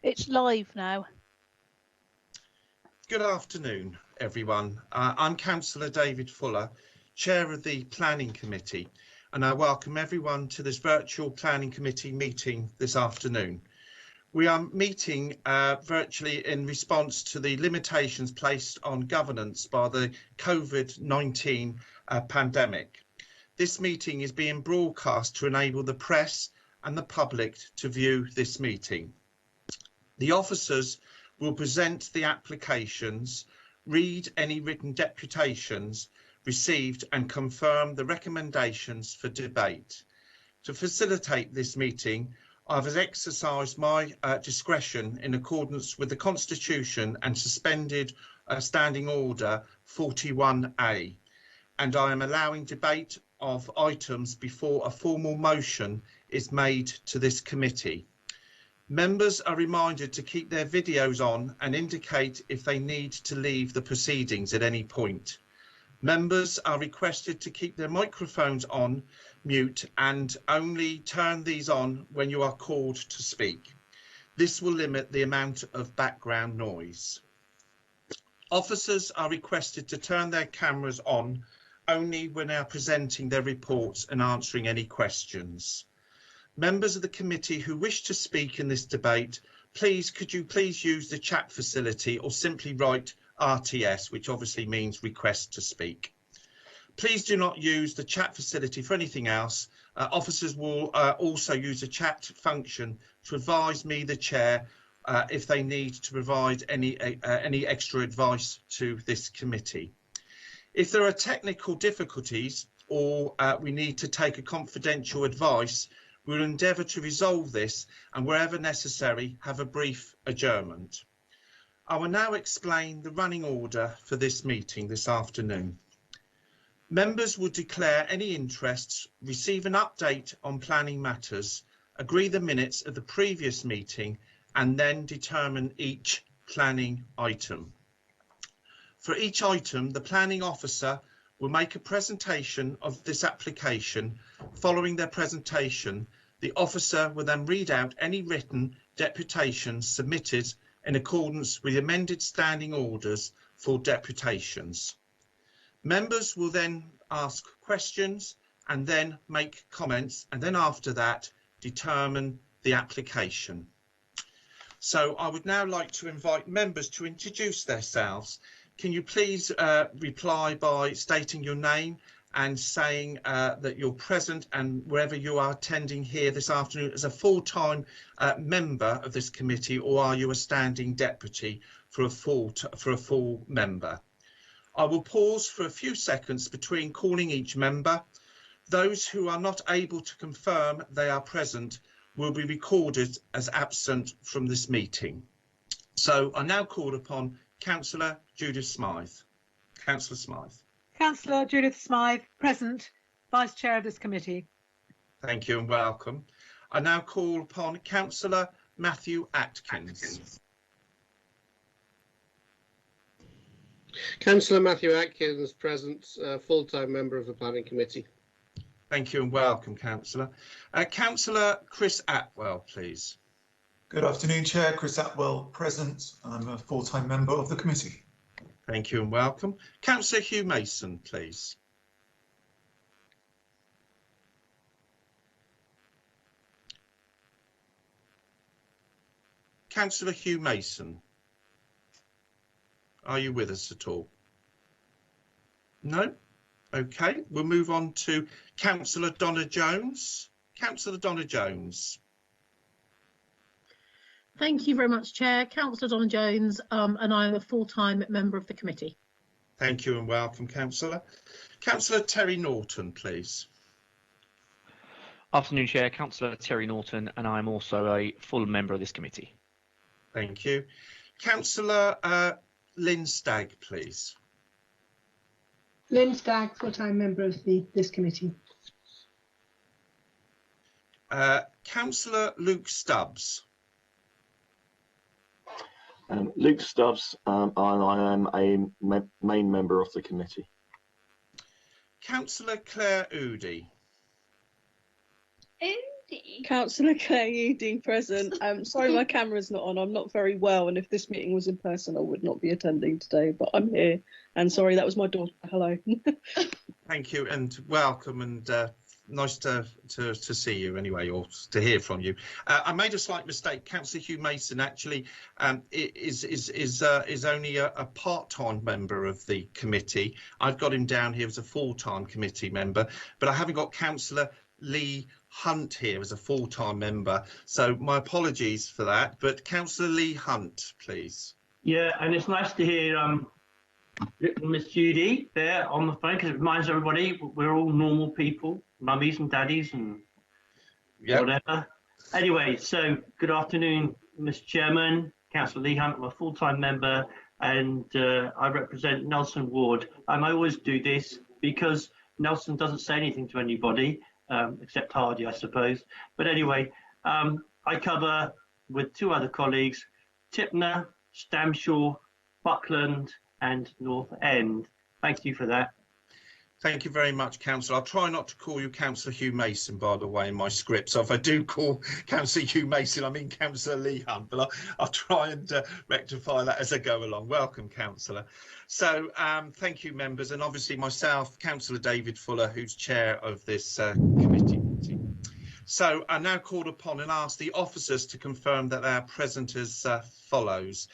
It's live now. Good afternoon, everyone. I'm Councillor David Fuller, Chair of the Planning Committee, and I welcome everyone to this virtual Planning Committee meeting this afternoon. We are meeting virtually in response to the limitations placed on governance by the COVID-19 pandemic. This meeting is being broadcast to enable the press and the public to view this meeting. The officers will present the applications, read any written deputations received and confirm the recommendations for debate. To facilitate this meeting, I've exercised my discretion in accordance with the Constitution and suspended Standing Order 41A, and I am allowing debate of items before a formal motion is made to this committee. Members are reminded to keep their videos on and indicate if they need to leave the proceedings at any point. Members are requested to keep their microphones on mute and only turn these on when you are called to speak. This will limit the amount of background noise. Officers are requested to turn their cameras on only when they are presenting their reports and answering any questions. Members of the committee who wish to speak in this debate, could you please use the chat facility or simply write RTS, which obviously means request to speak. Please do not use the chat facility for anything else. Officers will also use the chat function to advise me, the chair, if they need to provide any extra advice to this committee. If there are technical difficulties or we need to take a confidential advice, we will endeavour to resolve this and, wherever necessary, have a brief adjournment. I will now explain the running order for this meeting this afternoon. Members will declare any interests, receive an update on planning matters, agree the minutes of the previous meeting, and then determine each planning item. For each item, the planning officer will make a presentation of this application. Following their presentation, the officer will then read out any written deputations submitted in accordance with the amended standing orders for deputations. Members will then ask questions and then make comments, and then after that determine the application. So I would now like to invite members to introduce themselves. Can you please reply by stating your name and saying that you're present and wherever you are attending here this afternoon as a full-time member of this committee, or are you a standing deputy for a full member? I will pause for a few seconds between calling each member. Those who are not able to confirm they are present will be recorded as absent from this meeting. So I now call upon Councillor Judith Smythe. Councillor Smythe. Councillor Judith Smythe, present, Vice Chair of this committee. Thank you and welcome. I now call upon Councillor Matthew Atkins. Councillor Matthew Atkins, present, full-time member of the Planning Committee. Thank you and welcome, Councillor. Councillor Chris Atwell, please. Good afternoon, Chair. Chris Atwell, present. I'm a full-time member of the committee. Thank you and welcome. Councillor Hugh Mason, please. Councillor Hugh Mason, are you with us at all? No? Okay, we'll move on to Councillor Donna Jones. Councillor Donna Jones. Thank you very much, Chair. Councillor Donna Jones, and I'm a full-time member of the committee. Thank you and welcome, Councillor. Councillor Terry Norton, please. Afternoon, Chair. Councillor Terry Norton, and I'm also a full member of this committee. Thank you. Councillor Lynn Stagg, please. Lynn Stagg, full-time member of this committee. Councillor Luke Stubbs. Luke Stubbs, and I am a main member of the committee. Councillor Claire Oudie. Councillor Claire Eady, present. Sorry my camera's not on. I'm not very well, and if this meeting was in person, I would not be attending today, but I'm here. And sorry, that was my daughter. Hello. Thank you and welcome, and nice to see you anyway, or to hear from you. I made a slight mistake. Councillor Hugh Mason actually is only a part-time member of the committee. I've got him down here as a full-time committee member, but I haven't got Councillor Lee Hunt here as a full-time member. So my apologies for that. But Councillor Lee Hunt, please. Yeah, and it's nice to hear Miss Judy there on the phone, because it reminds everybody we're all normal people, mummies and daddies and whatever. Anyway, so good afternoon, Mr. Chairman, Councillor Lee Hunt. I'm a full-time member, and I represent Nelson Ward. And I always do this because Nelson doesn't say anything to anybody, except Hardy, I suppose. But anyway, I cover with two other colleagues, Tipner, Stamshaw, Buckland, and North End. Thank you for that. Thank you very much, Councillor. I'll try not to call you Councillor Hugh Mason, by the way, in my script. So if I do call Councillor Hugh Mason, I mean Councillor Lee Hunt, but I'll try and rectify that as I go along. Welcome, Councillor. So thank you, members, and obviously myself, Councillor David Fuller, who's chair of this committee meeting. So I now call upon and ask the officers to confirm that they are present as follows.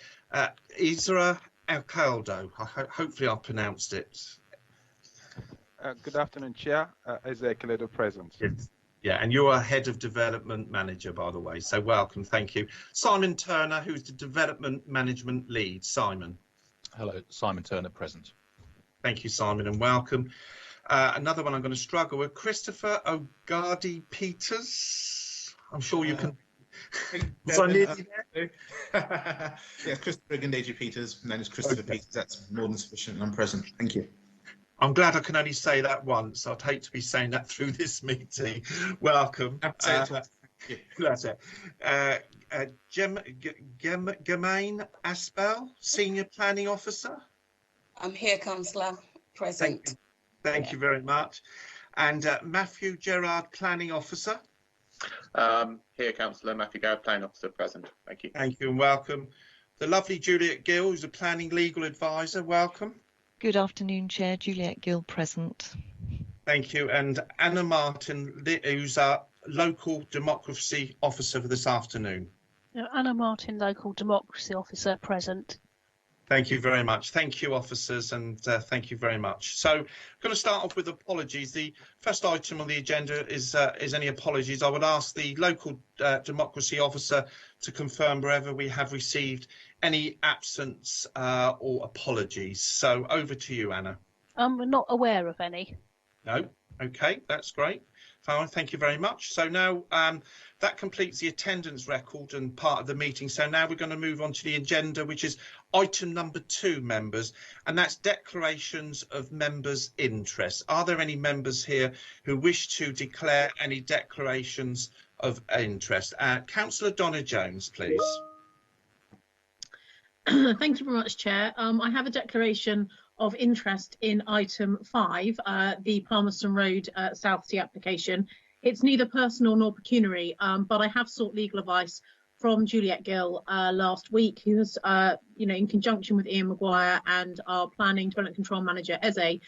Isra Alcaldo, hopefully I pronounced it. Good afternoon, Chair. Ezekiel Edo present. Yes. Yeah, and you're a Head of Development Manager, by the way, so welcome, thank you. Simon Turner, who's the Development Management Lead. Simon. Hello, Simon Turner present. Thank you, Simon, and welcome. Another one I'm going to struggle with, Christopher O'Gardy Peters. I'm sure you can. Yeah, Christopher O'Gardy Peters, known as Christopher Peters. That's more than sufficient. I'm present. Thank you. I'm glad I can only say that once. I'd hate to be saying that through this meeting. Welcome. That's it. Germaine Aspel, Senior Planning Officer. I'm here, Councillor. Present. Thank you very much. And Matthew Gerard, Planning Officer. Here, Councillor Matthew Garrett, Planning Officer, present. Thank you. Thank you and welcome. The lovely Juliet Gill, who's a Planning Legal Advisor. Welcome. Good afternoon, Chair. Juliet Gill present. Thank you. And Anna Martin, who's our Local Democracy Officer for this afternoon. Anna Martin, Local Democracy Officer, present. Thank you very much. Thank you, officers, and thank you very much. So I'm going to start off with apologies. The first item on the agenda is any apologies. I would ask the Local Democracy Officer to confirm wherever we have received any absence or apologies. So over to you, Anna. We're not aware of any. No. Okay, that's great. Fine, thank you very much. So now that completes the attendance record and part of the meeting. So now we're going to move on to the agenda, which is item number 2, members, and that's declarations of members' interest. Are there any members here who wish to declare any declarations of interest? Councillor Donna Jones, please. Thank you very much, Chair. I have a declaration of interest in item 5, the Palmerston Road South Sea application. It's neither personal nor pecuniary, but I have sought legal advice from Juliet Gill last week, who has, in conjunction with Ian Maguire and our Planning Development Control Manager, Eze,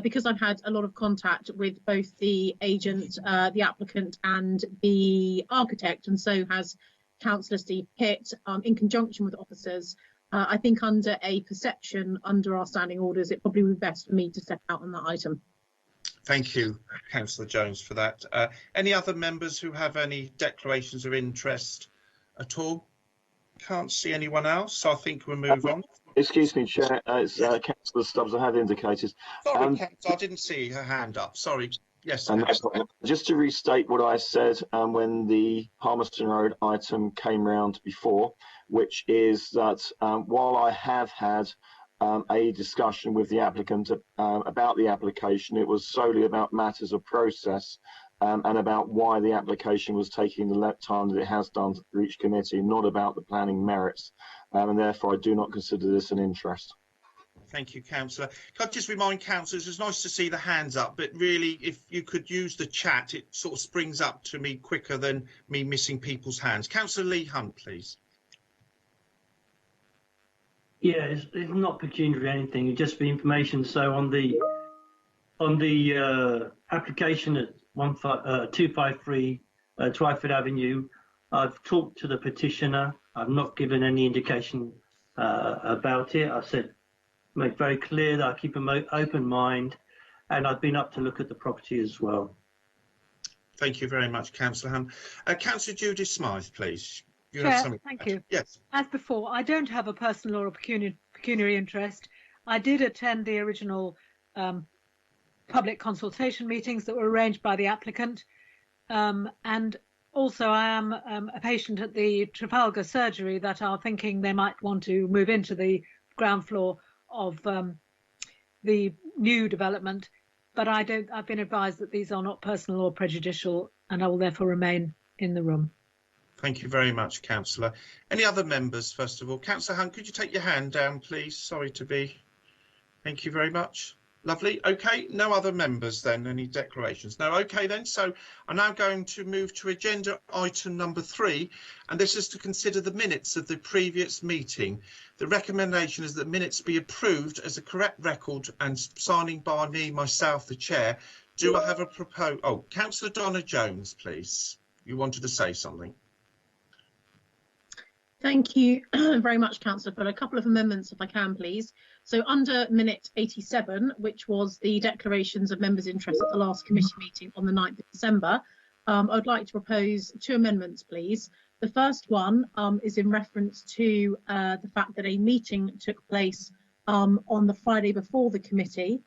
because I've had a lot of contact with both the agent, the applicant and the architect, and so has Councillor Steve Pitt, in conjunction with officers. I think under a perception, under our standing orders, it probably would be best for me to step out on that item. Thank you, Councillor Jones, for that. Any other members who have any declarations of interest at all? Can't see anyone else, so I think we'll move on. Excuse me, Chair. It's Councillor Stubbs. I have indicated. Sorry, Councillor, I didn't see her hand up. Sorry. Yes. Just to restate what I said when the Palmerston Road item came round before, which is that while I have had a discussion with the applicant about the application, it was solely about matters of process and about why the application was taking the time that it has done to reach committee, not about the planning merits, and therefore I do not consider this an interest. Thank you, Councillor. Can I just remind councillors, it's nice to see the hands up, but really, if you could use the chat, it sort of springs up to me quicker than me missing people's hands. Councillor Lee Hunt, please. Yeah, it's not pecuniary or anything, it's just for information. So on the application at 253 Twyford Avenue, I've talked to the petitioner. I've not given any indication about it. I said, make very clear that I keep an open mind, and I've been up to look at the property as well. Thank you very much, Councillor Hunt. Councillor Judith Smythe, please. Chair, thank you. Yes. As before, I don't have a personal or a pecuniary interest. I did attend the original public consultation meetings that were arranged by the applicant, and also I am a patient at the Trafalgar Surgery that are thinking they might want to move into the ground floor of the new development, but I've been advised that these are not personal or prejudicial, and I will therefore remain in the room. Thank you very much, Councillor. Any other members, first of all? Councillor Hunt, could you take your hand down, please? Sorry to be. Thank you very much. Lovely. Okay, no other members then. Any declarations? No. Okay then. So I'm now going to move to agenda item number 3, and this is to consider the minutes of the previous meeting. The recommendation is that minutes be approved as a correct record and signing by me, myself, the chair. Do I have a proposal? Oh, Councillor Donna Jones, please. You wanted to say something. Thank you very much, Councillor Fuller. A couple of amendments, if I can, please. So under minute 87, which was the declarations of members' interest at the last committee meeting on the 9th of December, I'd like to propose 2 amendments, please. The first one is in reference to the fact that a meeting took place on the Friday before the committee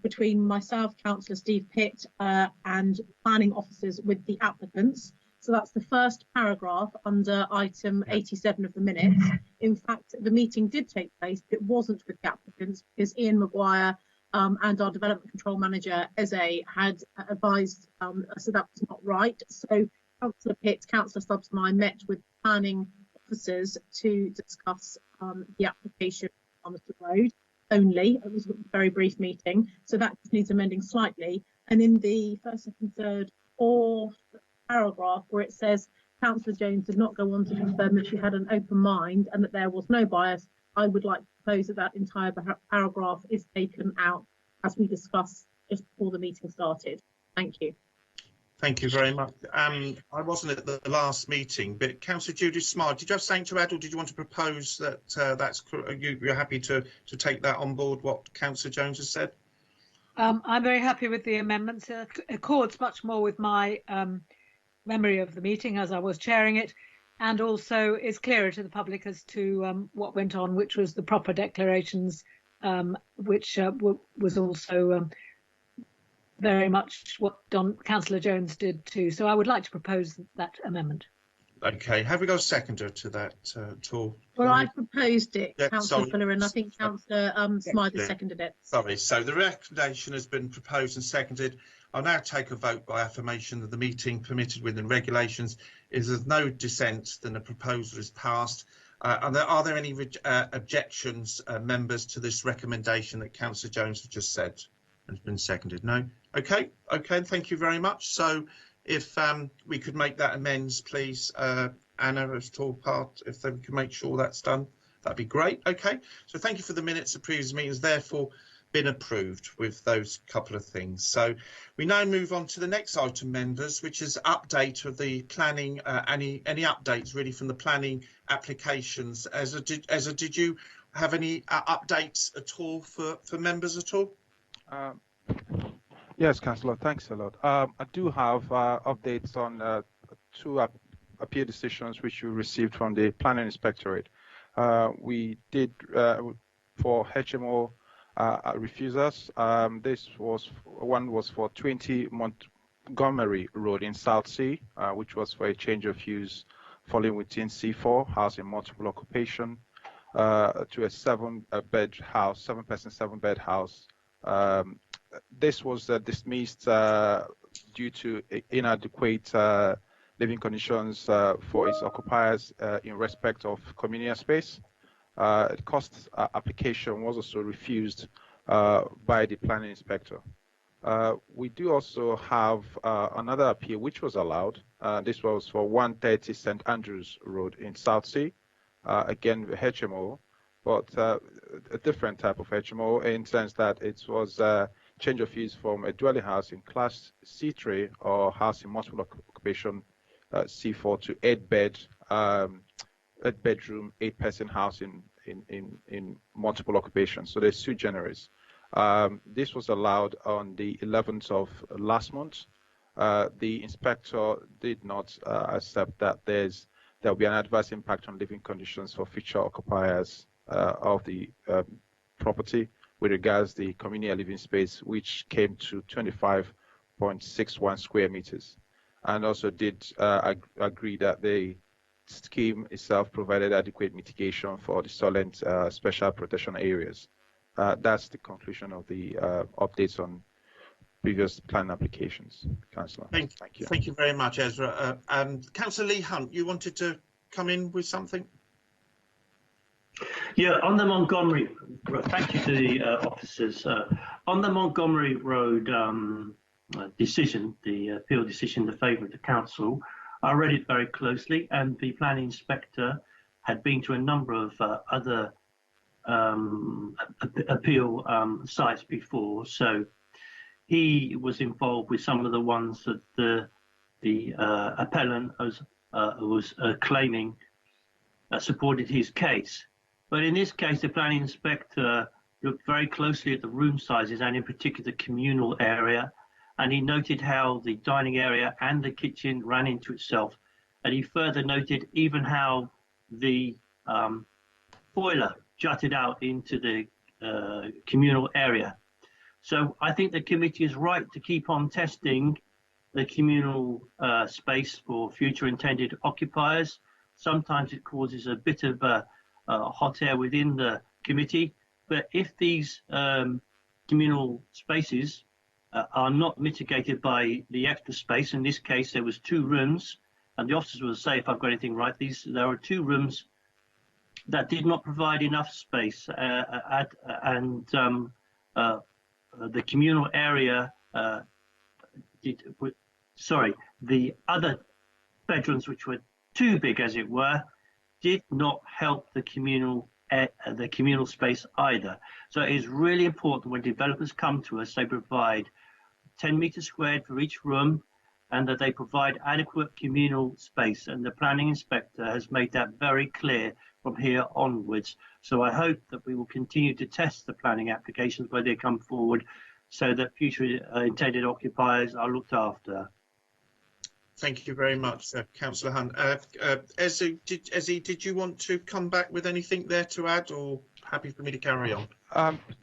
between myself, Councillor Steve Pitt, and planning officers with the applicants. So that's the first paragraph under item 87 of the minutes. In fact, the meeting did take place, but it wasn't with the applicants because Ian Maguire and our development control manager, Eze, had advised so that was not right. So Councillor Pitt, Councillor Stubbs and I met with planning officers to discuss the application on the road only. It was a very brief meeting, so that just needs amending slightly. And in the first, second, third, fourth paragraph where it says Councillor Jones did not go on to confirm that she had an open mind and that there was no bias, I would like to propose that that entire paragraph is taken out as we discussed just before the meeting started. Thank you. Thank you very much. I wasn't at the last meeting, but Councillor Judith Smythe, did you have something to add, or did you want to propose that you're happy to take that on board, what Councillor Jones has said? I'm very happy with the amendments. It accords much more with my memory of the meeting as I was chairing it, and also is clearer to the public as to what went on, which was the proper declarations, which was also very much what Councillor Jones did too. So I would like to propose that amendment. Okay, have we got a seconder to that at all? Well, I proposed it, Yeah, Councillor sorry. Fuller, and I think Councillor Smythe has seconded it. Sorry, so the recommendation has been proposed and seconded. I'll now take a vote by affirmation that the meeting permitted within regulations is of no dissent, then the proposal is passed. Are there any objections, members, to this recommendation that Councillor Jones has just said and has been seconded? No? Okay, thank you very much. So if we could make that amends, please, Anna, as to part, if they can make sure that's done, that'd be great. Okay, so thank you for the minutes of previous meetings, therefore been approved with those couple of things. So we now move on to the next item, members, which is update of the planning, any updates really from the planning applications. Did you have any updates at all for members at all? Yes, Councillor, thanks a lot. I do have updates on 2 appeal decisions which we received from the Planning Inspectorate. We did for HMO refusers. This was one was for 20 Montgomery Road in Southsea, which was for a change of use falling within C4, housing multiple occupation, to a 7-bed house, 7-person, 7-bed house. This was dismissed due to inadequate living conditions for its occupiers in respect of communal space. The cost application was also refused by the planning inspector. We do also have another appeal which was allowed. This was for 130 St. Andrews Road in Southsea, again the HMO, but a different type of HMO in the sense that it was change of use from a dwelling house in class C3 or house in multiple occupation C4 to 8-bedroom, 8-person house in multiple occupations. So they're sui generis. This was allowed on the 11th of last month. The inspector did not accept that there will be an adverse impact on living conditions for future occupiers of the property with regards to the communal living space, which came to 25.61 square meters, and also did agree that the scheme itself provided adequate mitigation for the Solent special protection areas. That's the conclusion of the updates on previous plan applications, Councillor. Thank you. Thank you very much, Ezra. Councillor Lee Hunt, you wanted to come in with something? Yeah, on the Montgomery, thank you to the officers. On the Montgomery Road decision, the appeal decision in favour of the council, I read it very closely, and the planning inspector had been to a number of other appeal sites before, so he was involved with some of the ones that the appellant was claiming supported his case. But in this case, the planning inspector looked very closely at the room sizes and in particular the communal area, and he noted how the dining area and the kitchen ran into itself, and he further noted even how the boiler jutted out into the communal area. So I think the committee is right to keep on testing the communal space for future intended occupiers. Sometimes it causes a bit of hot air within the committee, but if these communal spaces are not mitigated by the extra space, in this case there was 2 rooms, and the officers will say if I've got anything right, there are 2 rooms that did not provide enough space, and the communal area the other bedrooms, which were too big as it were, did not help the communal space either. So it is really important when developers come to us, they provide 10 meters squared for each room, and that they provide adequate communal space, and the planning inspector has made that very clear from here onwards. So I hope that we will continue to test the planning applications where they come forward, so that future intended occupiers are looked after. Thank you very much, Councillor Hunt. Ezzy, did you want to come back with anything there to add, or happy for me to carry on?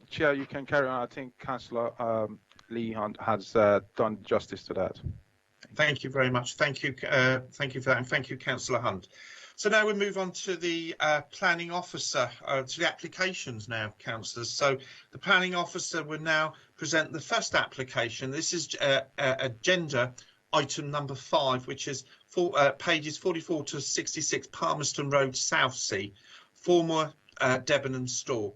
Chair, you can carry on. I think Councillor Lee Hunt has done justice to that. Thank you very much. Thank you for that, and thank you, Councillor Hunt. So now we move on to the planning officer, to the applications now, councillors. So the planning officer will now present the first application. This is agenda item number 5, which is pages 44 to 66, Palmerston Road, Southsea, former Debenhams store.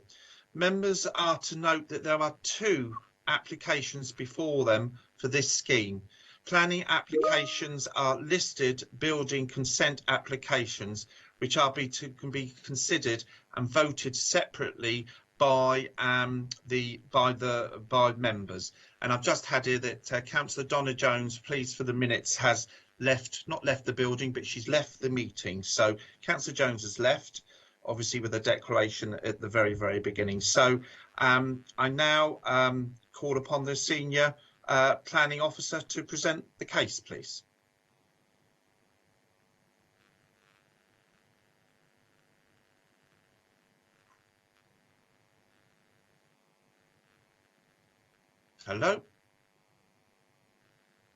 Members are to note that there are 2 applications before them for this scheme. Planning applications are listed building consent applications, which are can be considered and voted separately by members. And I've just had here that Councillor Donna Jones, please for the minutes, has not left the building, but she's left the meeting. So Councillor Jones has left, obviously with a declaration at the very, very beginning. So I now call upon the senior planning officer to present the case, please. Hello?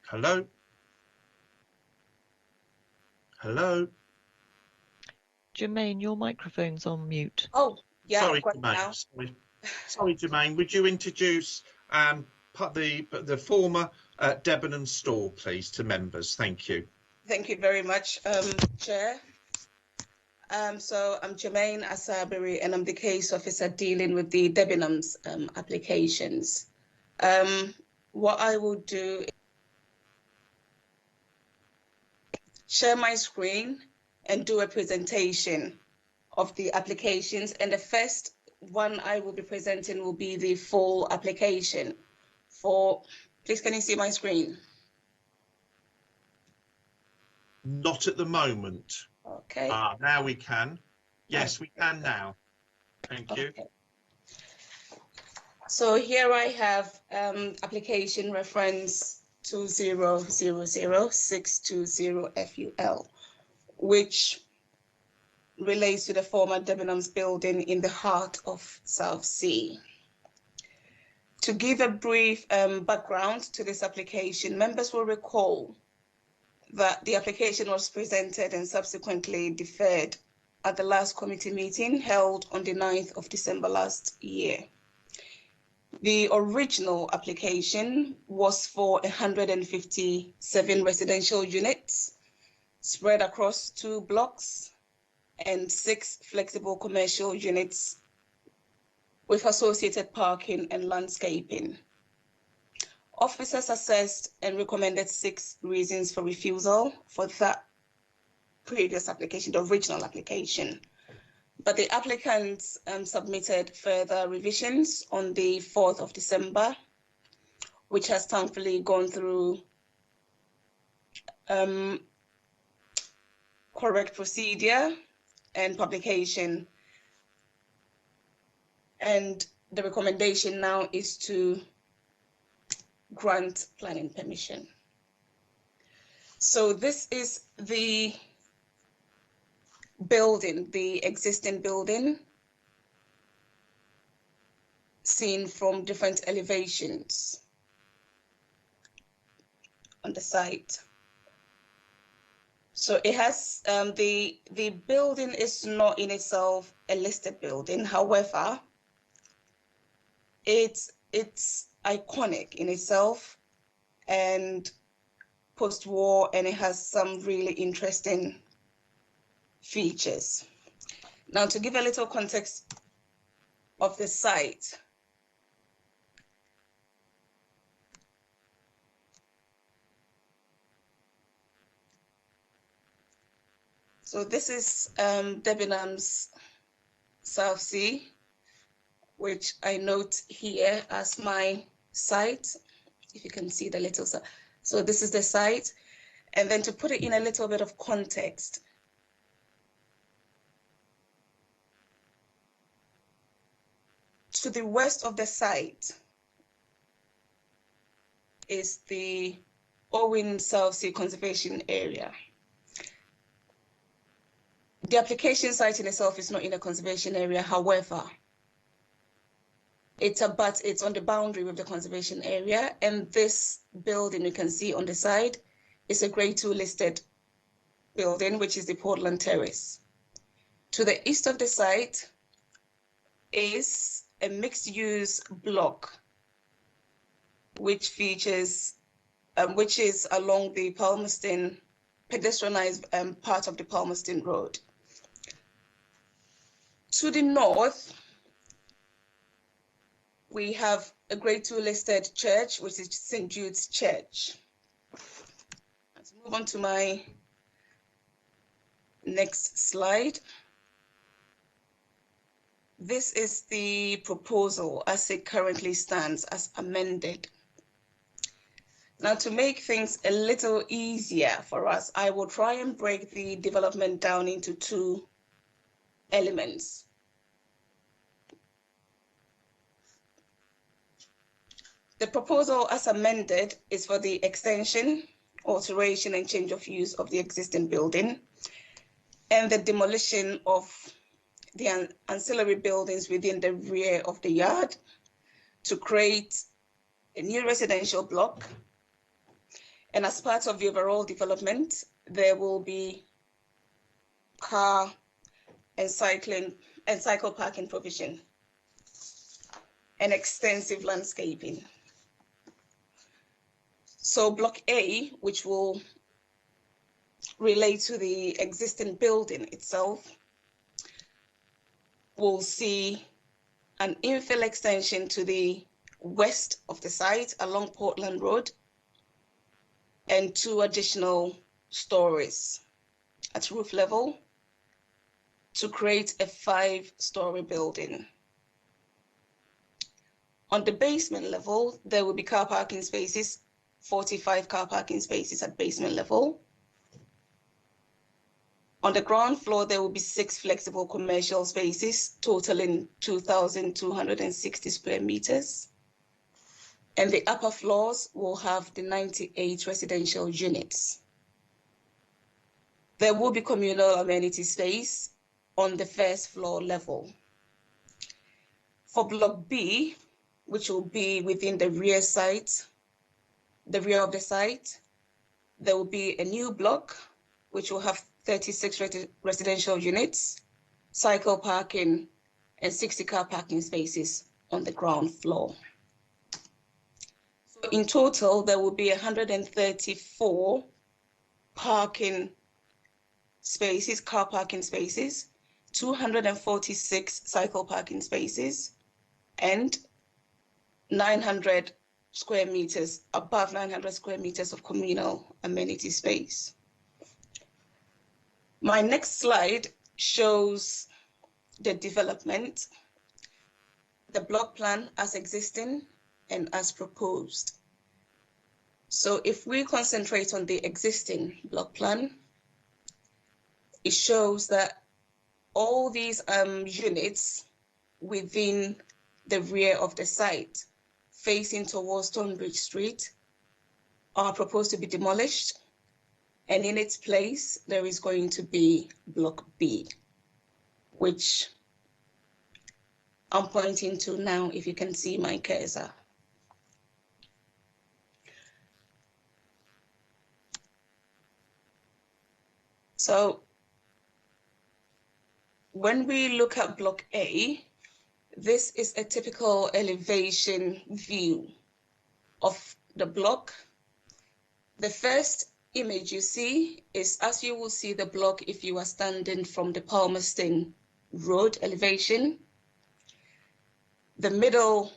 Hello? Hello? Jermaine, your microphone's on mute. Oh, yeah. Sorry, Jermaine. Sorry, Jermaine. Would you introduce the former Debenhams store, please, to members? Thank you. Thank you very much, Chair. So I'm Jermaine Asabiri, and I'm the case officer dealing with the Debenhams applications. What I will do is share my screen and do a presentation of the applications. And the first one I will be presenting will be the full application for, please can you see my screen? Not at the moment. Okay. Now we can. Yes, we can now. Thank you. Okay. So here I have application reference 2000620 FUL, which relates to the former Debenhams building in the heart of Southsea. To give a brief background to this application, members will recall that the application was presented and subsequently deferred at the last committee meeting held on the 9th of December last year. The original application was for 157 residential units spread across 2 blocks and 6 flexible commercial units with associated parking and landscaping. Officers assessed and recommended 6 reasons for refusal for that previous application, the original application. But the applicants submitted further revisions on the 4th of December, which has thankfully gone through correct procedure and publication. And the recommendation now is to grant planning permission. So this is the building, the existing building, seen from different elevations on the site. So it has, the building is not in itself a listed building. However, it's iconic in itself and post-war, and it has some really interesting features. Now, to give a little context of the site, so this is Debenhams Southsea, which I note here as my site, if you can see the little, so this is the site. And then to put it in a little bit of context, to the west of the site is the Owen Southsea Conservation Area. The application site in itself is not in a conservation area. However, it's on the boundary with the conservation area, and this building you can see on the side is a Grade 2 listed building, which is the Portland Terrace. To the east of the site is a mixed-use block, which features, which is along the Palmerston pedestrianized part of the Palmerston Road. To the north, we have a Grade 2 listed church, which is St. Jude's Church. Let's move on to my next slide. This is the proposal as it currently stands, as amended. Now, to make things a little easier for us, I will try and break the development down into 2 elements. The proposal as amended is for the extension, alteration, and change of use of the existing building, and the demolition of the ancillary buildings within the rear of the yard to create a new residential block. And as part of the overall development, there will be car and cycle parking provision and extensive landscaping. So Block A, which will relate to the existing building itself, will see an infill extension to the west of the site along Portland Road and 2 additional stories at roof level to create a 5-story building. On the basement level, there will be car parking spaces, 45 car parking spaces at basement level. On the ground floor, there will be 6 flexible commercial spaces, totaling 2,260 square meters. And the upper floors will have the 98 residential units. There will be communal amenity space on the 1st floor level. For Block B, which will be within the rear of the site, there will be a new block, which will have 36 residential units, cycle parking, and 60 car parking spaces on the ground floor. So in total, there will be 134 parking spaces, car parking spaces, 246 cycle parking spaces, and 900 square meters, above 900 square meters of communal amenity space. My next slide shows the development, the block plan as existing and as proposed. So if we concentrate on the existing block plan, it shows that all these units within the rear of the site facing towards Stonebridge Street are proposed to be demolished, and in its place there is going to be Block B, which I'm pointing to now, if you can see my cursor. So when we look at Block A, this is a typical elevation view of the block. The first image you see is as you will see the block if you are standing from the Palmerston Road elevation. The middle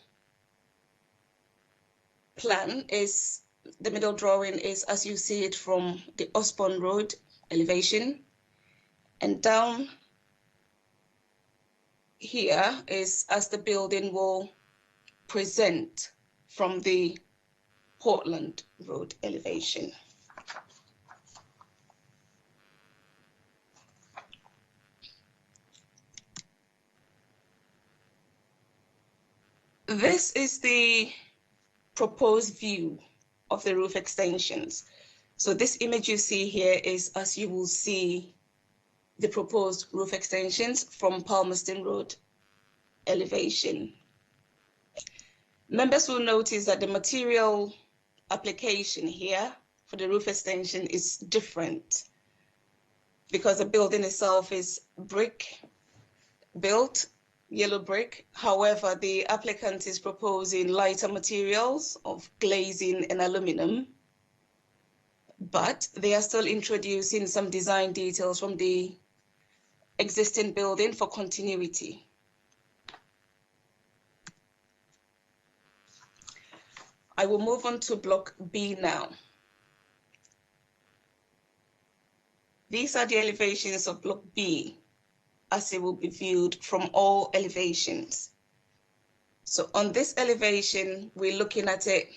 plan is, the middle drawing is as you see it from the Osborne Road elevation, and down here is as the building will present from the Portland Road elevation. This is the proposed view of the roof extensions. So this image you see here is as you will see the proposed roof extensions from Palmerston Road elevation. Members will notice that the material application here for the roof extension is different because the building itself is brick built, yellow brick. However, the applicant is proposing lighter materials of glazing and aluminum, but they are still introducing some design details from the existing building for continuity. I will move on to Block B now. These are the elevations of Block B as it will be viewed from all elevations. So on this elevation, we're looking at it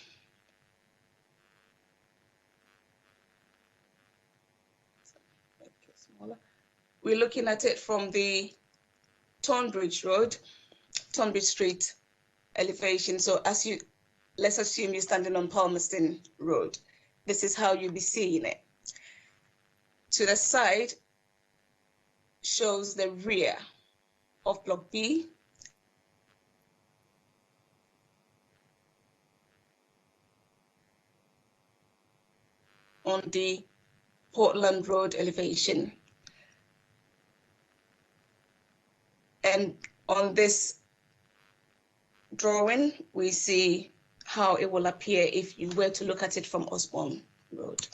We're looking at it from the Tonbridge Street elevation. So as you, let's assume you're standing on Palmerston Road. This is how you'll be seeing it. To the side shows the rear of Block B. On the Portland Road elevation. And on this drawing, we see how it will appear if you were to look at it from Osborne Road.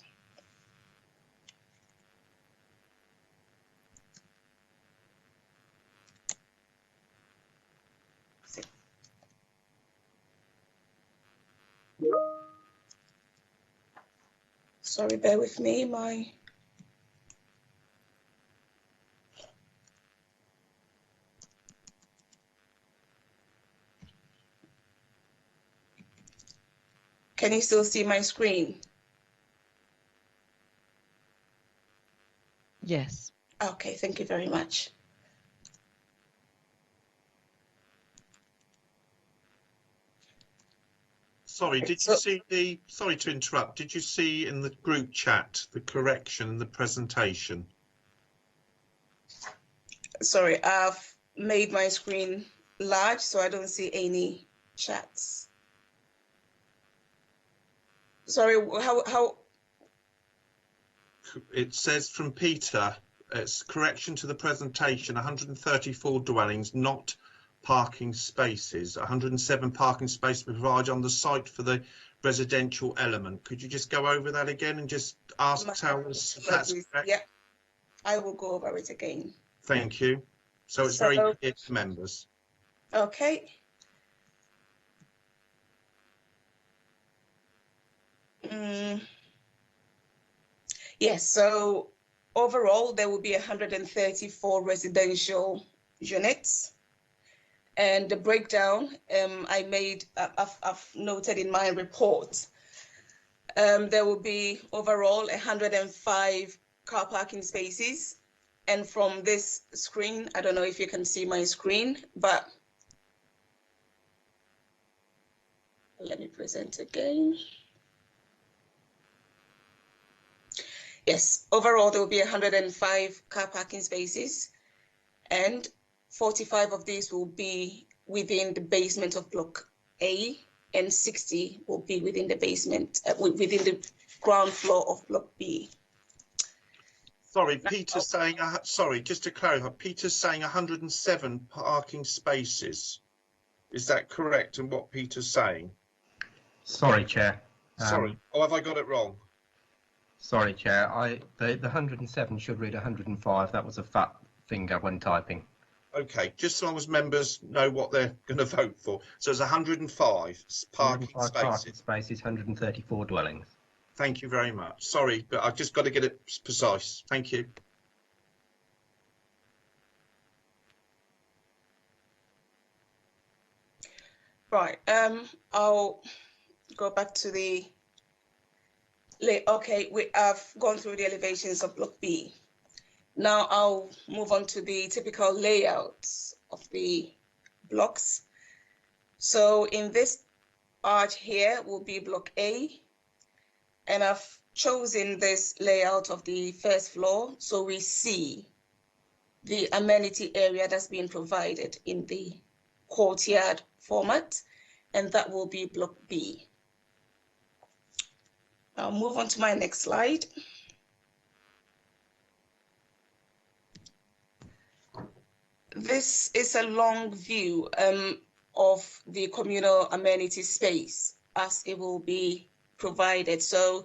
Sorry, bear with me. Can you still see my screen? Yes. Okay, thank you very much. Sorry, did you see the, sorry to interrupt, did you see in the group chat the correction in the presentation? Sorry, I've made my screen large, so I don't see any chats. Sorry, how? It says from Peter, it's correction to the presentation, 134 dwellings, not parking spaces, 107 parking spaces provided on the site for the residential element. Could you just go over that again and just tell us if that's correct? Yeah, I will go over it again. Thank you. So it's very clear to members. Okay. Yes, so overall there will be 134 residential units. And the breakdown I've noted in my report. There will be overall 105 car parking spaces. And from this screen, I don't know if you can see my screen, but let me present again. Yes, overall there will be 105 car parking spaces, and 45 of these will be within the basement of Block A, and 60 will be within the basement, within the ground floor of Block B. Sorry, Peter's saying, sorry, just to clarify, Peter's saying 107 parking spaces. Is that correct in what Peter's saying? Sorry, Chair. Sorry, oh, have I got it wrong? Sorry, Chair. The 107 should read 105. That was a fat finger when typing. Okay, just as long as members know what they're going to vote for. So it's 105 parking spaces. Parking spaces, 134 dwellings. Thank you very much. Sorry, but I've just got to get it precise. Thank you. Right. I'll go back to the. Okay, we have gone through the elevations of Block B. Now I'll move on to the typical layouts of the blocks. So in this part here will be Block A, and I've chosen this layout of the first floor so we see the amenity area that's being provided in the courtyard format, and that will be Block B. I'll move on to my next slide. This is a long view of the communal amenity space as it will be provided. So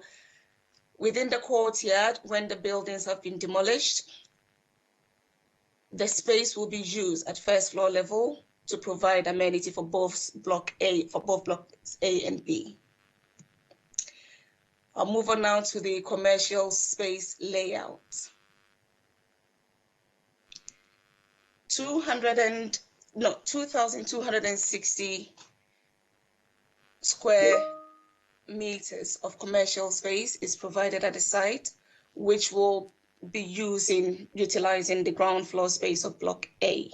within the courtyard, when the buildings have been demolished, the space will be used at first floor level to provide amenity for both Blocks A and B. I'll move on now to the commercial space layout. 2,260 square meters of commercial space is provided at the site, which will be utilizing the ground floor space of Block A.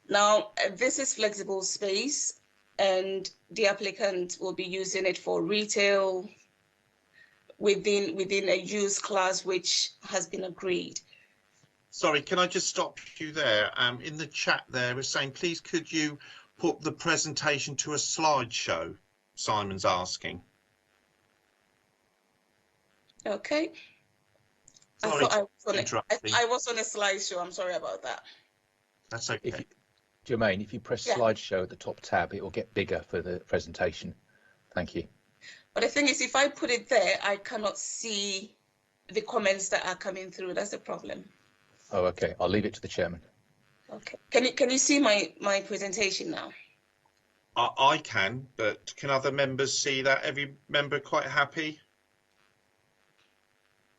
Now, this is flexible space, and the applicant will be using it for retail within a use class which has been agreed. Sorry, can I just stop you there? In the chat there, we're saying, please could you put the presentation to a slideshow? Simon's asking. Okay. Sorry, I was on a slideshow. I'm sorry about that. That's okay. Jermaine, if you press slideshow at the top tab, it will get bigger for the presentation. Thank you. But the thing is, if I put it there, I cannot see the comments that are coming through. That's the problem. Oh, okay. I'll leave it to the chairman. Okay. Can you see my presentation now? I can, but can other members see that? Every member quite happy?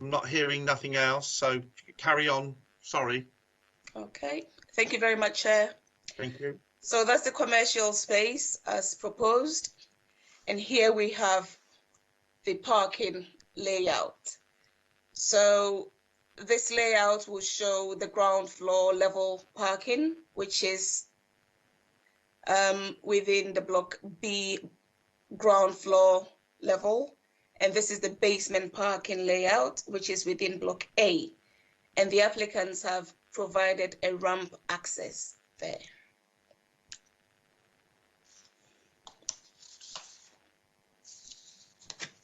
I'm not hearing nothing else, so carry on. Sorry. Okay, thank you very much, Chair. Thank you. So that's the commercial space as proposed. And here we have the parking layout. So this layout will show the ground floor level parking, which is within the block B ground floor level. And this is the basement parking layout, which is within block A. And the applicants have provided a ramp access there.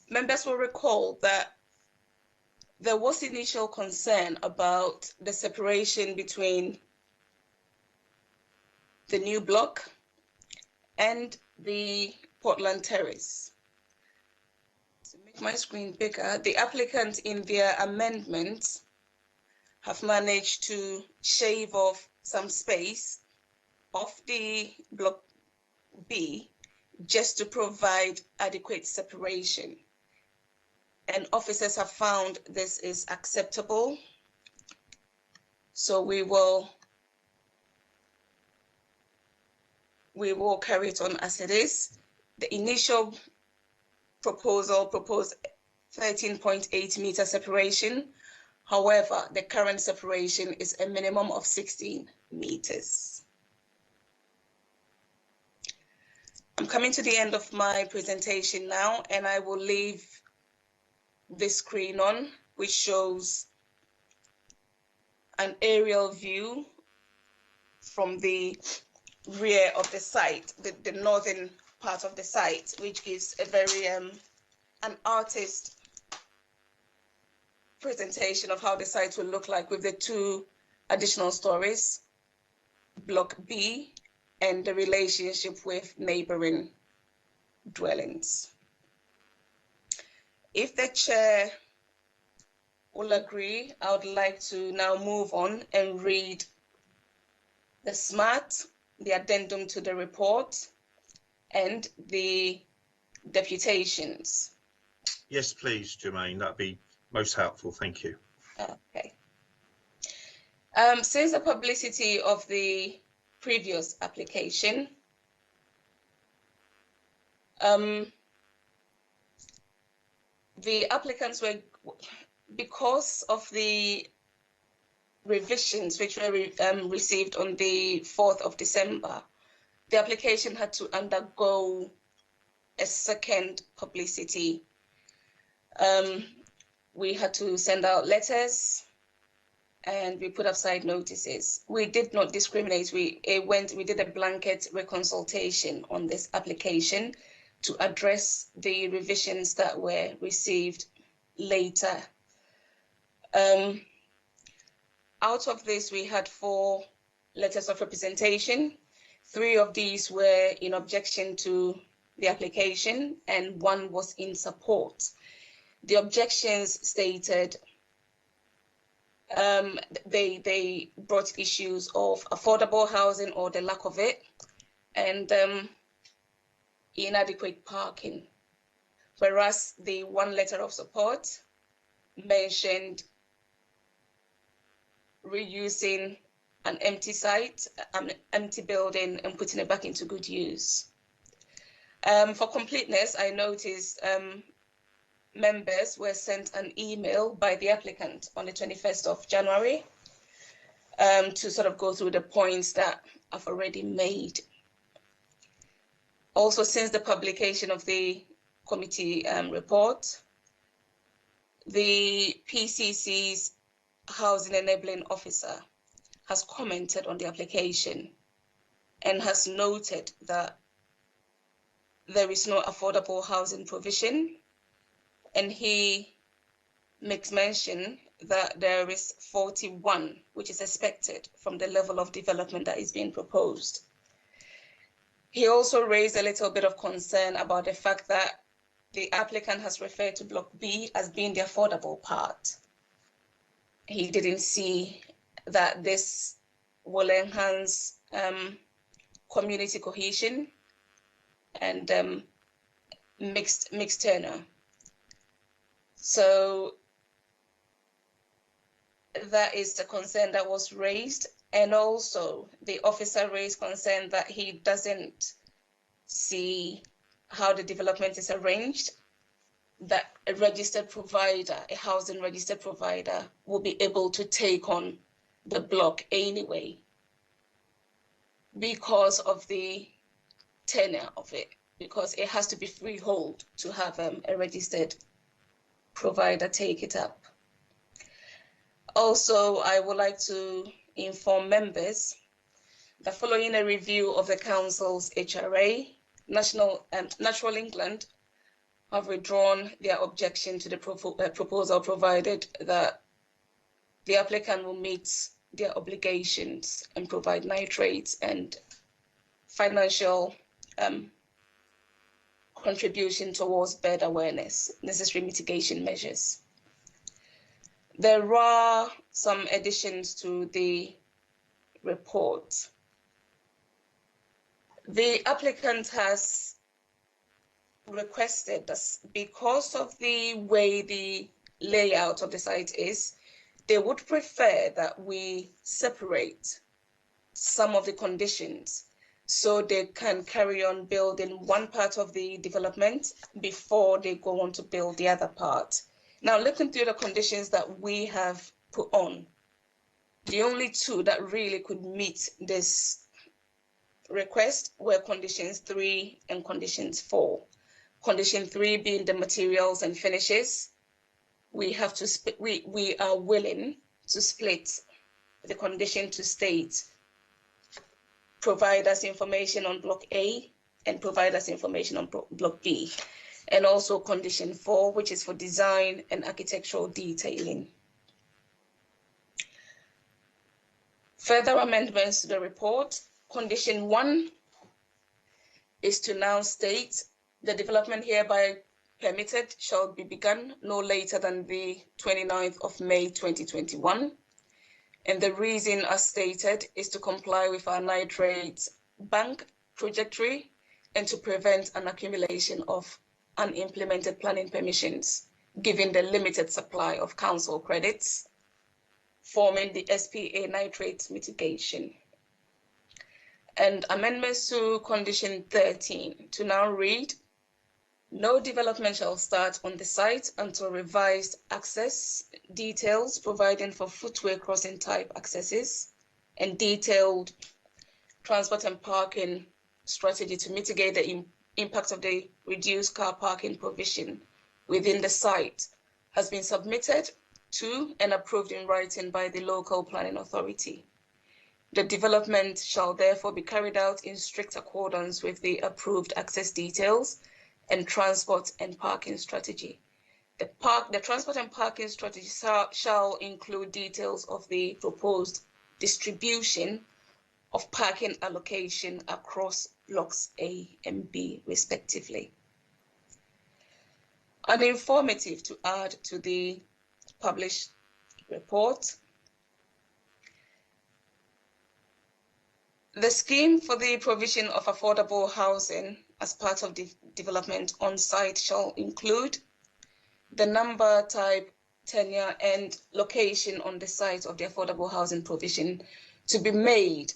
Members will recall that there was initial concern about the separation between the new block and the Portland Terrace. To make my screen bigger, the applicant in their amendments have managed to shave off some space off the block B just to provide adequate separation. And officers have found this is acceptable. So we will carry it on as it is. The initial proposal proposed 13.8 meter separation. However, the current separation is a minimum of 16 meters. I'm coming to the end of my presentation now, and I will leave the screen on, which shows an aerial view from the rear of the site, the northern part of the site, which gives a very an artist presentation of how the site will look like with the two additional stories, block B, and the relationship with neighboring dwellings. If the chair will agree, I would like to now move on and read the SMART, the addendum to the report, and the deputations. Yes, please, Jermaine, that'd be most helpful. Thank you. Okay. Since the publicity of the previous application, the applicants were, because of the revisions which were received on the 4th of December, the application had to undergo a second publicity. We had to send out letters and we put up side notices. We did not discriminate. We did a blanket reconsultation on this application to address the revisions that were received later. Out of this, we had 4 letters of representation. 3 of these were in objection to the application and 1 was in support. The objections stated they brought issues of affordable housing or the lack of it, and inadequate parking, whereas the 1 letter of support mentioned reusing an empty site, an empty building, and putting it back into good use. For completeness, I noticed members were sent an email by the applicant on the 21st of January to sort of go through the points that I've already made. Also, since the publication of the committee report, the PCC's Housing Enabling Officer has commented on the application and has noted that there is no affordable housing provision, and he makes mention that there is 41, which is expected from the level of development that is being proposed. He also raised a little bit of concern about the fact that the applicant has referred to Block B as being the affordable part. He didn't see that this will enhance community cohesion and mixed tenure. So that is the concern that was raised. And also the officer raised concern that he doesn't see how the development is arranged, that a registered provider, a housing registered provider, will be able to take on the block anyway because of the tenure of it, because it has to be freehold to have a registered provider take it up. Also, I would like to inform members that following a review of the Council's HRA, Natural England have withdrawn their objection to the proposal, provided that the applicant will meet their obligations and provide nitrates and financial contribution towards bird awareness, necessary mitigation measures. There are some additions to the report. The applicant has requested that because of the way the layout of the site is, they would prefer that we separate some of the conditions so they can carry on building one part of the development before they go on to build the other part. Now, looking through the conditions that we have put on, the only two that really could meet this request were conditions 3 and conditions 4. Condition 3 being the materials and finishes. We have to we are willing to split the condition to state provide us information on block A and provide us information on block B. And also condition 4, which is for design and architectural detailing. Further amendments to the report. Condition 1 is to now state the development hereby permitted shall be begun no later than the 29th of May 2021. And the reason, as stated, is to comply with our nitrate bank trajectory and to prevent an accumulation of unimplemented planning permissions, given the limited supply of council credits, forming the SPA nitrate mitigation. And amendments to condition 13 to now read, no development shall start on the site until revised access details providing for footway crossing type accesses and detailed transport and parking strategy to mitigate the impact of the reduced car parking provision within the site has been submitted to and approved in writing by the local planning authority. The development shall therefore be carried out in strict accordance with the approved access details and transport and parking strategy. The transport and parking strategy shall include details of the proposed distribution of parking allocation across blocks A and B, respectively. An informative to add to the published report. The scheme for the provision of affordable housing as part of the development on site shall include the number, type, tenure, and location on the site of the affordable housing provision to be made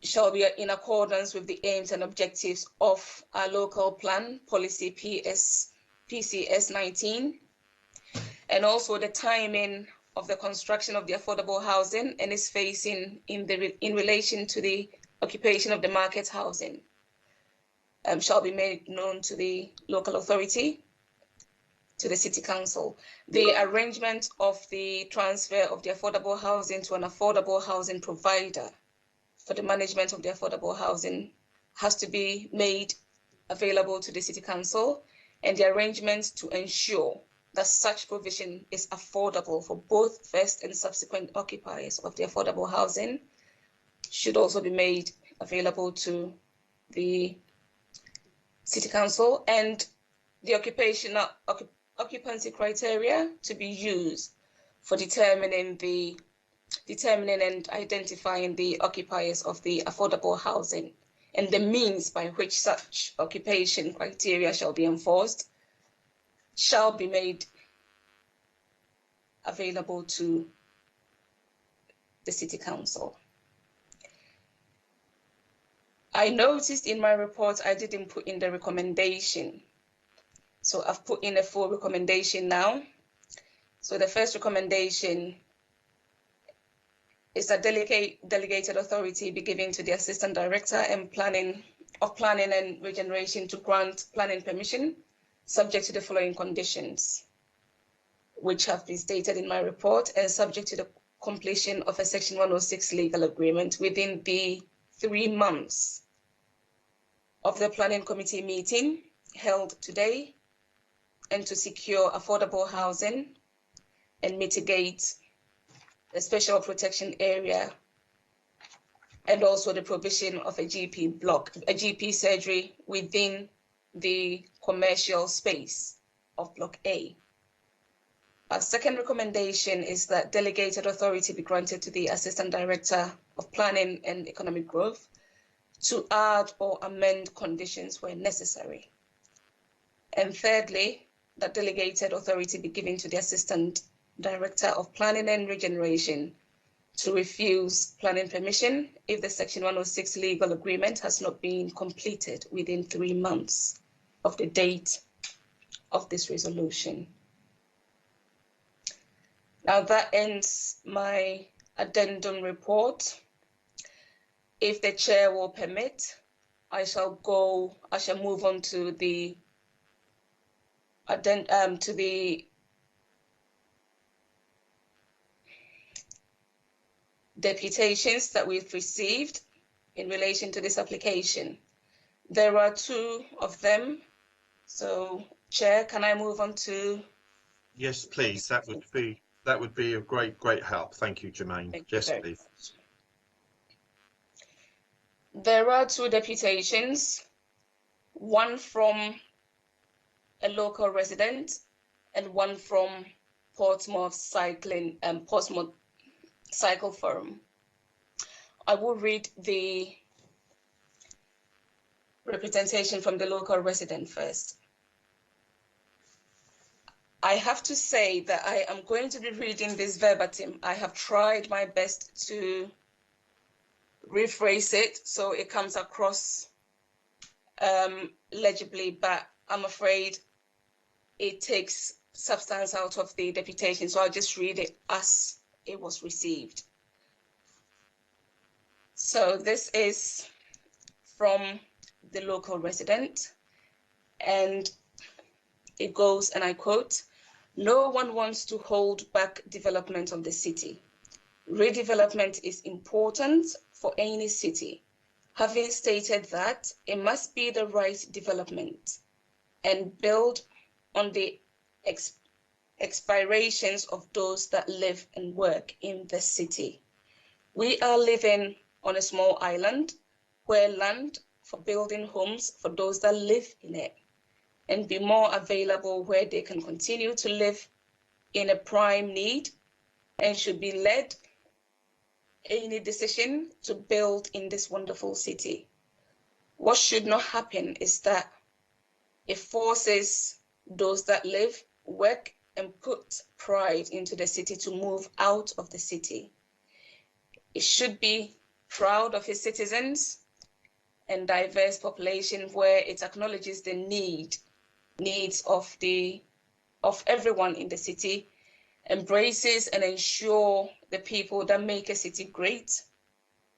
shall be in accordance with the aims and objectives of our local plan policy PCS 19, and also the timing of the construction of the affordable housing and its phasing in relation to the occupation of the market housing shall be made known to the local authority, to the City Council. The arrangement of the transfer of the affordable housing to an affordable housing provider for the management of the affordable housing has to be made available to the City Council, and the arrangements to ensure that such provision is affordable for both first and subsequent occupiers of the affordable housing should also be made available to the City Council, and the occupancy criteria to be used for determining and identifying the occupiers of the affordable housing, and the means by which such occupation criteria shall be enforced shall be made available to the City Council. I noticed in my report I didn't put in the recommendation. So I've put in a full recommendation now. So the first recommendation is that delegated authority be given to the Assistant Director and Planning and Regeneration to grant planning permission subject to the following conditions, which have been stated in my report, and subject to the completion of a Section 106 legal agreement within the 3 months of the Planning Committee meeting held today, and to secure affordable housing and mitigate the special protection area, and also the provision of a GP surgery within the commercial space of Block A. Our second recommendation is that delegated authority be granted to the Assistant Director of Planning and Economic Growth to add or amend conditions where necessary. And thirdly, that delegated authority be given to the Assistant Director of Planning and Regeneration to refuse planning permission if the Section 106 legal agreement has not been completed within 3 months of the date of this resolution. Now that ends my addendum report. If the chair will permit, I shall move on to the deputations that we've received in relation to this application. There are 2 of them. So, Chair, can I move on to? Yes, please. That would be a great help. Thank you, Jermaine. Yes, please. There are 2 deputations, one from a local resident and one from Portsmouth Cycle Forum. I will read the representation from the local resident first. I have to say that I am going to be reading this verbatim. I have tried my best to rephrase it so it comes across legibly, but I'm afraid it takes substance out of the deputation, so I'll just read it as it was received. So this is from the local resident, and it goes, and I quote, "No one wants to hold back development of the city. Redevelopment is important for any city. Having stated that, it must be the right development and build on the aspirations of those that live and work in the city. We are living on a small island where land for building homes for those that live in it and be more available where they can continue to live in a prime need, and should be led any decision to build in this wonderful city. What should not happen is that it forces those that live, work, and put pride into the city to move out of the city. It should be proud of its citizens and diverse population where it acknowledges the needs of everyone in the city, embraces and ensure the people that make a city great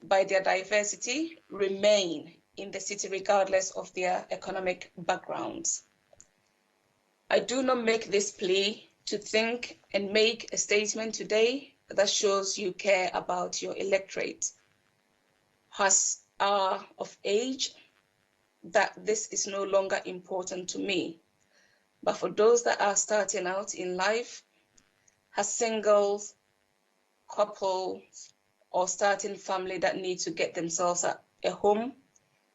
by their diversity remain in the city regardless of their economic backgrounds. I do not make this plea to think and make a statement today that shows you care about your electorate are of age, that this is no longer important to me. But for those that are starting out in life, as singles, couples, or starting family that need to get themselves a home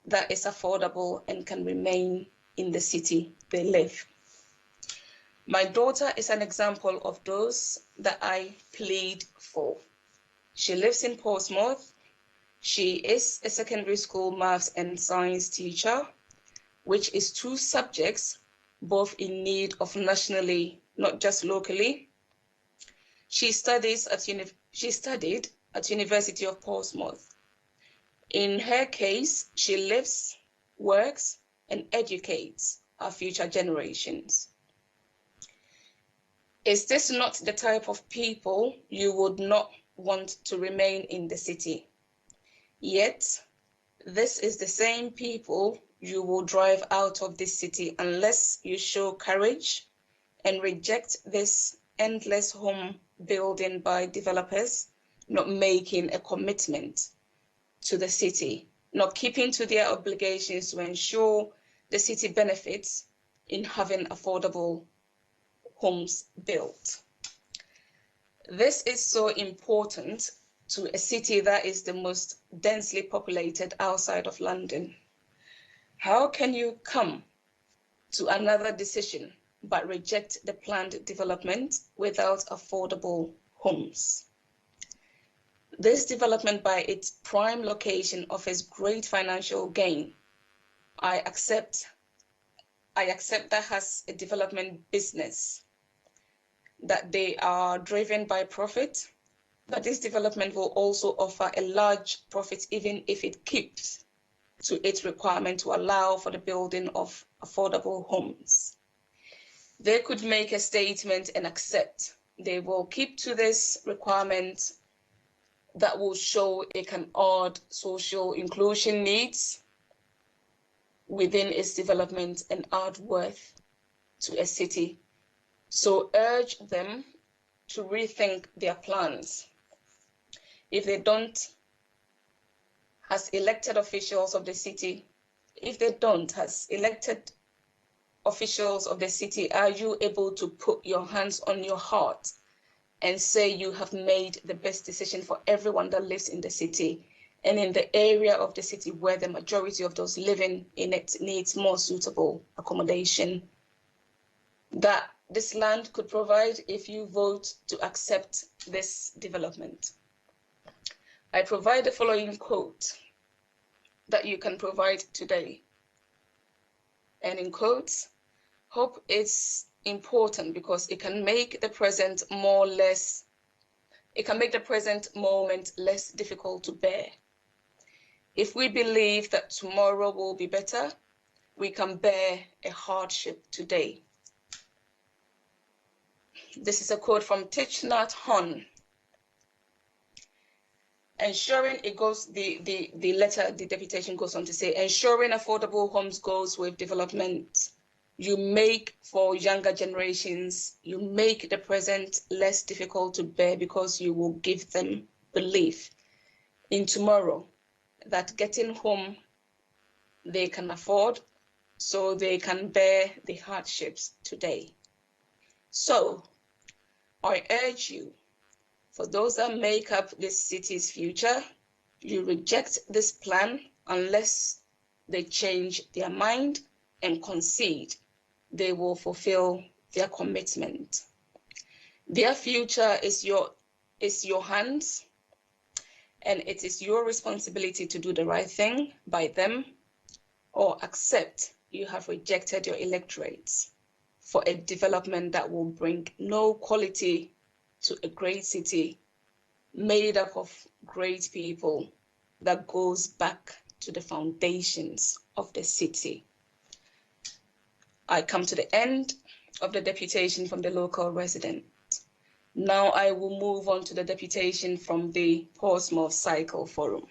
that is affordable and can remain in the city they live. My daughter is an example of those that I plead for. She lives in Portsmouth. She is a secondary school maths and science teacher, which is 2 subjects, both in need of nationally, not just locally. She studied at University of Portsmouth. In her case, she lives, works, and educates our future generations. Is this not the type of people you would not want to remain in the city? Yet, this is the same people you will drive out of this city unless you show courage and reject this endless home building by developers not making a commitment to the city, not keeping to their obligations to ensure the city benefits in having affordable homes built. This is so important to a city that is the most densely populated outside of London. How can you come to another decision but reject the planned development without affordable homes? This development by its prime location offers great financial gain. I accept that has a development business, that they are driven by profit, but this development will also offer a large profit even if it keeps to its requirement to allow for the building of affordable homes. They could make a statement and accept they will keep to this requirement that will show it can add social inclusion needs within its development and add worth to a city. So urge them to rethink their plans. If they don't, as elected officials of the city, are you able to put your hands on your heart and say you have made the best decision for everyone that lives in the city and in the area of the city where the majority of those living in it needs more suitable accommodation that this land could provide if you vote to accept this development? I provide the following quote that you can provide today. And in quotes, hope is important because it can make the present moment less difficult to bear. If we believe that tomorrow will be better, we can bear a hardship today. This is a quote from Thich Nhat Hanh. Ensuring it goes, the deputation goes on to say, ensuring affordable homes goes with development. You make for younger generations, you make the present less difficult to bear because you will give them belief in tomorrow, that getting home they can afford so they can bear the hardships today. So I urge you, for those that make up this city's future, you reject this plan unless they change their mind and concede they will fulfill their commitment. Their future is your hands, and it is your responsibility to do the right thing by them, or accept you have rejected your electorates for a development that will bring no quality to a great city made up of great people that goes back to the foundations of the city. I come to the end of the deputation from the local resident. Now I will move on to the deputation from the Portsmouth Cycle Forum.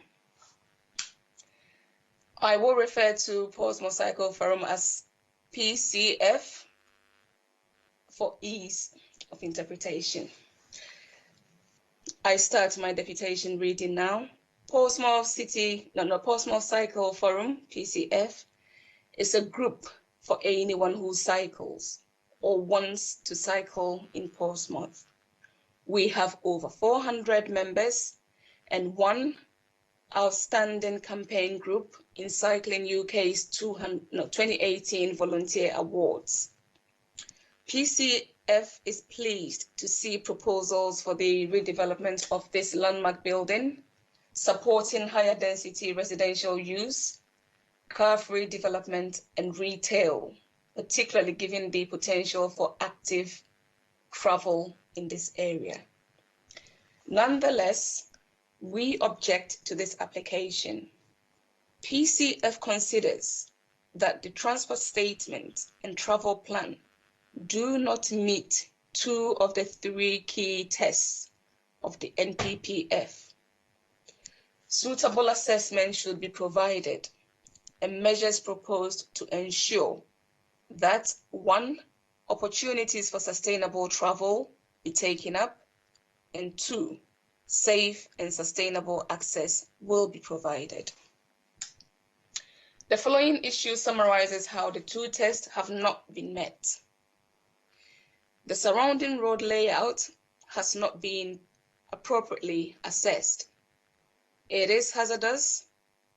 I will refer to Portsmouth Cycle Forum as PCF for ease of interpretation. I start my deputation reading now. Portsmouth Cycle Forum, PCF, is a group for anyone who cycles or wants to cycle in Portsmouth. We have over 400 members and one outstanding campaign group in Cycling UK's 2018 Volunteer Awards. PCF is pleased to see proposals for the redevelopment of this landmark building, supporting higher density residential use, car-free development and retail, particularly given the potential for active travel in this area. Nonetheless, we object to this application. PCF considers that the transport statement and travel plan do not meet 2 of the 3 key tests of the NPPF. Suitable assessment should be provided and measures proposed to ensure that 1, opportunities for sustainable travel be taken up, and 2, safe and sustainable access will be provided. The following issue summarizes how the 2 tests have not been met. The surrounding road layout has not been appropriately assessed. It is hazardous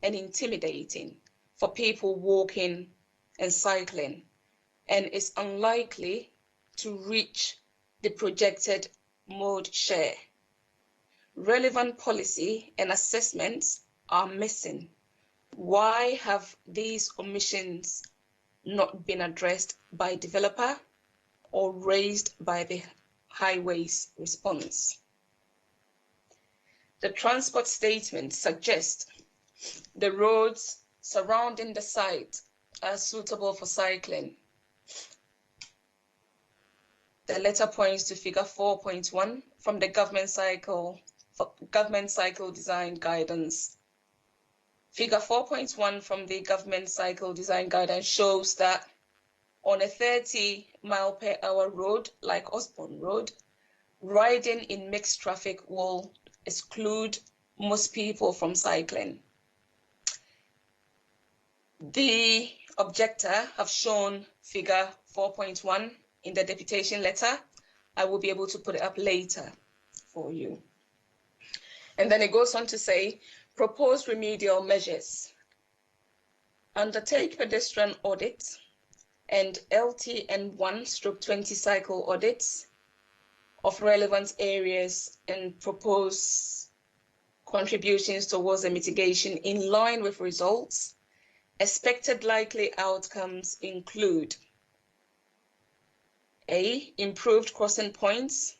and intimidating for people walking and cycling, and is unlikely to reach the projected mode share. Relevant policy and assessments are missing. Why have these omissions not been addressed by developer or raised by the highways response? The transport statement suggests the roads surrounding the site are suitable for cycling. The letter points to figure 4.1 from the government cycle design guidance. Figure 4.1 from the government cycle design guidance shows that on a 30-mile-per-hour road like Osborne Road, riding in mixed traffic will exclude most people from cycling. The objector have shown figure 4.1 in the deputation letter. I will be able to put it up later for you. And then it goes on to say, propose remedial measures. Undertake pedestrian audits and LTN1/20 cycle audits of relevant areas and propose contributions towards the mitigation in line with results. Expected likely outcomes include A, improved crossing points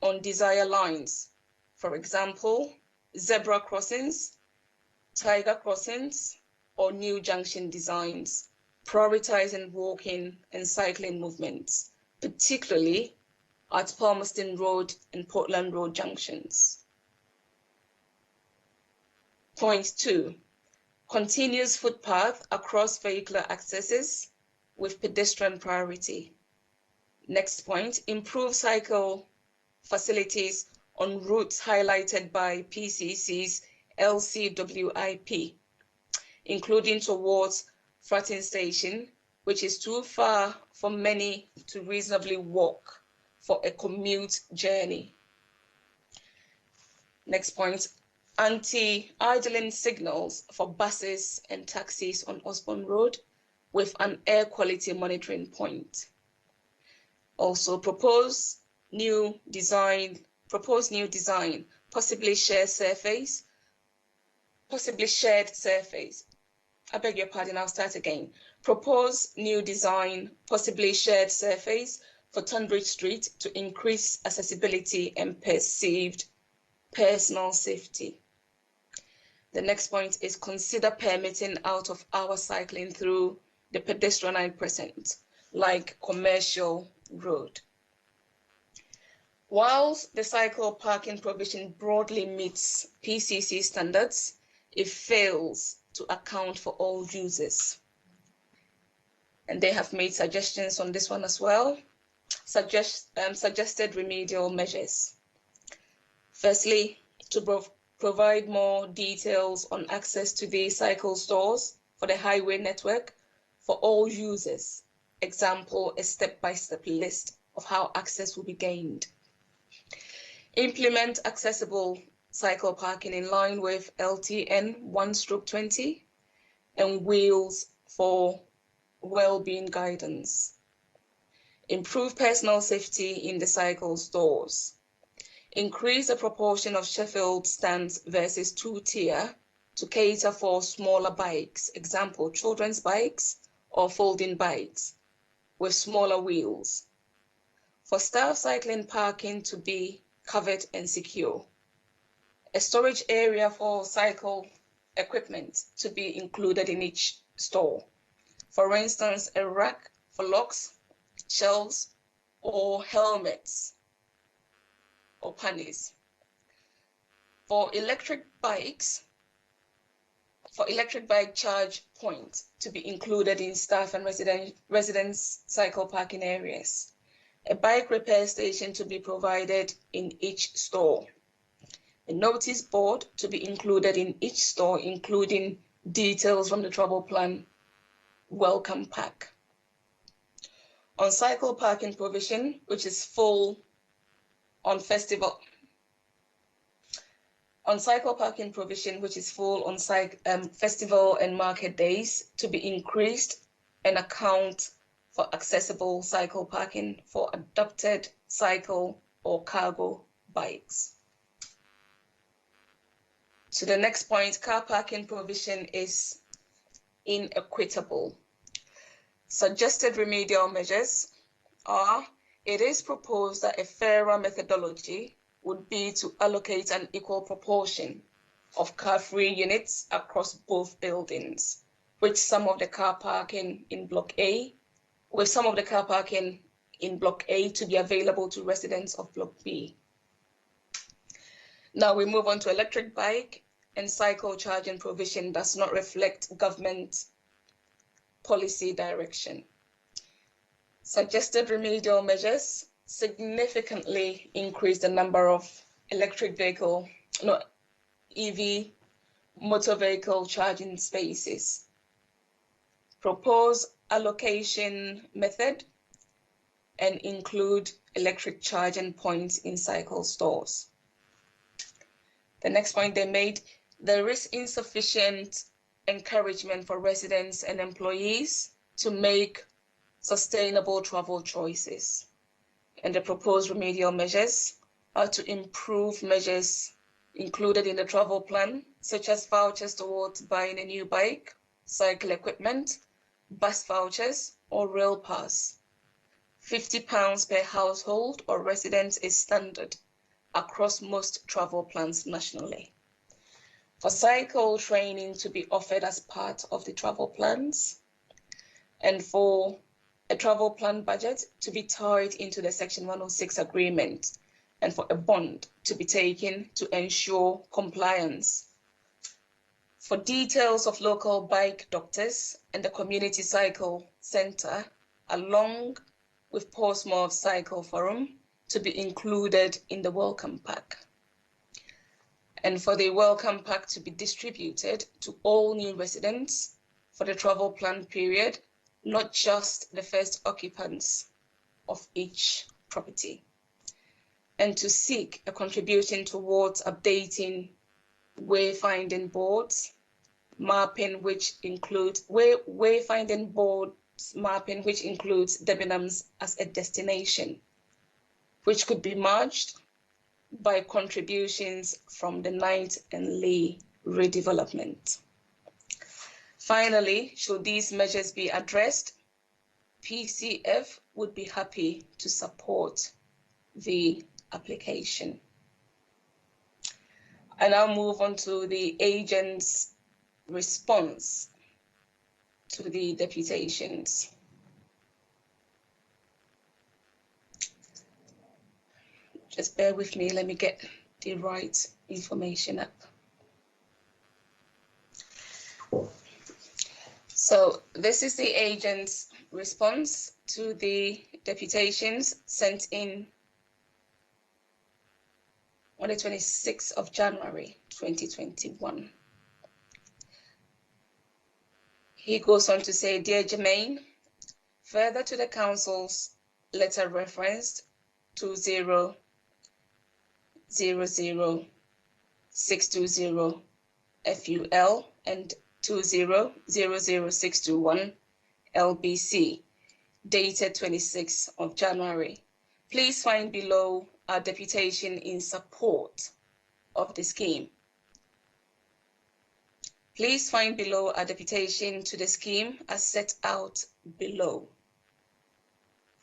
on desired lines. For example, zebra crossings, tiger crossings, or new junction designs, prioritizing walking and cycling movements, particularly at Palmerston Road and Portland Road junctions. Point 2, continuous footpath across vehicular accesses with pedestrian priority. Next point, improve cycle facilities on routes highlighted by PCC's LCWIP, including towards Fratton Station, which is too far for many to reasonably walk for a commute journey. Next point, anti-idling signals for buses and taxis on Osborne Road with an air quality monitoring point. Also propose new design, possibly shared surface. I beg your pardon, I'll start again. Propose new design, possibly shared surface for Tunbridge Street to increase accessibility and perceived personal safety. The next point is consider permitting out-of-hour cycling through the pedestrian present, like Commercial Road. Whilst the cycle parking provision broadly meets PCC standards, it fails to account for all users. And they have made suggestions on this one as well. Suggested remedial measures. Firstly, to provide more details on access to the cycle stores for the highway network for all users. Example, a step-by-step list of how access will be gained. Implement accessible cycle parking in line with LTN 1/20 and wheels for well-being guidance. Improve personal safety in the cycle stores. Increase the proportion of Sheffield stands versus two-tier to cater for smaller bikes, example, children's bikes or folding bikes with smaller wheels. For staff cycling parking to be covered and secure. A storage area for cycle equipment to be included in each store. For instance, a rack for locks, shelves, or helmets or panniers. For electric bike charge points to be included in staff and residents cycle parking areas. A bike repair station to be provided in each store. A notice board to be included in each store, including details from the travel plan welcome pack. On cycle parking provision, which is full on festival. On cycle parking provision, which is full on festival and market days, to be increased and account for accessible cycle parking for adopted cycle or cargo bikes. To the next point, car parking provision is inequitable. Suggested remedial measures are: it is proposed that a fairer methodology would be to allocate an equal proportion of car-free units across both buildings, with some of the car parking in Block A to be available to residents of Block B. Now we move on to electric bike and cycle charging provision does not reflect government policy direction. Suggested remedial measures significantly increase the number of EV motor vehicle charging spaces. Propose allocation method and include electric charging points in cycle stores. The next point they made, there is insufficient encouragement for residents and employees to make sustainable travel choices. And the proposed remedial measures are to improve measures included in the travel plan, such as vouchers towards buying a new bike, cycle equipment, bus vouchers, or rail pass. £50 per household or resident is standard across most travel plans nationally. For cycle training to be offered as part of the travel plans, and for a travel plan budget to be tied into the Section 106 agreement, and for a bond to be taken to ensure compliance. For details of local bike doctors and the community cycle centre, along with Portsmouth Cycle Forum, to be included in the welcome pack. And for the welcome pack to be distributed to all new residents for the travel plan period, not just the first occupants of each property. And to seek a contribution towards updating wayfinding boards, mapping which includes wayfinding boards mapping which includes Debenhams as a destination, which could be merged by contributions from the Knight and Lee redevelopment. Finally, should these measures be addressed, PCF would be happy to support the application. I now move on to the agent's response to the deputations. Just bear with me, let me get the right information up. So this is the agent's response to the deputations sent in on the 26th of January 2021. He goes on to say, Dear Jermaine, further to the Council's letter referenced 20000620 FUL and 2000621 LBC, dated 26th of January. Please find below our deputation in support of the scheme. Please find below our deputation to the scheme as set out below.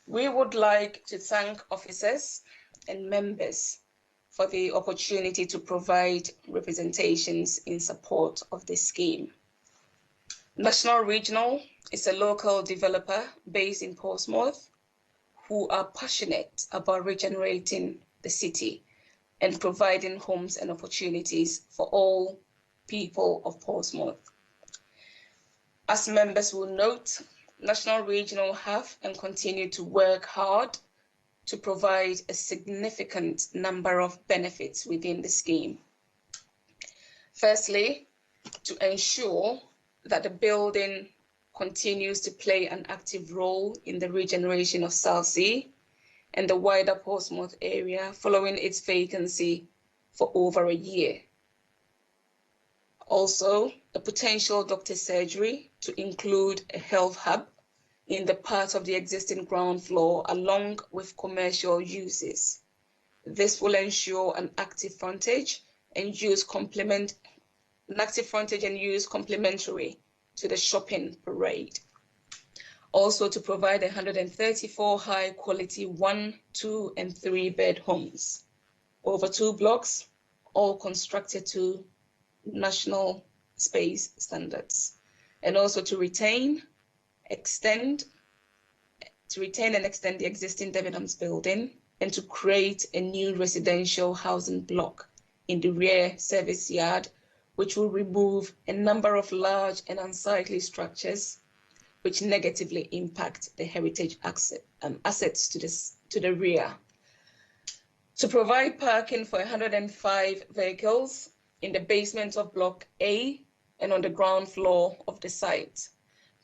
We would like to thank officers and members for the opportunity to provide representations in support of this scheme. National Regional is a local developer based in Portsmouth who are passionate about regenerating the city and providing homes and opportunities for all people of Portsmouth. As members will note, National Regional have and continue to work hard to provide a significant number of benefits within the scheme. Firstly, to ensure that the building continues to play an active role in the regeneration of Southsea and the wider Portsmouth area following its vacancy for over a year. Also, a potential doctor surgery to include a health hub in the part of the existing ground floor along with commercial uses. This will ensure an active frontage and use complementary to the shopping parade. Also to provide 134 high quality 1, 2 and 3 bed homes over 2 blocks, all constructed to national space standards. And also to retain and extend the existing Debenhams building and to create a new residential housing block in the rear service yard, which will remove a number of large and unsightly structures which negatively impact the heritage assets to the rear. To provide parking for 105 vehicles in the basement of Block A and on the ground floor of the site,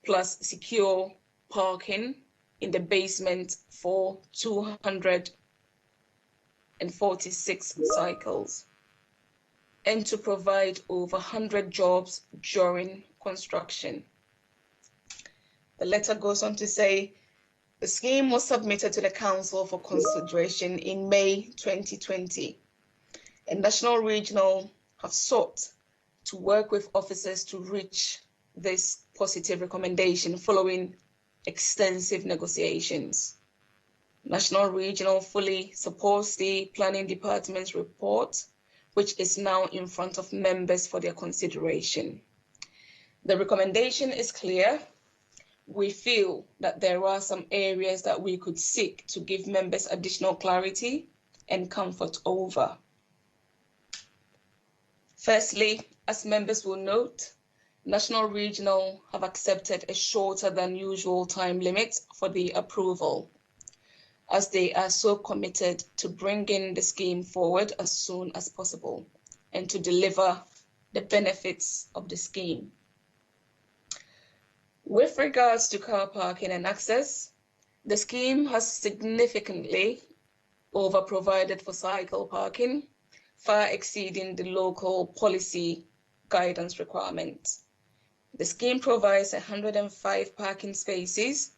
plus secure parking in the basement for 246 cycles, and to provide over 100 jobs during construction. The letter goes on to say, the scheme was submitted to the Council for consideration in May 2020, and National Regional have sought to work with officers to reach this positive recommendation following extensive negotiations. National Regional fully supports the Planning Department's report, which is now in front of members for their consideration. The recommendation is clear. We feel that there are some areas that we could seek to give members additional clarity and comfort over. Firstly, as members will note, National Regional have accepted a shorter than usual time limit for the approval, as they are so committed to bringing the scheme forward as soon as possible and to deliver the benefits of the scheme. With regards to car parking and access, the scheme has significantly over-provided for cycle parking, far exceeding the local policy guidance requirements. The scheme provides 105 parking spaces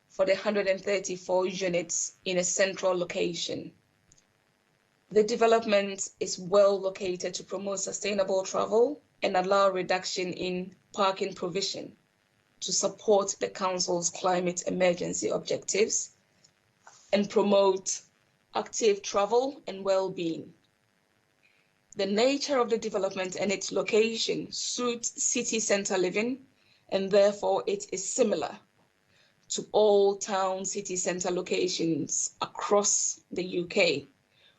for the 134 units in a central location. The development is well located to promote sustainable travel and allow reduction in parking provision to support the Council's climate emergency objectives and promote active travel and well-being. The nature of the development and its location suits city centre living, and therefore it is similar to all town city centre locations across the UK,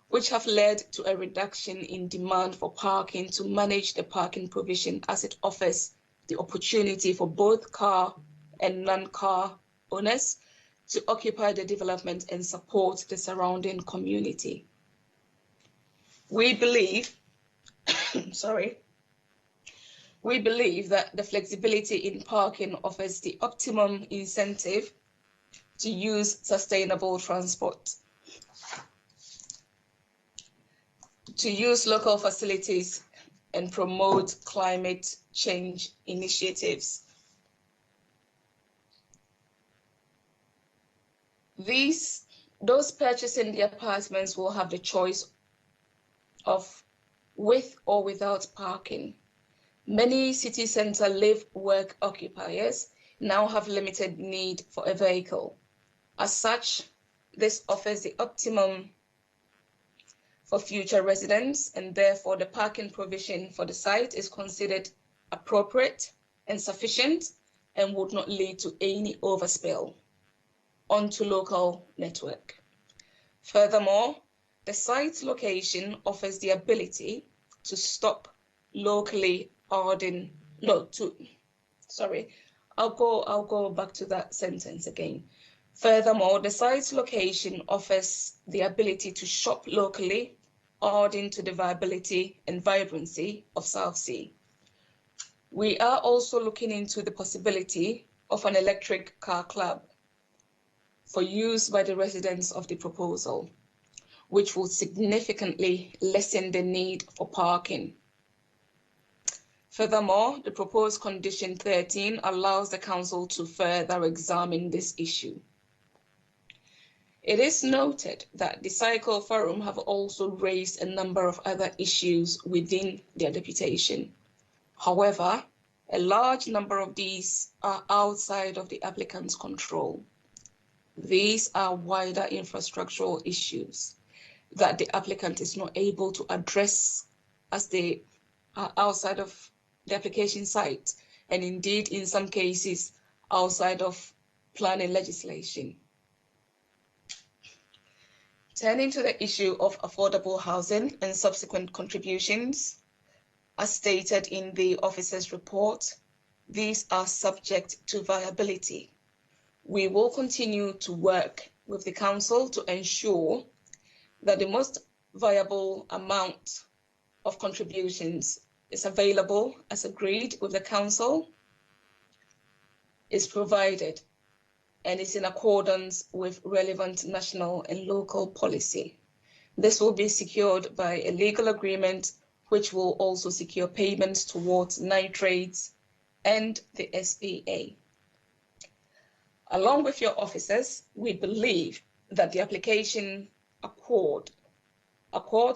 which have led to a reduction in demand for parking to manage the parking provision, as it offers the opportunity for both car and non-car owners to occupy the development and support the surrounding community. We believe, we believe that the flexibility in parking offers the optimum incentive to use sustainable transport, to use local facilities and promote climate change initiatives. Those purchasing the apartments will have the choice of with or without parking. Many city centre live work occupiers now have limited need for a vehicle. As such, this offers the optimum for future residents, and therefore the parking provision for the site is considered appropriate and sufficient and would not lead to any overspill onto local network. Furthermore, the site's location offers the ability to stop locally ordering, I'll go back to that sentence again. Furthermore, the site's location offers the ability to shop locally, adding to the viability and vibrancy of South Sea. We are also looking into the possibility of an electric car club for use by the residents of the proposal, which will significantly lessen the need for parking. Furthermore, the proposed condition 13 allows the council to further examine this issue. It is noted that the Cycle Forum have also raised a number of other issues within their deputation. However, a large number of these are outside of the applicant's control. These are wider infrastructural issues that the applicant is not able to address as they are outside of the application site, and indeed in some cases outside of planning legislation. Turning to the issue of affordable housing and subsequent contributions, as stated in the officer's report, these are subject to viability. We will continue to work with the council to ensure that the most viable amount of contributions is available as agreed with the council, is provided, and is in accordance with relevant national and local policy. This will be secured by a legal agreement which will also secure payments towards nitrates and the SPA. Along with your officers, we believe that the application accords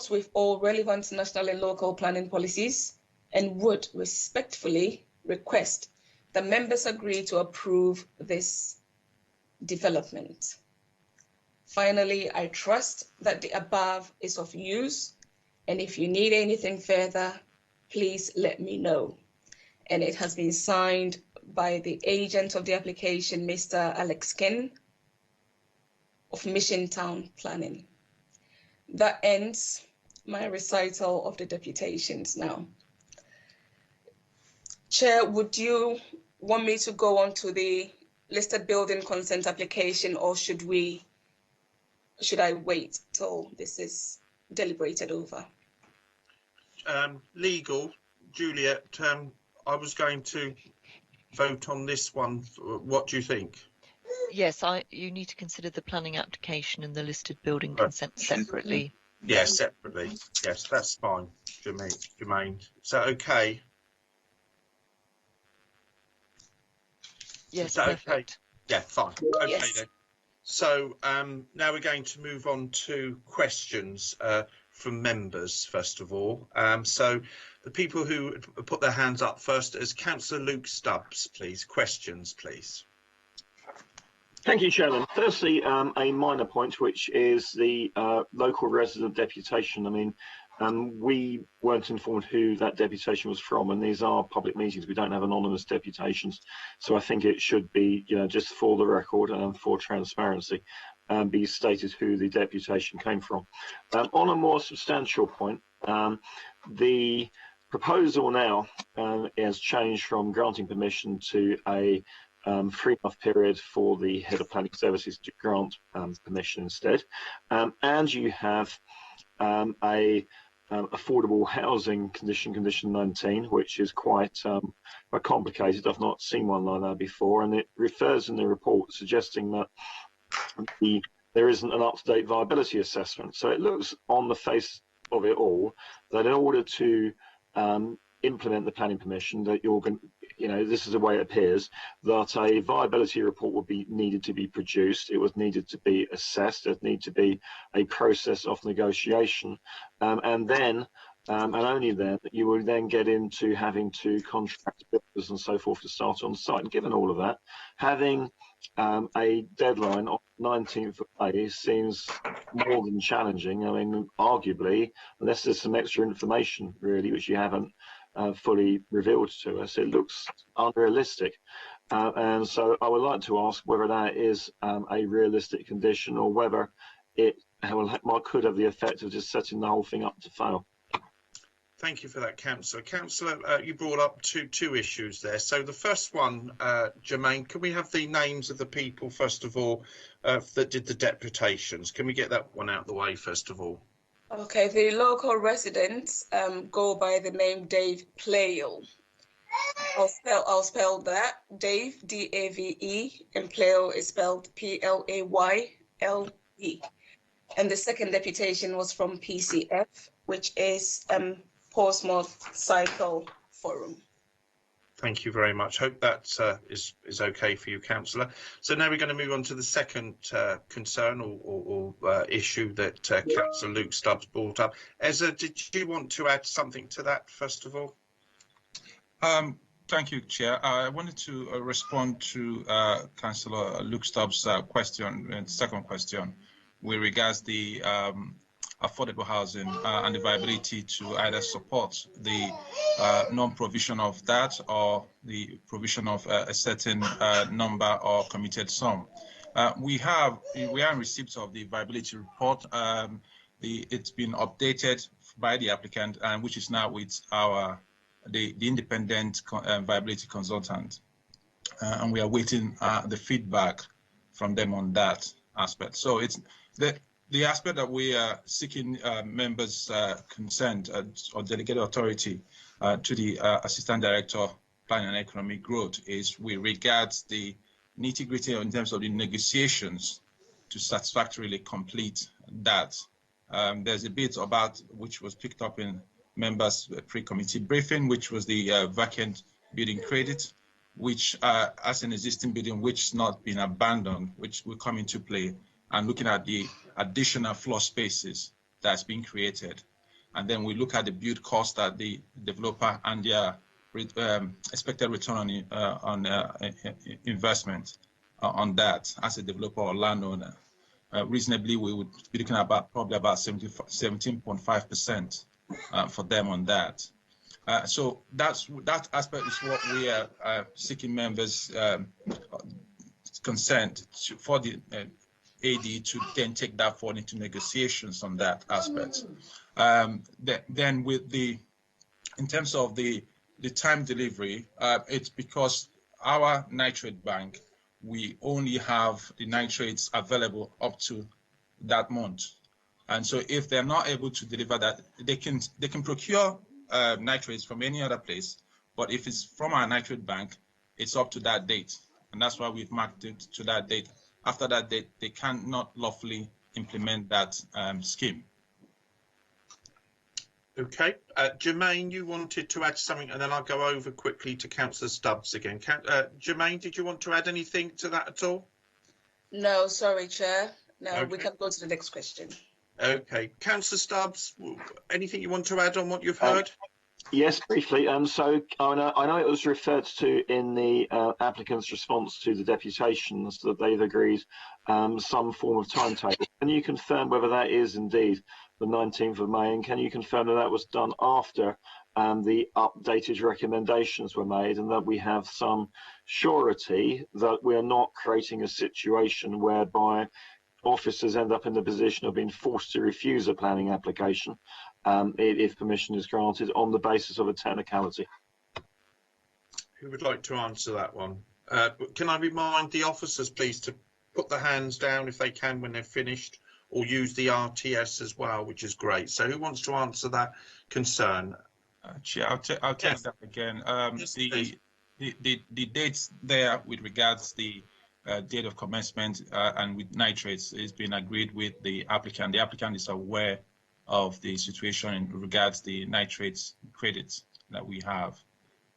with all relevant national and local planning policies and would respectfully request that members agree to approve this development. Finally, I trust that the above is of use, and if you need anything further, please let me know. And it has been signed by the agent of the application, Mr. Alex Ken of Mission Town Planning. That ends my recital of the deputations now. Chair, would you want me to go on to the listed building consent application, or should I wait till this is deliberated over? Legal, Juliet, I was going to vote on this one. What do you think? Yes, you need to consider the planning application and the listed building consent separately. Yes, separately. Yes, that's fine, Jermaine. Is that okay? Yes, perfect. Okay? Yeah, fine. Okay yes. Then. So now we're going to move on to questions from members, first of all. So the people who put their hands up first is Councillor Luke Stubbs, please. Questions, please. Thank you, Chairman. Firstly, a minor point, which is the local resident deputation. I mean, we weren't informed who that deputation was from, and these are public meetings. We don't have anonymous deputations. So I think it should be, just for the record and for transparency, be stated who the deputation came from. On a more substantial point, the proposal now has changed from granting permission to a 3-month period for the head of planning services to grant permission instead, and you have a affordable housing condition 19, which is quite complicated. I've not seen one like that before, and it refers in the report suggesting that there isn't an up-to-date viability assessment. So it looks on the face of it all that in order to implement the planning permission, that you're going, this is the way it appears, that a viability report would be needed to be produced. It was needed to be assessed. There needed to be a process of negotiation, and then and only then that you will then get into having to contract builders and so forth to start on site. And given all of that, having a deadline of 19th of May seems more than challenging. I mean, arguably, unless there's some extra information really which you haven't fully revealed to us, it looks unrealistic. And so I would like to ask whether that is a realistic condition, or whether it could have the effect of just setting the whole thing up to fail. Thank you for that, Councillor. Councillor, you brought up two issues there. So the first one, Jermaine, can we have the names of the people, first of all, that did the deputations? Can we get that one out of the way, first of all? Okay, the local residents go by the name Dave Playle. I'll spell that. Dave, D-A-V-E, and Playle is spelled P-L-A-Y-L-E. And the second deputation was from PCF, which is Portsmouth Cycle Forum. Thank you very much. Hope that is okay for you, Councillor. So now we're going to move on to the second concern or issue that Councillor Luke Stubbs brought up. Ezra, did you want to add something to that, first of all? Thank you, Chair. I wanted to respond to Councillor Luke Stubbs' question, and second question, with regards the affordable housing and the viability to either support the non-provision of that or the provision of a certain number or committed sum. We are in receipt of the viability report. It's been updated by the applicant, and which is now with the independent viability consultant, and we are waiting the feedback from them on that aspect. So it's the aspect that we are seeking members' consent or delegated authority to the Assistant Director, Planning and Economic Growth is with regards the nitty-gritty in terms of the negotiations to satisfactorily complete that. There's a bit about which was picked up in members' pre-committee briefing, which was the vacant building credit, which as an existing building which has not been abandoned, which will come into play, and looking at the additional floor spaces that's been created. And then we look at the build cost that the developer and their expected return on investment on that as a developer or landowner. Reasonably, we would be looking at probably about 17.5% for them on that. So that aspect is what we are seeking members' consent for the AD to then take that forward into negotiations on that aspect. Then with in terms of the time delivery, it's because our nitrate bank, we only have the nitrates available up to that month. And so if they're not able to deliver that, they can procure nitrates from any other place, but if it's from our nitrate bank, it's up to that date. And that's why we've marked it to that date. After that date, they cannot lawfully implement that scheme. Okay, Jermaine, you wanted to add something, and then I'll go over quickly to Councillor Stubbs again. Jermaine, did you want to add anything to that at all? No, sorry, Chair. No, okay. We can go to the next question. Okay, Councillor Stubbs, anything you want to add on what you've heard? Yes, briefly. So I know it was referred to in the applicant's response to the deputations that they've agreed some form of timetable. Can you confirm whether that is indeed the 19th of May, and can you confirm that that was done after the updated recommendations were made, and that we have some surety that we are not creating a situation whereby officers end up in the position of being forced to refuse a planning application if permission is granted on the basis of a technicality? Who would like to answer that one? Can I remind the officers, please, to put their hands down if they can when they're finished, or use the RTS as well, which is great. So who wants to answer that concern? Chair, I'll take that again. Yes, the dates there with regards the date of commencement and with nitrates is being agreed with the applicant. The applicant is aware of the situation in regards the nitrates credits that we have.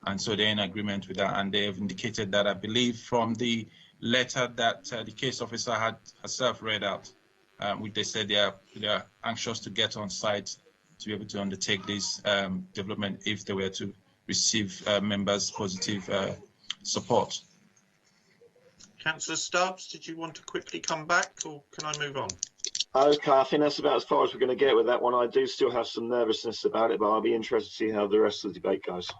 And so they're in agreement with that. And they have indicated that, I believe, from the letter that the case officer had herself read out, which they said they are anxious to get on site to be able to undertake this development if they were to receive members' positive support. Councillor Stubbs, did you want to quickly come back, or can I move on? Okay, I think that's about as far as we're going to get with that one. I do still have some nervousness about it, but I'll be interested to see how the rest of the debate goes.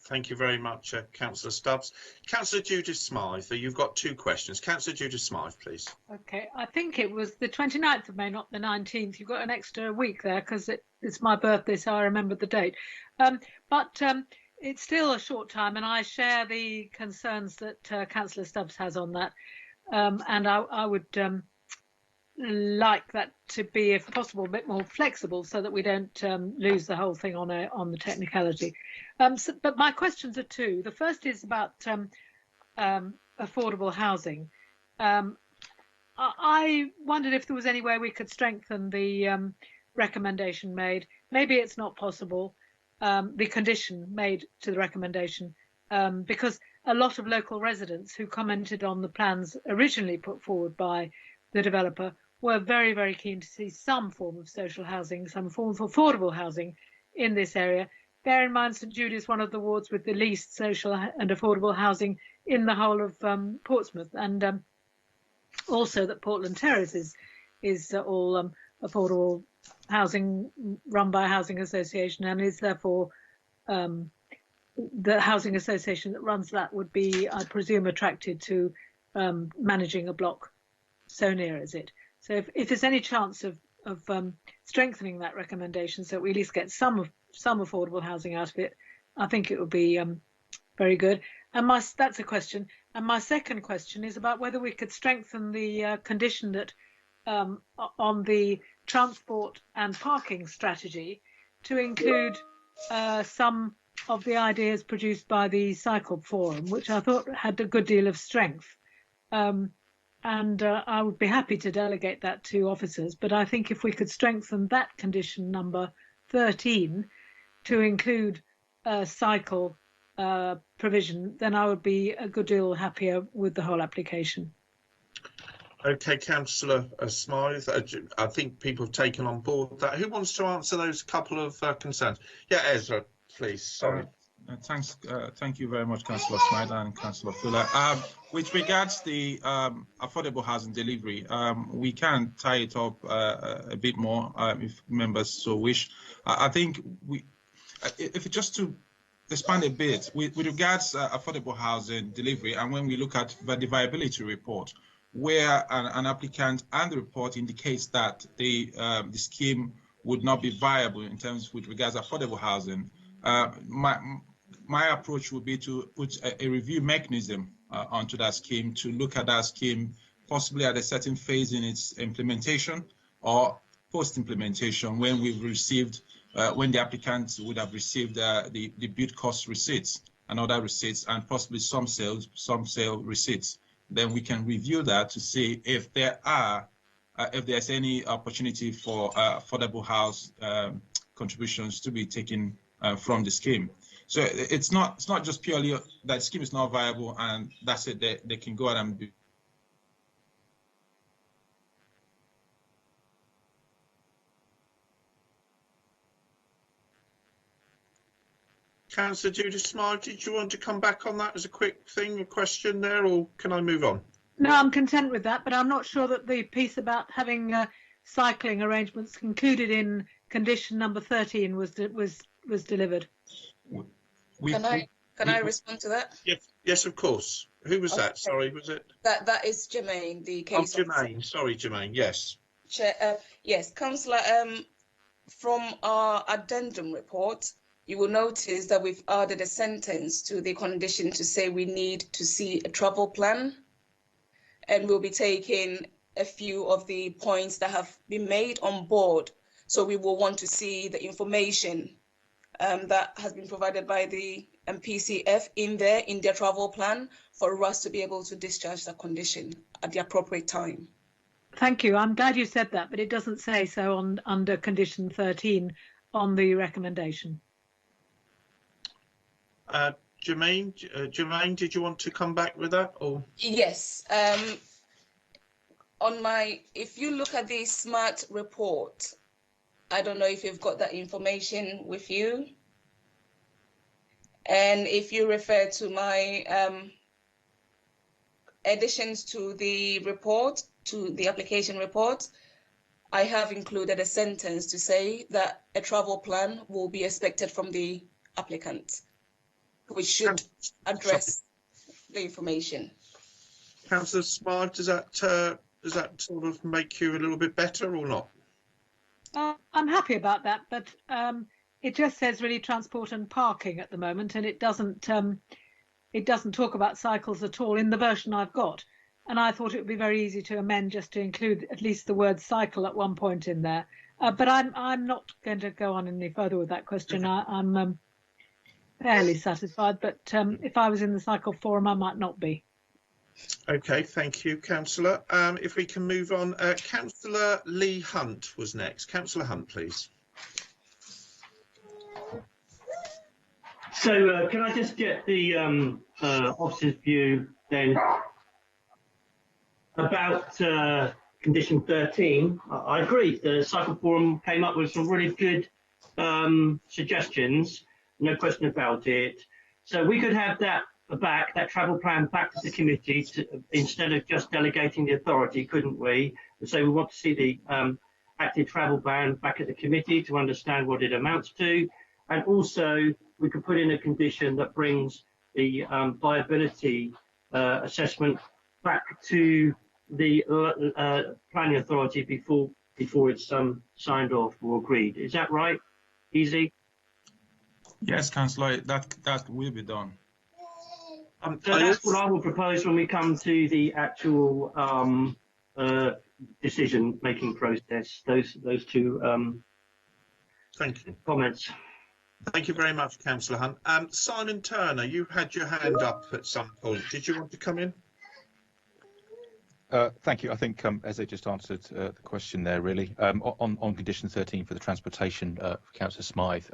Thank you very much, Councillor Stubbs. Councillor Judith Smythe, you've got 2 questions. Councillor Judith Smythe, please. Okay, I think it was the 29th of May, not the 19th. You've got an extra week there because it's my birthday, so I remembered the date. But it's still a short time, and I share the concerns that Councillor Stubbs has on that. And I would like that to be, if possible, a bit more flexible so that we don't lose the whole thing on the technicality. But my questions are 2. The first is about affordable housing. I wondered if there was any way we could strengthen the recommendation made. Maybe it's not possible, the condition made to the recommendation, because a lot of local residents who commented on the plans originally put forward by the developer were very, very keen to see some form of social housing, some form of affordable housing in this area. Bear in mind, St Jude is one of the wards with the least social and affordable housing in the whole of Portsmouth, and also that Portland Terrace is all affordable housing run by a housing association, and is therefore the housing association that runs that would be, I presume, attracted to managing a block so near as it. So if there's any chance of strengthening that recommendation so that we at least get some affordable housing out of it, I think it would be very good. And that's a question. And my second question is about whether we could strengthen the condition that on the transport and parking strategy to include some of the ideas produced by the Cycle Forum, which I thought had a good deal of strength. And I would be happy to delegate that to officers, but I think if we could strengthen that condition number 13 to include cycle provision, then I would be a good deal happier with the whole application. Okay, Councillor Smythe, I think people have taken on board that. Who wants to answer those couple of concerns? Yeah, Ezra, please. Sorry. Thanks. Thank you very much, Councillor Snyder and Councillor Fuller. With regards the affordable housing delivery, we can tie it up a bit more if members so wish. I think if just to expand a bit, with regards affordable housing delivery, and when we look at the viability report, where an applicant and the report indicates that the scheme would not be viable in terms with regards to affordable housing, my approach would be to put a review mechanism onto that scheme, to look at that scheme possibly at a certain phase in its implementation or post-implementation, when we've received, when the applicants would have received the build cost receipts and other receipts, and possibly some sale receipts. Then we can review that to see if there's any opportunity for affordable house contributions to be taken from the scheme. So it's not just purely that the scheme is not viable and that's it. They can go out and do. Councillor Judith Smythe, did you want to come back on that as a quick thing, a question there, or can I move on? No, I'm content with that, but I'm not sure that the piece about having cycling arrangements included in condition number 13 was delivered. Can I respond to that? Yes, of course. Who was that? Sorry, was it? That is Jermaine, the case. Oh, Jermaine. Sorry, Jermaine. Yes. Chair, yes, Councillor. From our addendum report, you will notice that we've added a sentence to the condition to say we need to see a travel plan, and we'll be taking a few of the points that have been made on board. So we will want to see the information that has been provided by the PCF in their travel plan for us to be able to discharge the condition at the appropriate time. Thank you. I'm glad you said that, but it doesn't say so under condition 13 on the recommendation. Jermaine, did you want to come back with that? Or yes. If you look at the SMART report, I don't know if you've got that information with you. And if you refer to my additions to the report, to the application report, I have included a sentence to say that a travel plan will be expected from the applicant, which should address the information. Councillor Smythe, does that sort of make you a little bit better or not? I'm happy about that, but it just says really transport and parking at the moment, and it doesn't talk about cycles at all in the version I've got. And I thought it would be very easy to amend just to include at least the word cycle at one point in there. But I'm not going to go on any further with that question. I'm fairly satisfied, but if I was in the cycle forum, I might not be. Okay, thank you, Councillor. If we can move on, Councillor Lee Hunt was next. Councillor Hunt, please. So can I just get the officer's view then about condition 13? I agree. The Cycle Forum came up with some really good suggestions, no question about it. So we could have that back, that travel plan back to the committee instead of just delegating the authority, couldn't we? So we want to see the active travel ban back at the committee to understand what it amounts to. And also we could put in a condition that brings the viability assessment back to the planning authority before it's signed off or agreed. Is that right? Easy? Yes, Councillor, that will be done. So that's what I will propose when we come to the actual decision-making process. Those two Thank you. Comments. Thank you very much, Councillor Hunt. Simon Turner, you had your hand up at some point. Did you want to come in? Thank you. I think Eze just answered the question there, really. On condition 13 for the transportation, Councillor Smythe,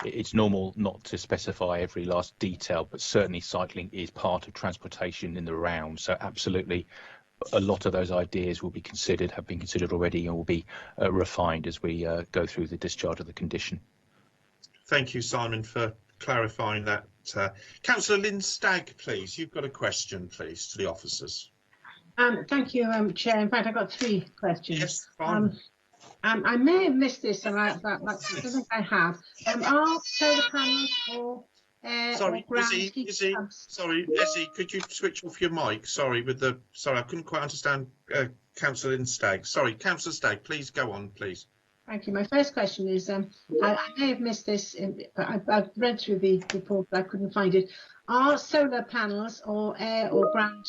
it's normal not to specify every last detail, but certainly cycling is part of transportation in the round. So absolutely, a lot of those ideas will be considered, have been considered already, and will be refined as we go through the discharge of the condition. Thank you, Simon, for clarifying that. Councillor Lynn Stagg, please. You've got a question, please, to the officers. Thank you, Chair. In fact, I've got 3 questions. Yes, fine. I may have missed this, and I think I have. Are solar panels or sorry, or Lizzie, sorry, Lizzie, could you switch off your mic? Sorry, I couldn't quite understand Councillor Lynn Stagg. Sorry, Councillor Stagg, please go on, please. Thank you. My first question is, I may have missed this, but I've read through the report, but I couldn't find it. Are solar panels or air or ground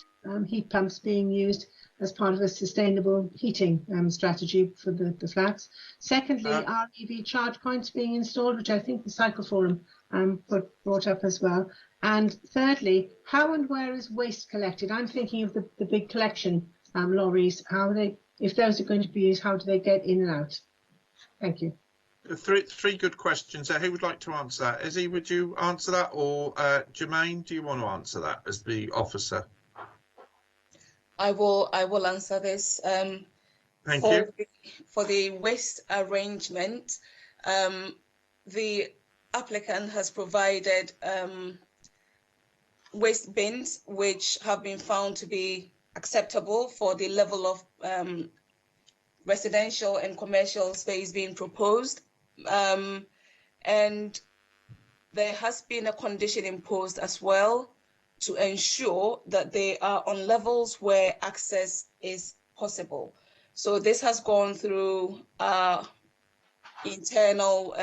heat pumps being used as part of a sustainable heating strategy for the flats? Secondly, are EV charge points being installed, which I think the Cycle Forum brought up as well? And thirdly, how and where is waste collected? I'm thinking of the big collection lorries. How are they, if those are going to be used, how do they get in and out? Thank you. Three good questions there. Who would like to answer that? Izzy, would you answer that, or Jermaine, do you want to answer that as the officer? I will answer this. Thank you. For the waste arrangement, the applicant has provided waste bins which have been found to be acceptable for the level of residential and commercial space being proposed. And there has been a condition imposed as well to ensure that they are on levels where access is possible. So this has gone through internal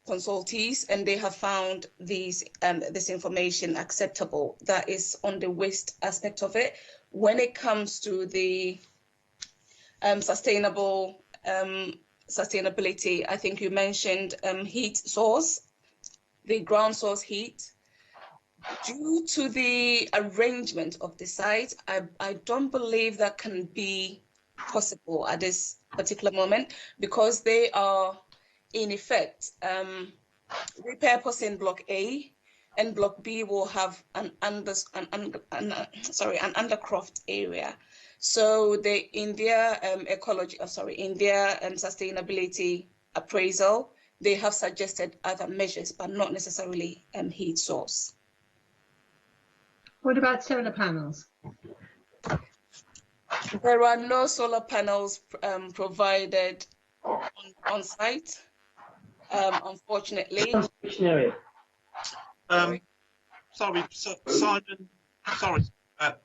consultees, and they have found this information acceptable. That is on the waste aspect of it. When it comes to the sustainability, I think you mentioned heat source, the ground source heat. Due to the arrangement of the site, I don't believe that can be possible at this particular moment, because they are in effect repurposing Block A, and Block B will have an undercroft area. So they, in their sustainability appraisal. They have suggested other measures, but not necessarily heat source. What about solar panels? There are no solar panels provided on site, unfortunately.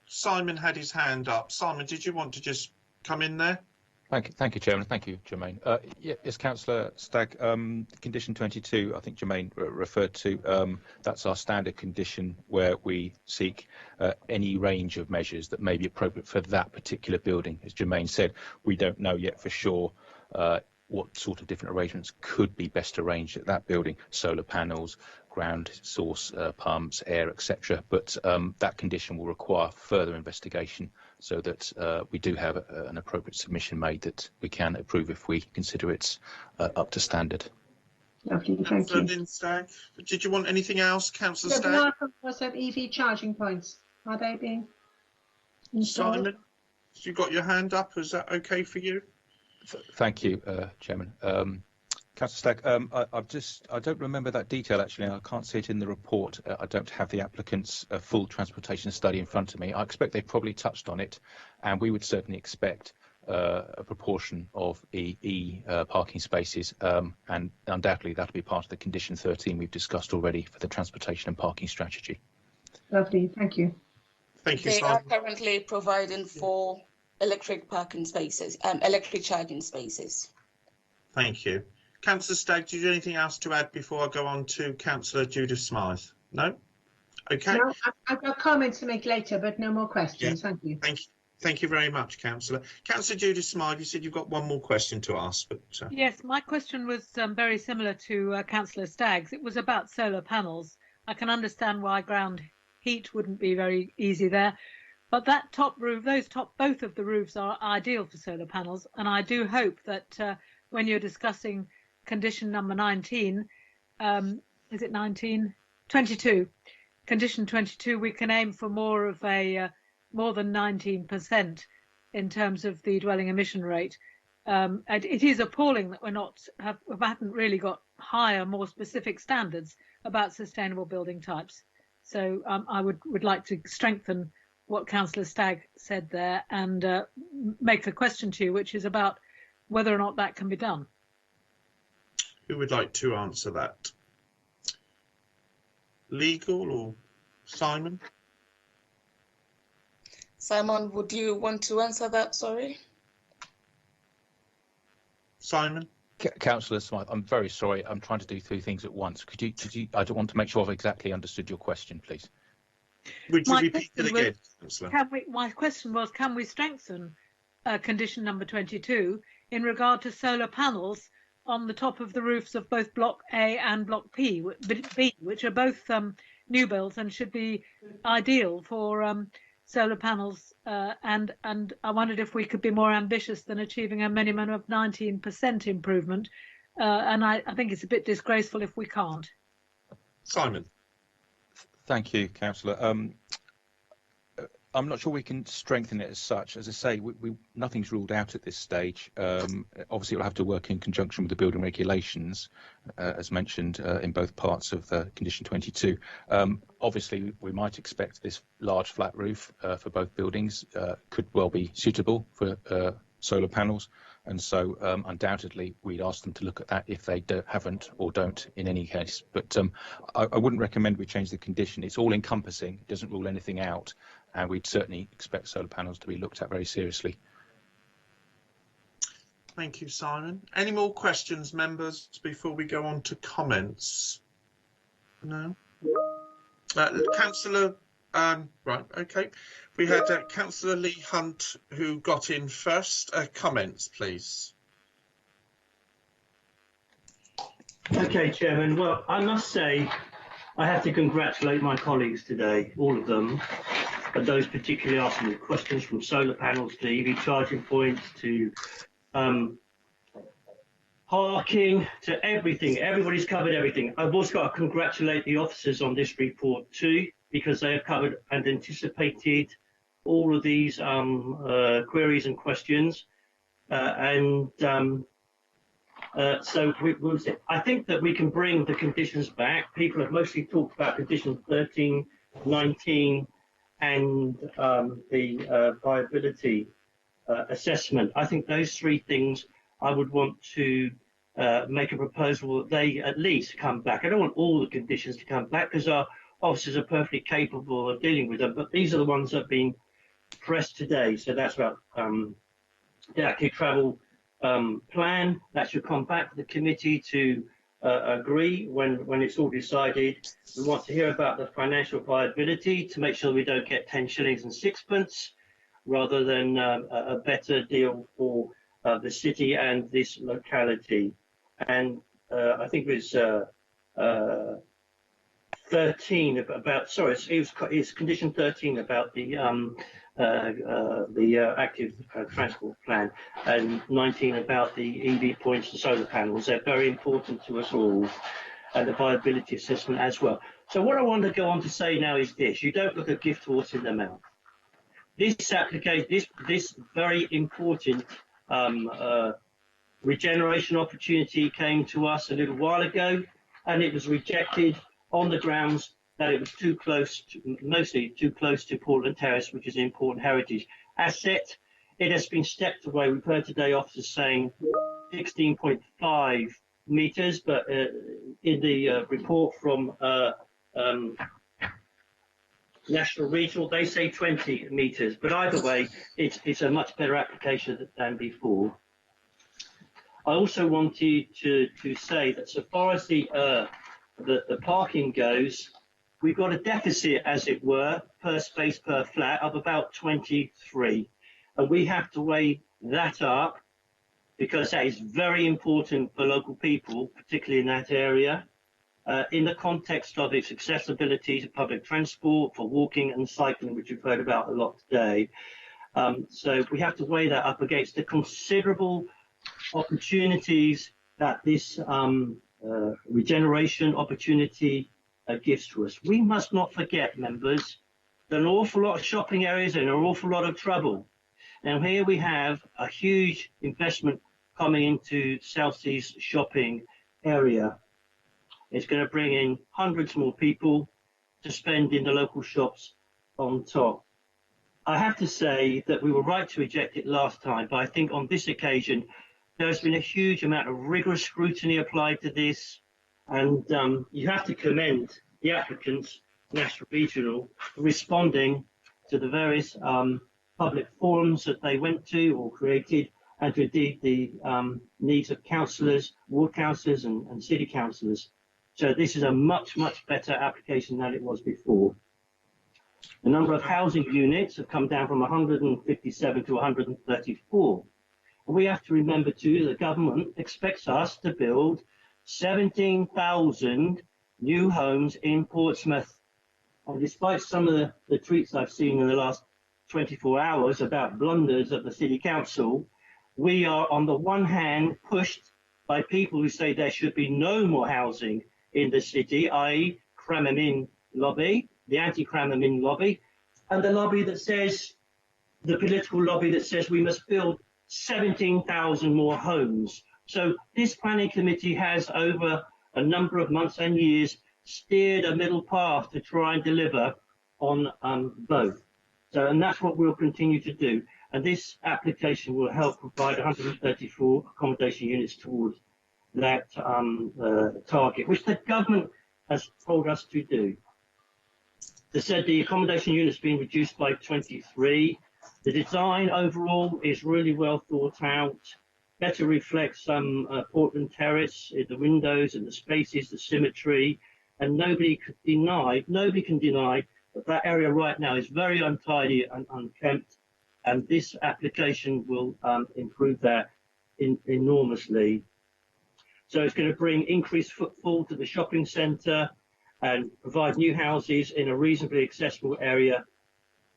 Simon had his hand up. Simon, did you want to just come in there? Thank you, Chairman. Thank you, Jermaine. Yes, Councillor Stagg, condition 22, I think Jermaine referred to, that's our standard condition where we seek any range of measures that may be appropriate for that particular building. As Jermaine said, we don't know yet for sure what sort of different arrangements could be best arranged at that building, solar panels, ground source pumps, air, etc. But that condition will require further investigation so that we do have an appropriate submission made that we can approve if we consider it's up to standard. Lovely, thank you. Lynn Stagg, did you want anything else, Councillor Stagg? The was of EV charging points. Are they being installed? Simon, you got your hand up. Is that okay for you? Thank you, Chairman. Councillor Stagg, I don't remember that detail actually. I can't see it in the report. I don't have the applicant's full transportation study in front of me. I expect they probably touched on it, and we would certainly expect a proportion of parking spaces, and undoubtedly that'll be part of the condition 13 we've discussed already for the transportation and parking strategy. Lovely, thank you. Thank you, They Simon. are currently providing for electric parking spaces, electric charging spaces. Thank you. Councillor Stagg, do you have anything else to add before I go on to Councillor Judith Smythe? No? Okay. No, I've got comments to make later, but no more questions. Yeah. Thank you. Thank you very much, Councillor. Councillor Judith Smythe, you said you've got one more question to ask. But Yes, my question was very similar to Councillor Stagg's. It was about solar panels. I can understand why ground heat wouldn't be very easy there, but that top roof, both of the roofs are ideal for solar panels, and I do hope that when you're discussing condition number 19, is it 19? 22. Condition 22, we can aim for more of a more than 19% in terms of the dwelling emission rate. And it is appalling that we haven't really got higher, more specific standards about sustainable building types. So I would like to strengthen what Councillor Stagg said there and make a question to you, which is about whether or not that can be done. who would like to answer that? Legal or Simon? Simon, would you want to answer that? Sorry. Simon? Councillor Smythe, I'm very sorry. I'm trying to do two things at once. Could you? I don't want to make sure I've exactly understood your question, please. Would you repeat it again, Councillor? My question was, can we strengthen condition number 22 in regard to solar panels on the top of the roofs of both Block A and Block B, which are both new builds and should be ideal for solar panels, and I wondered if we could be more ambitious than achieving a minimum of 19% improvement, and I think it's a bit disgraceful if we can't. Simon. Thank you, Councillor. I'm not sure we can strengthen it as such. As I say, nothing's ruled out at this stage. Obviously, we'll have to work in conjunction with the building regulations, as mentioned in both parts of Condition 22. Obviously, we might expect this large flat roof for both buildings could well be suitable for solar panels. And so undoubtedly, we'd ask them to look at that if they haven't or don't in any case. But I wouldn't recommend we change the condition. It's all encompassing. It doesn't rule anything out. And we'd certainly expect solar panels to be looked at very seriously. Thank you, Simon. Any more questions, members, before we go on to comments? No? Councillor, right, okay. We had Councillor Lee Hunt who got in first. Comments, please. Okay, Chairman. Well, I must say I have to congratulate my colleagues today, all of them, and those particularly asking the questions, from solar panels to EV charging points to parking to everything. Everybody's covered everything. I've also got to congratulate the officers on this report too, because they have covered and anticipated all of these queries and questions. And So we'll see. I think that we can bring the conditions back. People have mostly talked about conditions 13, 19, and the viability assessment. I think those three things I would want to make a proposal that they at least come back. I don't want all the conditions to come back because our officers are perfectly capable of dealing with them, but these are the ones that have been pressed today. So that's about the active travel plan. That should come back to the committee to agree when it's all decided. We want to hear about the financial viability to make sure we don't get 10 shillings and sixpence rather than a better deal for the city and this locality. And I think it was 13 about, sorry, it's condition 13 about the active transport plan, and 19 about the EV points and solar panels. They're very important to us all, and the viability assessment as well. So what I want to go on to say now is this: you don't look a gift horse in the mouth. This application, this very important regeneration opportunity came to us a little while ago, and it was rejected on the grounds that it was too close, mostly too close to Portland Terrace, which is an important heritage asset. It has been stepped away. We've heard today officers saying 16.5 metres, but in the report from National Regional, they say 20 metres. But either way, it's a much better application than before. I also wanted to say that so far as the parking goes, we've got a deficit, as it were, per space per flat of about 23. And we have to weigh that up because that is very important for local people, particularly in that area, in the context of its accessibility to public transport, for walking and cycling, which we've heard about a lot today. So we have to weigh that up against the considerable opportunities that this regeneration opportunity gives to us. We must not forget, members, that an awful lot of shopping areas are in an awful lot of trouble. Now here we have a huge investment coming into Southsea's shopping area. It's going to bring in hundreds more people to spend in the local shops on top. I have to say that we were right to reject it last time, but I think on this occasion there's been a huge amount of rigorous scrutiny applied to this, and you have to commend the applicants, National Regional, for responding to the various public forums that they went to or created, and to indeed the needs of councillors, ward councillors and city councillors. So this is a much, much better application than it was before. The number of housing units have come down from 157 to 134. We have to remember too, the government expects us to build 17,000 new homes in Portsmouth. And despite some of the tweets I've seen in the last 24 hours about blunders at the City Council, we are on the one hand pushed by people who say there should be no more housing in the city, i.e. Cram-em-in lobby, the anti-Cram-em-in lobby, and the lobby that says, the political lobby that says we must build 17,000 more homes. So this planning committee has, over a number of months and years, steered a middle path to try and deliver on both. So, and that's what we'll continue to do. And this application will help provide 134 accommodation units towards that target, which the government has told us to do. They said the accommodation units being reduced by 23. The design overall is really well thought out, better reflects some Portland Terrace, the windows and the spaces, the symmetry, and nobody can deny that that area right now is very untidy and unkempt, and this application will improve that enormously. So it's going to bring increased footfall to the shopping centre and provide new houses in a reasonably accessible area,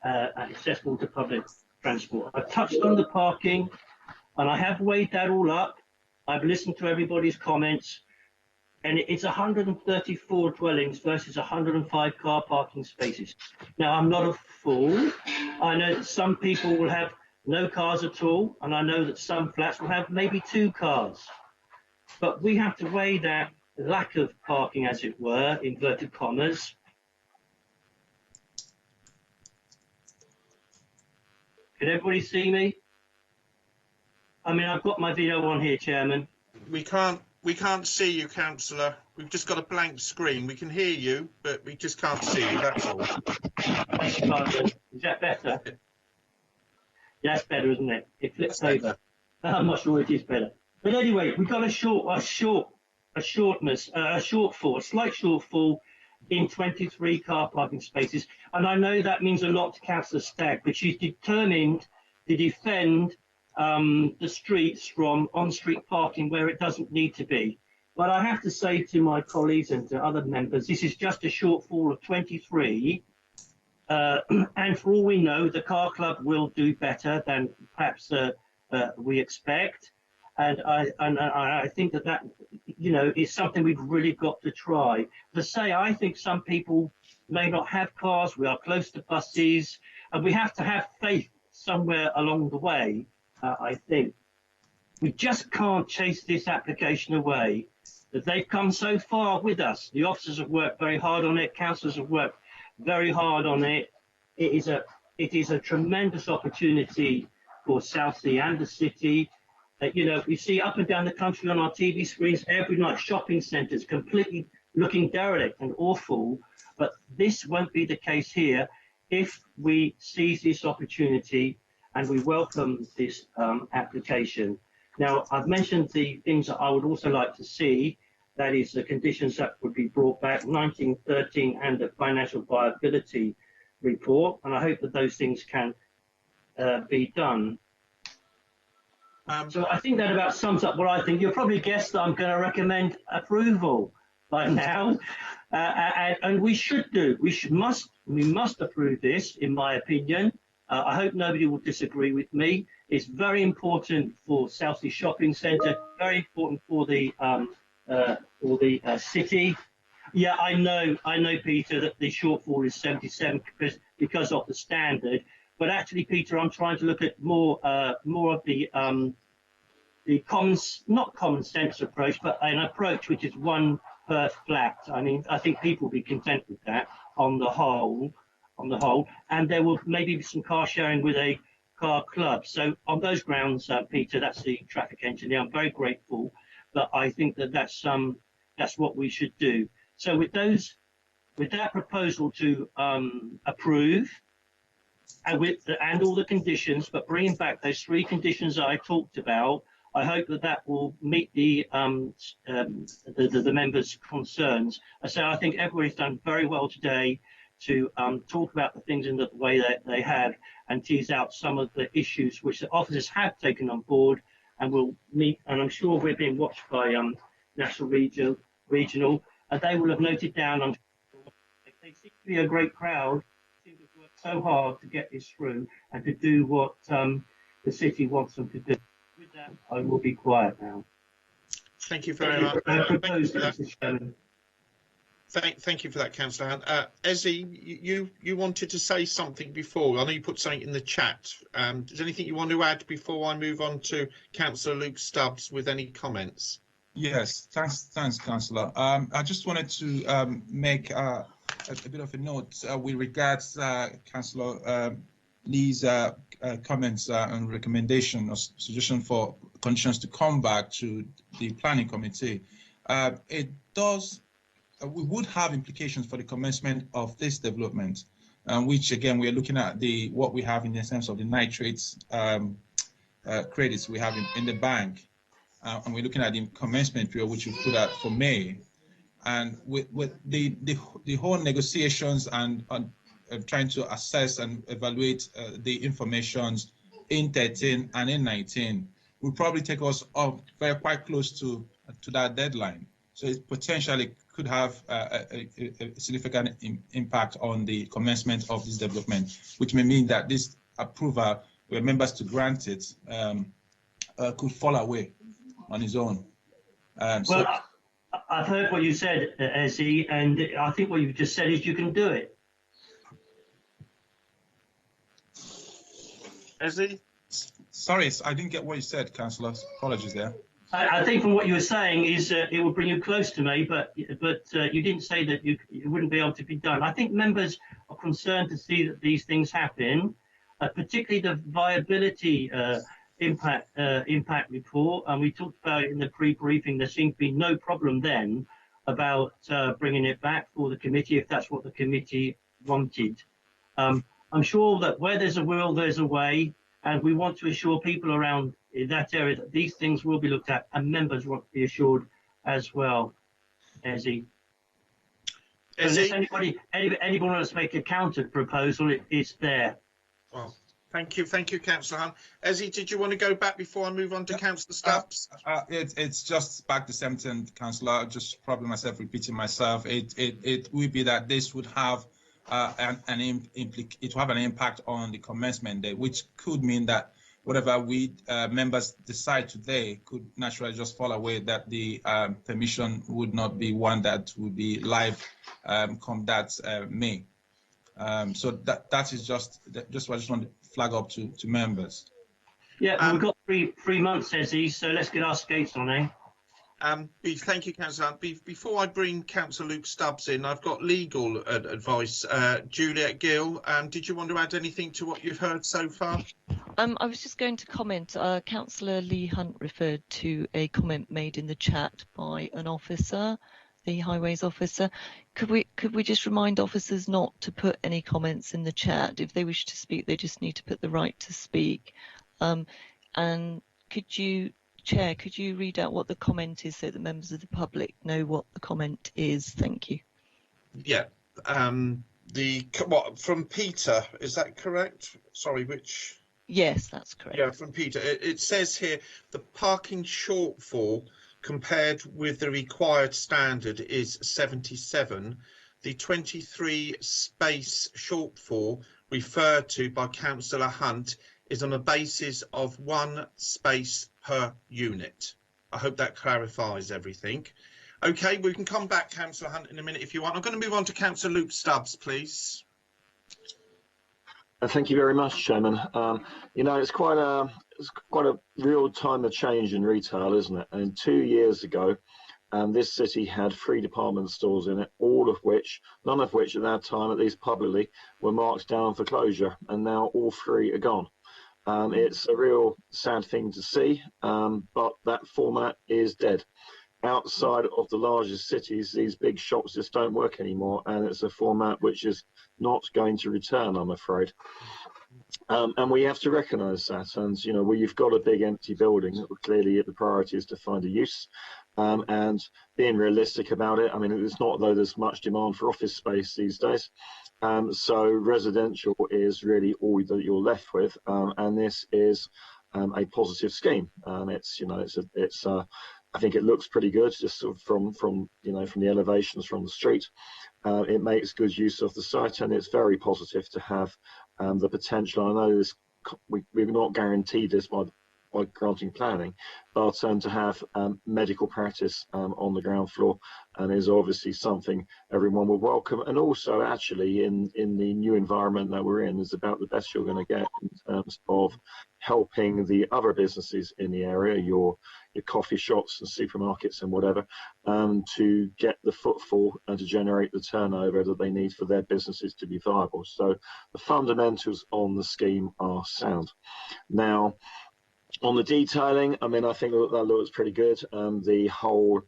accessible to public transport. I've touched on the parking, and I have weighed that all up. I've listened to everybody's comments, and it's 134 dwellings versus 105 car parking spaces. Now, I'm not a fool. I know that some people will have no cars at all, and I know that some flats will have maybe 2 cars. but we have to weigh that lack of parking, as it were, inverted commas. Can everybody see me? I mean, I've got my video on here, Chairman. We can't see you, Councillor. We've just got a blank screen. We can hear you, but we just can't see you, that's all. Is that better? Yeah, that's better, isn't it? It flips over. I'm not sure it is better. But anyway, we've got a slight shortfall in 23 car parking spaces. And I know that means a lot to Councillor Stagg, but she's determined to defend the streets from on-street parking where it doesn't need to be. But I have to say to my colleagues and to other members, this is just a shortfall of 23. And for all we know, the car club will do better than perhaps we expect. And I think that is something we've really got to try. To say, I think some people may not have cars. We are close to buses, and we have to have faith somewhere along the way. I think we just can't chase this application away. That they've come so far with us. The officers have worked very hard on it. Councillors have worked very hard on it. It is a tremendous opportunity for Southsea and the city. We see up and down the country on our TV screens every night shopping centres completely looking derelict and awful. But this won't be the case here if we seize this opportunity and we welcome this application. Now, I've mentioned the things that I would also like to see. That is the conditions that would be brought back, 1913 and the financial viability report. And I hope that those things can be done. So I think that about sums up what I think. You'll probably guess that I'm going to recommend approval by now. And we should do. We must approve this, in my opinion. I hope nobody will disagree with me. It's very important for Southsea Shopping Centre, very important for the city. Yeah, I know, Peter, that the shortfall is 77 because of the standard. But actually, Peter, I'm trying to look at more of the not common sense approach, but an approach which is one per flat. I mean, I think people will be content with that on the whole. And there will maybe be some car sharing with a car club. So on those grounds, Peter, that's the traffic engineer. I'm very grateful, but I think that that's what we should do. So with that proposal to approve, and all the conditions, but bringing back those 3 conditions that I talked about, I hope that will meet the members' concerns. So I think everybody's done very well today to talk about the things in the way that they have and tease out some of the issues which the officers have taken on board and will meet. And I'm sure we're being watched by National Regional, and they will have noted down. They seem to be a great crowd. They seem to have worked so hard to get this through and to do what the city wants them to do. With that, I will be quiet now. Thank you very much. Thank you for that, Councillor. Ezzy, you wanted to say something before. I know you put something in the chat. Is there anything you want to add before I move on to Councillor Luke Stubbs with any comments? Yes, thanks, Councillor. I just wanted to make a bit of a note with regards Councillor Lee's comments and recommendation or suggestion for conditions to come back to the planning committee. It does. We would have implications for the commencement of this development, which again we are looking at what we have in the sense of the nitrates credits we have in the bank, and we're looking at the commencement period which we put out for May, and with the whole negotiations and trying to assess and evaluate the informations in 13 and in 19 will probably take us up quite close to that deadline. So it potentially could have a significant impact on the commencement of this development, which may mean that this approval, where members to grant it, could fall away on its own. Well, I've heard what you said, Ezzy, and I think what you've just said is you can do it. Ezzy? Sorry, I didn't get what you said, Councillor. Apologies there. I think from what you were saying is it will bring you close to me, but you didn't say that it wouldn't be able to be done. I think members are concerned to see that these things happen, particularly the viability impact report, and we talked about it in the pre-briefing. There seemed to be no problem then about bringing it back for the committee if that's what the committee wanted. I'm sure that where there's a will, there's a way, and we want to assure people around in that area that these things will be looked at, and members want to be assured as well. Ezzy. Unless anybody wants to make a counter proposal, it's there. Well, thank you, Councillor Hunt. Ezzy, did you want to go back before I move on to Councillor Stubbs? It's just back the same thing, Councillor. Just probably myself repeating myself. It would be that this would have it will have an impact on the commencement day, which could mean that whatever we members decide today could naturally just fall away, that the permission would not be one that would be live come that May. So that is just what I just want to flag up to members. Yeah, we've got three months, Ezzy, so let's get our skates on, eh? Thank you, Councillor. Before I bring Councillor Luke Stubbs in, I've got legal advice. Juliet Gill, did you want to add anything to what you've heard so far? I was just going to comment. Councillor Lee Hunt referred to a comment made in the chat by an officer, the highways officer. Could we just remind officers not to put any comments in the chat? If they wish to speak, they just need to put the right to speak. And could you, Chair, could you read out what the comment is so that members of the public know what the comment is? Thank you. Yeah. From Peter, is that correct? Sorry, which? Yes, that's correct. Yeah, from Peter. It says here the parking shortfall compared with the required standard is 77. The 23 space shortfall referred to by Councillor Hunt is on a basis of 1 space per unit. I hope that clarifies everything. Okay, we can come back, Councillor Hunt, in a minute if you want. I'm going to move on to Councillor Luke Stubbs, please. Thank you very much, Chairman. You know, it's quite a real time of change in retail, isn't it? And 2 years ago, this city had 3 department stores in it, none of which at that time, at least publicly, were marked down for closure, and now all 3 are gone. It's a real sad thing to see, but that format is dead. Outside of the largest cities, these big shops just don't work anymore, and it's a format which is not going to return, I'm afraid. And we have to recognise that. And you know, you've got a big empty building. Clearly, the priority is to find a use. And being realistic about it, I mean, it's not though there's much demand for office space these days. So residential is really all that you're left with, and this is a positive scheme. I think it looks pretty good, just sort of from the elevations from the street. It makes good use of the site, and it's very positive to have the potential. I know we're not guaranteed this by granting planning, but to have medical practice on the ground floor is obviously something everyone will welcome. And also, actually, in the new environment that we're in, is about the best you're going to get in terms of helping the other businesses in the area, your coffee shops and supermarkets and whatever, to get the footfall and to generate the turnover that they need for their businesses to be viable. So the fundamentals on the scheme are sound. Now, on the detailing, I mean, I think that looks pretty good. The whole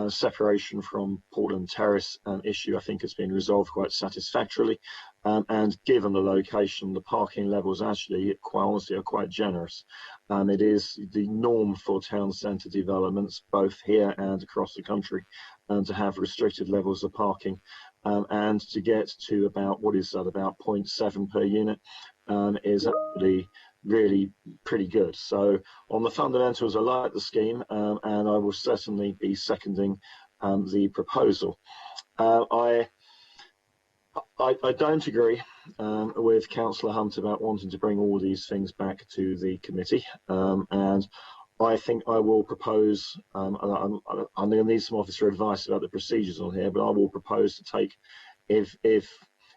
separation from Portland Terrace issue, I think, has been resolved quite satisfactorily. And given the location, the parking levels actually, quite honestly, are quite generous. It is the norm for town centre developments, both here and across the country, to have restricted levels of parking. And to get to about, what is that, about 0.7 per unit is actually really pretty good. So on the fundamentals, I like the scheme, and I will certainly be seconding the proposal. I don't agree with Councillor Hunt about wanting to bring all these things back to the committee, and I think I will propose, I'm going to need some officer advice about the procedures on here, but I will propose to take, if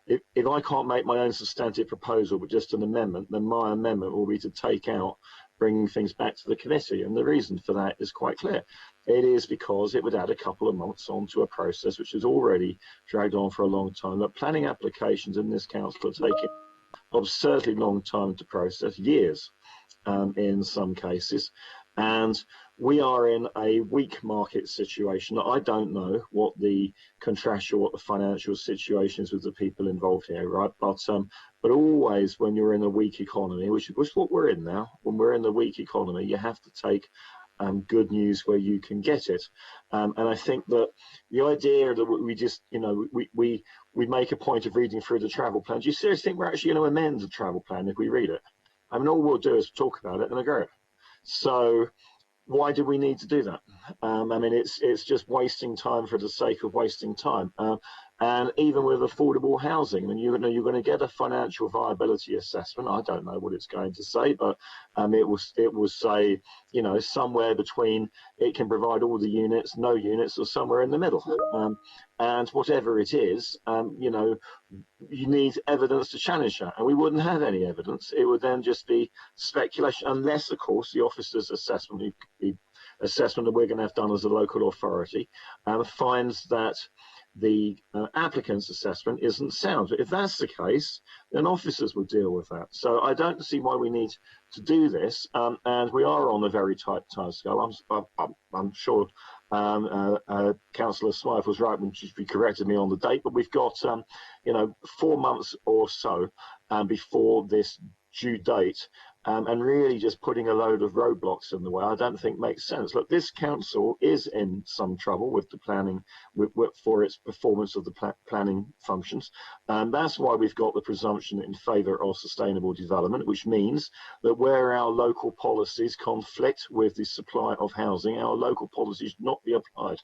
if I can't make my own substantive proposal but just an amendment, then my amendment will be to take out bringing things back to the committee. And the reason for that is quite clear. It is because it would add a couple of months onto a process which has already dragged on for a long time. That planning applications in this council are taking absurdly long time to process, years in some cases. And we are in a weak market situation. I don't know what the contractual, what the financial situation is with the people involved here, right? But always when you're in a weak economy, which is what we're in now, when we're in the weak economy, you have to take good news where you can get it. And I think that the idea that we just, we make a point of reading through the travel plan. Do you seriously think we're actually going to amend the travel plan if we read it? I mean, all we'll do is talk about it and agree. So why do we need to do that? I mean, it's just wasting time for the sake of wasting time. And even with affordable housing, I mean, you're going to get a financial viability assessment. I don't know what it's going to say, but it will say, somewhere between it can provide all the units, no units, or somewhere in the middle. And whatever it is, you need evidence to challenge that. And we wouldn't have any evidence. It would then just be speculation, unless, of course, the officer's assessment, the assessment that we're going to have done as a local authority, finds that the applicant's assessment isn't sound. If that's the case, then officers will deal with that. So I don't see why we need to do this, and we are on a very tight timescale. I'm sure Councillor Smythe was right when she corrected me on the date, but we've got 4 months or so before this due date, and really just putting a load of roadblocks in the way I don't think makes sense. Look, this council is in some trouble with the planning, for its performance of the planning functions, and that's why we've got the presumption in favour of sustainable development, which means that where our local policies conflict with the supply of housing, our local policies should not be applied.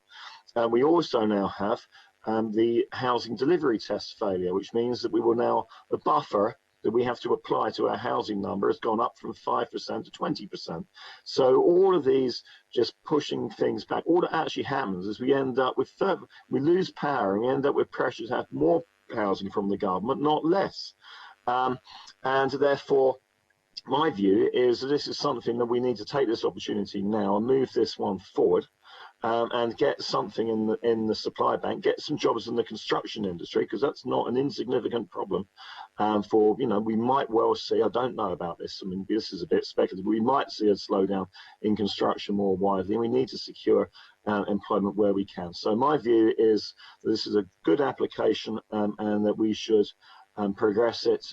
And we also now have the housing delivery test failure, which means that we will now, the buffer that we have to apply to our housing number has gone up from 5% to 20%. So all of these just pushing things back. All that actually happens is we end up with we lose power and we end up with pressure to have more housing from the government, not less. And therefore, my view is that this is something that we need to take this opportunity now and move this one forward. And get something in the supply bank, get some jobs in the construction industry, because that's not an insignificant problem. We might well see, I don't know about this, I mean, this is a bit speculative, we might see a slowdown in construction more widely, and we need to secure employment where we can. So my view is that this is a good application and that we should progress it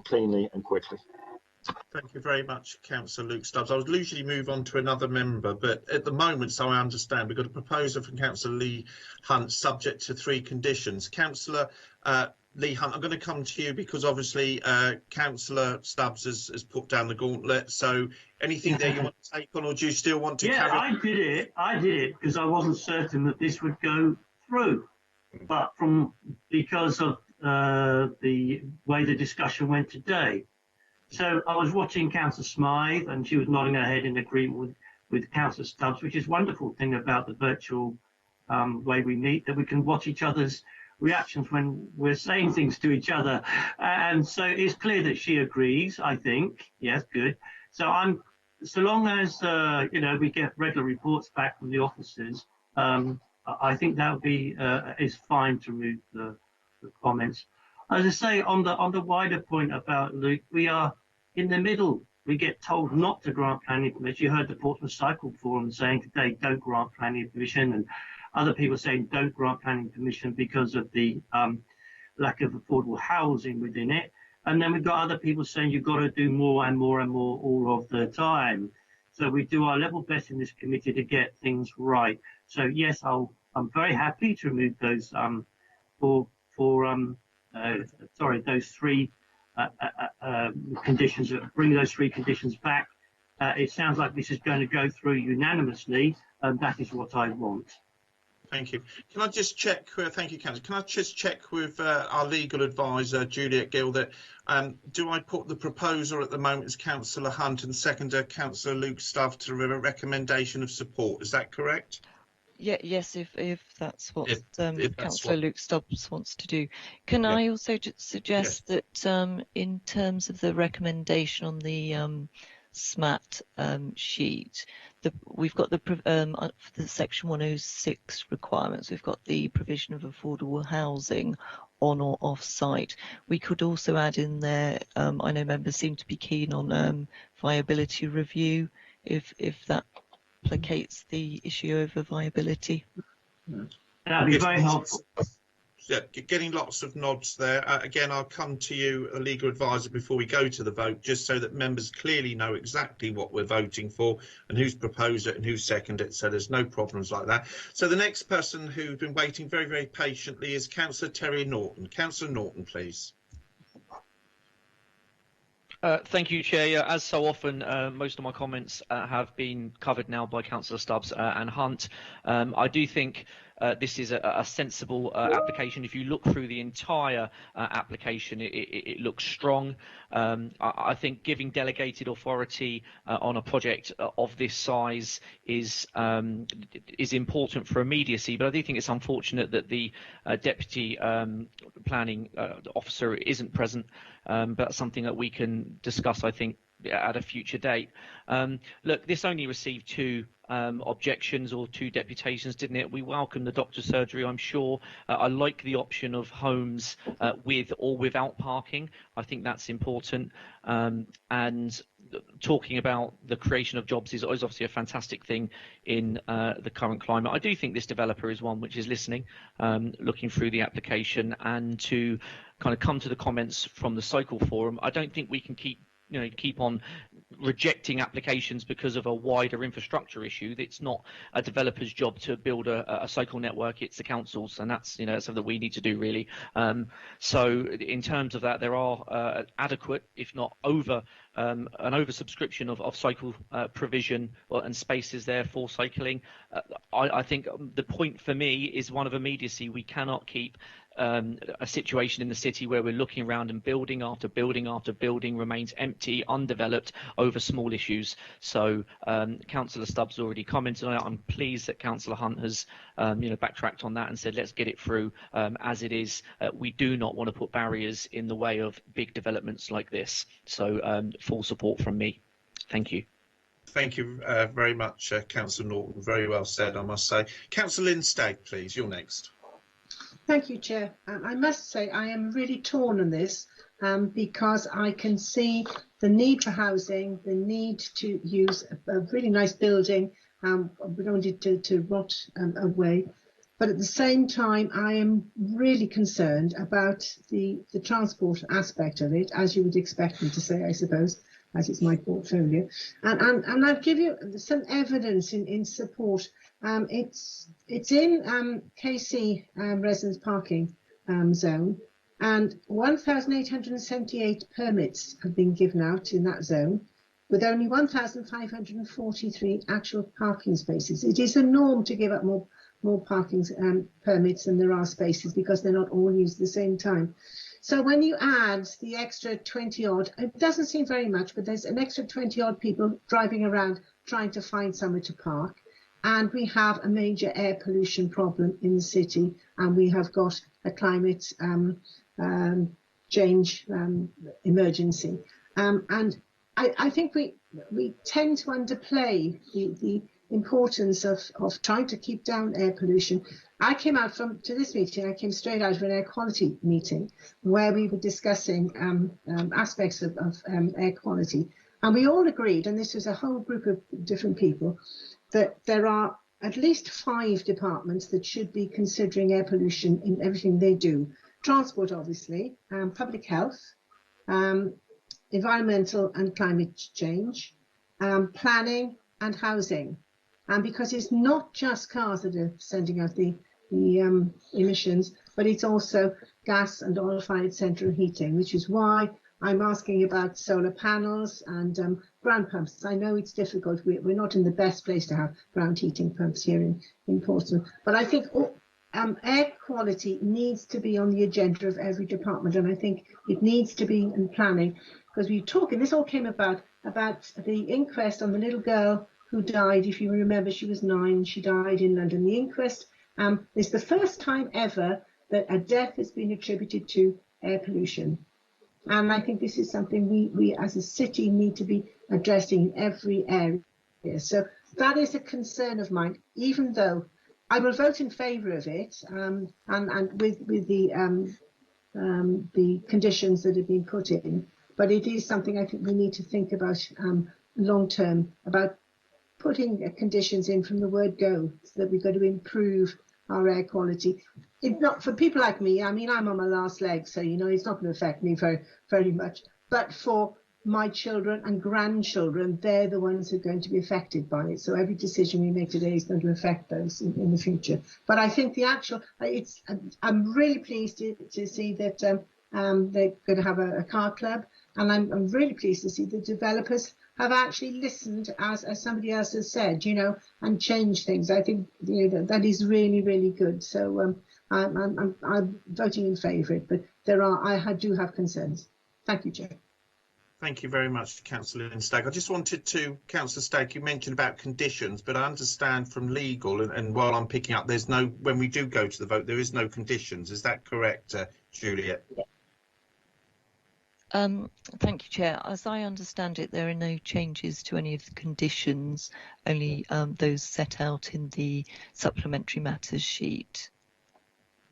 cleanly and quickly. Thank you very much, Councillor Luke Stubbs. I would usually move on to another member, but at the moment, so I understand, we've got a proposal from Councillor Leigh Hunt subject to 3 conditions. Councillor Leigh Hunt, I'm going to come to you because obviously Councillor Stubbs has put down the gauntlet. So anything there you want to take on, or do you still want to carry on? I did it because I wasn't certain that this would go through. But because of the way the discussion went today. So I was watching Councillor Smythe, and she was nodding her head in agreement with Councillor Stubbs, which is a wonderful thing about the virtual way we meet, that we can watch each other's reactions when we're saying things to each other. And so it's clear that she agrees, I think. Yes, good. So so long as we get regular reports back from the officers, I think that would be is fine to remove the comments. As I say, on the wider point about Luke, we are in the middle. We get told not to grant planning permission. You heard the Portsmouth Cycle Forum saying today, don't grant planning permission, and other people saying don't grant planning permission because of the lack of affordable housing within it. And then we've got other people saying you've got to do more and more and more all of the time. So we do our level best in this committee to get things right. So yes, I'm very happy to remove those those 3 conditions, bring those 3 conditions back. It sounds like this is going to go through unanimously, and that is what I want. Thank you. Can I just check, thank you, Councillor. Can I just check with our legal advisor, Juliet Gill, that do I put the proposal at the moment as Councillor Hunt and seconder Councillor Luke Stubbs to a recommendation of support? Is that correct? Yeah, yes, if that's what If that's Councillor what- Luke Stubbs wants to do. Can Yeah. I also suggest that in terms of the recommendation on the SMAT sheet, we've got the for the Section 106 requirements, we've got the provision of affordable housing on or off site. We could also add in there, I know members seem to be keen on viability review, if that placates the issue over viability. That'd be very helpful. Yeah, getting lots of nods there. Again, I'll come to you, a legal advisor, before we go to the vote, just so that members clearly know exactly what we're voting for and who's proposed it and who's seconded it, so there's no problems like that. So the next person who's been waiting very, very patiently is Councillor Terry Norton. Councillor Norton, please. Thank you, Chair. Yeah, as so often, most of my comments have been covered now by Councillor Stubbs and Hunt. I do think this is a sensible application. If you look through the entire application, it looks strong. I think giving delegated authority on a project of this size is important for immediacy, but I do think it's unfortunate that the Deputy Planning Officer isn't present, but that's something that we can discuss, I think, at a future date. Look, this only received 2 objections or 2 deputations, didn't it? We welcome the doctor's surgery, I'm sure. I like the option of homes with or without parking. I think that's important. And talking about the creation of jobs is obviously a fantastic thing in the current climate. I do think this developer is one which is listening, looking through the application, and to kind of come to the comments from the Cycle Forum. I don't think we can keep on rejecting applications because of a wider infrastructure issue. It's not a developer's job to build a cycle network, it's the council's, and that's something that we need to do, really. So in terms of that, there are adequate, if not over, an oversubscription of cycle provision and spaces there for cycling. I think the point for me is one of immediacy. We cannot keep a situation in the city where we're looking around and building after building after building remains empty, undeveloped over small issues. So Councillor Stubbs already commented on it. I'm pleased that Councillor Hunt has backtracked on that and said let's get it through as it is. We do not want to put barriers in the way of big developments like this. So full support from me. Thank you. Thank you very much, Councillor Norton. Very well said, I must say. Councillor Lynn Stagg, please. You're next. Thank you, Chair. I must say I am really torn on this because I can see the need for housing, the need to use a really nice building. We don't need to rot away. But at the same time, I am really concerned about the transport aspect of it, as you would expect me to say, I suppose, as it's my portfolio. And I'll give you some evidence in support. It's in KC residence parking zone, and 1,878 permits have been given out in that zone, with only 1,543 actual parking spaces. It is a norm to give up more parking permits than there are spaces because they're not all used at the same time. So when you add the extra 20 odd, it doesn't seem very much, but there's an extra 20 odd people driving around trying to find somewhere to park. And we have a major air pollution problem in the city, and we have got a climate change emergency. And I think we tend to underplay the importance of trying to keep down air pollution. I came out to this meeting, I came straight out of an air quality meeting where we were discussing aspects of air quality. And we all agreed, and this was a whole group of different people, that there are at least 5 departments that should be considering air pollution in everything they do. Transport, obviously, public health, environmental and climate change, planning and housing. And because it's not just cars that are sending out the emissions, but it's also gas and oil-fired central heating, which is why I'm asking about solar panels and ground pumps. I know it's difficult. We're not in the best place to have ground heating pumps here in Portsmouth. But I think air quality needs to be on the agenda of every department. And I think it needs to be in planning, because we talk, and this all came about the inquest on the little girl who died. If you remember, she was 9. She died in London. The inquest is the first time ever that a death has been attributed to air pollution. And I think this is something we as a city need to be addressing in every area. So that is a concern of mine, even though I will vote in favour of it, and with the conditions that have been put in. But it is something I think we need to think about long term, about putting conditions in from the word go, so that we've got to improve our air quality. It's not for people like me. I mean, I'm on my last leg, so you know it's not going to affect me very much. But for my children and grandchildren, they're the ones who are going to be affected by it. So every decision we make today is going to affect those in the future. But I think the actual, I'm really pleased to see that they're going to have a car club, and I'm really pleased to see the developers have actually listened, as somebody else has said, you know, and changed things. I think that is really, really good. So I'm voting in favour of it, but I do have concerns. Thank you, Chair. Thank you very much, Councillor Lynn Stagg. I just wanted to, Councillor Stagg, you mentioned about conditions, but I understand from legal, and while I'm picking up, there's no, when we do go to the vote, there is no conditions. Is that correct, Juliet? Thank you, Chair. As I understand it, there are no changes to any of the conditions, only those set out in the supplementary matters sheet.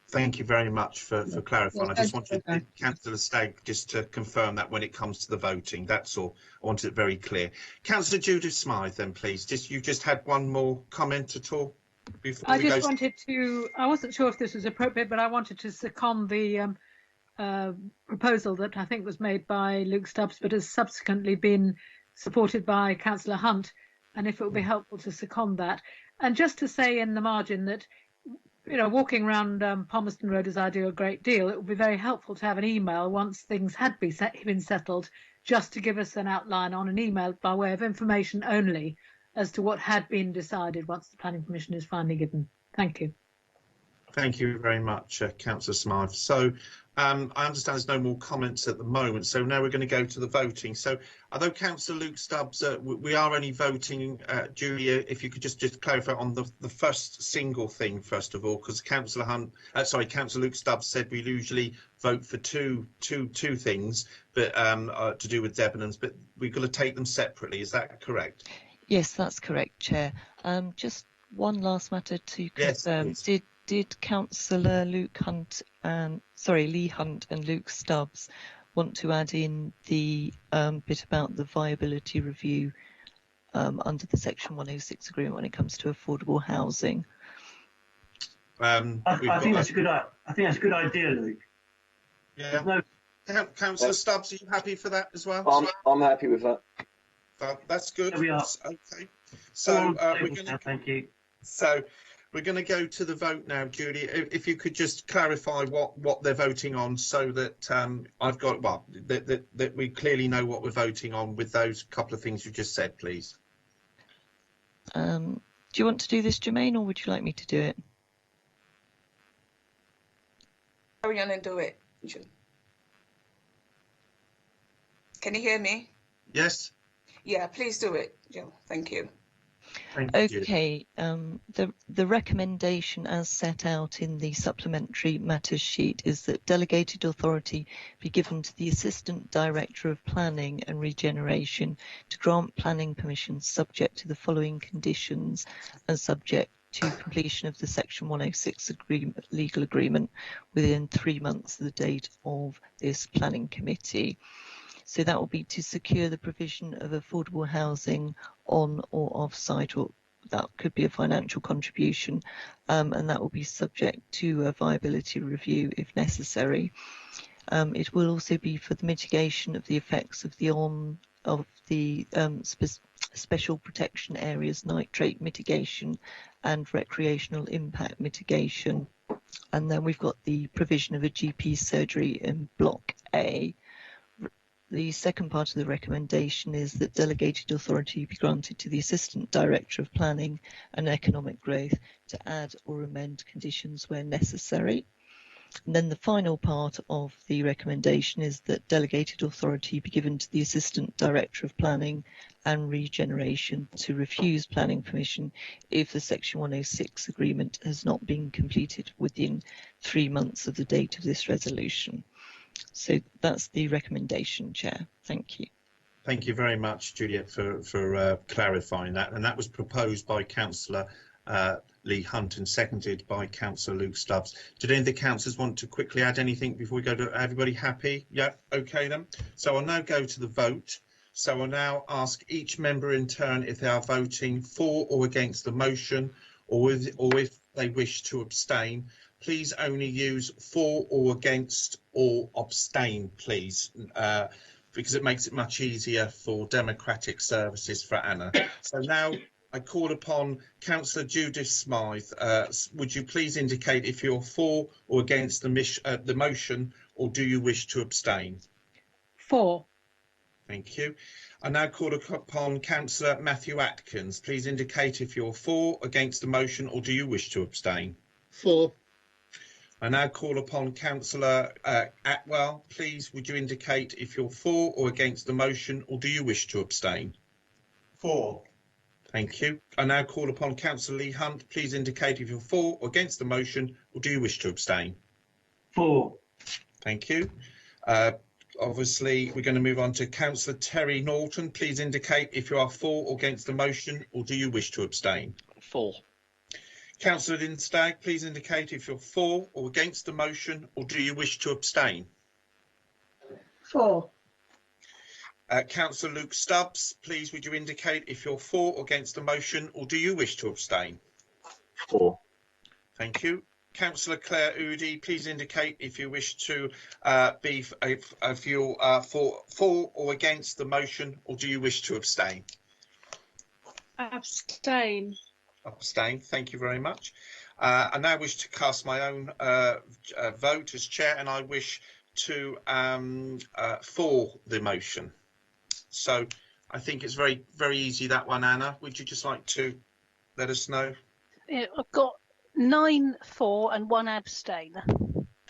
Thank you very much for clarifying. I just wanted Councillor Stagg just to confirm that when it comes to the voting, that's all. I wanted it very clear. Councillor Judith Smythe, then, please. You just had one more comment at all? I just wanted to, I wasn't sure if this was appropriate, but I wanted to second the proposal that I think was made by Luke Stubbs, but has subsequently been supported by Councillor Hunt, and if it would be helpful to second that. And just to say in the margin that, you know, walking around Palmerston Road, as I do a great deal, it would be very helpful to have an email once things had been settled, just to give us an outline on an email by way of information only as to what had been decided once the planning permission is finally given. Thank you. Thank you very much, Councillor Smythe. So I understand there's no more comments at the moment, so now we're going to go to the voting. So although Councillor Luke Stubbs, we are only voting, Julia, if you could just clarify on the first single thing, first of all, because Councillor Luke Stubbs said we usually vote for two things, but to do with Debenhams, but we've got to take them separately. Is that correct? Yes, that's correct, Chair. Just one last matter to confirm. Yes, did Councillor Lee Hunt and Luke Stubbs want to add in the bit about the viability review under the Section 106 agreement when it comes to affordable housing? I think that's a good idea, Luke. Yeah. Councillor Stubbs, are you happy for that as well? I'm happy with that. That's good. There we are. Okay. So thank you. So we're going to go to the vote now, Julie. If you could just clarify what they're voting on, so that I've got that we clearly know what we're voting on with those couple of things you just said, please. Do you want to do this, Jermaine, or would you like me to do it? Carry on and do it. Can you hear me? Yes. Yeah, please do it, Jill. Thank you. Okay, the recommendation as set out in the supplementary matters sheet is that delegated authority be given to the Assistant Director of Planning and Regeneration to grant planning permission subject to the following conditions and subject to completion of the Section 106 legal agreement within 3 months of the date of this planning committee. So that will be to secure the provision of affordable housing on or off-site, or that could be a financial contribution, and that will be subject to a viability review if necessary. It will also be for the mitigation of the effects of the special protection areas, nitrate mitigation and recreational impact mitigation. And then we've got the provision of a GP surgery in Block A. The second part of the recommendation is that delegated authority be granted to the Assistant Director of Planning and Economic Growth to add or amend conditions where necessary. And then the final part of the recommendation is that delegated authority be given to the Assistant Director of Planning and Regeneration to refuse planning permission if the Section 106 agreement has not been completed within 3 months of the date of this resolution. So that's the recommendation, Chair. Thank you. Thank you very much, Juliet, for clarifying that. And that was proposed by Councillor Lee Hunt and seconded by Councillor Luke Stubbs. Did any of the councillors want to quickly add anything before we go to everybody happy? Yeah, okay then. So I'll now go to the vote. So I'll now ask each member in turn if they are voting for or against the motion, or if they wish to abstain. Please only use for or against or abstain, please, because it makes it much easier for democratic services for Anna. So now I call upon Councillor Judith Smythe. Would you please indicate if you're for or against the motion, or do you wish to abstain? For. Thank you. I now call upon Councillor Matthew Atkins. Please indicate if you're for, against the motion, or do you wish to abstain? For. I now call upon Councillor Atwell. Please, would you indicate if you're for or against the motion, or do you wish to abstain? For. Thank you. I now call upon Councillor Lee Hunt. Please indicate if you're for or against the motion, or do you wish to abstain? For. Thank you. Obviously, we're going to move on to Councillor Terry Norton. Please indicate if you are for or against the motion, or do you wish to abstain? For. Councillor Dinstag, please indicate if you're for or against the motion, or do you wish to abstain? For. Councillor Luke Stubbs, please would you indicate if you're for or against the motion, or do you wish to abstain? For. Thank you. Councillor Claire Oudie, please indicate if you wish to if you are for or against the motion, or do you wish to abstain? Abstain. Abstain. Thank you very much. I now wish to cast my own vote as chair, and I wish to for the motion. So I think it's very easy, that one. Anna, would you just like to let us know? Yeah, I've got 9 for and 1 abstain.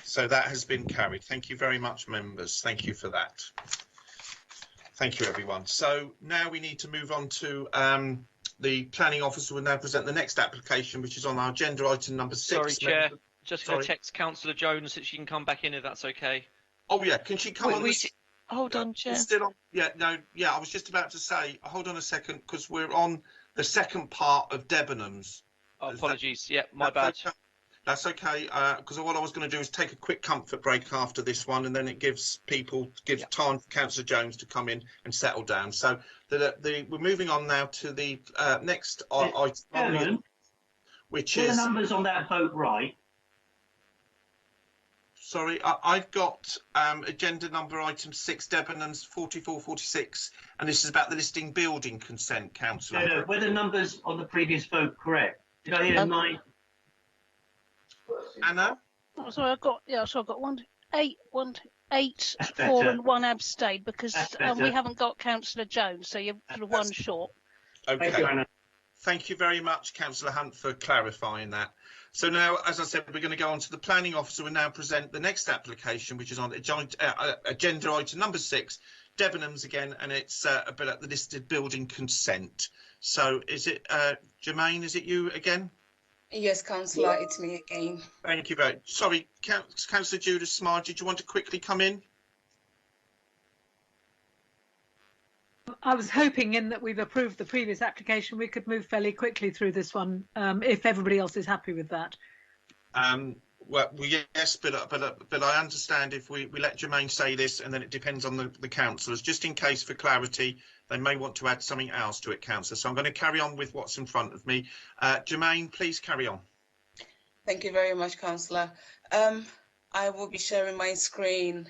So that has been carried. Thank you very much, members. Thank you for that. Thank you, everyone. So now we need to move on to the planning officer will now present the next application, which is on our agenda item number 6. Sorry, Chair. Just going to text Councillor Jones that she can come back in if that's okay. Oh yeah, can she come on? Hold on, Chair. Still on? Yeah, no, yeah. I was just about to say, hold on a second, because we're on the second part of Debenhams. Oh, apologies. Yeah, my bad. Okay. That's okay, because what I was going to do is take a quick comfort break after this one, and then it gives time for Councillor Jones to come in and settle down. So we're moving on now to the next item, which is... the numbers on that vote right? Sorry, I've got agenda number item 6, Debenhams 4446, and this is about the listing building consent, Councillor. No, were the numbers on the previous vote correct? Did I hear 9? Anna? Oh, sorry, I've got 8, 4 and 1 abstain because we haven't got Councillor Jones, so you're sort of one short. Okay. Thank you, Anna. Thank you very much, Councillor Hunt, for clarifying that. So now, as I said, we're going to go on to the planning officer. Will now present the next application, which is on agenda item number 6, Debenhams again, and it's about the listed building consent. So is it Jermaine? Is it you again? Yes, Councillor, it's me again. Thank you very much. Sorry, Councillor Judith Smythe, did you want to quickly come in? I was hoping, in that we've approved the previous application, we could move fairly quickly through this one, if everybody else is happy with that. Well, yes, but I understand if we let Jermaine say this, and then it depends on the councillors. Just in case, for clarity, they may want to add something else to it, councillor. So I'm going to carry on with what's in front of me. Jermaine, please carry on. Thank you very much, Councillor. I will be sharing my screen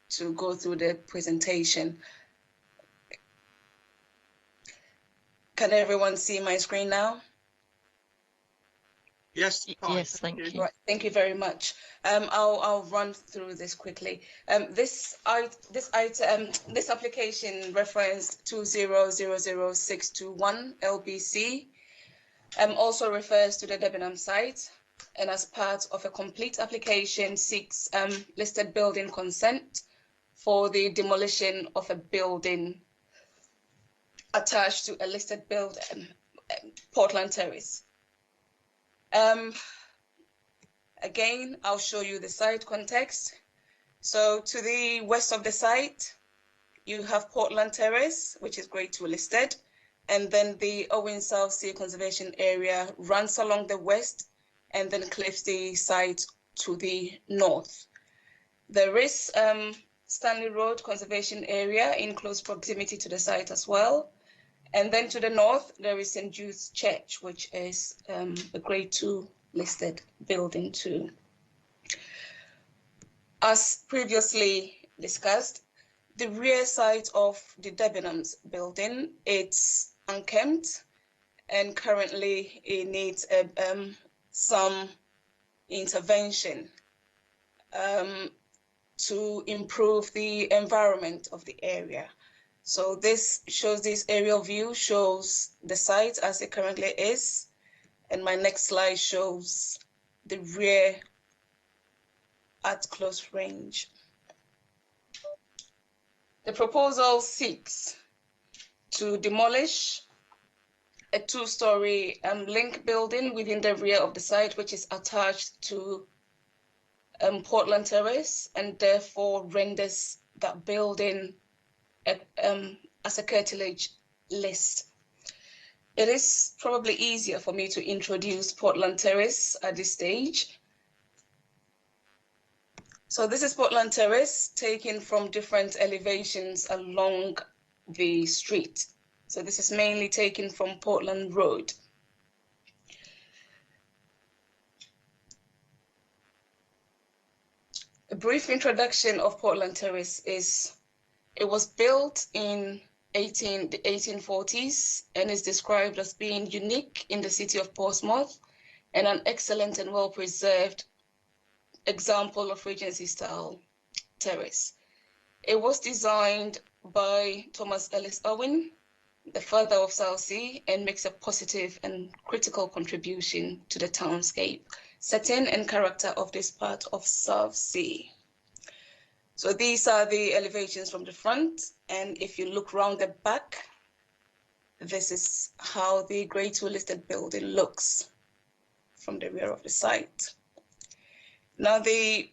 to go through the presentation. Can everyone see my screen now? Yes. Yes, thank you. Right, thank you very much. I'll run through this quickly. This application reference 2000621 LBC also refers to the Debenhams site. and as part of a complete application seeks listed building consent for the demolition of a building attached to a listed building, Portland Terrace. Again, I'll show you the site context. So to the west of the site, you have Portland Terrace, which is Grade 2 listed, and then the Owen South Sea Conservation Area runs along the west and then cliffs the site to the north. There is Stanley Road Conservation Area in close proximity to the site as well. And then to the north, there is St. Jude's Church, which is a Grade 2 listed building too. As previously discussed, the rear side of the Debenhams building, it's unkempt, and currently it needs some intervention to improve the environment of the area. So this aerial view shows the site as it currently is, and my next slide shows the rear at close range. The proposal seeks to demolish a two-story link building within the rear of the site, which is attached to Portland Terrace, and therefore renders that building as a curtilage list. It is probably easier for me to introduce Portland Terrace at this stage. So this is Portland Terrace taken from different elevations along the street. So this is mainly taken from Portland Road. A brief introduction of Portland Terrace is, it was built in the 1840s and is described as being unique in the city of Portsmouth and an excellent and well-preserved example of Regency style terrace. It was designed by Thomas Ellis Owen, the father of Southsea, and makes a positive and critical contribution to the townscape, setting and character of this part of Southsea. So these are the elevations from the front, and if you look round the back, this is how the Grade 2 listed building looks from the rear of the site. Now, the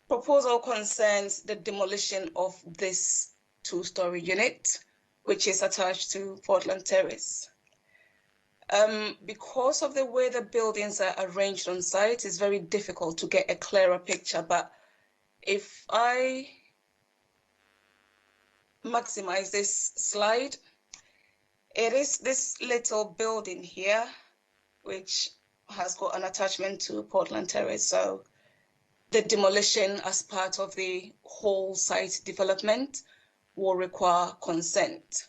proposal concerns the demolition of this two-story unit, which is attached to Portland Terrace. Because of the way the buildings are arranged on site, it's very difficult to get a clearer picture, but if I maximize this slide, it is this little building here, which has got an attachment to Portland Terrace. So the demolition as part of the whole site development will require consent.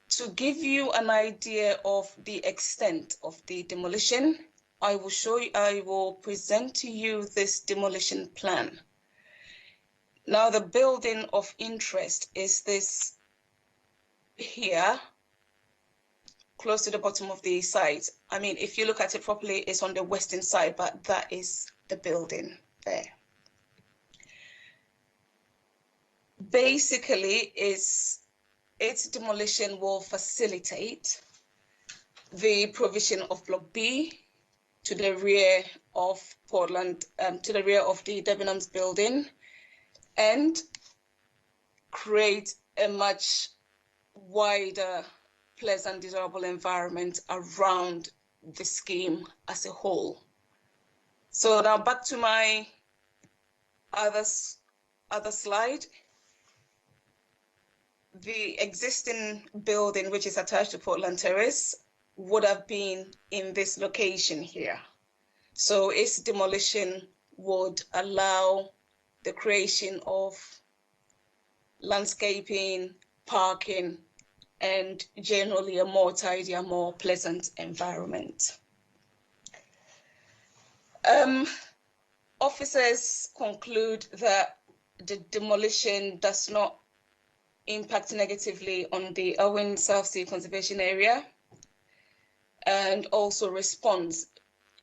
To give you an idea of the extent of the demolition, I will present to you this demolition plan. Now, the building of interest is this here, close to the bottom of the site. I mean, if you look at it properly, it's on the western side, but that is the building there. Basically, its demolition will facilitate the provision of Block B to the rear of Portland, to the rear of the Debenhams building, and create a much wider, pleasant, desirable environment around the scheme as a whole. So now back to my other slide. The existing building, which is attached to Portland Terrace, would have been in this location here. So its demolition would allow the creation of landscaping, parking, and generally a more tidier, more pleasant environment. Officers conclude that the demolition does not impact negatively on the Owen South Sea Conservation Area, and also responds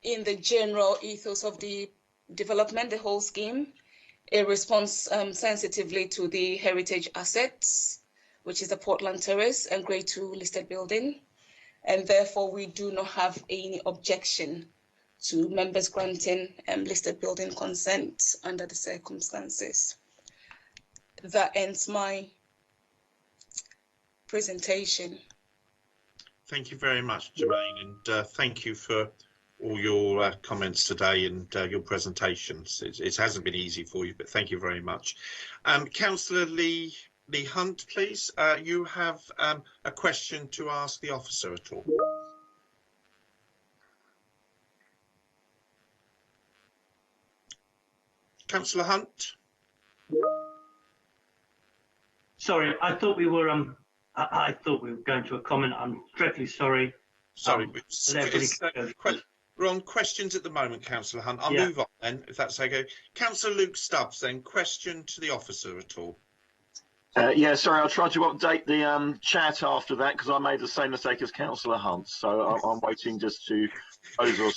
in the general ethos of the development, the whole scheme. It responds sensitively to the heritage assets, which is the Portland Terrace and Grade 2 listed building. And therefore, we do not have any objection to members granting listed building consent under the circumstances. That ends my presentation. Thank you very much, Jermaine, and thank you for all your comments today and your presentations. It hasn't been easy for you, but thank you very much. Councillor Lee Hunt, please. You have a question to ask the officer at all. Councillor Hunt. Sorry, I thought we were I thought we were going to a comment. I'm dreadfully sorry. Sorry, we're on questions at the moment, Councillor Hunt. I'll move on then, if that's okay. Councillor Luke Stubbs, then, question to the officer at all. Yeah, sorry, I'll try to update the chat after that because I made the same mistake as Councillor Hunt. So I'm waiting just to over.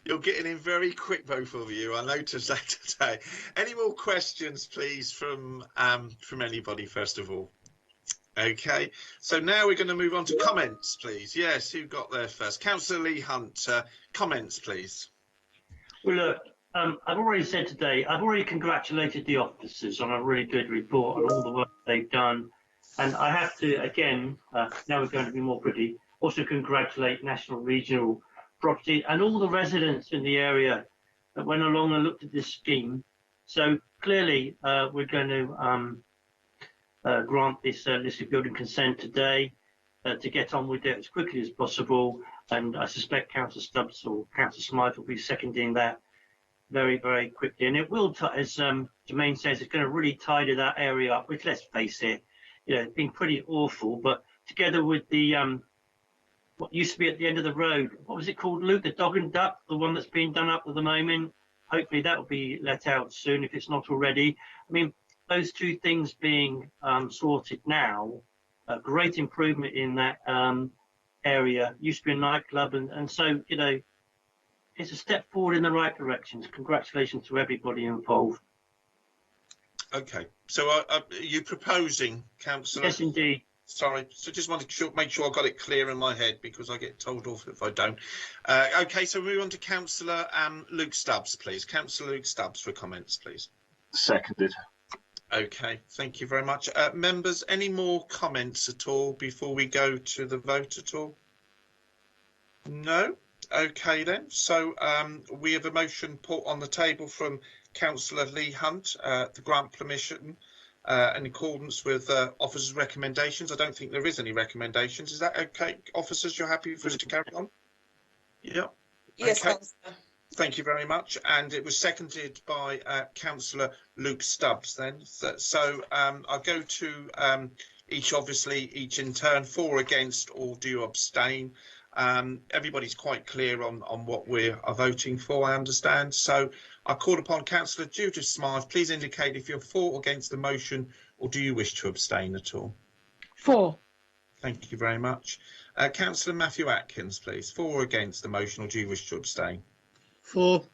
You're getting in very quick, both of you. I noticed that today. Any more questions, please, from anybody, first of all? Okay, so now we're going to move on to comments, please. Yes, who got there first? Councillor Lee Hunt, comments, please. Well, look, I've already said today, I've already congratulated the officers on a really good report and all the work they've done. And I have to, again, now we're going to be more pretty, also congratulate National Regional Property and all the residents in the area that went along and looked at this scheme. So clearly, we're going to grant this listed building consent today to get on with it as quickly as possible. And I suspect Councillor Stubbs or Councillor Smythe will be seconding that very, very quickly. And it will, as Jermaine says, it's going to really tidy that area up, which, let's face it, you know, it's been pretty awful. But together with the what used to be at the end of the road, what was it called, Luke? The Dog and Duck, the one that's being done up at the moment. Hopefully that will be let out soon if it's not already. I mean, those two things being sorted now, a great improvement in that area. Used to be a nightclub, and so, you know, it's a step forward in the right direction. Congratulations to everybody involved. Okay, so are you proposing, Councillor? Yes, indeed. Sorry, so just want to make sure I got it clear in my head because I get told off if I don't. Okay, so move on to Councillor Luke Stubbs, please. Councillor Luke Stubbs for comments, please. Seconded. Okay, thank you very much. Members, any more comments at all before we go to the vote at all? No? Okay then, so we have a motion put on the table from Councillor Lee Hunt, the grant permission in accordance with officers' recommendations. I don't think there is any recommendations. Is that okay, officers? You're happy for us to carry on? Yeah. Yes, okay. Councillor. Thank you very much. And it was seconded by Councillor Luke Stubbs then. So I'll go to each in turn, for, against, or do you abstain? Everybody's quite clear on what we are voting for, I understand. So I call upon Councillor Judith Smythe. Please indicate if you're for or against the motion, or do you wish to abstain at all? For. Thank you very much. Councillor Matthew Atkins, please. For or against the motion, or do you wish to abstain? For.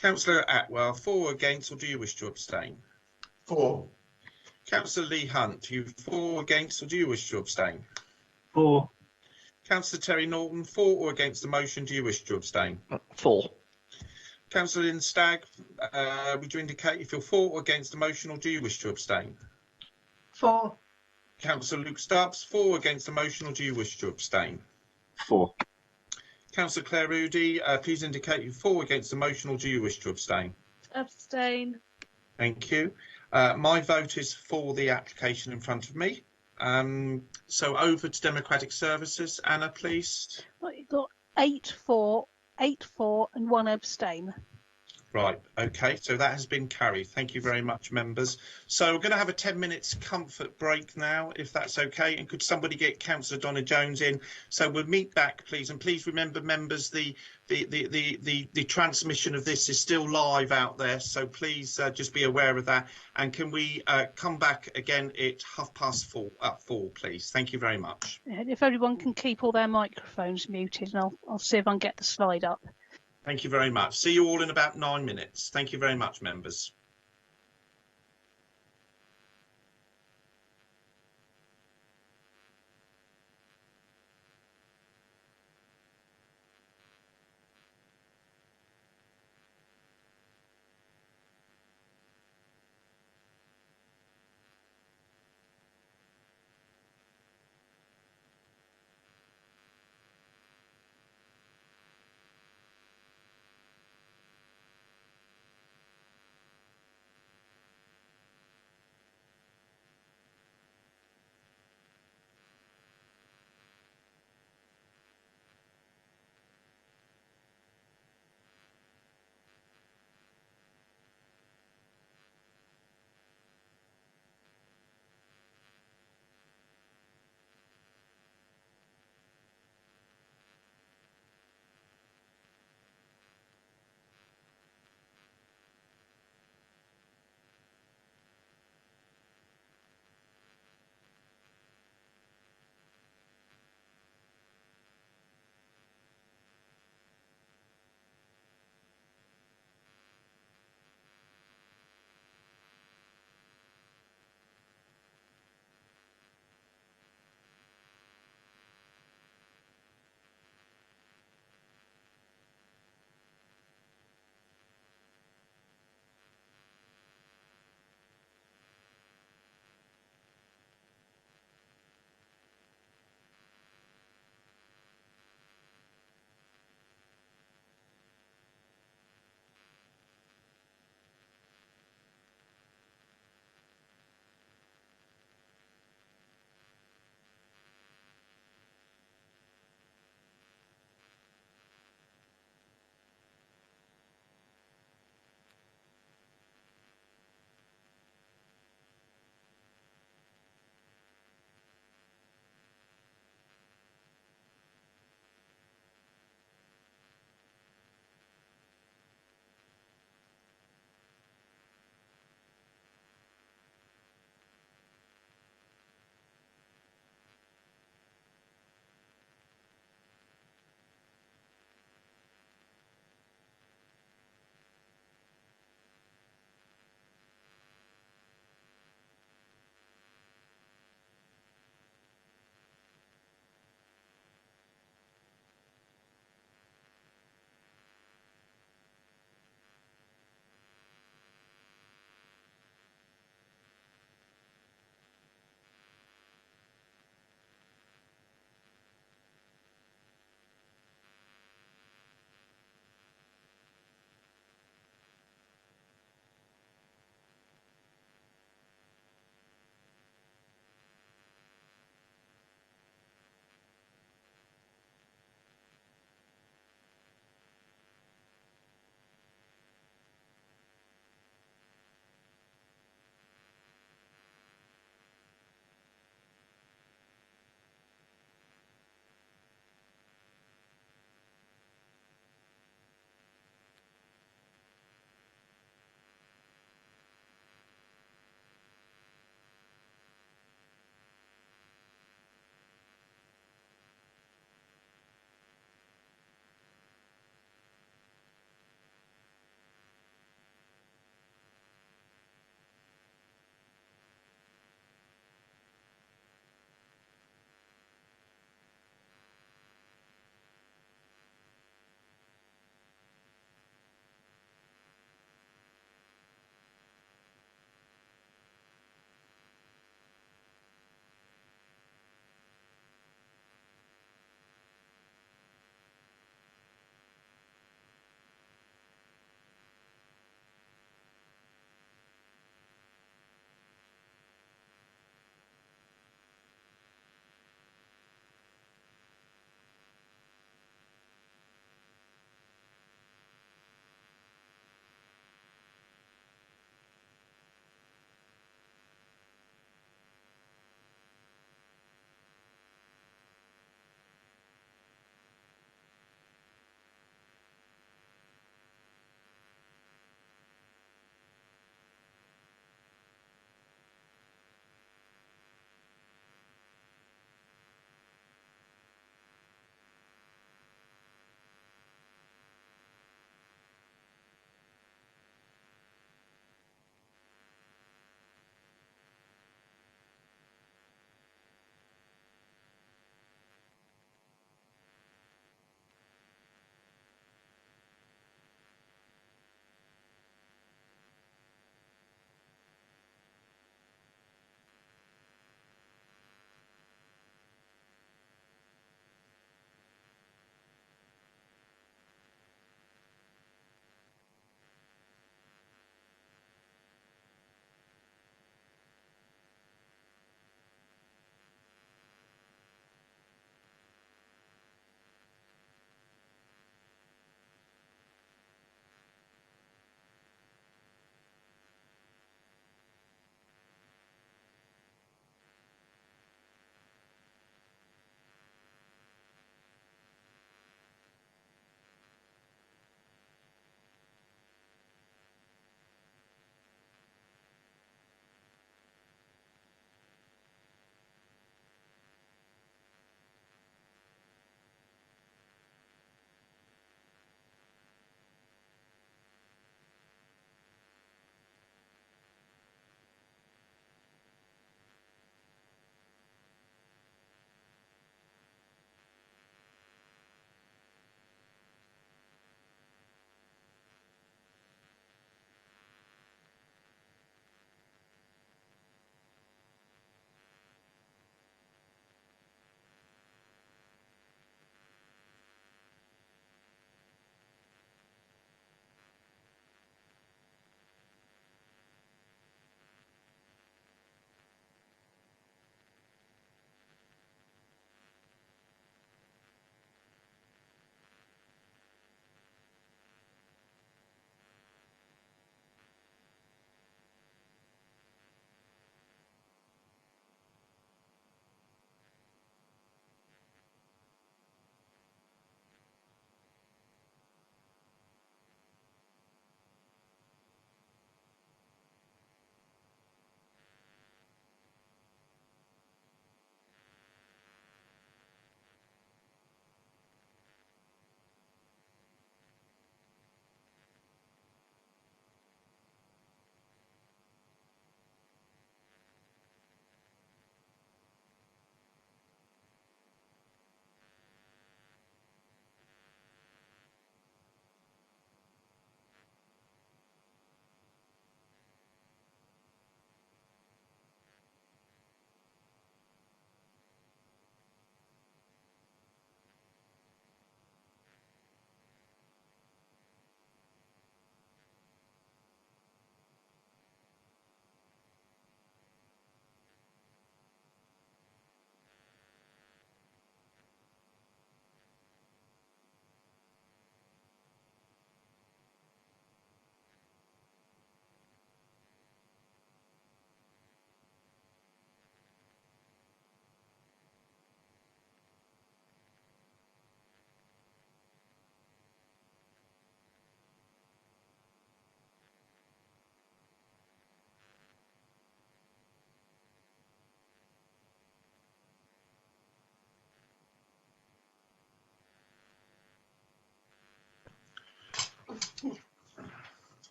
Councillor Atwell, for or against, or do you wish to abstain? For. Councillor Lee Hunt, you for or against, or do you wish to abstain? For. Councillor Terry Norton, for or against the motion, do you wish to abstain? For. Councillor Lynn Stagg, would you indicate if you're for or against the motion, or do you wish to abstain? For. Councillor Luke Stubbs, for or against the motion, or do you wish to abstain? For. Councillor Claire Rudy, please indicate you're for or against the motion, or do you wish to abstain? Abstain. Thank you. My vote is for the application in front of me. So over to Democratic Services. Anna, please. Well, you've got 8 for, 8 for, and 1 abstain. Right, okay, so that has been carried. Thank you very much, members. So we're going to have a 10 minutes comfort break now, if that's okay. And could somebody get Councillor Donna Jones in? So we'll meet back, please. And please remember, members, the transmission of this is still live out there. So please just be aware of that. And can we come back again at 4:30, please? Thank you very much. If everyone can keep all their microphones muted, and I'll see if I can get the slide up. Thank you very much. See you all in about 9 minutes. Thank you very much, members.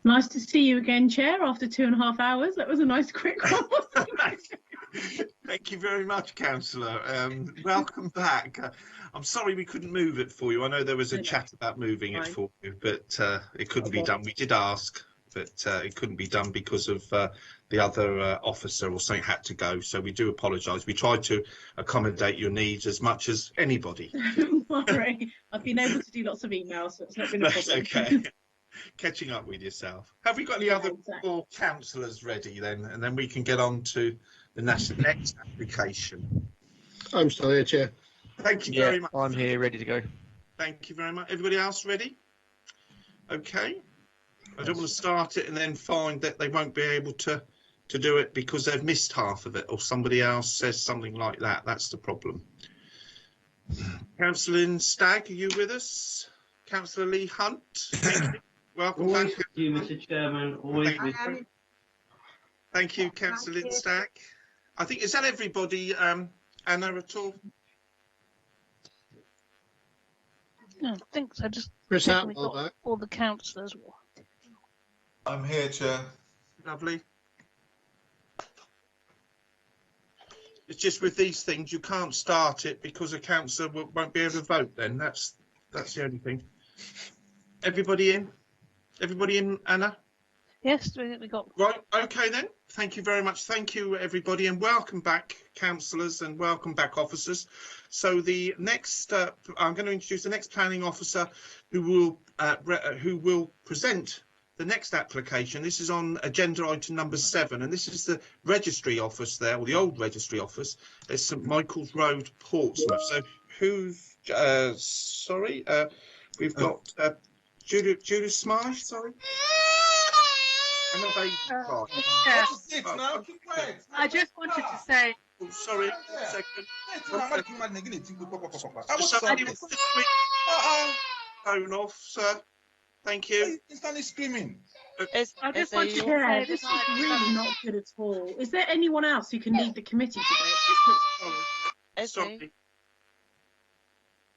Nice to see you again, Chair, after 2.5 hours. That was a nice quick one. Thank you very much, Councillor. Welcome back. I'm sorry we couldn't move it for you. I know there was a chat about moving it for you, but it couldn't be done. We did ask, but it couldn't be done because of the other officer or something had to go. So we do apologise. We tried to accommodate your needs as much as anybody. Don't worry. I've been able to do lots of emails, so it's not been a problem. That's okay. Catching up with yourself. Have we got any other four councillors ready then? And then we can get on to the next application. I'm still here, Chair. Thank you very much. I'm here, ready to go. Thank you very much. Everybody else ready? Okay. I don't want to start it and then find that they won't be able to do it because they've missed half of it or somebody else says something like that. That's the problem. Councillor Stagg, are you with us? Councillor Lee Hunt, thank you. Welcome. Always with you, Mr. Chairman. Always with you. Thank you, Councillor Stagg. I think, is that everybody, Anna, at all? No, I think so. Just Chris checking we Atwell got back. all the councillors. I'm here, Chair. Lovely. It's just with these things, you can't start it because a councillor won't be able to vote then. That's the only thing. Everybody in? Everybody in, Anna? Yes, we got. Right, okay then. Thank you very much. Thank you, everybody, and welcome back, councillors, and welcome back, officers. So the next, I'm going to introduce the next planning officer who will present the next application. This is on agenda item number 7, and this is the registry office there, or the old registry office at St Michael's Road, Portsmouth. So who's, sorry, we've got Judith Smythe, sorry. I just wanted to say. Oh, sorry, a second. Phone off, sir. Thank you. Instantly screaming. I just want to say this is really not good at all. Is there anyone else who can lead the committee today? Sorry.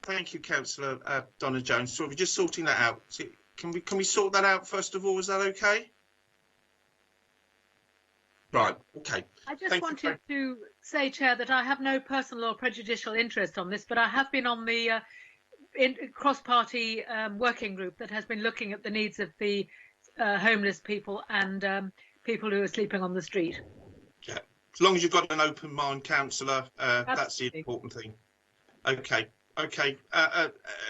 Thank you, Councillor Donna Jones. So we're just sorting that out. So can we sort that out first of all? Is that okay? Right. Okay. I just wanted to say, Chair, that I have no personal or prejudicial interest on this, but I have been on the cross-party working group that has been looking at the needs of the homeless people and people who are sleeping on the street. Yeah. As long as you've got an open mind, Councillor, that's the important thing. Okay. Okay.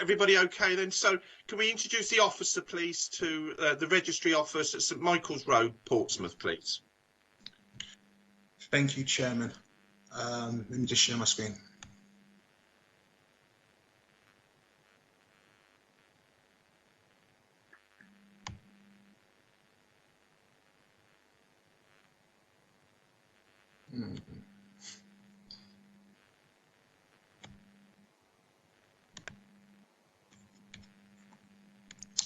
Everybody okay then? So can we introduce the officer, please, to the registry office at St Michael's Road, Portsmouth, please? Thank you, Chairman. Let me just share my screen.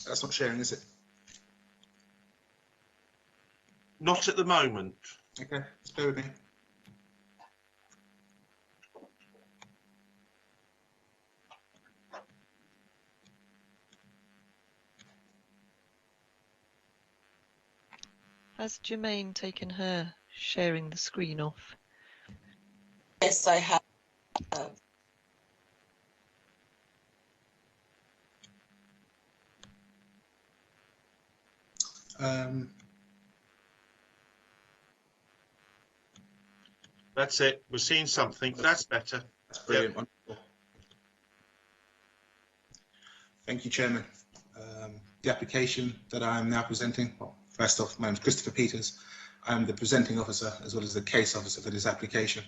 That's not sharing, is it? Not at the moment. Okay, stay with me. Has Jermaine taken her sharing the screen off? Yes, I have. That's it. We're seeing something. That's better. That's brilliant. Yep. Wonderful. Thank you, Chairman. The application that I am now presenting, well, first off, my name is Christopher Peters. I'm the presenting officer as well as the case officer for this application.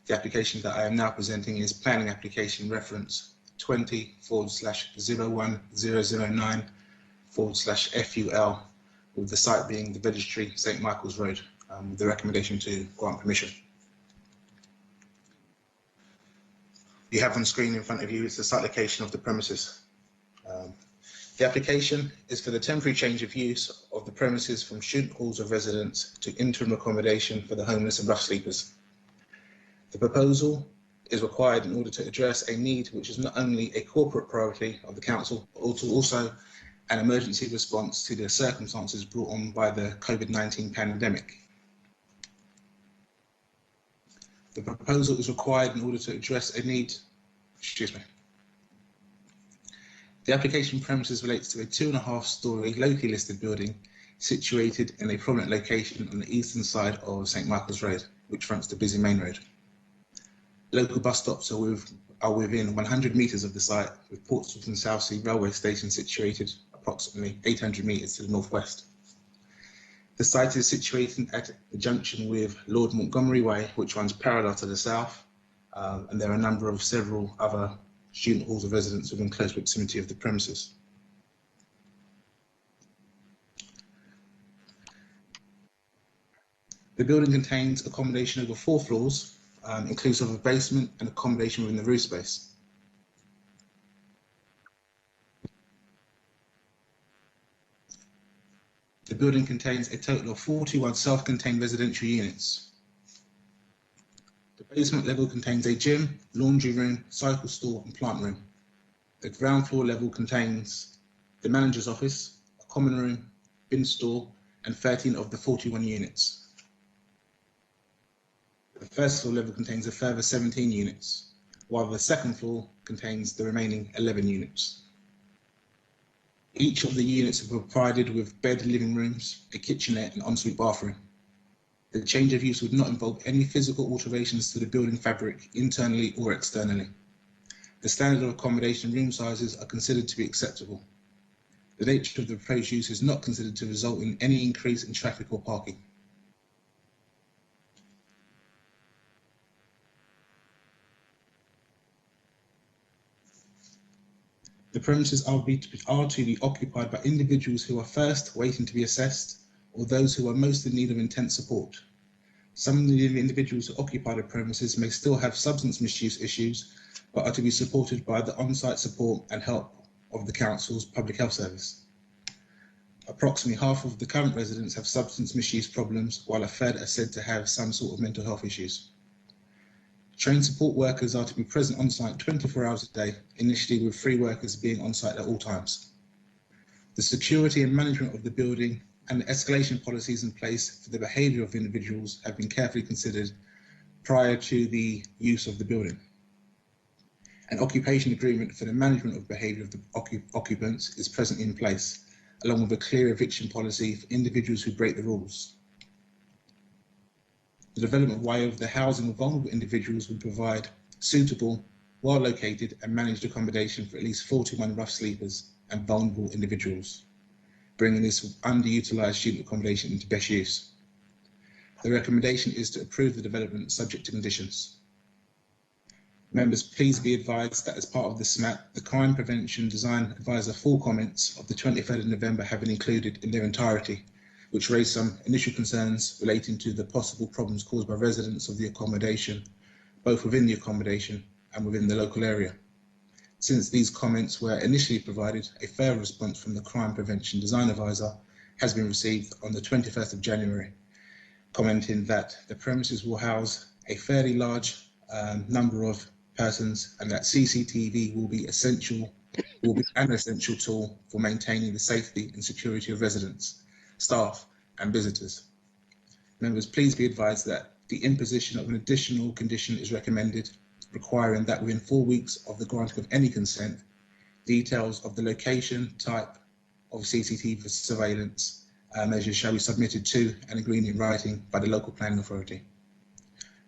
The application that I am now presenting is planning application reference 20/009/FUL, with the site being the registry St Michael's Road, with the recommendation to grant permission. You have on screen in front of you is the site location of the premises. The application is for the temporary change of use of the premises from student halls of residence to interim accommodation for the homeless and rough sleepers. The proposal is required in order to address a need which is not only a corporate priority of the council, but also an emergency response to the circumstances brought on by the COVID-19 pandemic. The proposal is required in order to address a need, The application premises relates to a 2.5-storey locally listed building situated in a prominent location on the eastern side of St Michael's Road, which fronts the busy main road. Local bus stops are within 100 metres of the site, with Portsmouth and Southsea railway station situated approximately 800 metres to the northwest. The site is situated at the junction with Lord Montgomery Way, which runs parallel to the south, and there are a number of several other student halls of residence within close proximity of the premises. The building contains accommodation over 4 floors, inclusive of a basement and accommodation within the roof space. The building contains a total of 41 self-contained residential units. The basement level contains a gym, laundry room, cycle store and plant room. The ground floor level contains the manager's office, a common room, bin store and 13 of the 41 units. The first floor level contains a further 17 units, while the second floor contains the remaining 11 units. Each of the units are provided with bed, living rooms, a kitchenette and ensuite bathroom. The change of use would not involve any physical alterations to the building fabric, internally or externally. The standard of accommodation room sizes are considered to be acceptable. The nature of the proposed use is not considered to result in any increase in traffic or parking. The premises are to be occupied by individuals who are first waiting to be assessed or those who are most in need of intense support. Some of the individuals who occupy the premises may still have substance misuse issues, but are to be supported by the on-site support and help of the council's public health service. Approximately half of the current residents have substance misuse problems, while a third are said to have some sort of mental health issues. Trained support workers are to be present on site 24 hours a day, initially with 3 workers being on site at all times. The security and management of the building and the escalation policies in place for the behaviour of individuals have been carefully considered prior to the use of the building. An occupation agreement for the management of behaviour of the occupants is presently in place, along with a clear eviction policy for individuals who break the rules. The development way of the housing of vulnerable individuals will provide suitable, well-located and managed accommodation for at least 41 rough sleepers and vulnerable individuals, bringing this underutilised student accommodation into best use. The recommendation is to approve the development subject to conditions. Members, please be advised that as part of the SMAT, the Crime Prevention Design Advisor full comments of the 23rd of November have been included in their entirety, which raised some initial concerns relating to the possible problems caused by residents of the accommodation, both within the accommodation and within the local area. Since these comments were initially provided, a fair response from the Crime Prevention Design Advisor has been received on the 21st of January, commenting that the premises will house a fairly large number of persons and that CCTV will be an essential tool for maintaining the safety and security of residents, staff and visitors. Members, please be advised that the imposition of an additional condition is recommended, requiring that within 4 weeks of the granting of any consent, details of the location, type of CCTV surveillance measures shall be submitted to and agreed in writing by the local planning authority.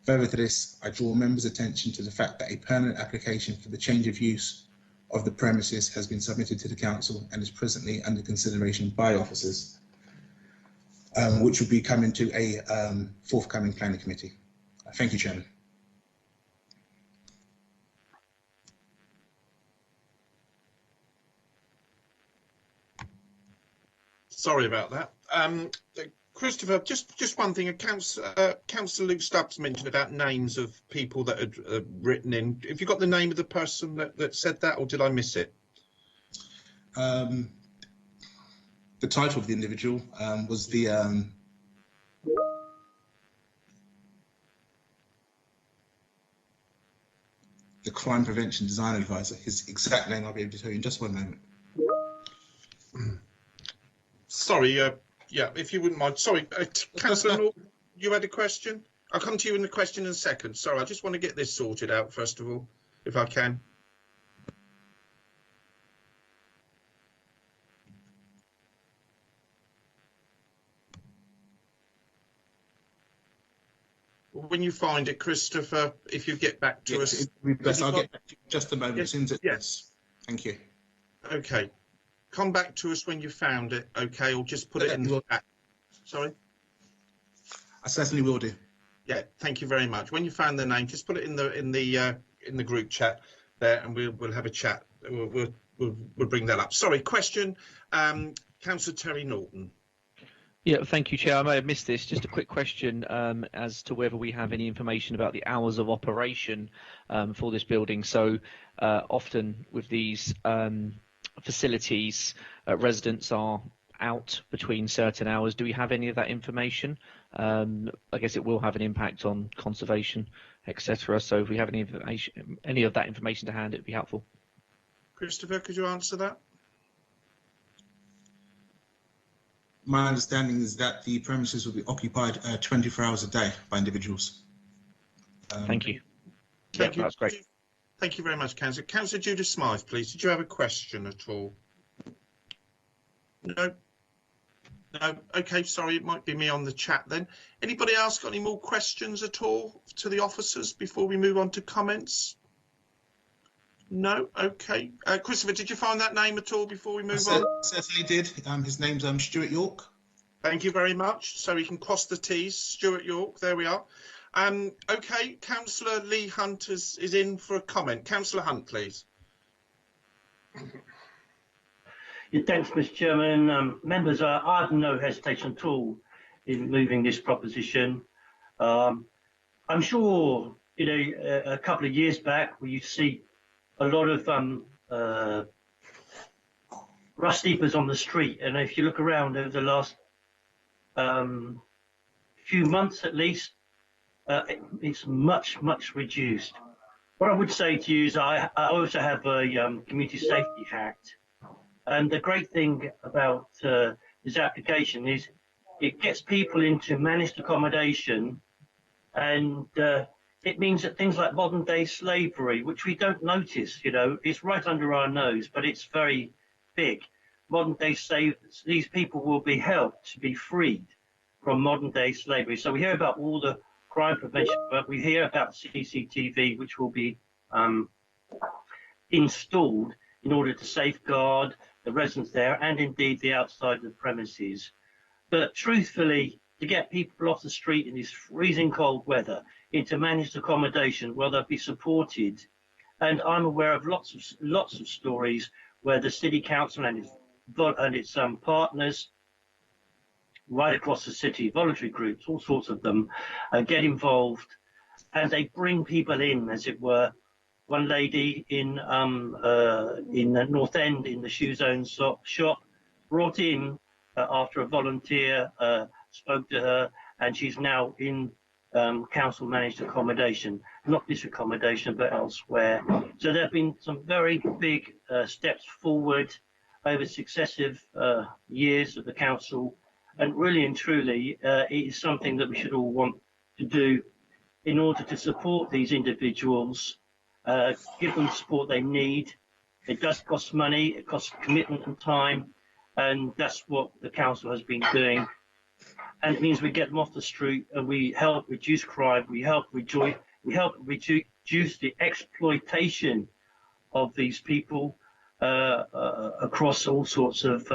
Further to this, I draw members' attention to the fact that a permanent application for the change of use of the premises has been submitted to the council and is presently under consideration by officers, which will be coming to a forthcoming planning committee. Thank you, Chairman. Sorry about that. Christopher, just one thing. Councillor Luke Stubbs mentioned about names of people that had written in. Have you got the name of the person that said that, or did I miss it? the title of the individual was the Crime Prevention Design Advisor. His exact name I'll be able to tell you in just one moment. Sorry, yeah, if you wouldn't mind. Sorry, Councillor Norton, you had a question? I'll come to you in the question in a second. Sorry, I just want to get this sorted out first of all, if I can. When you find it, Christopher, if you get back to us. I'll get back to you in just a moment. Yes. Yes. Thank you. Okay. Come back to us when you found it, okay, or just put it in the chat. Sorry? I certainly will do. Yeah, thank you very much. When you found the name, just put it in the group chat there, and we'll have a chat. We'll bring that up. Sorry, question, Councillor Terry Norton. Yeah, thank you, Chair. I may have missed this. Just a quick question as to whether we have any information about the hours of operation for this building. So often with these facilities, residents are out between certain hours. Do we have any of that information? I guess it will have an impact on conservation, etc. So if we have any of that information to hand, it would be helpful. Christopher, could you answer that? My understanding is that the premises will be occupied 24 hours a day by individuals. Thank you. Thank you. That's great. Thank you very much, Councillor. Councillor Judith Smythe, please. Did you have a question at all? No. No. Okay. Sorry, it might be me on the chat then. Anybody else got any more questions at all to the officers before we move on to comments? No. Okay. Christopher, did you find that name at all before we move on? Certainly did. His name's Stuart York. Thank you very much. So we can cross the T's. Stuart York. There we are. Okay. Councillor Lee Hunt is in for a comment. Councillor Hunt, please. Yeah, thanks, Mr. Chairman. Members, I have no hesitation at all in moving this proposition. I'm sure, a couple of years back, we used to see a lot of rust heapers on the street, and if you look around over the last few months at least, it's much reduced. What I would say to you is I also have a Community Safety Act, and the great thing about this application is it gets people into managed accommodation, and it means that things like modern day slavery, which we don't notice, it's right under our nose, but it's very big. Modern day slaves, these people will be helped to be freed from modern day slavery. So we hear about all the crime prevention, but we hear about CCTV, which will be installed in order to safeguard the residents there and indeed the outside of the premises. But truthfully, to get people off the street in this freezing cold weather into managed accommodation, well, they'll be supported. And I'm aware of lots of stories where the city council and its partners right across the city, voluntary groups, all sorts of them, get involved, and they bring people in, as it were. One lady in the North End, in the Shoe Zone shop, brought in after a volunteer spoke to her, and she's now in council managed accommodation, not this accommodation but elsewhere. So there have been some very big steps forward over successive years of the council, and really and truly it is something that we should all want to do in order to support these individuals, give them the support they need. It does cost money, it costs commitment and time, and that's what the council has been doing. And it means we get them off the street, and we help reduce crime, we help reduce the exploitation of these people across all sorts of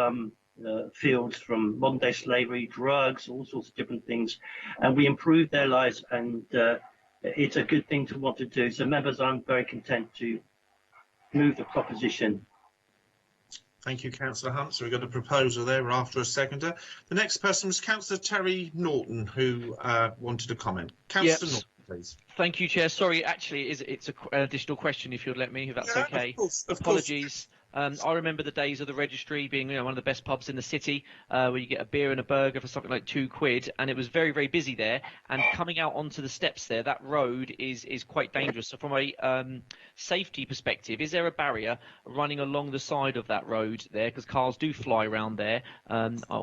fields, from modern day slavery, drugs, all sorts of different things, and we improve their lives, and it's a good thing to want to do. So members, I'm very content to move the proposition. Thank you, Councillor Hunt. So we've got a proposal there. We're after a seconder. The next person was Councillor Terry Norton, who wanted to comment. Councillor Norton, please. Thank you, Chair. Sorry, actually, it's an additional question, if you'd let me, if that's okay. Of course. Apologies. I remember the days of the Registry being, one of the best pubs in the city, where you get a beer and a burger for something like £2, and it was very, very busy there. And coming out onto the steps there, that road is quite dangerous. So from a safety perspective, is there a barrier running along the side of that road there? Because cars do fly around there.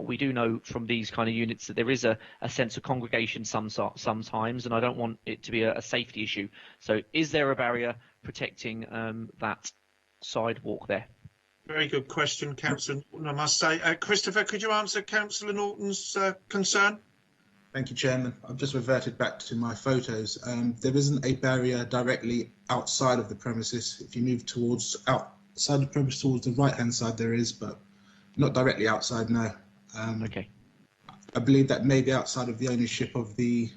We do know from these kind of units that there is a sense of congregation sometimes, and I don't want it to be a safety issue. So is there a barrier protecting that sidewalk there? Very good question, Councillor Norton, I must say. Christopher, could you answer Councillor Norton's concern? Thank you, Chairman. I've just reverted back to my photos. There isn't a barrier directly outside of the premises. If you move towards outside the premises towards the right-hand side, there is, but not directly outside, no. Okay. I believe that may be outside of the ownership of the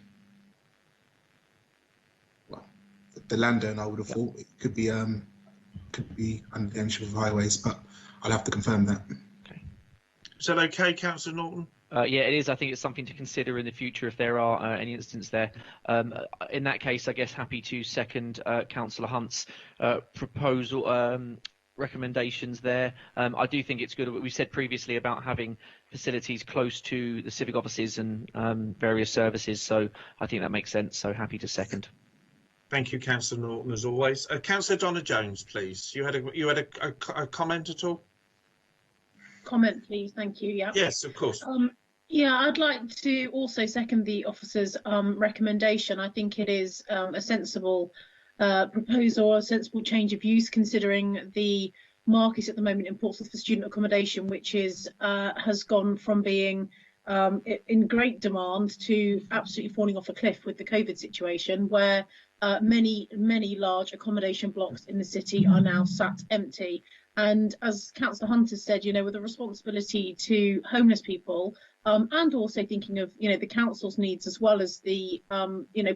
landowner. I would have thought it could be under the ownership of highways, but I'll have to confirm that. Okay. Is that okay, Councillor Norton? Yeah, it is. I think it's something to consider in the future if there are any incidents there. In that case, I guess happy to second Councillor Hunt's proposal, recommendations there. I do think it's good. We said previously about having facilities close to the civic offices and various services, so I think that makes sense. So happy to second. Thank you, Councillor Norton, as always. Councillor Donna Jones, please. You had a comment at all? Comment, please. Thank you. Yeah. Yes, of course. Yeah, I'd like to also second the officer's recommendation. I think it is a sensible proposal, a sensible change of use, considering the market at the moment in Portsmouth for student accommodation, which is has gone from being in great demand to absolutely falling off a cliff with the COVID situation, where many large accommodation blocks in the city are now sat empty. And as Councillor Hunt has said, with a responsibility to homeless people, and also thinking of, the council's needs as well as the,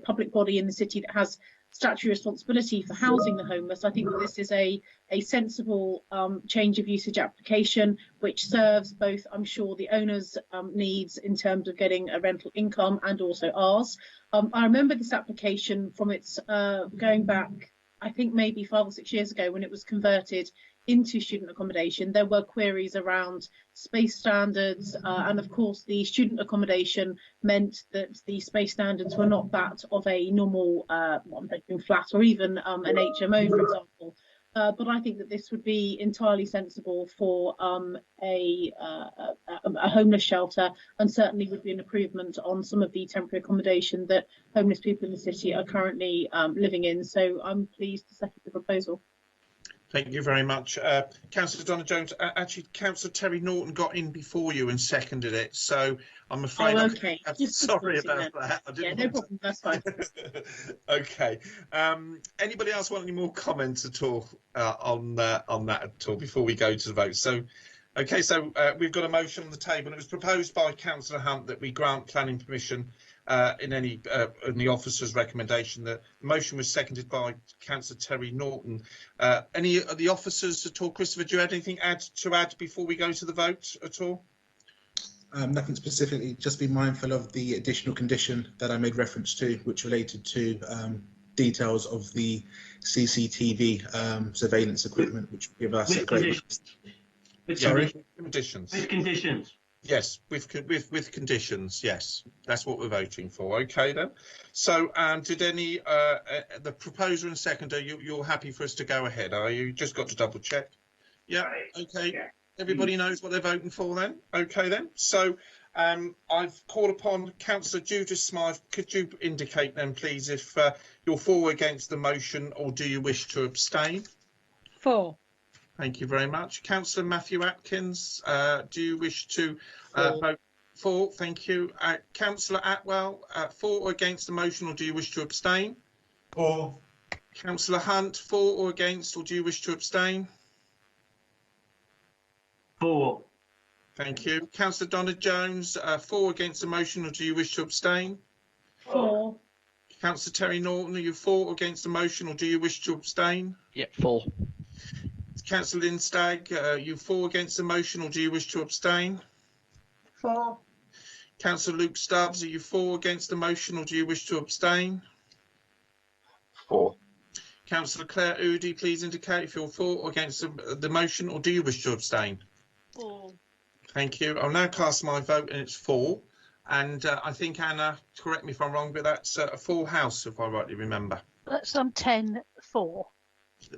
public body in the city that has statutory responsibility for housing the homeless, I think that this is a sensible change of usage application, which serves both, I'm sure, the owner's needs in terms of getting a rental income and also ours. I remember this application from its going back, I think maybe 5 or 6 years ago, when it was converted into student accommodation. There were queries around space standards, and of course the student accommodation meant that the space standards were not that of a normal one-bedroom flat or even an HMO, for example. But I think that this would be entirely sensible for a homeless shelter, and certainly would be an improvement on some of the temporary accommodation that homeless people in the city are currently living in. So I'm pleased to second the proposal. Thank you very much. Councillor Donna Jones, actually Councillor Terry Norton got in before you and seconded it, so I'm afraid I'm sorry about that. Yeah, no problem, that's fine. Okay. Anybody else want any more comments at all on that at all before we go to the vote? So, okay, so we've got a motion on the table. It was proposed by Councillor Hunt that we grant planning permission in the officer's recommendation. The motion was seconded by Councillor Terry Norton. Any of the officers at all? Christopher, do you have anything to add before we go to the vote at all? Nothing specifically, just be mindful of the additional condition that I made reference to, which related to details of the CCTV surveillance equipment, which will give us a great... Sorry? Conditions. With conditions. Yes, with conditions. Yes, that's what we're voting for. Okay then. So, did any the proposer and seconder, you're happy for us to go ahead, are you? Just got to double check. Yeah. Okay. Yeah. Everybody knows what they're voting for then. Okay then. So, I've called upon Councillor Judith Smythe. Could you indicate then, please, if you're for or against the motion, or do you wish to abstain? For. Thank you very much. Councillor Matthew Atkins, do you wish to vote for? Thank you. Councillor Atwell, for or against the motion, or do you wish to abstain? For. Councillor Hunt, for or against, or do you wish to abstain? For. Thank you. Councillor Donna Jones, for or against the motion, or do you wish to abstain? For. Councillor Terry Norton, are you for or against the motion, or do you wish to abstain? Yep, for. Councillor Lindstag, you for or against the motion, or do you wish to abstain? For. Councillor Luke Stubbs, are you for or against the motion, or do you wish to abstain? For. Councillor Claire Oudey, please indicate if you're for or against the motion, or do you wish to abstain? For. Thank you. I'll now cast my vote, and it's for. And I think, Anna, correct me if I'm wrong, but that's a full house, if I rightly remember. That's 10-4.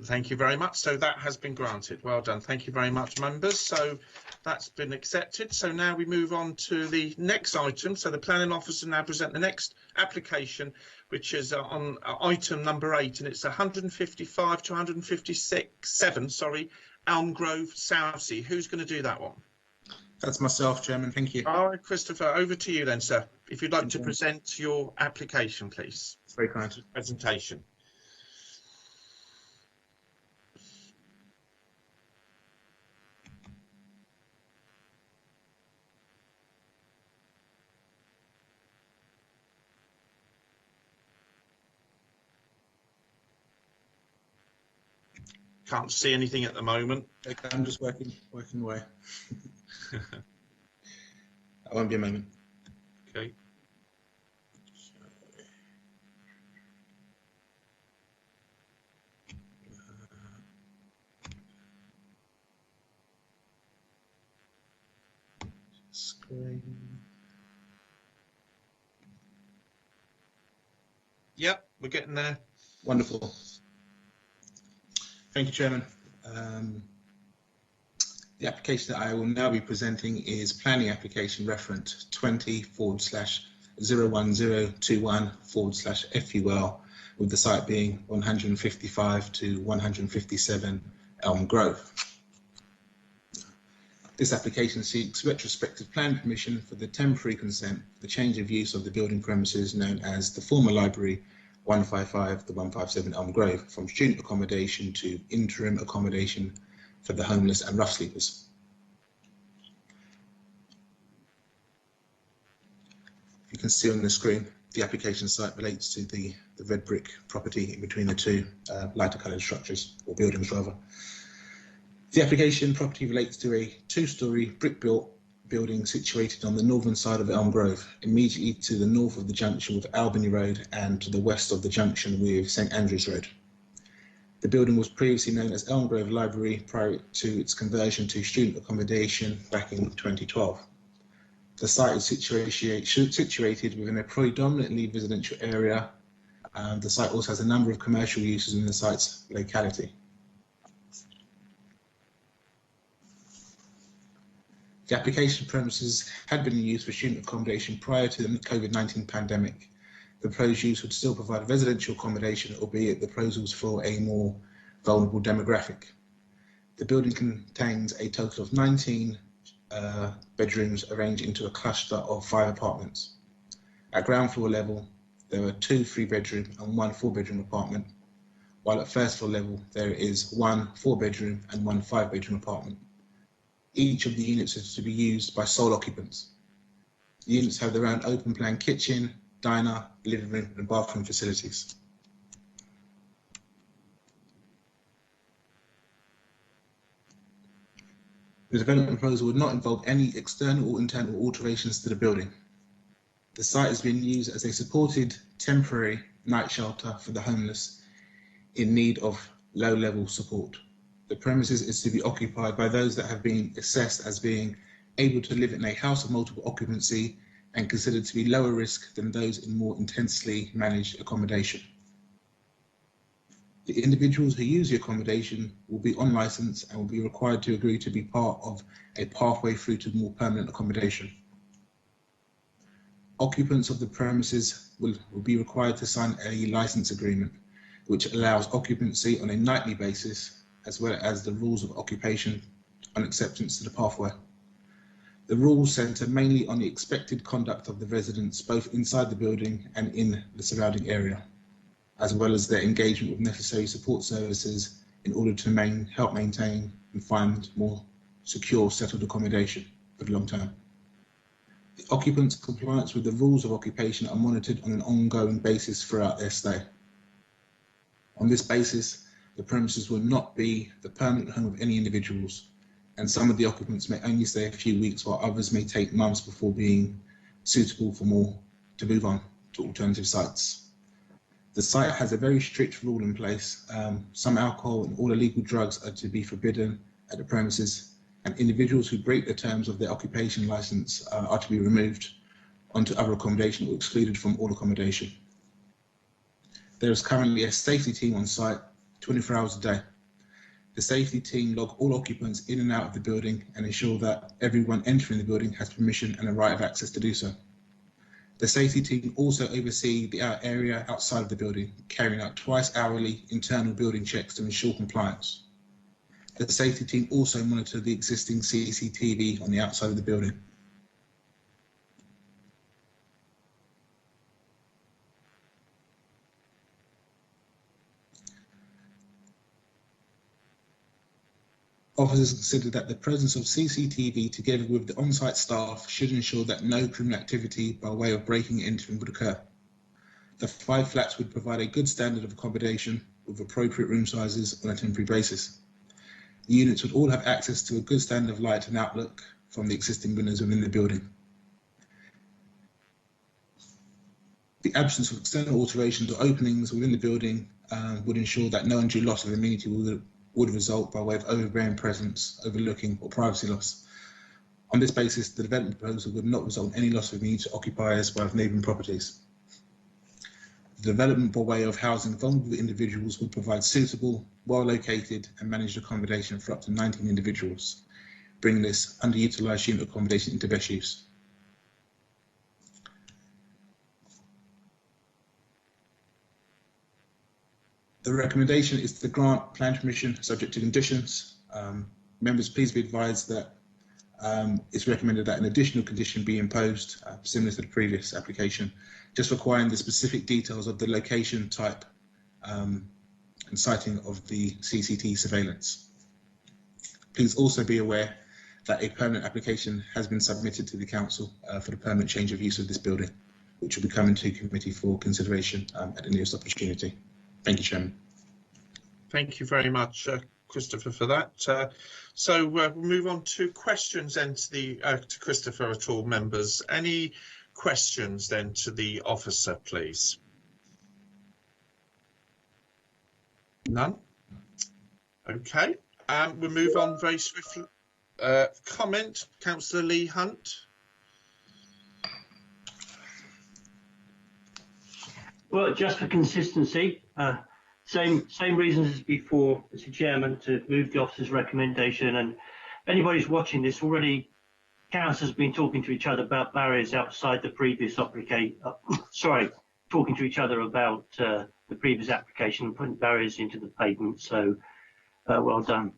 Thank you very much. So that has been granted. Well done. Thank you very much, members. So that's been accepted. So now we move on to the next item. So the planning officer now present the next application, which is on item number 8, and it's 155 to 157, sorry, Elm Grove, Southsea. Who's going to do that one? That's myself, Chairman. Thank you. All right, Christopher, over to you then, sir. If you'd like to present your application, please. That's very kind. Presentation. Can't see anything at the moment. I'm just working away. I won't be a moment. Okay. Screen. Yep, we're getting there. Wonderful. Thank you, Chairman. The application that I will now be presenting is planning application reference 20//01021/FUL, with the site being 155 to 157 Elm Grove. This application seeks retrospective plan permission for the temporary consent for the change of use of the building premises known as the former library 155 to 157 Elm Grove from student accommodation to interim accommodation for the homeless and rough sleepers. You can see on the screen, the application site relates to the red brick property in between the two lighter coloured structures, or buildings rather. The application property relates to a 2-storey brick-built building situated on the northern side of Elm Grove, immediately to the north of the junction with Albany Road and to the west of the junction with St Andrews Road. The building was previously known as Elm Grove Library prior to its conversion to student accommodation back in 2012. The site is situated within a predominantly residential area. The site also has a number of commercial uses in the site's locality. The application premises had been in use for student accommodation prior to the COVID-19 pandemic. The proposed use would still provide residential accommodation, albeit the proposals for a more vulnerable demographic. The building contains a total of 19 bedrooms arranged into a cluster of 5 apartments. At ground floor level, there are 2 3-bedroom and 1 4-bedroom apartment, while at first floor level, there is 1 4-bedroom and 1 5-bedroom apartment. Each of the units is to be used by sole occupants. The units have their own open plan kitchen, diner, living room and bathroom facilities. The development proposal would not involve any external or internal alterations to the building. The site is being used as a supported temporary night shelter for the homeless in need of low-level support. The premises is to be occupied by those that have been assessed as being able to live in a house of multiple occupancy and considered to be lower risk than those in more intensely managed accommodation. The individuals who use the accommodation will be on licence and will be required to agree to be part of a pathway through to more permanent accommodation. Occupants of the premises will be required to sign a licence agreement, which allows occupancy on a nightly basis, as well as the rules of occupation on acceptance to the pathway. The rules centre mainly on the expected conduct of the residents, both inside the building and in the surrounding area, as well as their engagement with necessary support services in order to help maintain and find more secure settled accommodation for the long term. The occupants' compliance with the rules of occupation are monitored on an ongoing basis throughout their stay. On this basis, the premises will not be the permanent home of any individuals, and some of the occupants may only stay a few weeks, while others may take months before being suitable for to move on to alternative sites. The site has a very strict rule in place. Some alcohol and all illegal drugs are to be forbidden at the premises, and individuals who break the terms of their occupation license are to be removed onto other accommodation or excluded from all accommodation. There is currently a safety team on site 24 hours a day. The safety team log all occupants in and out of the building and ensure that everyone entering the building has permission and a right of access to do so. The safety team also oversee the area outside of the building, carrying out twice hourly internal building checks to ensure compliance. The safety team also monitor the existing CCTV on the outside of the building. Officers consider that the presence of CCTV together with the on-site staff should ensure that no criminal activity by way of breaking and entering would occur. The 5 flats would provide a good standard of accommodation with appropriate room sizes on a temporary basis. The units would all have access to a good standard of light and outlook from the existing windows within the building. The absence of external alterations or openings within the building would ensure that no undue loss of amenity would result by way of overbearing presence, overlooking or privacy loss. On this basis, the development proposal would not result in any loss of amenity to occupiers by neighbouring properties. The development by way of housing vulnerable individuals would provide suitable, well-located and managed accommodation for up to 19 individuals, bringing this underutilised unit accommodation into best use. The recommendation is to grant plan permission subject to conditions. Members, please be advised that it's recommended that an additional condition be imposed, similar to the previous application, just requiring the specific details of the location type and siting of the CCTV surveillance. Please also be aware that a permanent application has been submitted to the council for the permanent change of use of this building, which will be coming to committee for consideration at the nearest opportunity. Thank you, Chairman. Thank you very much, Christopher, for that. So we'll move on to questions then to Christopher at all, members. Any questions then to the officer, please? None? Okay. We'll move on very swiftly. Comment, Councillor Lee Hunt. Well, just for consistency, same reasons as before, Mr. Chairman, to move the officer's recommendation. And if anybody's watching this already, councillors have been talking to each other about barriers outside the previous application. Talking to each other about the previous application and putting barriers into the pavement. So, well done.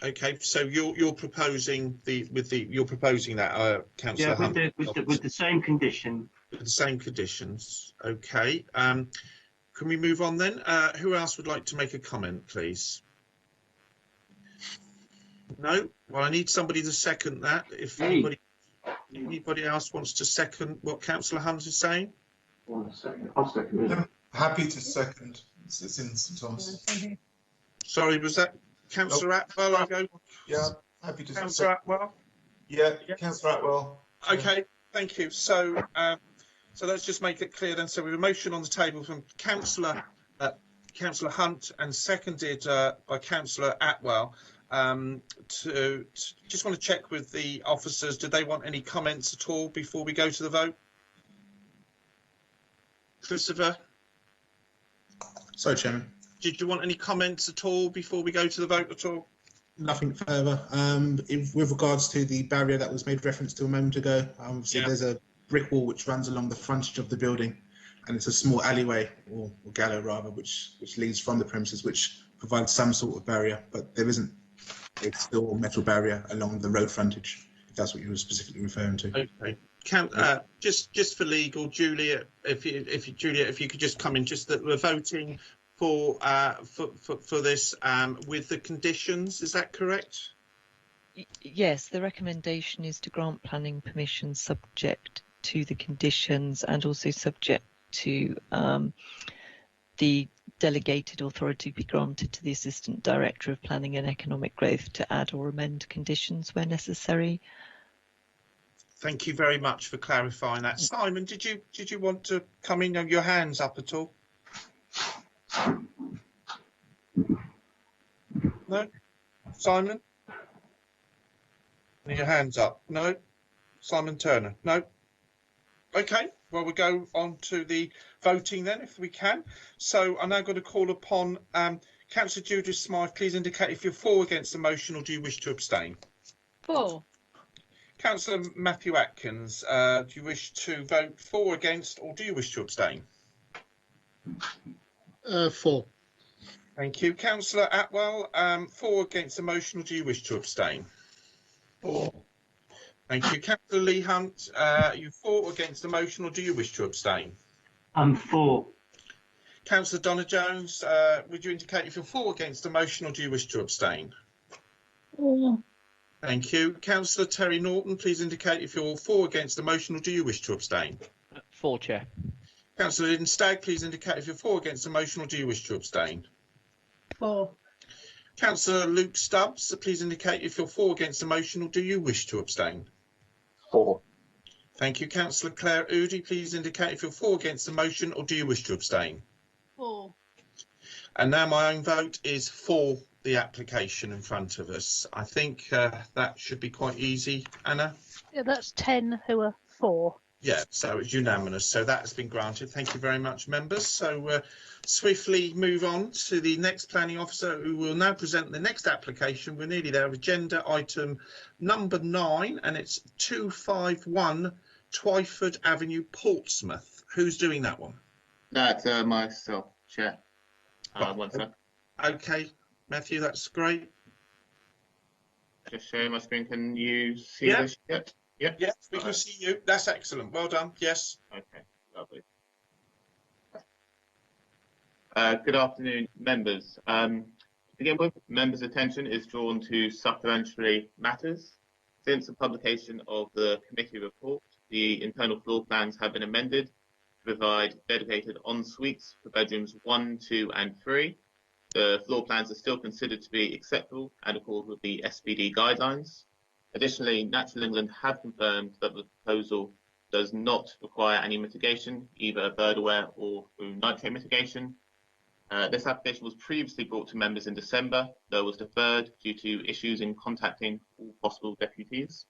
Okay, so you're proposing that, Councillor Hunt? Yeah, with the same condition. With the same conditions. Okay. Can we move on then? Who else would like to make a comment, please? No? Well, I need somebody to second that. If anybody else wants to second what Councillor Hunt is saying? I'll second it. I'm happy to second. It's in St Thomas. Sorry, was that Councillor Atwell? I go. Yeah, happy to. Councillor Atwell. Yeah, Councillor Atwell. Okay, thank you. So, so let's just make it clear then. So we have a motion on the table from Councillor Hunt and seconded by Councillor Atwell. Just want to check with the officers. Do they want any comments at all before we go to the vote? Christopher? Sorry, Chairman. Did you want any comments at all before we go to the vote at all? Nothing further. With regards to the barrier that was made reference to a moment ago, obviously there's a brick wall which runs along the frontage of the building, and it's a small alleyway, or gallery rather, which leads from the premises, which provides some sort of barrier, but there isn't a steel or metal barrier along the road frontage, if that's what you were specifically referring to. Okay. Just for legal, Julia, if you could just come in, just that we're voting for this with the conditions, is that correct? Yes, the recommendation is to grant planning permission subject to the conditions and also subject to the delegated authority be granted to the Assistant Director of Planning and Economic Growth to add or amend conditions where necessary. Thank you very much for clarifying that. Simon, did you want to come in on your hands up at all? No? Simon? Your hands up? No? Simon Turner? No? Okay, well, we'll go on to the voting then, if we can. So I'm now going to call upon Councillor Judith Smythe. Please indicate if you're for, against the motion, or do you wish to abstain? For. Councillor Matthew Atkins, do you wish to vote for, against, or do you wish to abstain? For. Thank you. Councillor Atwell, for, against the motion, or do you wish to abstain? For. Thank you. Councillor Lee Hunt, are you for or against the motion, or do you wish to abstain? I'm for. Councillor Donna Jones, would you indicate if you're for or against the motion, or do you wish to abstain? For. Thank you. Councillor Terry Norton, please indicate if you're for or against the motion, or do you wish to abstain? For, Chair. Councillor Lydon Stagg, please indicate if you're for or against the motion, or do you wish to abstain? For. Councillor Luke Stubbs, please indicate if you're for or against the motion, or do you wish to abstain? For. Thank you. Councillor Claire Oudie, please indicate if you're for or against the motion, or do you wish to abstain? For. And now my own vote is for the application in front of us. I think that should be quite easy, Anna. Yeah, that's 10 who are for. Yeah, so it's unanimous. So that has been granted. Thank you very much, members. So swiftly move on to the next planning officer, who will now present the next application. We're nearly there. Agenda item number 9, and it's 251 Twyford Avenue, Portsmouth. Who's doing that one? That's myself, Chair. One sec. Okay, Matthew, that's great. Just sharing my screen. Can you see this yet? Yep. Yes, we can see you. That's excellent. Well done. Yes. Okay, lovely. Good afternoon, members. To begin with, members' attention is drawn to supplementary matters. Since the publication of the committee report, the internal floor plans have been amended to provide dedicated en-suites for bedrooms 1, 2 and 3. The floor plans are still considered to be acceptable and accord with the SPD guidelines. Additionally, Natural England have confirmed that the proposal does not require any mitigation, either bird aware or through nitrate mitigation. This application was previously brought to members in December, though was deferred due to issues in contacting all possible deputies.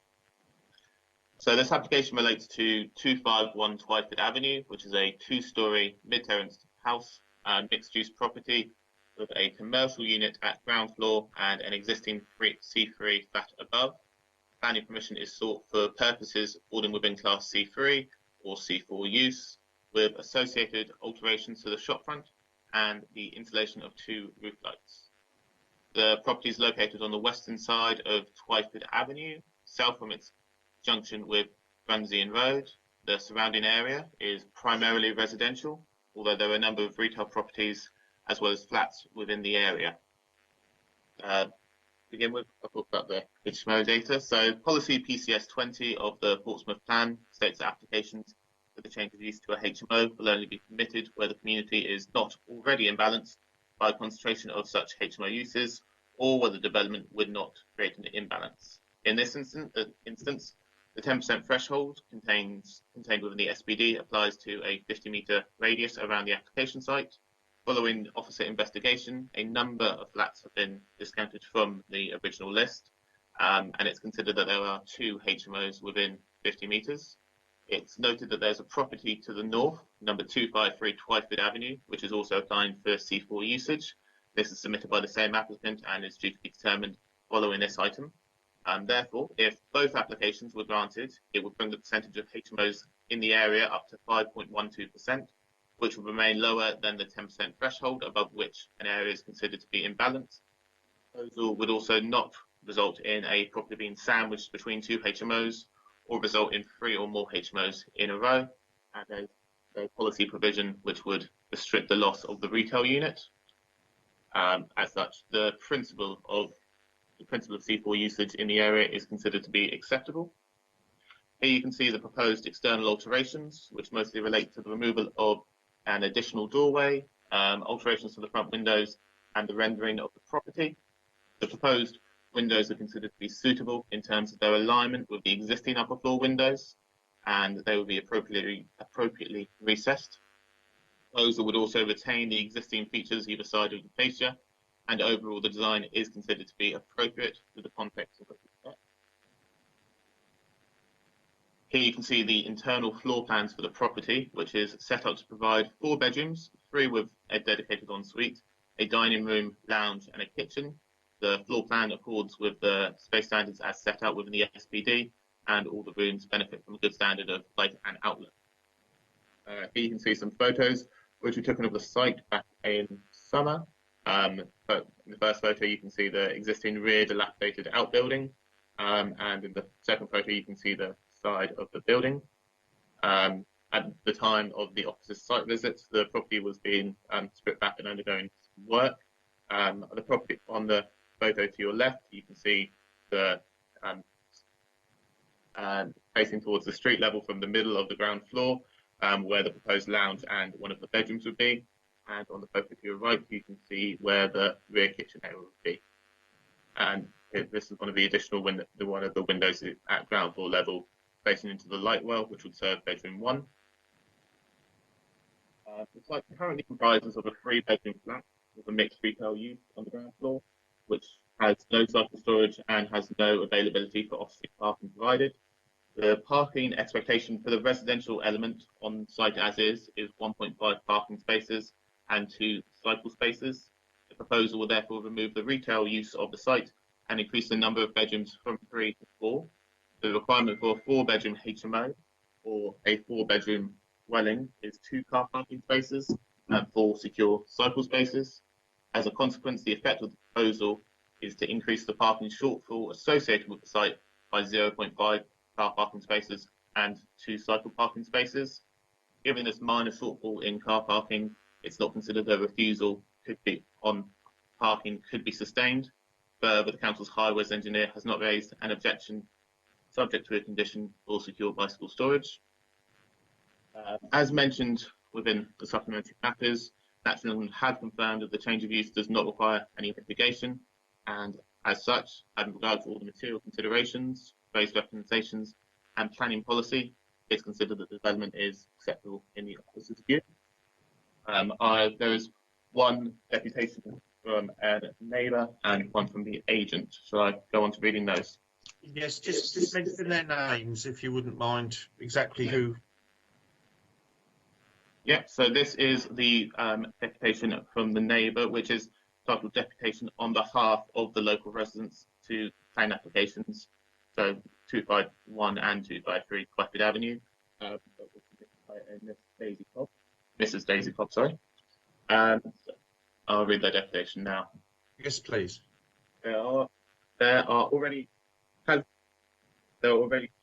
So this application relates to 251 Twyford Avenue, which is a 2-storey mid-terraced house and mixed-use property with a commercial unit at ground floor and an existing C3 flat above. Planning permission is sought for purposes falling within Class C3 or C4 use, with associated alterations to the shopfront and the installation of 2 roof lights. The property is located on the western side of Twyford Avenue, south from its junction with Brunsian Road. The surrounding area is primarily residential, although there are a number of retail properties as well as flats within the area. Begin with, I'll talk about the HMO data. So policy PCS 20 of the Portsmouth Plan states that applications for the change of use to a HMO will only be permitted where the community is not already imbalanced by a concentration of such HMO uses, or where the development would not create an imbalance. In this instance, the 10% threshold contained within the SPD applies to a 50-metre radius around the application site. Following officer investigation, a number of flats have been discounted from the original list, and it's considered that there are 2 HMOs within 50 metres. It's noted that there's a property to the north, number 253 Twyford Avenue, which is also applying for C4 usage. This is submitted by the same applicant and is due to be determined following this item. Therefore, if both applications were granted, it would bring the percentage of HMOs in the area up to 5.12%. which would remain lower than the 10% threshold, above which an area is considered to be imbalanced. The proposal would also not result in a property being sandwiched between 2 HMOs, or result in 3 or more HMOs in a row, and a policy provision which would restrict the loss of the retail unit. As such, the principle of C4 usage in the area is considered to be acceptable. Here you can see the proposed external alterations, which mostly relate to the removal of an additional doorway, alterations to the front windows, and the rendering of the property. The proposed windows are considered to be suitable in terms of their alignment with the existing upper floor windows, and they will be appropriately recessed. Proposal would also retain the existing features either side of the fascia, and overall the design is considered to be appropriate to the context of the project. Here you can see the internal floor plans for the property, which is set up to provide 4 bedrooms, 3 with a dedicated ensuite, a dining room, lounge and a kitchen. The floor plan accords with the space standards as set out within the SPD, and all the rooms benefit from a good standard of light and outlook. Here you can see some photos which were taken of the site back in summer. But in the first photo you can see the existing rear dilapidated outbuilding, and in the second photo you can see the side of the building. At the time of the officer's site visit, the property was being stripped back and undergoing some work. The property on the photo to your left, you can see the facing towards the street level from the middle of the ground floor, where the proposed lounge and one of the bedrooms would be. And on the photo to your right, you can see where the rear kitchen area would be. And this is one of the additional one of the windows at ground floor level facing into the light well, which would serve bedroom 1. The site currently comprises of a 3-bedroom flat with a mixed retail use on the ground floor, which has no cycle storage and has no availability for off-street parking provided. The parking expectation for the residential element on site as is 1.5 parking spaces and 2 cycle spaces. The proposal will therefore remove the retail use of the site and increase the number of bedrooms from 3 to 4. The requirement for a 4-bedroom HMO or a 4-bedroom dwelling is 2 car parking spaces and 4 secure cycle spaces. As a consequence, the effect of the proposal is to increase the parking shortfall associated with the site by 0.5 car parking spaces and 2 cycle parking spaces. Given this minor shortfall in car parking, it's not considered a refusal on parking could be sustained. Further, the council's highways engineer has not raised an objection subject to a condition for secure bicycle storage. As mentioned within the supplementary matters, Natural England have confirmed that the change of use does not require any mitigation, and as such, having regard to all the material considerations, raised representations and planning policy, it's considered that the development is acceptable in the officer's view. There is one deputation from a neighbour and one from the agent. Shall I go on to reading those? Yes, just mention their names if you wouldn't mind, exactly who. Yeah, so this is the deputation from the neighbour, which is titled Deputation on behalf of the local residents to plan applications. So 251 and 253 Clafford Avenue. Mrs. Daisy Cobb, sorry. And I'll read their deputation now. Yes, please. There are already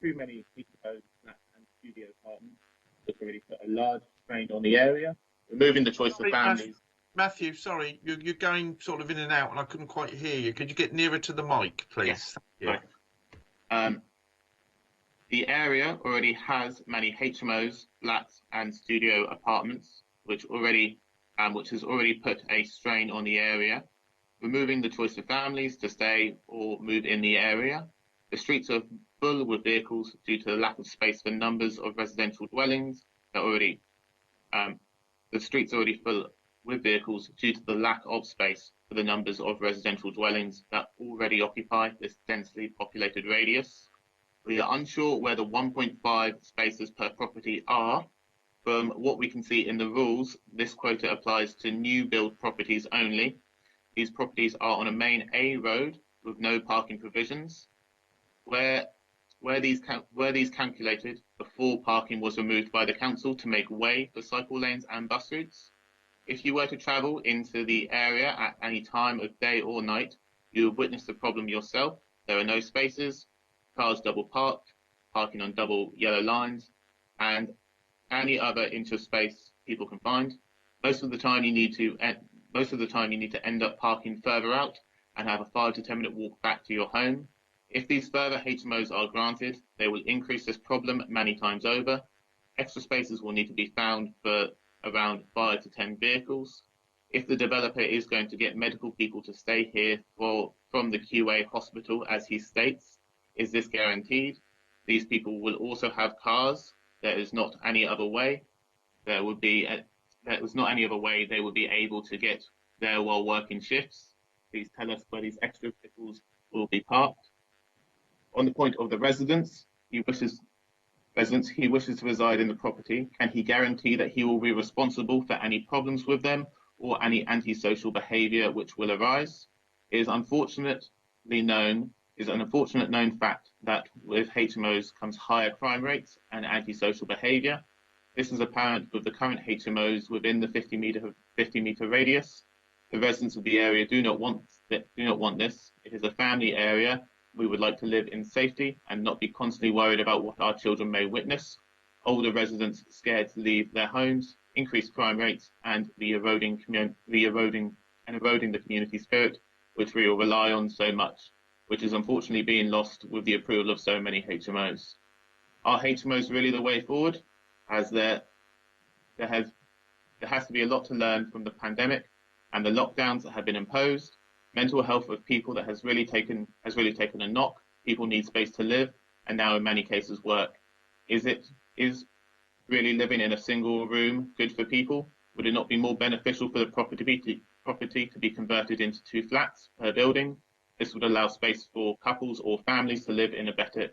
too many HMOs, flats and studio apartments, which already put a large strain on the area. Removing the choice for families. Matthew, sorry, you're going sort of in and out, and I couldn't quite hear you. Could you get nearer to the mic, please? Yes. Yeah. Right. The area already has many HMOs, flats, and studio apartments, which has already put a strain on the area. Removing the choice for families to stay or move in the area. The streets are full with vehicles due to the lack of space for numbers of residential dwellings. The streets are already full with vehicles due to the lack of space for the numbers of residential dwellings that already occupy this densely populated radius. We are unsure where the 1.5 spaces per property are. From what we can see in the rules, this quota applies to new build properties only. These properties are on a main A road with no parking provisions. Where these calculated, before parking was removed by the council to make way for cycle lanes and bus routes. If you were to travel into the area at any time of day or night, you would witness the problem yourself. There are no spaces, cars double parked, parking on double yellow lines, and any inch of space people can find. Most of the time you need to end up parking further out and have a 5 to 10 minute walk back to your home. If these further HMOs are granted, they will increase this problem many times over. Extra spaces will need to be found for around 5 to 10 vehicles. If the developer is going to get medical people to stay here from the QA hospital, as he states, is this guaranteed? These people will also have cars. There is not any other way. There was not any other way they would be able to get there while working shifts. Please tell us where these extra vehicles will be parked. On the point of the residents, he wishes to reside in the property. Can he guarantee that he will be responsible for any problems with them or any antisocial behaviour which will arise? It is an unfortunate known fact that with HMOs comes higher crime rates and antisocial behaviour. This is apparent with the current HMOs within the 50 metre radius. The residents of the area do not want this. It is a family area. We would like to live in safety and not be constantly worried about what our children may witness. Older residents scared to leave their homes, increased crime rates, and eroding the community spirit, which we all rely on so much, which is unfortunately being lost with the approval of so many HMOs. Are HMOs really the way forward? As there has to be a lot to learn from the pandemic and the lockdowns that have been imposed. Mental health of people that has really taken a knock. People need space to live, and now in many cases work. Is really living in a single room good for people? Would it not be more beneficial for the property to be converted into 2 flats per building? This would allow space for couples or families to live in a better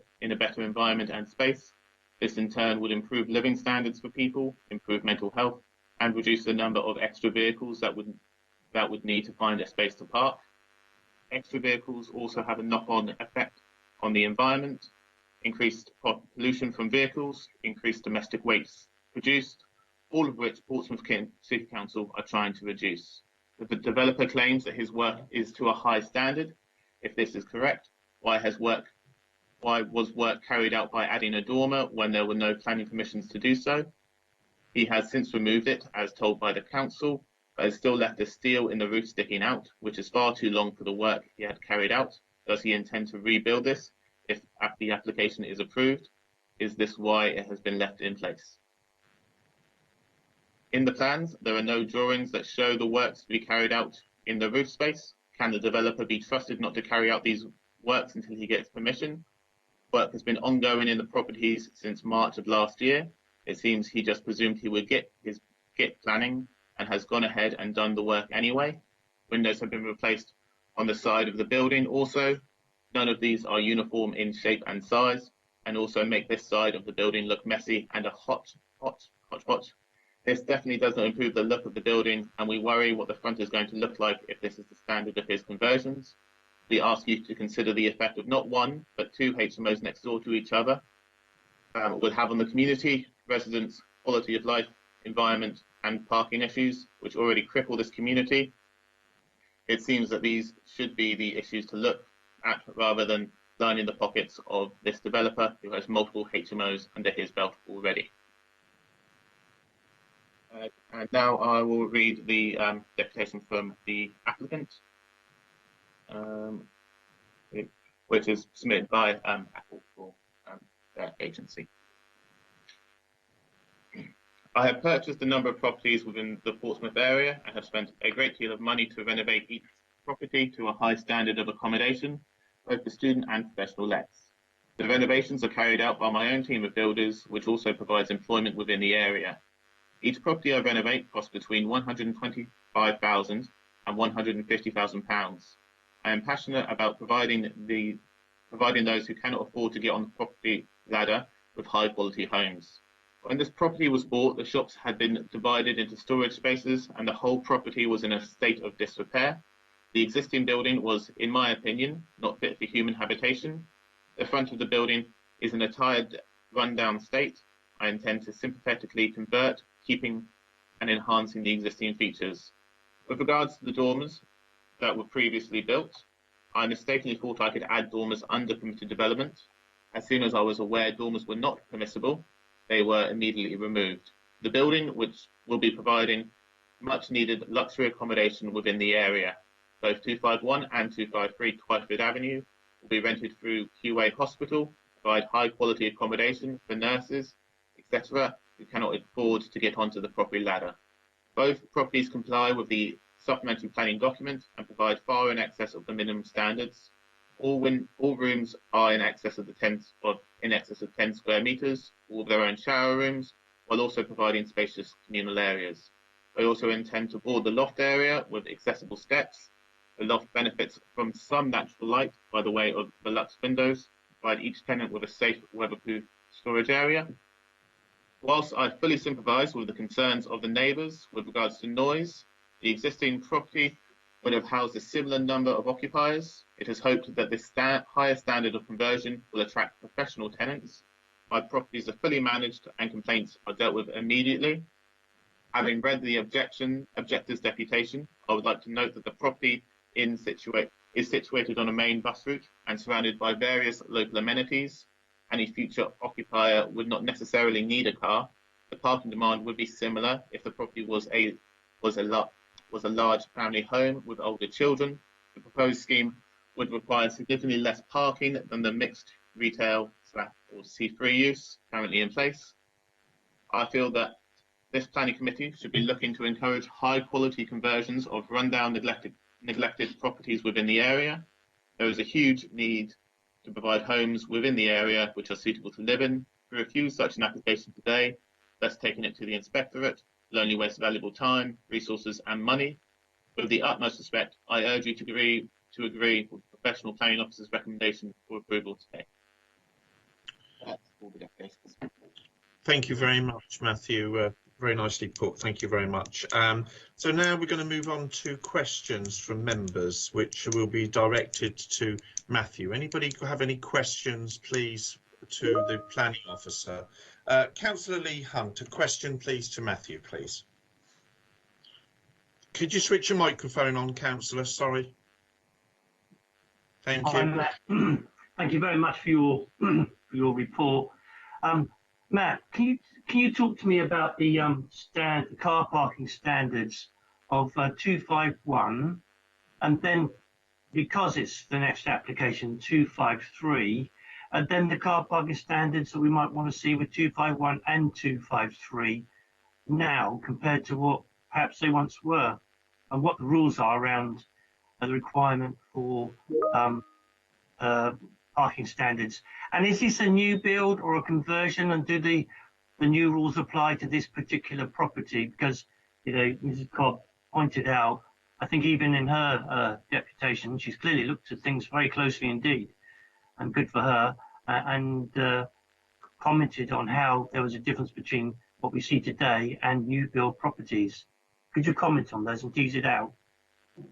environment and space. This in turn would improve living standards for people, improve mental health, and reduce the number of extra vehicles that would need to find a space to park. Extra vehicles also have a knock-on effect on the environment, increased pollution from vehicles, increased domestic waste produced, all of which Portsmouth City Council are trying to reduce. The developer claims that his work is to a high standard. If this is correct, why was work carried out by adding a dormer when there were no planning permissions to do so? He has since removed it, as told by the council, but has still left the steel in the roof sticking out, which is far too long for the work he had carried out. Does he intend to rebuild this if the application is approved? Is this why it has been left in place? In the plans, there are no drawings that show the works to be carried out in the roof space. Can the developer be trusted not to carry out these works until he gets permission? Work has been ongoing in the properties since March of last year. It seems he just presumed he would get planning and has gone ahead and done the work anyway. Windows have been replaced on the side of the building also. None of these are uniform in shape and size, and also make this side of the building look messy and a hodgepodge. This definitely does not improve the look of the building, and we worry what the front is going to look like if this is the standard of his conversions. We ask you to consider the effect of not 1, but 2 HMOs next door to each other will have on the community, residents, quality of life, environment, and parking issues, which already cripple this community. It seems that these should be the issues to look at rather than lining the pockets of this developer who has multiple HMOs under his belt already. And now I will read the deputation from the applicant, which is submitted by Apple for their agency. I have purchased a number of properties within the Portsmouth area and have spent a great deal of money to renovate each property to a high standard of accommodation, both for student and professional lets. The renovations are carried out by my own team of builders, which also provides employment within the area. Each property I renovate costs between £125,000 and £150,000. I am passionate about providing those who cannot afford to get on the property ladder with high quality homes. When this property was bought, the shops had been divided into storage spaces and the whole property was in a state of disrepair. The existing building was, in my opinion, not fit for human habitation. The front of the building is in a tired, run-down state. I intend to sympathetically convert, keeping and enhancing the existing features. With regards to the dormers that were previously built, I mistakenly thought I could add dormers under permitted development. As soon as I was aware dormers were not permissible, they were immediately removed. The building, which will be providing much needed luxury accommodation within the area, both 251 and 253 Twyford Avenue, will be rented through QA Hospital, provide high quality accommodation for nurses, etc., who cannot afford to get onto the property ladder. Both properties comply with the supplementary planning document and provide far in excess of the minimum standards. All rooms are in excess of 10 square meters, all of their own shower rooms, while also providing spacious communal areas. They also intend to board the loft area with accessible steps. The loft benefits from some natural light by the way of the Lux windows, provide each tenant with a safe, weatherproof storage area. Whilst I fully sympathise with the concerns of the neighbours with regards to noise, the existing property would have housed a similar number of occupiers. It is hoped that this higher standard of conversion will attract professional tenants. My properties are fully managed and complaints are dealt with immediately. Having read the objector's deputation, I would like to note that the property is situated on a main bus route and surrounded by various local amenities. Any future occupier would not necessarily need a car. The parking demand would be similar if the property was a large family home with older children. The proposed scheme would require significantly less parking than the mixed retail or C3 use currently in place. I feel that this planning committee should be looking to encourage high quality conversions of rundown neglected properties within the area. There is a huge need to provide homes within the area which are suitable to live in. To refuse such an application today, thus taking it to the inspectorate, will only waste valuable time, resources and money. With the utmost respect, I urge you to agree with the professional planning officer's recommendation for approval today. That's all the applications. Thank you very much, Matthew. Very nicely put. Thank you very much. So now we're going to move on to questions from members, which will be directed to Matthew. Anybody have any questions, please, to the planning officer? Councillor Lee Hunt, a question, please, to Matthew, please. Could you switch your microphone on, Councillor? Sorry. Thank you. Thank you very much for your report. Matt, can you talk to me about the car parking standards of 251, and then, because it's the next application, 253, and then the car parking standards that we might want to see with 251 and 253 now compared to what perhaps they once were, and what the rules are around the requirement for parking standards. And is this a new build or a conversion, and do the new rules apply to this particular property? Because, you know, Mrs. Cobb pointed out, I think even in her deputation, she's clearly looked at things very closely indeed, and good for her, and commented on how there was a difference between what we see today and new build properties. Could you comment on those and tease it out?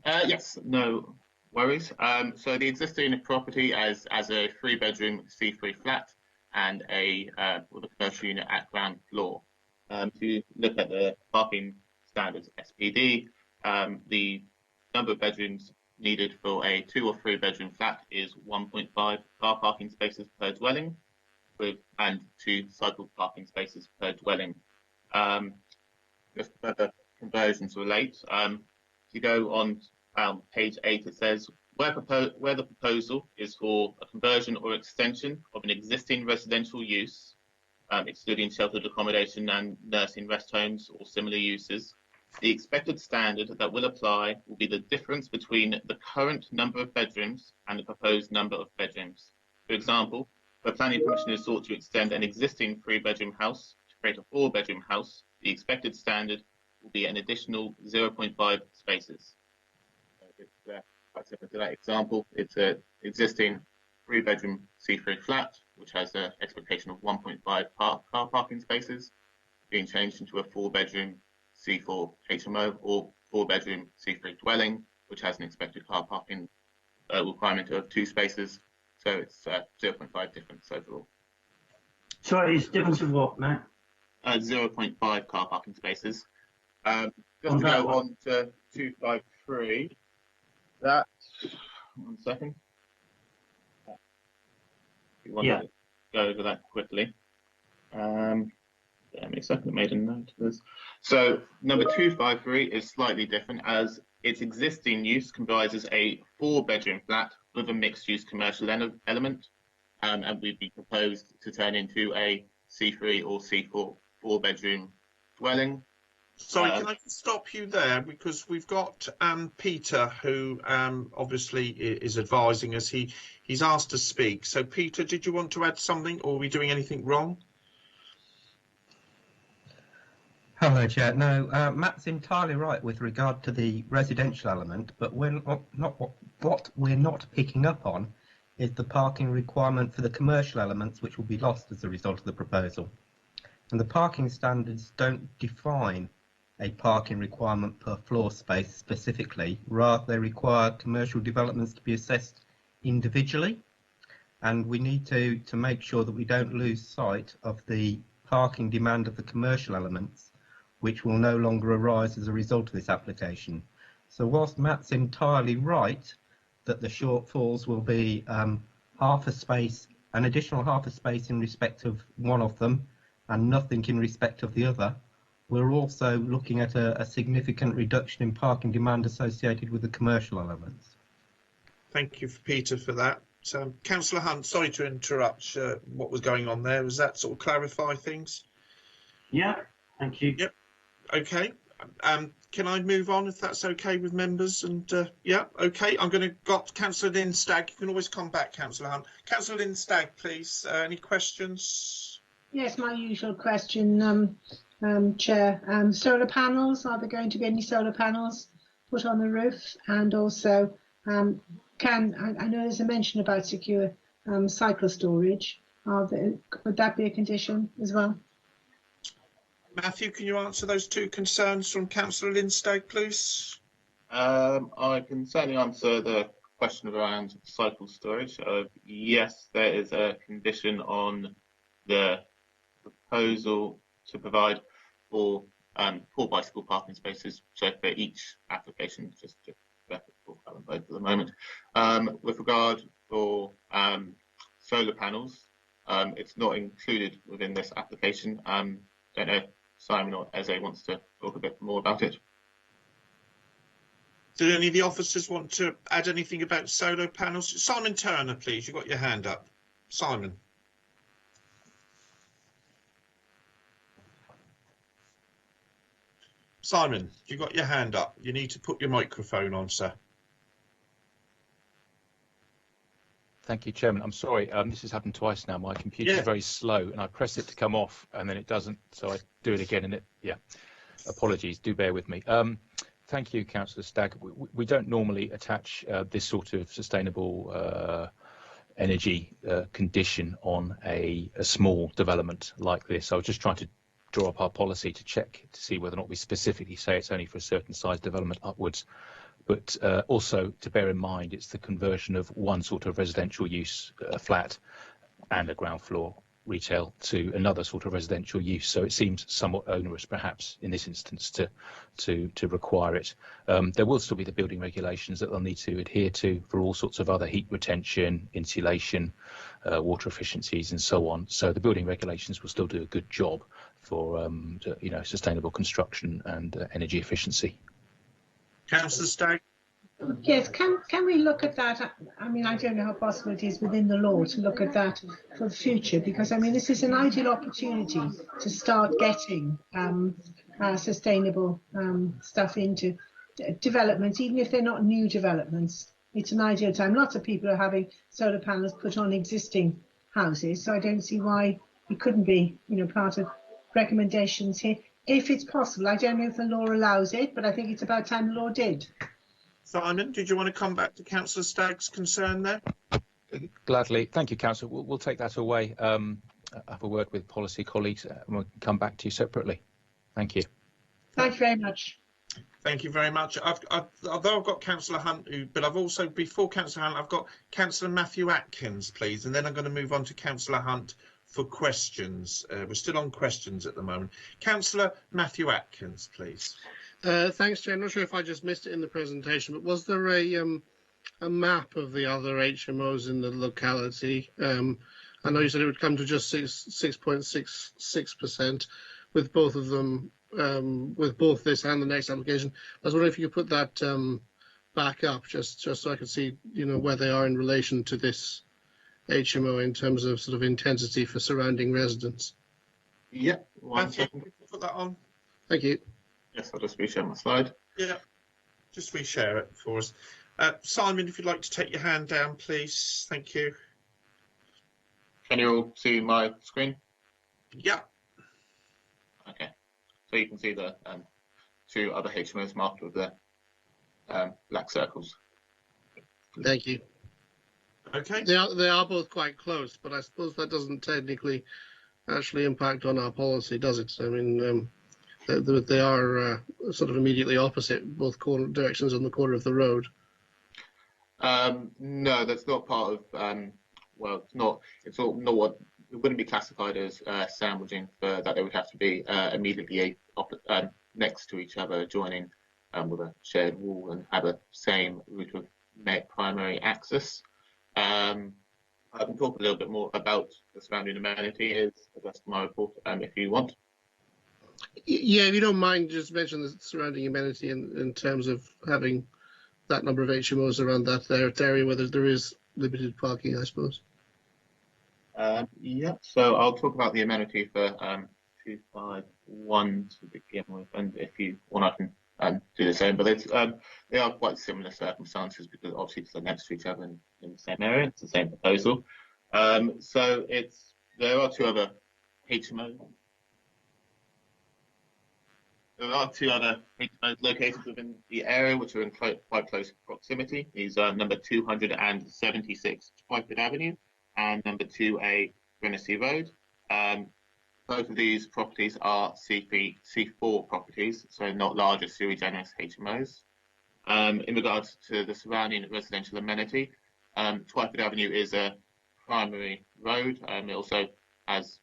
Yes, no worries. So the existing property as a 3-bedroom C3 flat and with a commercial unit at ground floor. If you look at the parking standards SPD, the number of bedrooms needed for a 2 or 3 bedroom flat is 1.5 car parking spaces per dwelling, and 2 cycle parking spaces per dwelling. Just further conversions relate. If you go on page 8, it says where the proposal is for a conversion or extension of an existing residential use, excluding sheltered accommodation and nursing rest homes or similar uses, the expected standard that will apply will be the difference between the current number of bedrooms and the proposed number of bedrooms. For example, where planning permission is sought to extend an existing 3-bedroom house to create a 4-bedroom house, the expected standard will be an additional 0.5 spaces. It's quite similar to that example. It's an existing 3-bedroom C3 flat, which has an expectation of 1.5 car parking spaces, being changed into a 4-bedroom C4 HMO or 4-bedroom C3 dwelling, which has an expected car parking requirement of 2 spaces. So it's 0.5 difference overall. Sorry, it's difference of what, Matt? 0.5 car parking spaces. Just to go on to 253. That, 1 second. You want to go over that quickly. Give me a second, I made a note of this. So number 253 is slightly different, as its existing use comprises a 4-bedroom flat with a mixed-use commercial element, and would be proposed to turn into a C3 or C4 4-bedroom dwelling. Sorry, can I stop you there, because we've got Peter, who obviously is advising us. He's asked to speak. So Peter, did you want to add something, or are we doing anything wrong? Hello, Chair. No, Matt's entirely right with regard to the residential element, but what we're not picking up on is the parking requirement for the commercial elements, which will be lost as a result of the proposal. And the parking standards don't define a parking requirement per floor space specifically. Rather, they require commercial developments to be assessed individually, and we need to make sure that we don't lose sight of the parking demand of the commercial elements, which will no longer arise as a result of this application. So whilst Matt's entirely right that the shortfalls will be half a space, an additional half a space in respect of one of them, and nothing in respect of the other, we're also looking at a significant reduction in parking demand associated with the commercial elements. Thank you, Peter, for that. Councillor Hunt, sorry to interrupt what was going on there. Does that sort of clarify things? Yeah, thank you. Yep. Okay. Can I move on if that's okay with members? And yeah, okay. I'm going to got Councillor Lynn Stagg. You can always come back, Councillor Hunt. Councillor Lynn Stagg, please. Any questions? Yes, my usual question, Chair. Solar panels, are there going to be any solar panels put on the roof? And also, I know there's a mention about secure cycle storage. Would that be a condition as well? Matthew, can you answer those two concerns from Councillor Lynn Stagg, please? I can certainly answer the question around cycle storage. Yes, there is a condition on the proposal to provide for 4 bicycle parking spaces, so for each application, just to talk about them both at the moment. With regard for solar panels, it's not included within this application. Don't know if Simon or Eze wants to talk a bit more about it. Did any of the officers want to add anything about solar panels? Simon Turner, please. You've got your hand up. Simon. Simon, you've got your hand up. You need to put your microphone on, sir. Thank you, Chairman. I'm sorry, this has happened twice now. My computer is very slow, and I press it to come off, and then it doesn't. So I do it again, and apologies. Do bear with me. Thank you, Councillor Stagg. We don't normally attach this sort of sustainable energy condition on a small development like this. I was just trying to draw up our policy to check to see whether or not we specifically say it's only for a certain size development upwards. But also to bear in mind, it's the conversion of one sort of residential use, a flat and a ground floor retail, to another sort of residential use. So it seems somewhat onerous, perhaps, in this instance, to require it. There will still be the building regulations that they'll need to adhere to for all sorts of other heat retention, insulation, water efficiencies, and so on. So the building regulations will still do a good job for sustainable construction and energy efficiency. Councillor Stagg? Yes, can we look at that? I mean, I don't know how possible it is within the law to look at that for the future, because I mean, this is an ideal opportunity to start getting sustainable stuff into developments, even if they're not new developments. It's an ideal time. Lots of people are having solar panels put on existing houses, so I don't see why it couldn't be, part of recommendations here. If it's possible, I don't know if the law allows it, but I think it's about time the law did. Simon, did you want to come back to Councillor Stagg's concern there? Gladly. Thank you, Councillor. We'll take that away, have a word with policy colleagues, and we'll come back to you separately. Thank you. Thank you very much. Thank you very much. Although I've got Councillor Hunt, but I've also, before Councillor Hunt, I've got Councillor Matthew Atkins, please, and then I'm going to move on to Councillor Hunt for questions. We're still on questions at the moment. Councillor Matthew Atkins, please. Thanks, Chair. I'm not sure if I just missed it in the presentation, but was there a map of the other HMOs in the locality? I know you said it would come to just 6.66% with both of them, with both this and the next application. I was wondering if you could put that back up, just so I could see, where they are in relation to this HMO in terms of sort of intensity for surrounding residents. Yep. One second. Put that on. Thank you. Yes, I'll just reshare my slide. Yeah, just reshare it for us. Simon, if you'd like to take your hand down, please. Thank you. Can you all see my screen? Yeah. Okay. So you can see the two other HMOs marked with the black circles. Thank you. Okay. They are both quite close, but I suppose that doesn't technically actually impact on our policy, does it? I mean, they are sort of immediately opposite, both directions on the corner of the road. No, that's not part of. Well, it's not. It's not what it wouldn't be classified as sandwiching. For that, they would have to be immediately next to each other, joining with a shared wall and have a same route of primary access. I can talk a little bit more about the surrounding amenity as that's my report, if you want. Yeah, if you don't mind, just mention the surrounding amenity in terms of having that number of HMOs around that area, whether there is limited parking, I suppose. Yeah, so I'll talk about the amenity for 251 to begin with, and if you want, I can do the same. But it's, they are quite similar circumstances because obviously they're next to each other in the same area. It's the same proposal. So there are two other HMOs. There are two other HMOs located within the area which are in quite close proximity. These are number 276 Twyford Avenue and number 2A Renaissance Road. Both of these properties are C4 properties, so not larger sui generis HMOs. In regards to the surrounding residential amenity, Twyford Avenue is a primary road. It also has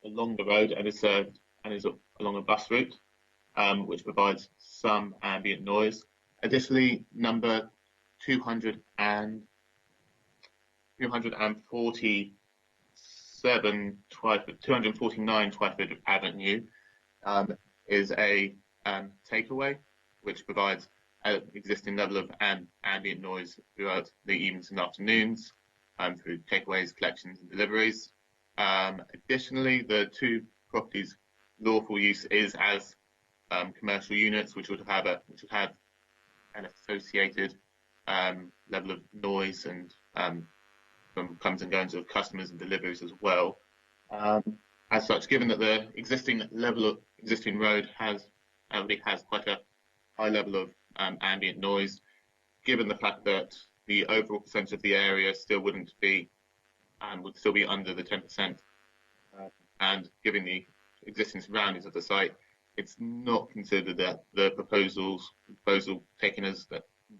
along the road and is served and is along a bus route, which provides some ambient noise. Additionally, number 249 Twyford Avenue is a takeaway, which provides an existing level of ambient noise throughout the evenings and afternoons through takeaways, collections and deliveries. Additionally, the two properties' lawful use is as commercial units, which would have an associated level of noise and from comes and goings of customers and deliveries as well. As such, given that the existing road already has quite a high level of ambient noise, given the fact that the overall percentage of the area still would still be under the 10%, and given the existing surroundings of the site, it's not considered that the proposal taken as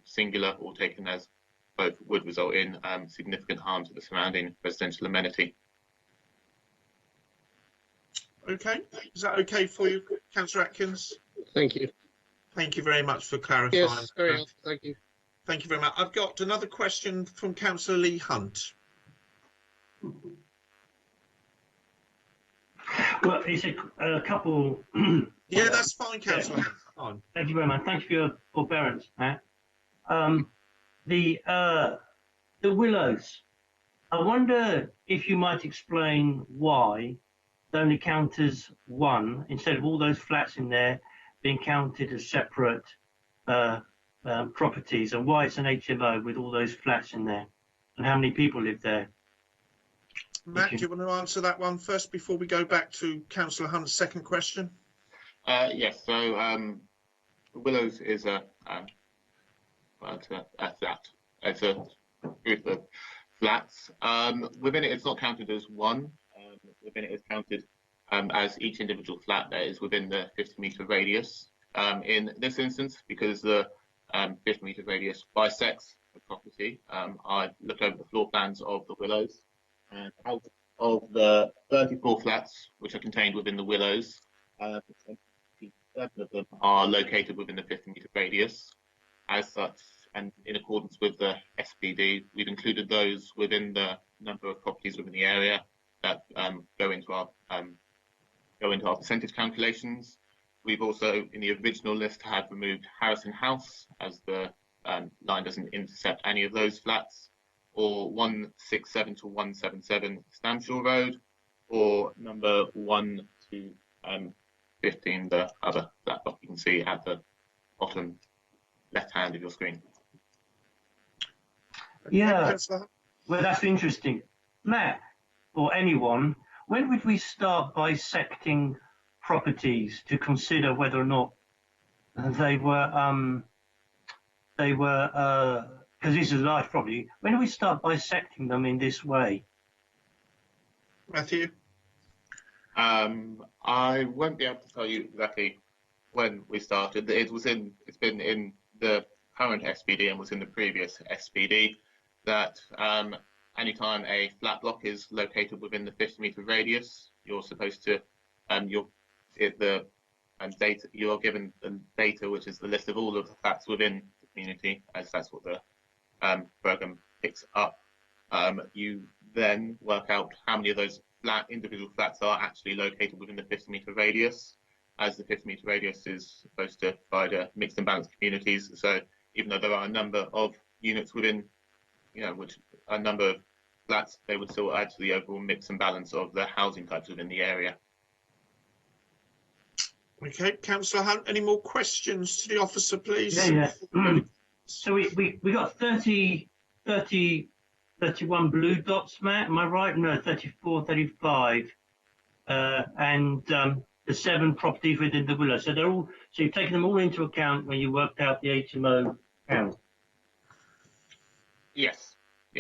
singular or taken as both would result in significant harm to the surrounding residential amenity. Okay, is that okay for you, Councillor Atkins? Thank you. Thank you very much for clarifying. Yes, very well. Thank you. Thank you very much. I've got another question from Councillor Lee Hunt. Well, it's a couple. Yeah, that's fine, Councillor. Yeah. Thank you very much. Thank you for your forbearance, Matt. The Willows. I wonder if you might explain why they only count as one instead of all those flats in there being counted as separate properties, and why it's an HMO with all those flats in there, and how many people live there. Matt, do you want to answer that one first before we go back to Councillor Hunt's second question? Yes, so Willows is a it's a group of flats. Within it, it's not counted as one. Within it, it's counted as each individual flat that is within the 50-metre radius. In this instance, because the 50-metre radius bisects the property, I looked over the floor plans of the Willows, and out of the 34 flats which are contained within the Willows, 27 of them are located within the 50-metre radius. As such, and in accordance with the SPD, we've included those within the number of properties within the area that go into our percentage calculations. We've also, in the original list, had removed Harrison House, as the line doesn't intercept any of those flats, or 167 to 177 Stamshaw Road, or number 1 to 15, the other flat block you can see at the bottom left hand of your screen. Yeah, well, that's interesting. Matt, or anyone, when would we start bisecting properties to consider whether or not they were, because this is a large property, when do we start bisecting them in this way? Matthew? I won't be able to tell you exactly when we started. It's been in the current SPD and was in the previous SPD that anytime a flat block is located within the 50-meter radius, you're supposed to you're given the data, which is the list of all of the flats within the community, as that's what the program picks up. You then work out how many of those individual flats are actually located within the 50-meter radius, as the 50-meter radius is supposed to provide a mixed and balanced communities. So even though there are a number of units within, which a number of flats, they would still add to the overall mix and balance of the housing types within the area. Okay, Councillor Hunt, any more questions to the officer, please? Yeah. So we got 31 blue dots, Matt, am I right? No, 34, 35. And the 7 properties within the Willow. So so you've taken them all into account when you worked out the HMO count? Yes.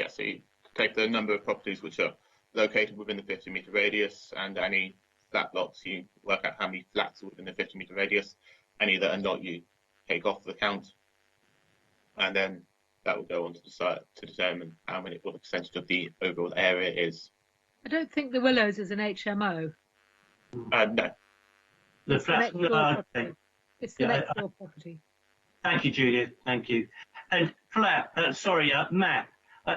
So you take the number of properties which are located within the 50-meter radius, and any flat blocks, you work out how many flats are within the 50-meter radius. Any that are not, you take off the count, and then that will go on to decide to determine what the percentage of the overall area is. I don't think the Willows is an HMO. No. The flats. It's the next door property. Thank you, Judith. Thank you. And Matt.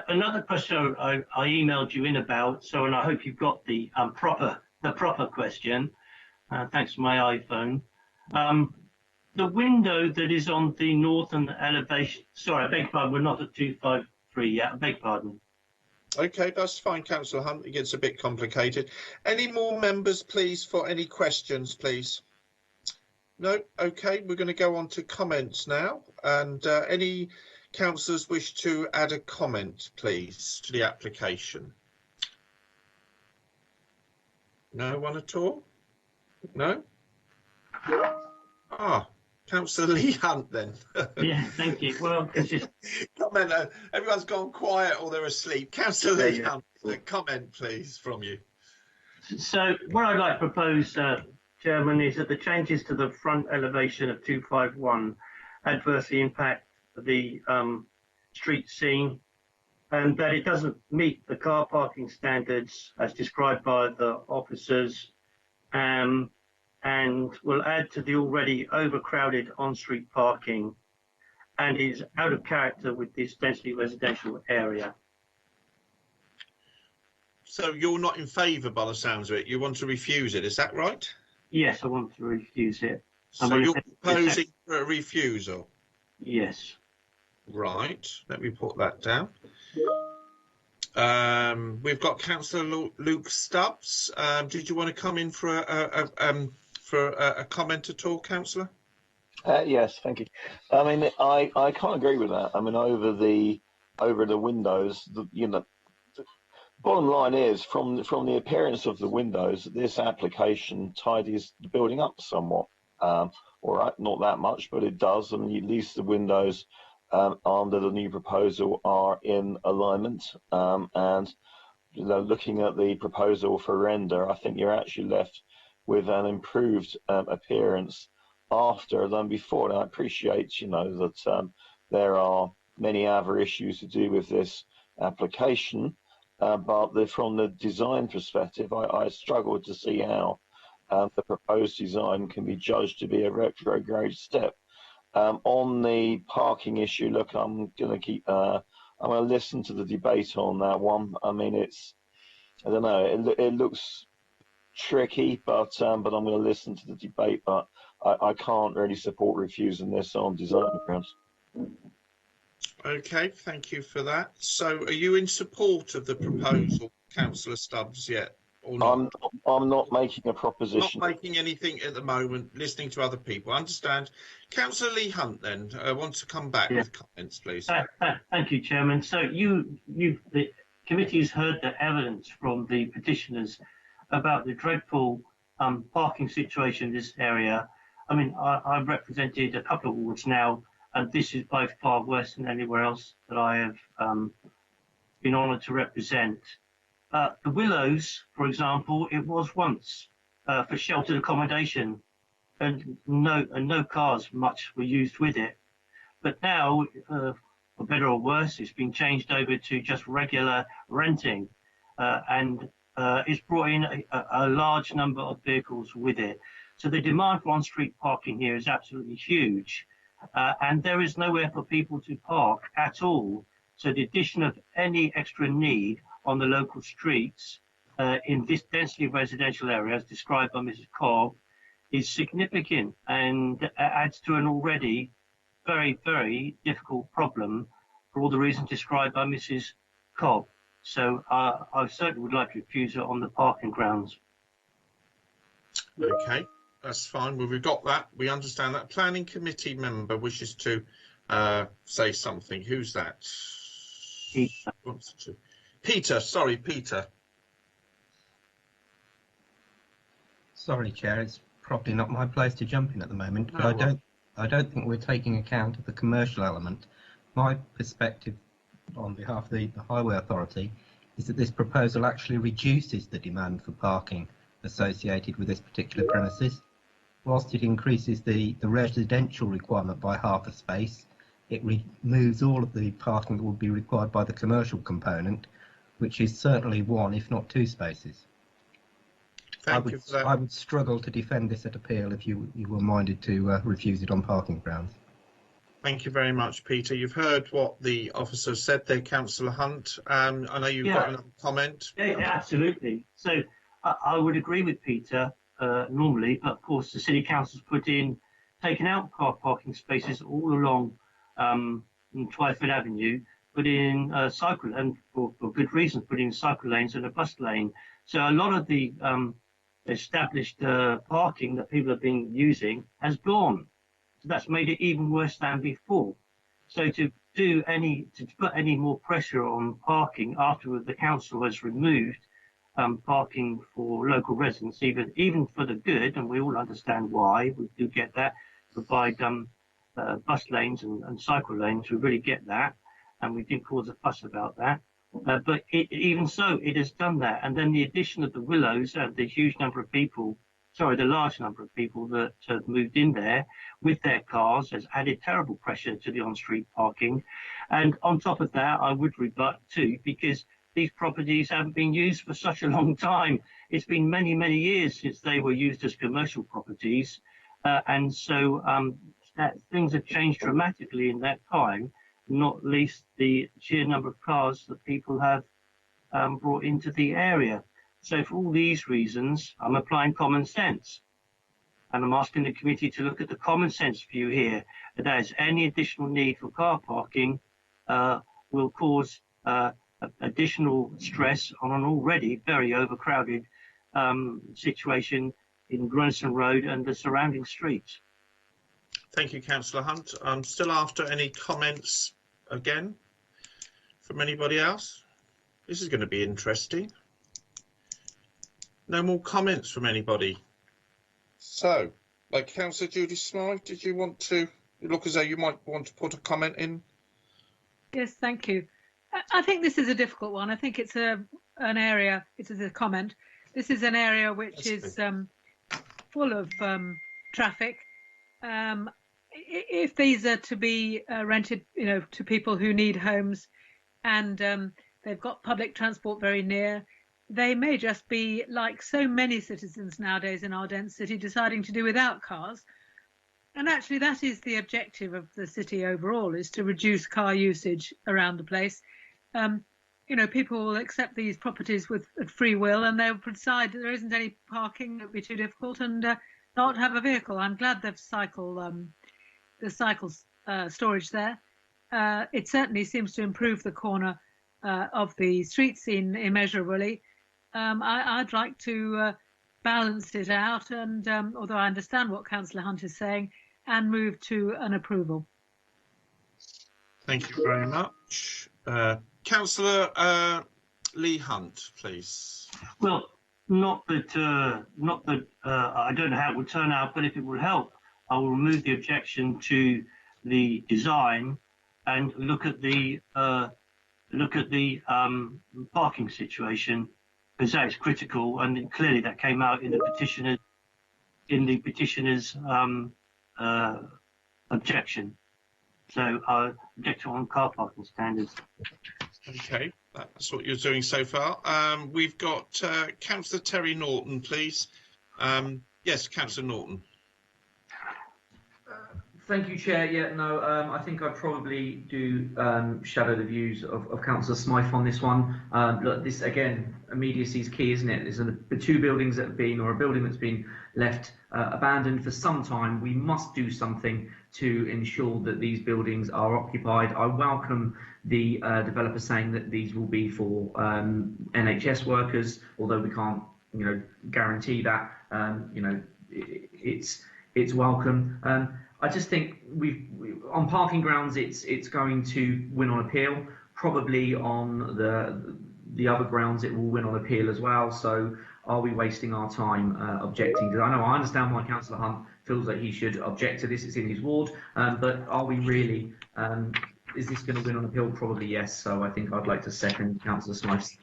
Another question I emailed you in about. And I hope you've got the proper question. Thanks for my iPhone. The window that is on the northern elevation. Sorry, I beg pardon. We're not at 253 yet. I beg pardon. Okay, that's fine, Councillor Hunt. It gets a bit complicated. Any more members, please, for any questions, please? No? Okay, we're going to go on to comments now. And any councillors wish to add a comment, please, to the application? No one at all? No? Councillor Lee Hunt, then. Yeah, thank you. Well, it's just... Comment. Everyone's gone quiet or they're asleep. Councillor Lee Hunt, comment, please, from you. So what I'd like to propose, Chairman, is that the changes to the front elevation of 251 adversely impact the street scene, and that it doesn't meet the car parking standards as described by the officers, and will add to the already overcrowded on-street parking, and is out of character with this densely residential area. So you're not in favour, by the sounds of it. You want to refuse it, is that right? Yes, I want to refuse it. So you're proposing for a refusal? Yes. Right, let me put that down. We've got Councillor Luke Stubbs. Did you want to come in for a comment at all, Councillor? Yes, thank you. I mean, I can't agree with that. I mean, over the windows, bottom line is from the appearance of the windows, this application tidies the building up somewhat. All right, not that much, but it does. I mean, at least the windows under the new proposal are in alignment. And looking at the proposal for render, I think you're actually left with an improved appearance after than before. And I appreciate, that there are many other issues to do with this application, but from the design perspective, I struggle to see how the proposed design can be judged to be a retrograde step. On the parking issue, look, I'm going to listen to the debate on that one. I mean, I don't know, it looks tricky, but I'm going to listen to the debate, but I can't really support refusing this on design grounds. Okay, thank you for that. So are you in support of the proposal, Councillor Stubbs, yet? Or not? I'm not making a proposition. Not making anything at the moment, listening to other people. I understand. Councillor Lee Hunt then wants to come back with comments, please. Thank you, Chairman. So the committee has heard the evidence from the petitioners about the dreadful parking situation in this area. I mean, I've represented a couple of wards now, and this is by far worse than anywhere else that I have been honoured to represent. The Willows, for example, it was once for sheltered accommodation, and no cars much were used with it. But now, for better or worse, it's been changed over to just regular renting, and it's brought in a large number of vehicles with it. So the demand for on-street parking here is absolutely huge, and there is nowhere for people to park at all. So the addition of any extra need on the local streets in this densely residential area, as described by Mrs. Cobb, is significant and adds to an already very, very difficult problem for all the reasons described by Mrs. Cobb. So I certainly would like to refuse it on the parking grounds. Okay, that's fine. Well, we've got that. We understand that. Planning committee member wishes to say something. Who's that? Peter. Wants to. Peter, sorry, Peter. Sorry, Chair, it's probably not my place to jump in at the moment, but I don't think we're taking account of the commercial element. My perspective on behalf of the Highway Authority is that this proposal actually reduces the demand for parking associated with this particular premises. Whilst it increases the residential requirement by half a space, it removes all of the parking that would be required by the commercial component, which is certainly 1, if not 2 spaces. Thank you for that. I would struggle to defend this at appeal if you were minded to refuse it on parking grounds. Thank you very much, Peter. You've heard what the officer said there, Councillor Hunt. I know you've got another comment. Yeah, absolutely. So I would agree with Peter normally, but of course the City Council's taken out car parking spaces all along Twyford Avenue, put in cycle, and for good reasons, put in cycle lanes and a bus lane. So a lot of the established parking that people have been using has gone. So that's made it even worse than before. So to put any more pressure on parking after the council has removed parking for local residents, even for the good, and we all understand why, we do get that, provide bus lanes and cycle lanes, we really get that, and we didn't cause a fuss about that. But even so, it has done that. And then the addition of the Willows and the large number of people that have moved in there with their cars has added terrible pressure to the on-street parking. And on top of that, I would rebut too, because these properties haven't been used for such a long time. It's been many, many years since they were used as commercial properties. And so things have changed dramatically in that time, not least the sheer number of cars that people have brought into the area. So for all these reasons, I'm applying common sense. And I'm asking the committee to look at the common sense view here, that as any additional need for car parking will cause additional stress on an already very overcrowded situation in Grunson Road and the surrounding streets. Thank you, Councillor Hunt. I'm still after any comments again from anybody else. This is going to be interesting. No more comments from anybody. So, like Councillor Judy Smythe, did you want to look as though you might want to put a comment in? Yes, thank you. I think this is a difficult one. I think it's an area, it is a comment. This is an area which is full of traffic. If these are to be rented, to people who need homes, and they've got public transport very near, they may just be, like so many citizens nowadays in our dense city, deciding to do without cars. And actually that is the objective of the city overall, is to reduce car usage around the place. People will accept these properties at free will, and they'll decide that there isn't any parking, it would be too difficult, and not have a vehicle. I'm glad they've the cycle storage there. It certainly seems to improve the corner of the street scene immeasurably. I'd like to balance it out, and although I understand what Councillor Hunt is saying, and move to an approval. Thank you very much. Councillor Lee Hunt, please. Well, not that I don't know how it would turn out, but if it would help, I will remove the objection to the design and look at the parking situation, because that is critical, and clearly that came out in the petitioner's objection. So I object on car parking standards. Okay, that's what you're doing so far. We've got Councillor Terry Norton, please. Yes, Councillor Norton. Thank you, Chair. Yeah, no, I think I'd probably do shadow the views of Councillor Smythe on this one. Look, this again, immediacy is key, isn't it? There's the two buildings that have been, or a building that's been left abandoned for some time. We must do something to ensure that these buildings are occupied. I welcome the developer saying that these will be for NHS workers, although we can't, guarantee that. It's welcome. I just think on parking grounds, it's going to win on appeal. Probably on the other grounds, it will win on appeal as well. So are we wasting our time objecting to that? I understand why Councillor Hunt feels that he should object to this. It's in his ward, but are we really? Is this going to win on appeal? Probably yes. So I think I'd like to second Councillor Smythe's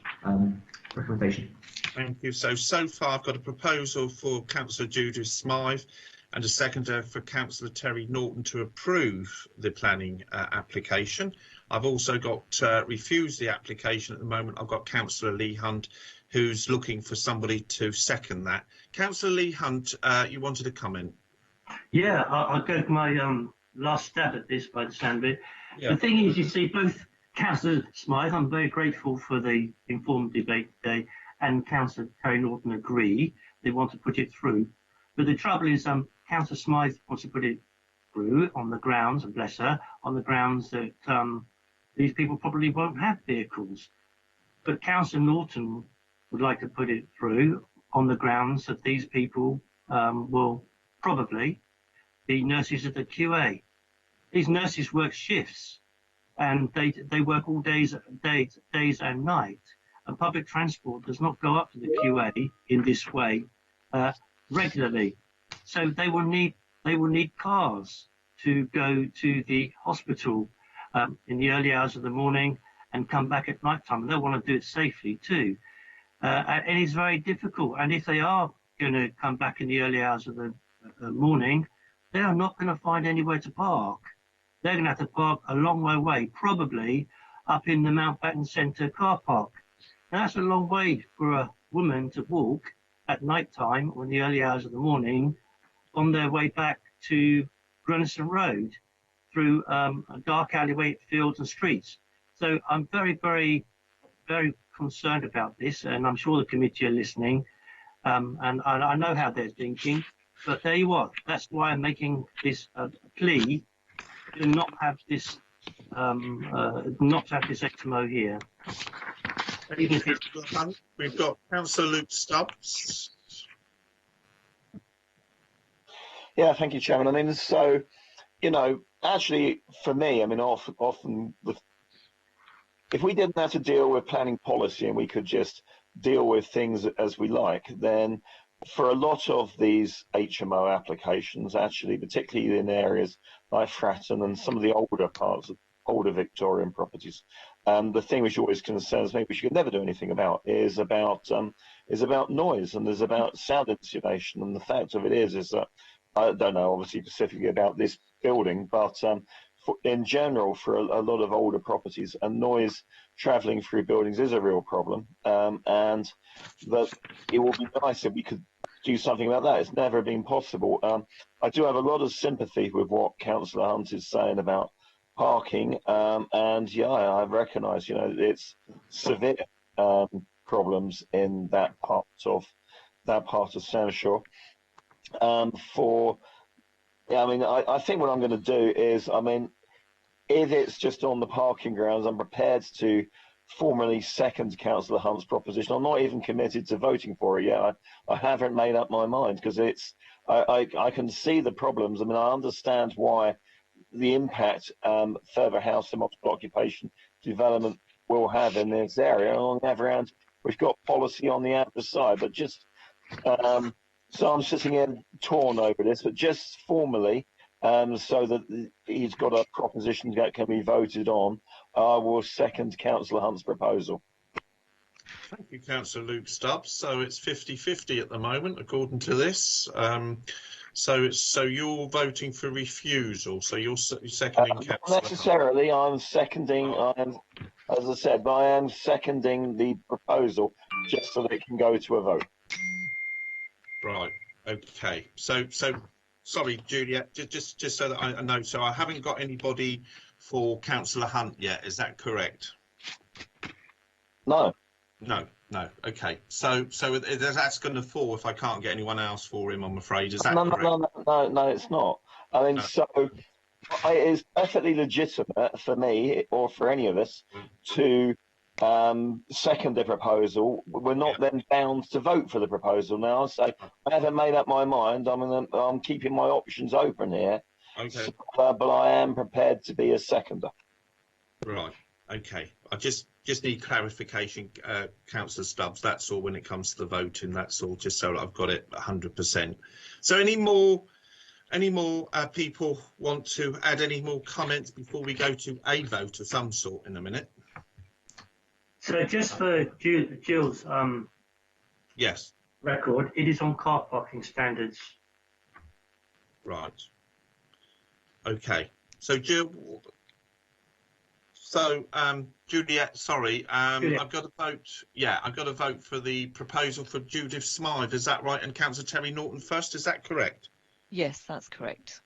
recommendation. Thank you. So far, I've got a proposal for Councillor Judith Smythe and a seconder for Councillor Terry Norton to approve the planning application. I've also got refused the application at the moment. I've got Councillor Lee Hunt, who's looking for somebody to second that. Councillor Lee Hunt, you wanted to comment? Yeah, I'll go for my last stab at this by the sound of it. Yeah. The thing is, you see, both Councillor Smythe, I'm very grateful for the informed debate today, and Councillor Terry Norton agree they want to put it through. But the trouble is, Councillor Smythe wants to put it through on the grounds, and bless her, on the grounds that these people probably won't have vehicles. But Councillor Norton would like to put it through on the grounds that these people will probably be nurses at the QA. These nurses work shifts, and they work all days and night. And public transport does not go up to the QA in this way regularly. So they will need cars to go to the hospital in the early hours of the morning and come back at night time. And they'll want to do it safely too. And it's very difficult. And if they are going to come back in the early hours of the morning, they are not going to find anywhere to park. They're going to have to park a long way away, probably up in the Mountbatten Centre car park. Now, that's a long way for a woman to walk at night time or in the early hours of the morning on their way back to Grunison Road through a dark alleyway, fields and streets. So I'm very, very, very concerned about this, and I'm sure the committee are listening, and I know how they're thinking, but there you are. That's why I'm making this plea to not have this HMO here. Even if it's... We've got Councillor Luke Stubbs. Yeah, thank you, Chairman. I mean, so, actually, for me, I mean, often if we didn't have to deal with planning policy and we could just deal with things as we like, then for a lot of these HMO applications, actually, particularly in areas like Fratton and some of the older parts of older Victorian properties, the thing which always concerns me, which you can never do anything about, is about noise, and there's about sound insulation. And the fact of it is that I don't know, obviously, specifically about this building, but in general, for a lot of older properties, noise travelling through buildings is a real problem, and that it would be nice if we could do something about that. It's never been possible. I do have a lot of sympathy with what Councillor Hunt is saying about parking, and yeah, I recognise, it's severe problems in that part of Sandishore. I think what I'm going to do is, if it's just on the parking grounds, I'm prepared to formally second Councillor Hunt's proposition. I'm not even committed to voting for it yet. I haven't made up my mind because I can see the problems. I mean, I understand why the impact further house and multiple occupation development will have in this area. And on the other hand, we've got policy on the other side, but just so I'm sitting here torn over this, but just formally, so that he's got a proposition that can be voted on, I will second Councillor Hunt's proposal. Thank you, Councillor Luke Stubbs. So it's 50-50 at the moment, according to this. So you're voting for refusal. So you're seconding. Not necessarily. I'm seconding. As I said, but I am seconding the proposal just so that it can go to a vote. Right. Okay. So sorry, Juliet. Just so that I know. So I haven't got anybody for Councillor Hunt yet. Is that correct? No. No. Okay. So that's going to fall if I can't get anyone else for him. I'm afraid. Is that correct? No, it's not. I mean, so it is perfectly legitimate for me or for any of us to second the proposal. We're not then bound to vote for the proposal now. So I haven't made up my mind. I'm keeping my options open here. Okay. So, but I am prepared to be a seconder. Right. Okay. I just need clarification, Councillor Stubbs. That's all when it comes to the voting. That's all, just so I've got it 100%. So any more people want to add any more comments before we go to a vote of some sort in a minute? So just for Jill's yes, record, it is on car parking standards. Right. Okay. So Jill. So Juliet, sorry, I've got to vote. Yeah, I've got to vote for the proposal for Judith Smythe. Is that right? And Councillor Terry Norton first. Is that correct? Yes, that's correct.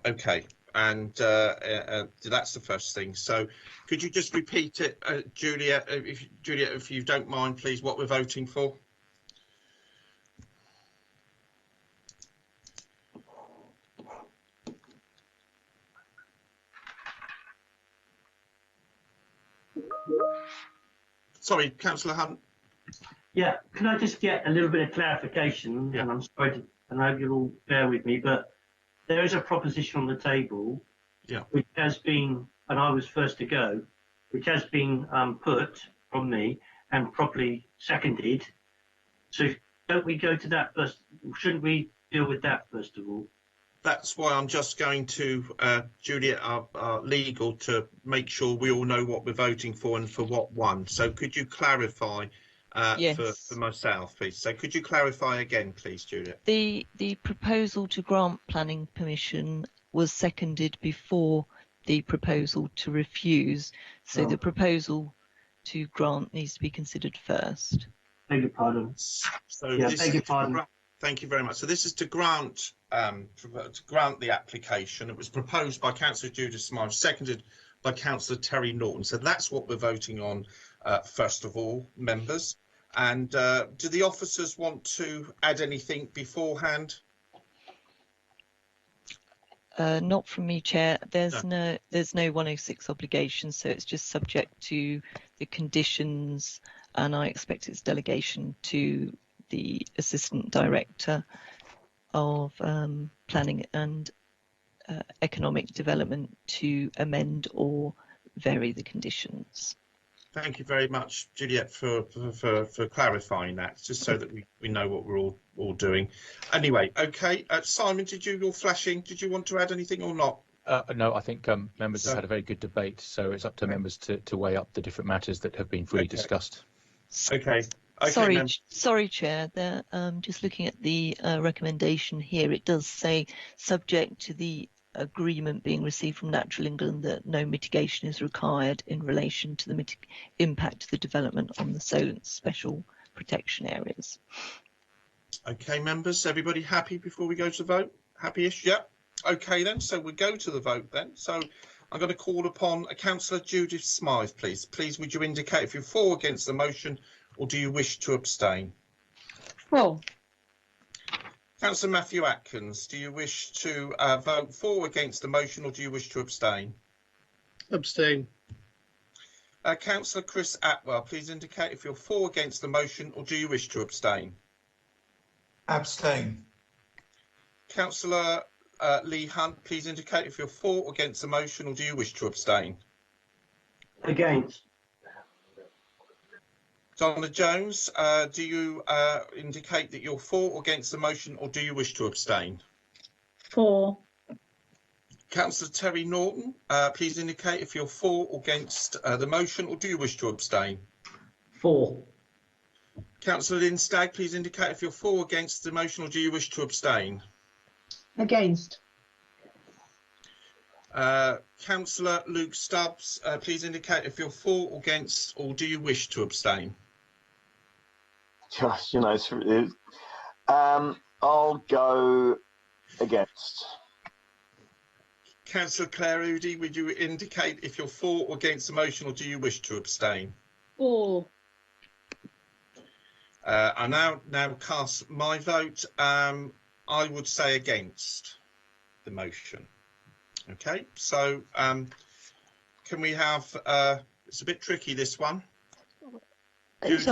Okay. And that's the first thing. So could you just repeat it, Juliet, if you don't mind, please, what we're voting for? Sorry, Councillor Hunt. Yeah, can I just get a little bit of clarification? Yeah. And I'm sorry, I know you'll all bear with me, but there is a proposition on the table, which has been, and I was first to go, which has been put from me and properly seconded. So don't we go to that first? Shouldn't we deal with that first of all? That's why I'm just going to, Juliet, our legal, to make sure we all know what we're voting for and for what one. So could you clarify yes. for myself, please? So could you clarify again, please, Juliet? The proposal to grant planning permission was seconded before the proposal to refuse. So the proposal to grant needs to be considered first. Beg your pardon. So yeah, beg your pardon. Thank you very much. So this is to grant the application. It was proposed by Councillor Judith Smythe, seconded by Councillor Terry Norton. So that's what we're voting on first of all, members. And do the officers want to add anything beforehand? Not from me, Chair. There's no 106 obligation, so it's just subject to the conditions, and I expect its delegation to the Assistant Director of Planning and Economic Development to amend or vary the conditions. Thank you very much, Juliet, for clarifying that, just so that we know what we're all doing. Anyway, okay. Simon, you're flashing. Did you want to add anything or not? No, I think members have had a very good debate, so it's up to members to weigh up the different matters that have been freely discussed. Okay. Sorry, Chair. Just looking at the recommendation here, it does say subject to the agreement being received from Natural England that no mitigation is required in relation to the impact of the development on the Solent special protection areas. Okay, members, everybody happy before we go to vote? Happy-ish? Yep. Okay then, so we go to the vote then. So I'm going to call upon Councillor Judith Smythe, please. Please, would you indicate if you're for or against the motion, or do you wish to abstain? For. Councillor Matthew Atkins, do you wish to vote for or against the motion, or do you wish to abstain? Abstain. Councillor Chris Atwell, please indicate if you're for or against the motion, or do you wish to abstain? Abstain. Councillor Lee Hunt, please indicate if you're for or against the motion, or do you wish to abstain? Against. Donna Jones, do you indicate that you're for or against the motion, or do you wish to abstain? For. Councillor Terry Norton, please indicate if you're for or against the motion, or do you wish to abstain? For. Councillor Lynn Stagg, please indicate if you're for or against the motion, or do you wish to abstain? Against. Councillor Luke Stubbs, please indicate if you're for or against, or do you wish to abstain? Gosh, you know, I'll go against. Councillor Claire Oudie, would you indicate if you're for or against the motion, or do you wish to abstain? For. I now cast my vote. I would say against the motion. Okay, so can we have? It's a bit tricky, this one. It's,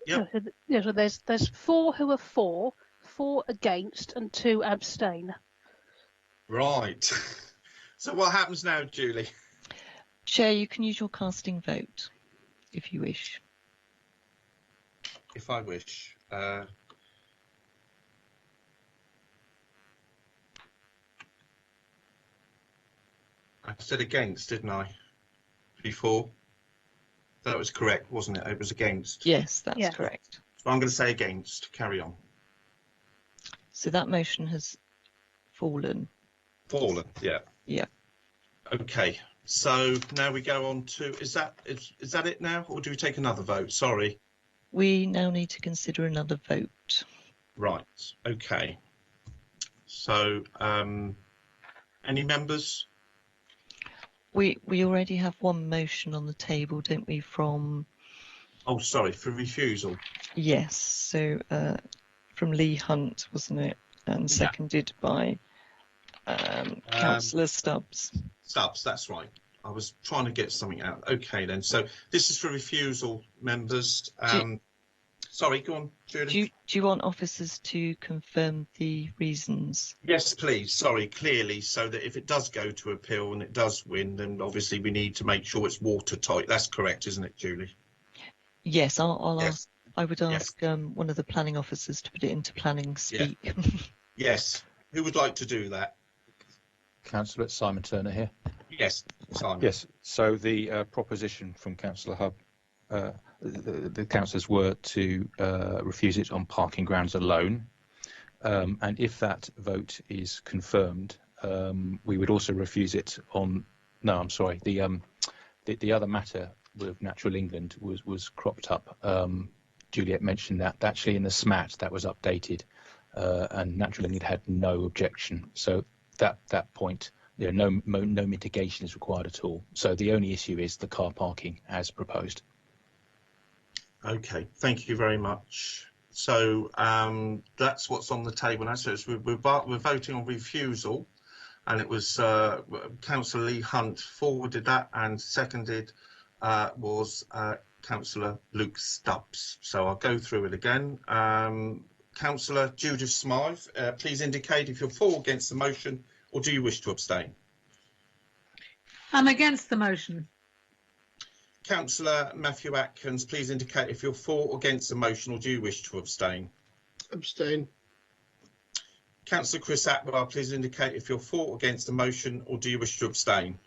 Yep. yeah, so there's 4 who are for, 4 against, and 2 abstain. Right. So what happens now, Julie? Chair, you can use your casting vote if you wish. If I wish. I said against, didn't I? Before. That was correct, wasn't it? It was against. Yes, that's correct. So I'm going to say against. Carry on. So that motion has fallen. Fallen, yeah. Yeah. Okay. So now we go on to, is that it now, or do we take another vote? Sorry. We now need to consider another vote. Right. Okay. So, any members? We already have one motion on the table, don't we, from... Oh, sorry, for refusal. Yes, so from Lee Hunt, wasn't it? And seconded by Councillor Stubbs. Stubbs, that's right. I was trying to get something out. Okay, then. So this is for refusal, members. Sorry, go on, Julie. Do you want officers to confirm the reasons? Yes, please. Sorry, clearly, so that if it does go to appeal and it does win, then obviously we need to make sure it's watertight. That's correct, isn't it, Julie? Yes, I'll ask. I would ask one of the planning officers to put it into planning speak. Yeah. Yes. Who would like to do that? Councillor Simon Turner here. Yes, Simon. Yes. So the proposition from Councillor Hub, the councillors were to refuse it on parking grounds alone, and if that vote is confirmed, we would also refuse it on. No, I'm sorry. The other matter with Natural England was cropped up. Juliet mentioned that actually in the SMAT that was updated, and Natural England had no objection. So that point, no mitigation is required at all. So the only issue is the car parking as proposed. Okay, thank you very much. So that's what's on the table now. So we're voting on refusal, and it was Councillor Lee Hunt forwarded that, and seconded was Councillor Luke Stubbs. So I'll go through it again. Councillor Judith Smythe, please indicate if you're for or against the motion, or do you wish to abstain? I'm against the motion. Councillor Matthew Atkins, please indicate if you're for or against the motion, or do you wish to abstain? Abstain. Councillor Chris Atwell, please indicate if you're for or against the motion, or do you wish to abstain?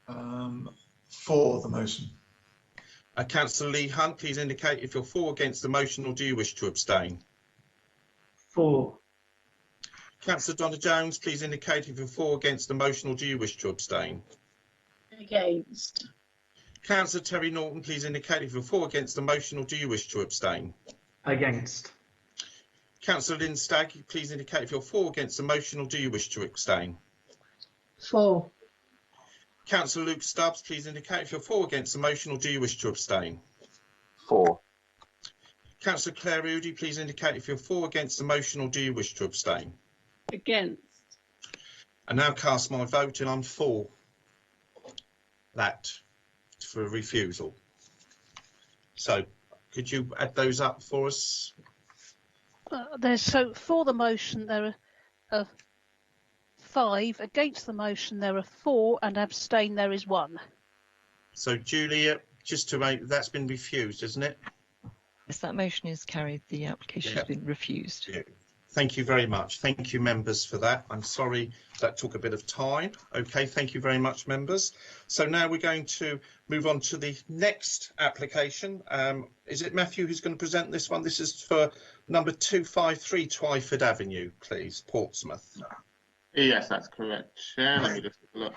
For the motion. Councillor Lee Hunt, please indicate if you're for or against the motion, or do you wish to abstain? For. Councillor Donna Jones, please indicate if you're for or against the motion, or do you wish to abstain? Against. Councillor Terry Norton, please indicate if you're for or against the motion, or do you wish to abstain? Against. Councillor Lynn Stagg, please indicate if you're for or against the motion, or do you wish to abstain? For. Councillor Luke Stubbs, please indicate if you're for or against the motion, or do you wish to abstain? For. Councillor Claire Oudie, please indicate if you're for or against the motion, or do you wish to abstain? Against. I now cast my vote, and I'm for. that for refusal. So could you add those up for us? So for the motion there are 5, against the motion there are 4, and abstain there is 1. So Julia, just to make, that's been refused, isn't it? Yes, that motion is carried. The application has been refused. Yeah. Thank you very much. Thank you, members, for that. I'm sorry that took a bit of time. Okay, thank you very much, members. So now we're going to move on to the next application. Is it Matthew who's going to present this one? This is for number 253 Twyford Avenue, please, Portsmouth. Yes, that's correct, Chair. Let me just have a look.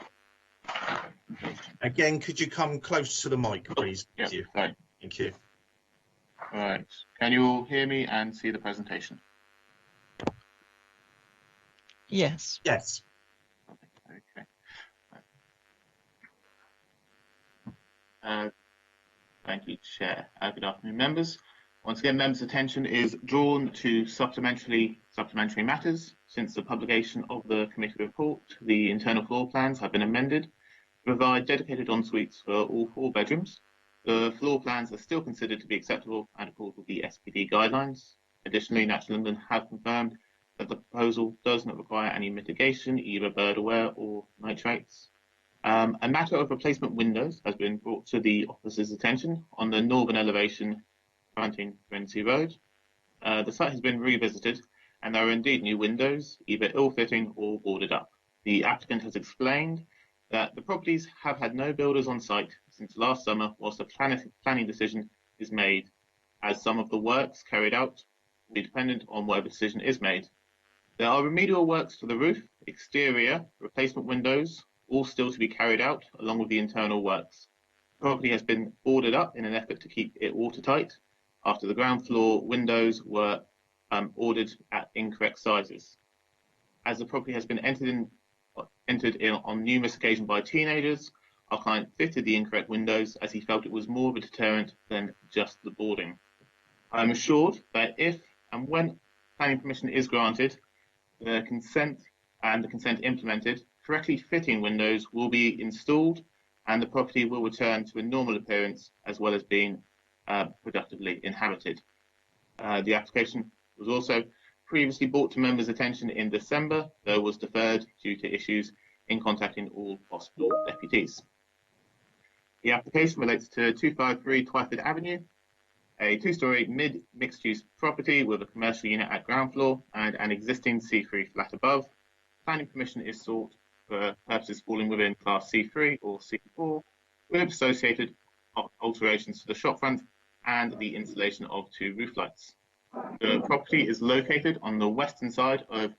Again, could you come close to the mic, please? Yeah, sorry. Thank you. All right. Can you all hear me and see the presentation? Yes. Yes. Okay. Thank you, Chair. Good afternoon, members. Once again, members' attention is drawn to supplementary matters. Since the publication of the committee report, the internal floor plans have been amended to provide dedicated en-suites for all 4 bedrooms. The floor plans are still considered to be acceptable and accord with the SPD guidelines. Additionally, National London have confirmed that the proposal does not require any mitigation, either bird aware or nitrates. A matter of replacement windows has been brought to the officer's attention on the northern elevation fronting Rendsea Road. The site has been revisited and there are indeed new windows, either ill-fitting or boarded up. The applicant has explained that the properties have had no builders on site since last summer whilst the planning decision is made, as some of the works carried out will be dependent on whatever decision is made. There are remedial works to the roof, exterior, replacement windows, all still to be carried out, along with the internal works. The property has been boarded up in an effort to keep it watertight after the ground floor windows were ordered at incorrect sizes. As the property has been entered in on numerous occasions by teenagers, our client fitted the incorrect windows as he felt it was more of a deterrent than just the boarding. I am assured that if and when planning permission is granted, the consent implemented, correctly fitting windows will be installed and the property will return to a normal appearance as well as being productively inhabited. The application was also previously brought to members' attention in December, though was deferred due to issues in contacting all possible deputies. The application relates to 253 Twyford Avenue, a 2-storey mixed-use property with a commercial unit at ground floor and an existing C3 flat above. Planning permission is sought for purposes falling within Class C3 or C4, with associated alterations to the shopfront and the installation of 2 roof lights. The property is located on the western side of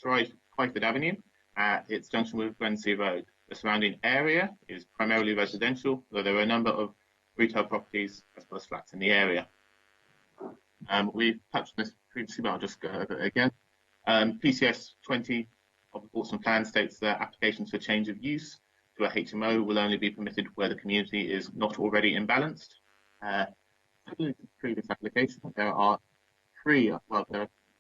Twyford Avenue at its junction with Rendsea Road. The surrounding area is primarily residential, though there are a number of retail properties as well as flats in the area. We've touched on this previously, but I'll just go over it again. PCS 20 of the Portsmouth Plan states that applications for change of use to a HMO will only be permitted where the community is not already imbalanced. In the previous application, there are 3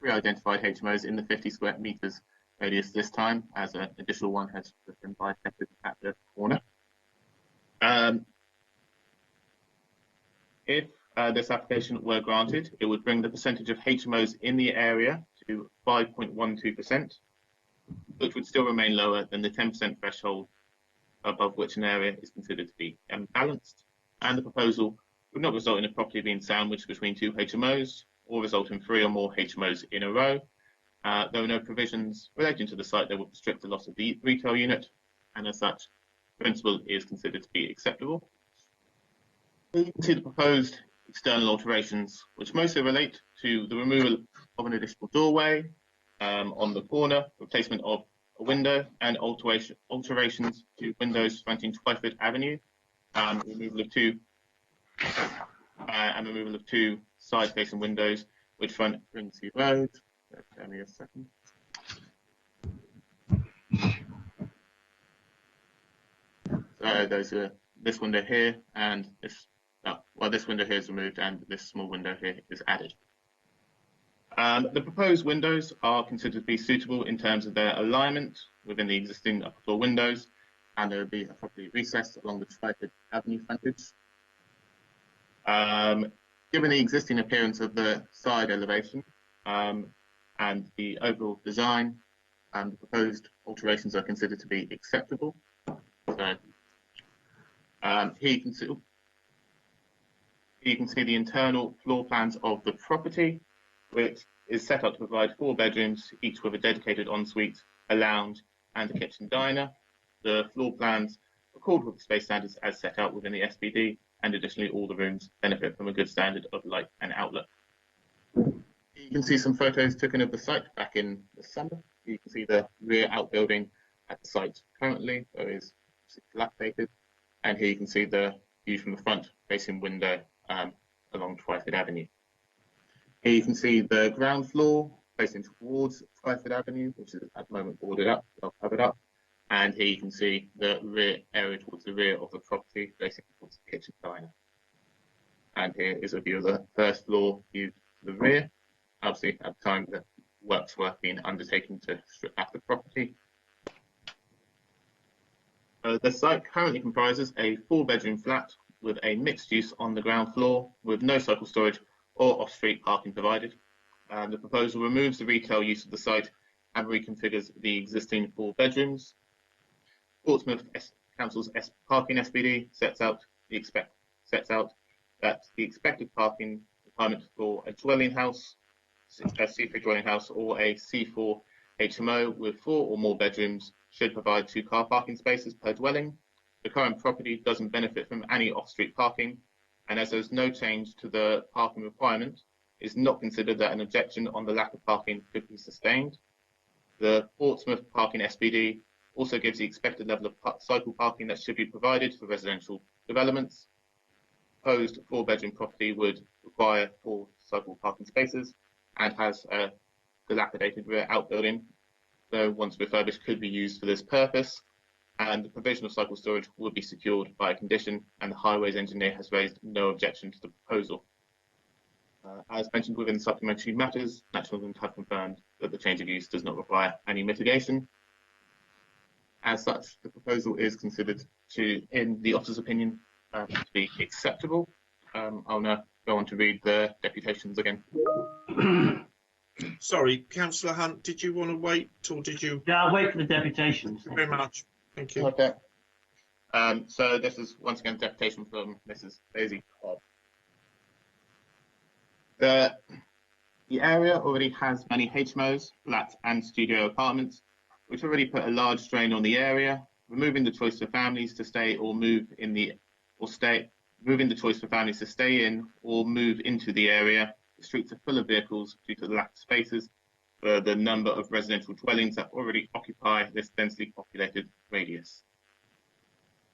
identified HMOs in the 50 square metres radius this time, as an additional one has been bisected at the corner. If this application were granted, it would bring the percentage of HMOs in the area to 5.12%, which would still remain lower than the 10% threshold above which an area is considered to be imbalanced. And the proposal would not result in a property being sandwiched between 2 HMOs or result in 3 or more HMOs in a row. There are no provisions relating to the site that would restrict the loss of the retail unit, and as such, the principle is considered to be acceptable. You can see the proposed external alterations, which mostly relate to the removal of an additional doorway on the corner, replacement of a window, and alterations to windows fronting Twyford Avenue, removal of two side-facing windows which front Rendsea Road. Give me a second. So those are this window here and this. This window here is removed and this small window here is added. The proposed windows are considered to be suitable in terms of their alignment within the existing upper floor windows and there will be a property recess along the Twyford Avenue frontage. Given the existing appearance of the side elevation and the overall design, the proposed alterations are considered to be acceptable. So here you can see the internal floor plans of the property, which is set up to provide 4 bedrooms, each with a dedicated ensuite, a lounge, and a kitchen diner. The floor plans accord with the space standards as set out within the SPD, and additionally, all the rooms benefit from a good standard of light and outlook. You can see some photos taken of the site back in the summer. You can see the rear outbuilding at the site currently, so it's dilapidated. And here you can see the view from the front facing window along Twyford Avenue. Here you can see the ground floor facing towards Twyford Avenue, which is at the moment boarded up, well covered up. And here you can see the rear area towards the rear of the property facing towards the kitchen diner. And here is a view of the first floor view to the rear. Obviously, at the time the works were being undertaken to strip back the property. The site currently comprises a 4-bedroom flat with a mixed use on the ground floor with no cycle storage or off-street parking provided. The proposal removes the retail use of the site and reconfigures the existing 4 bedrooms. Portsmouth Council's parking SPD sets out that the expected parking requirement for a dwelling house, a C3 dwelling house, or a C4 HMO with 4 or more bedrooms should provide 2 car parking spaces per dwelling. The current property doesn't benefit from any off-street parking, and as there's no change to the parking requirement, it's not considered that an objection on the lack of parking could be sustained. The Portsmouth Parking SPD also gives the expected level of cycle parking that should be provided for residential developments. Proposed 4-bedroom property would require 4 cycle parking spaces and has a dilapidated rear outbuilding, so once refurbished could be used for this purpose, and the provision of cycle storage would be secured by a condition, and the highways engineer has raised no objection to the proposal. As mentioned within supplementary matters, National Grid have confirmed that the change of use does not require any mitigation. As such, the proposal is considered to, in the officer's opinion, to be acceptable. I'll now go on to read the deputations again. Sorry, Councillor Hunt, did you want to wait, or did you? Yeah, I'll wait for the deputations. Thank you very much. Thank you. Okay. So this is once again deputation from Mrs. Daisy Cobb. The area already has many HMOs, flats, and studio apartments, which already put a large strain on the area. Removing the choice for families to stay or move in moving the choice for families to stay in or move into the area. The streets are full of vehicles due to the lack of spaces for the number of residential dwellings that already occupy this densely populated radius.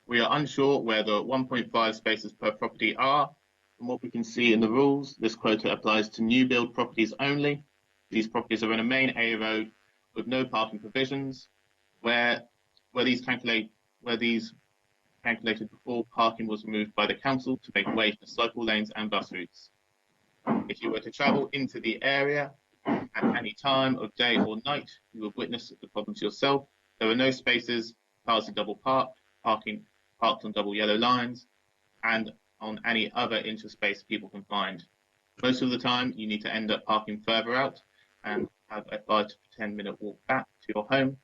We are unsure where the 1.5 spaces per property are. From what we can see in the rules, this quota applies to new build properties only. These properties are in a main A road with no parking provisions. Where these calculated before, parking was removed by the council to make way for cycle lanes and bus routes. If you were to travel into the area at any time of day or night, you would witness the problems yourself. There are no spaces, cars are double parked, parked on double yellow lines, and on any other interspace people can find. Most of the time, you need to end up parking further out and have a 5 to 10 minute walk back to your home.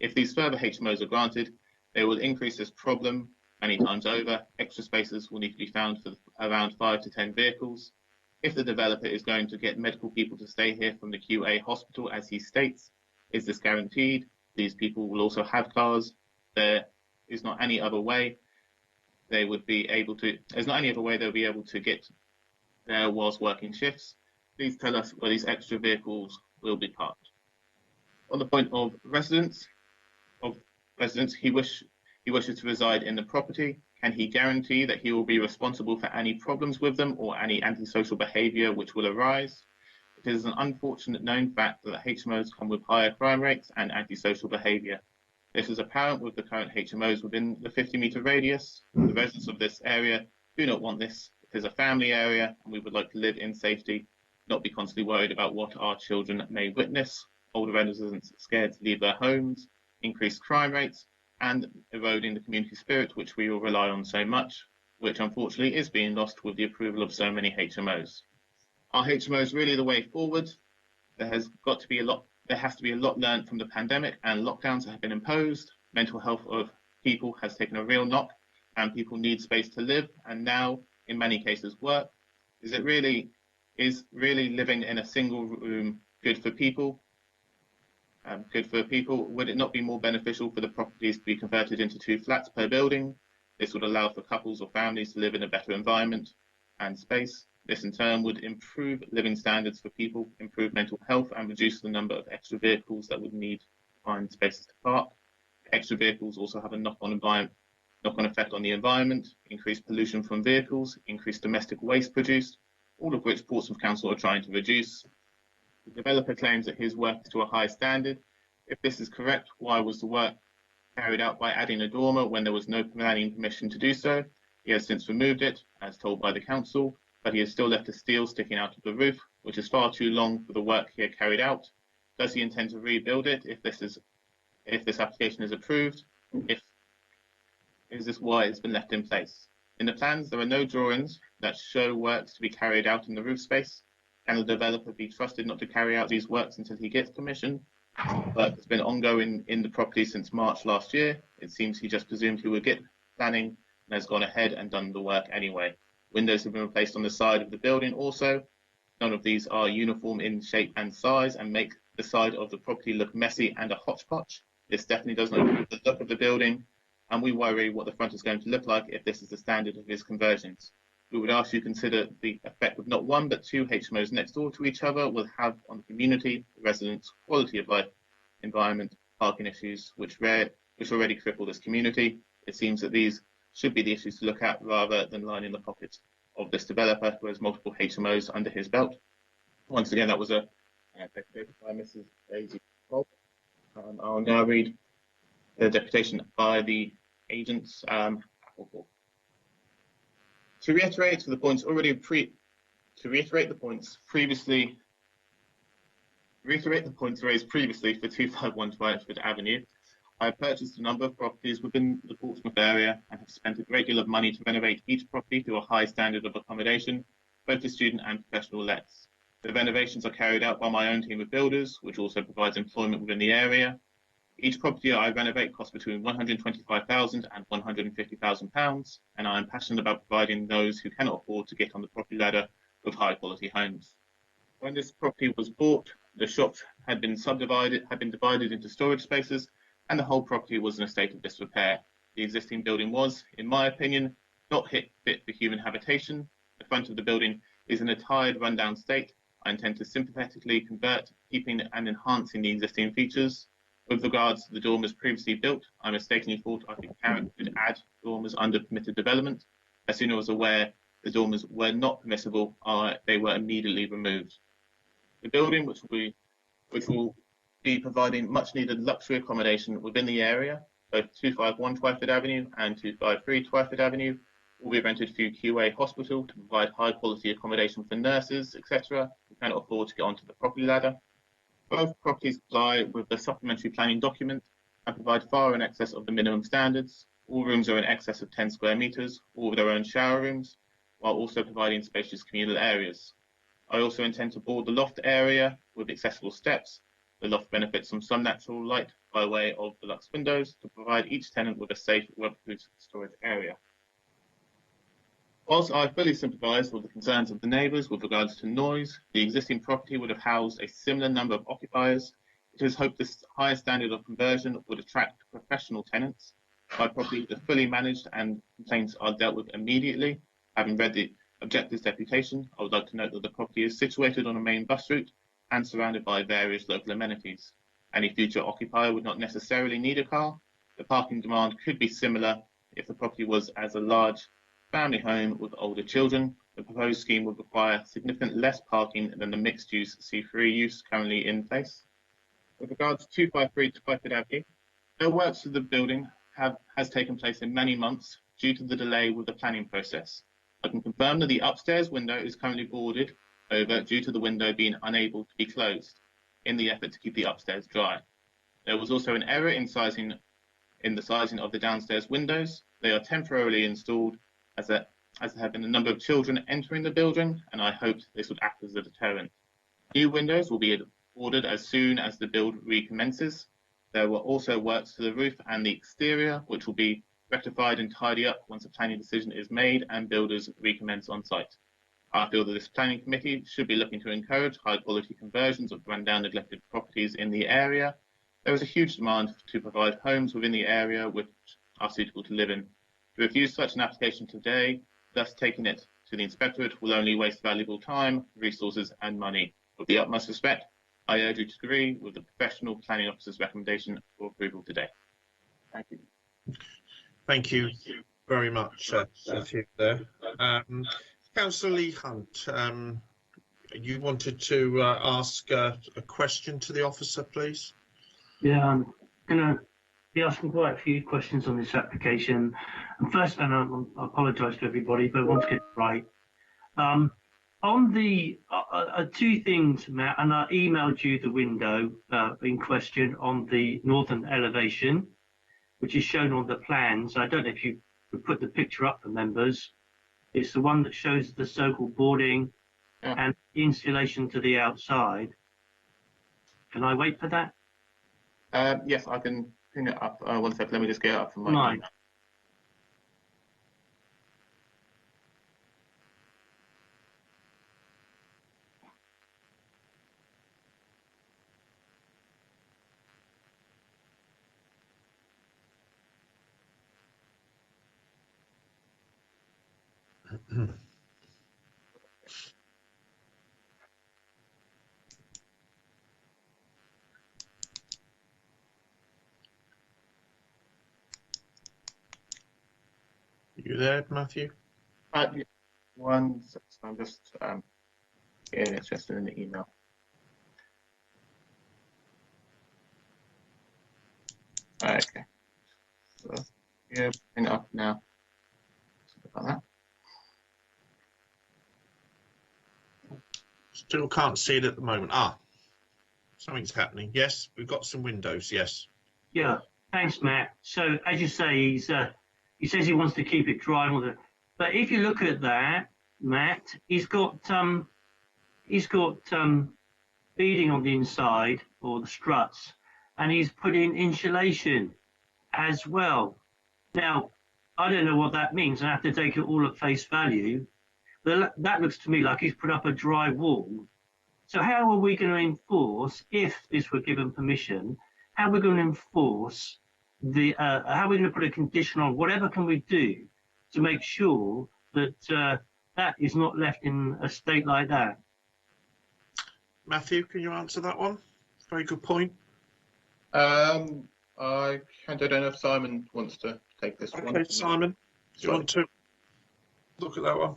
If these further HMOs are granted, they will increase this problem many times over. Extra spaces will need to be found for around 5 to 10 vehicles. If the developer is going to get medical people to stay here from the QA hospital, as he states, is this guaranteed? These people will also have cars. There is not any other way they would be able to, there's not any other way they'll be able to get there whilst working shifts. Please tell us where these extra vehicles will be parked. On the point of residents, he wishes to reside in the property. Can he guarantee that he will be responsible for any problems with them or any antisocial behaviour which will arise? It is an unfortunate known fact that HMOs come with higher crime rates and antisocial behaviour. This is apparent with the current HMOs within the 50-metre radius. The residents of this area do not want this. It is a family area and we would like to live in safety, not be constantly worried about what our children may witness. Older residents scared to leave their homes, increased crime rates, and eroding the community spirit, which we all rely on so much, which unfortunately is being lost with the approval of so many HMOs. Are HMOs really the way forward? There has to be a lot learned from the pandemic and lockdowns that have been imposed. Mental health of people has taken a real knock, and people need space to live and now, in many cases, work. Is really living in a single room good for people? Would it not be more beneficial for the properties to be converted into 2 flats per building? This would allow for couples or families to live in a better environment and space. This in turn would improve living standards for people, improve mental health, and reduce the number of extra vehicles that would need to find spaces to park. Extra vehicles also have a knock-on effect on the environment, increased pollution from vehicles, increased domestic waste produced, all of which Portsmouth Council are trying to reduce. The developer claims that his work is to a high standard. If this is correct, why was the work carried out by adding a dormer when there was no planning permission to do so? He has since removed it, as told by the council, but he has still left a steel sticking out of the roof, which is far too long for the work he had carried out. Does he intend to rebuild it if this application is approved? Is this why it's been left in place? In the plans, there are no drawings that show works to be carried out in the roof space. Can the developer be trusted not to carry out these works until he gets permission? Work has been ongoing in the property since March last year. It seems he just presumed he would get planning and has gone ahead and done the work anyway. Windows have been replaced on the side of the building also. None of these are uniform in shape and size and make the side of the property look messy and a hodgepodge. This definitely does not improve the look of the building, and we worry what the front is going to look like if this is the standard of his conversions. We would ask you to consider the effect of not 1 but 2 HMOs next door to each other will have on the community, the residents, quality of life, environment, parking issues, which already cripple this community. It seems that these should be the issues to look at rather than lining the pockets of this developer who has multiple HMOs under his belt. Once again, that was a deputation by Mrs. Daisy Bob. I'll now read the deputation by the agents. To reiterate the points raised previously for 251 Twyford Avenue, I have purchased a number of properties within the Portsmouth area and have spent a great deal of money to renovate each property to a high standard of accommodation, both for student and professional lets. The renovations are carried out by my own team of builders, which also provides employment within the area. Each property I renovate costs between £125,000 and £150,000, and I am passionate about providing those who cannot afford to get on the property ladder with high quality homes. When this property was bought, the shops had been divided into storage spaces, and the whole property was in a state of disrepair. The existing building was, in my opinion, not fit for human habitation. The front of the building is in a tired, rundown state. I intend to sympathetically convert, keeping and enhancing the existing features. With regards to the dormers previously built, I mistakenly thought I could add dormers under permitted development. As soon as I was aware the dormers were not permissible, they were immediately removed. The building, which will be providing much needed luxury accommodation within the area, both 251 Twyford Avenue and 253 Twyford Avenue, will be rented through QA Hospital to provide high quality accommodation for nurses, etc., who cannot afford to get onto the property ladder. Both properties comply with the supplementary planning document and provide far in excess of the minimum standards. All rooms are in excess of 10 square metres, all with their own shower rooms, while also providing spacious communal areas. I also intend to board the loft area with accessible steps. The loft benefits from some natural light by way of deluxe windows to provide each tenant with a safe, weatherproof storage area. Whilst I fully sympathise with the concerns of the neighbours with regards to noise, the existing property would have housed a similar number of occupiers. It is hoped this higher standard of conversion would attract professional tenants. My property is fully managed and complaints are dealt with immediately. Having read the objectives deputation, I would like to note that the property is situated on a main bus route and surrounded by various local amenities. Any future occupier would not necessarily need a car. The parking demand could be similar if the property was as a large family home with older children. The proposed scheme would require significantly less parking than the mixed-use C3 use currently in place. With regards to 253 Twyford Avenue, no works to the building has taken place in many months due to the delay with the planning process. I can confirm that the upstairs window is currently boarded over due to the window being unable to be closed in the effort to keep the upstairs dry. There was also an error in sizing in the sizing of the downstairs windows. They are temporarily installed as there have been a number of children entering the building, and I hoped this would act as a deterrent. New windows will be ordered as soon as the build recommences. There were also works to the roof and the exterior, which will be rectified and tidy up once a planning decision is made and builders recommence on site. I feel that this planning committee should be looking to encourage high quality conversions of rundown neglected properties in the area. There is a huge demand to provide homes within the area which are suitable to live in. To refuse such an application today, thus taking it to the inspectorate, will only waste valuable time, resources and money. With the utmost respect, I urge you to agree with the professional planning officer's recommendation for approval today. Thank you. Thank you very much, Matthew, there. Councillor Lee Hunt, you wanted to ask a question to the officer, please? Yeah, I'm going to be asking quite a few questions on this application. And first, and I apologise to everybody, but I want to get it right. On the two things, Matt, and I emailed you the window in question on the northern elevation, which is shown on the plans. I don't know if you could put the picture up for members. It's the one that shows the so-called boarding and insulation to the outside. Can I wait for that? Yes, I can pin it up. 1 second, let me just get it up from my email. You there, Matthew? Yeah. 1 second, I'm just getting it just in the email. Okay. So yeah, pin it up now. Something like that. Still can't see it at the moment. Something's happening. Yes, we've got some windows. Yes. Yeah, thanks, Matt. So as you say, he says he wants to keep it dry and all that. But if you look at that, Matt, he's got beading on the inside, or the struts, and he's put in insulation as well. Now, I don't know what that means. I have to take it all at face value. But that looks to me like he's put up a dry wall. So how are we going to enforce, if this were given permission, how are we going to enforce how are we going to put a condition on whatever can we do to make sure that that is not left in a state like that? Matthew, can you answer that one? Very good point. I don't know if Simon wants to take this one. Okay, Simon, do you want to look at that one?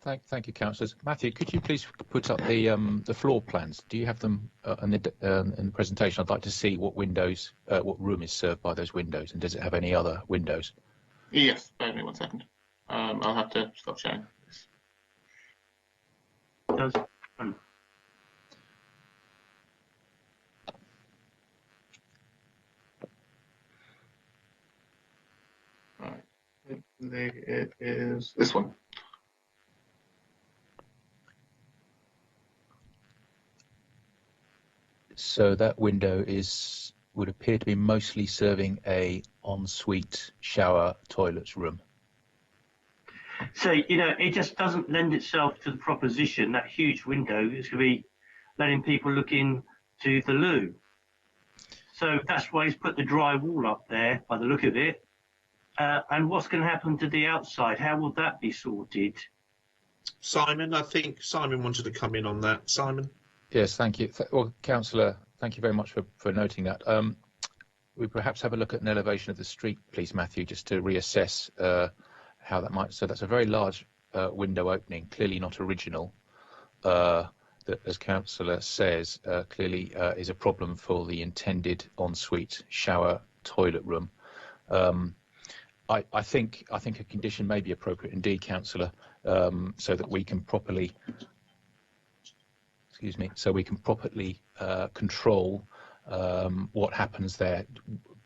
Thank you, councillors. Matthew, could you please put up the floor plans? Do you have them in the presentation? I'd like to see what windows, what room is served by those windows, and does it have any other windows? Yes, bear with me 1 second. I'll have to stop sharing this. Right, it is this one. So that window would appear to be mostly serving a ensuite shower toilets room. So, it just doesn't lend itself to the proposition that huge window is going to be letting people look into the loo. So that's why he's put the dry wall up there, by the look of it. And what's going to happen to the outside? How will that be sorted? Simon, I think Simon wanted to come in on that. Simon? Yes, thank you. Well, Councillor, thank you very much for noting that. We perhaps have a look at an elevation of the street, please, Matthew, just to reassess how that might. So that's a very large window opening, clearly not original. That, as Councillor says, clearly is a problem for the intended ensuite shower toilet room. I think a condition may be appropriate indeed, Councillor, so that we can properly. So we can properly control what happens there.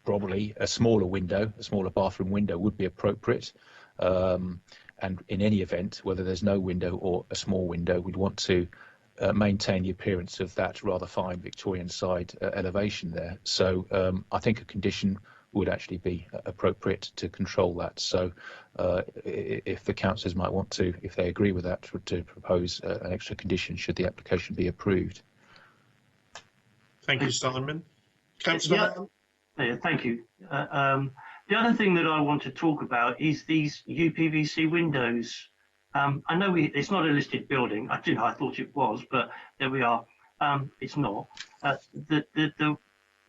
probably a smaller window, a smaller bathroom window would be appropriate. And in any event, whether there's no window or a small window, we'd want to maintain the appearance of that rather fine Victorian side elevation there. So I think a condition would actually be appropriate to control that. So if the councillors might want to, if they agree with that, to propose an extra condition should the application be approved. Thank you, Simon. Councillor? Yeah, thank you. The other thing that I want to talk about is these UPVC windows. I know it's not a listed building. I thought it was, but there we are. It's not. The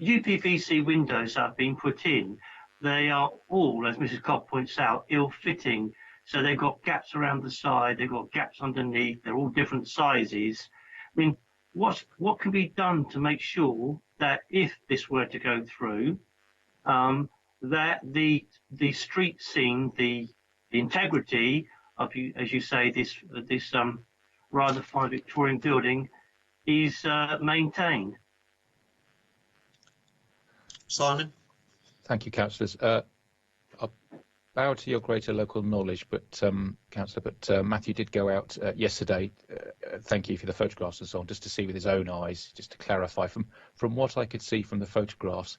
UPVC windows that have been put in, they are all, as Mrs. Cobb points out, ill-fitting. So they've got gaps around the side, they've got gaps underneath, they're all different sizes. I mean, what can be done to make sure that if this were to go through, that the street scene, the integrity of, as you say, this rather fine Victorian building is maintained? Simon? Thank you, councillors. I'll bow to your greater local knowledge, but councillor, but Matthew did go out yesterday. Thank you for the photographs and so on, just to see with his own eyes, just to clarify. From what I could see from the photographs,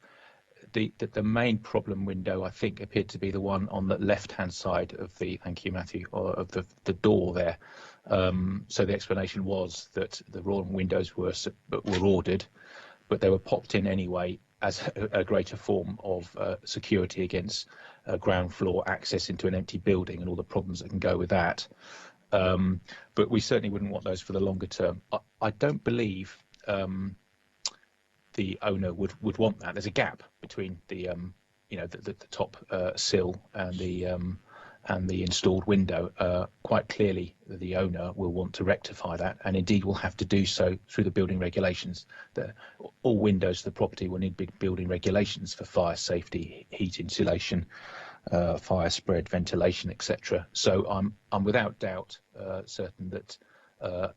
the main problem window, I think, appeared to be the one on the left-hand side of the, thank you, Matthew, or of the door there. So the explanation was that the wrong windows were ordered, but they were popped in anyway as a greater form of security against ground floor access into an empty building and all the problems that can go with that. But we certainly wouldn't want those for the longer term. I don't believe the owner would want that. There's a gap between the the top sill and the installed window. Quite clearly, the owner will want to rectify that, and indeed will have to do so through the building regulations. All windows of the property will need big building regulations for fire safety, heat insulation, fire spread, ventilation, etc. So I'm without doubt certain that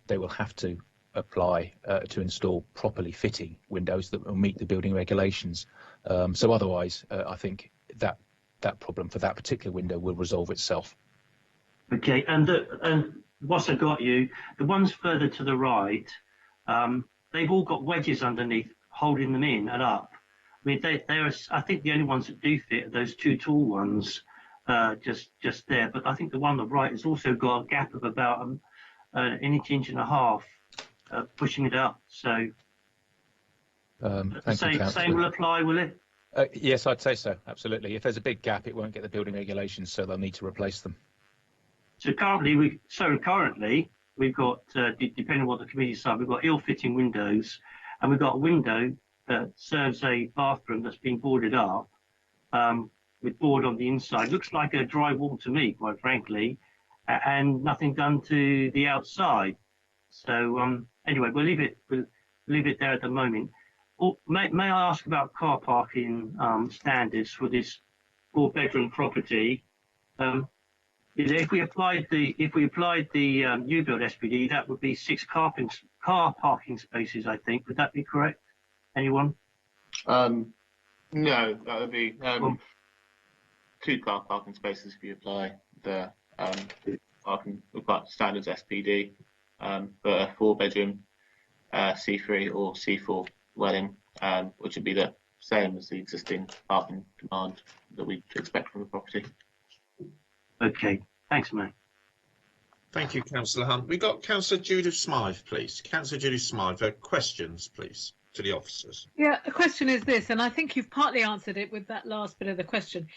they will have to apply to install properly fitting windows that will meet the building regulations. So otherwise, I think that problem for that particular window will resolve itself. Okay, and whilst I got you, the ones further to the right, they've all got wedges underneath holding them in and up. I mean, I think the only ones that do fit are those two tall ones, just there. But I think the one on the right has also got a gap of about an inch and a half, pushing it up. So same will apply, will it? Yes, I'd say so. Absolutely. If there's a big gap, it won't get the building regulations, so they'll need to replace them. So currently we've got, depending on what the committee decide, we've got ill-fitting windows, and we've got a window that serves a bathroom that's been boarded up with board on the inside. Looks like a dry wall to me, quite frankly, and nothing done to the outside. So anyway, we'll leave it there at the moment. Oh, may I ask about car parking standards for this 4-bedroom property? If we applied the new build SPD, that would be 6 car parking spaces, I think. Would that be correct? Anyone? No, that would be 2 car parking spaces if you apply the parking standards SPD. But a 4-bedroom C3 or C4 dwelling, which would be the same as the existing parking demand that we expect from the property. Okay, thanks, mate. Thank you, Councillor Hunt. We've got Councillor Judith Smythe, please. Councillor Judith Smythe, questions, please, to the officers. Yeah, the question is this, and I think you've partly answered it with that last bit of the question.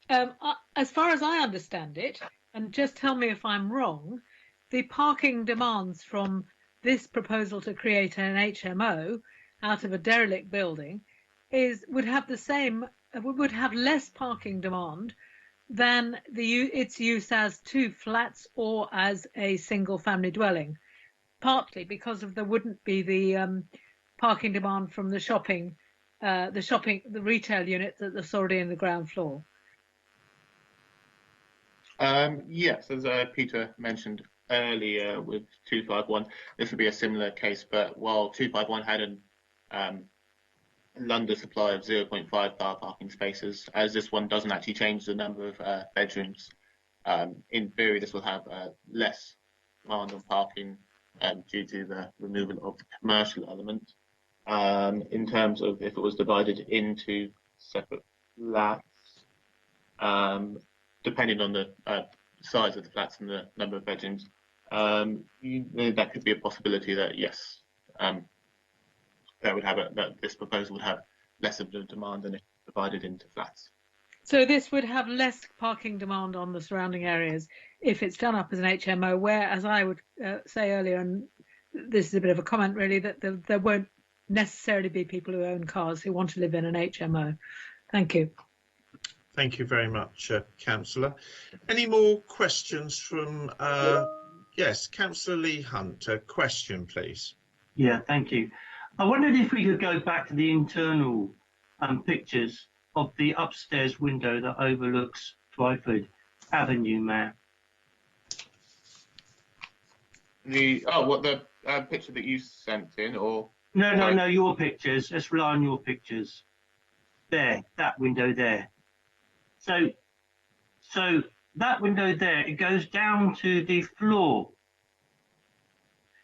As far as I understand it, and just tell me if I'm wrong, the parking demands from this proposal to create an HMO out of a derelict building would have less parking demand than its use as 2 flats or as a single family dwelling, partly because there wouldn't be the parking demand from the retail unit that's already in the ground floor. Yes, as Peter mentioned earlier with 251, this would be a similar case, but while 251 had London supply of 0.5 car parking spaces, as this one doesn't actually change the number of bedrooms. In theory, this will have less demand on parking due to the removal of the commercial element. In terms of if it was divided into separate flats, depending on the size of the flats and the number of bedrooms, that could be a possibility that yes, that this proposal would have less of a demand than if divided into flats. So this would have less parking demand on the surrounding areas if it's done up as an HMO, where, as I would say earlier, and this is a bit of a comment really, that there won't necessarily be people who own cars who want to live in an HMO. Thank you. Thank you very much, Councillor. Any more questions from, yes, Councillor Lee Hunt, a question, please. Yeah, thank you. I wondered if we could go back to the internal pictures of the upstairs window that overlooks Twyford Avenue, Matt. The picture that you sent in, or no, your pictures. Let's rely on your pictures. There, that window there. So that window there, it goes down to the floor.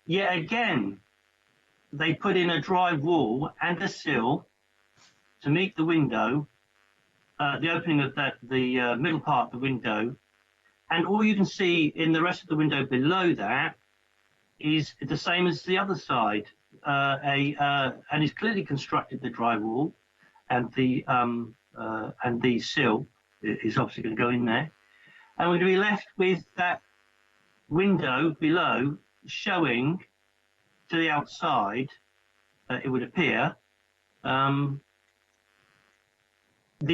Yet again, they put in a dry wall and a sill to meet the window, the opening of the middle part of the window, and all you can see in the rest of the window below that is the same as the other side, and it's clearly constructed, the dry wall and the sill is obviously going to go in there, and we're going to be left with that window below showing to the outside, it would appear, the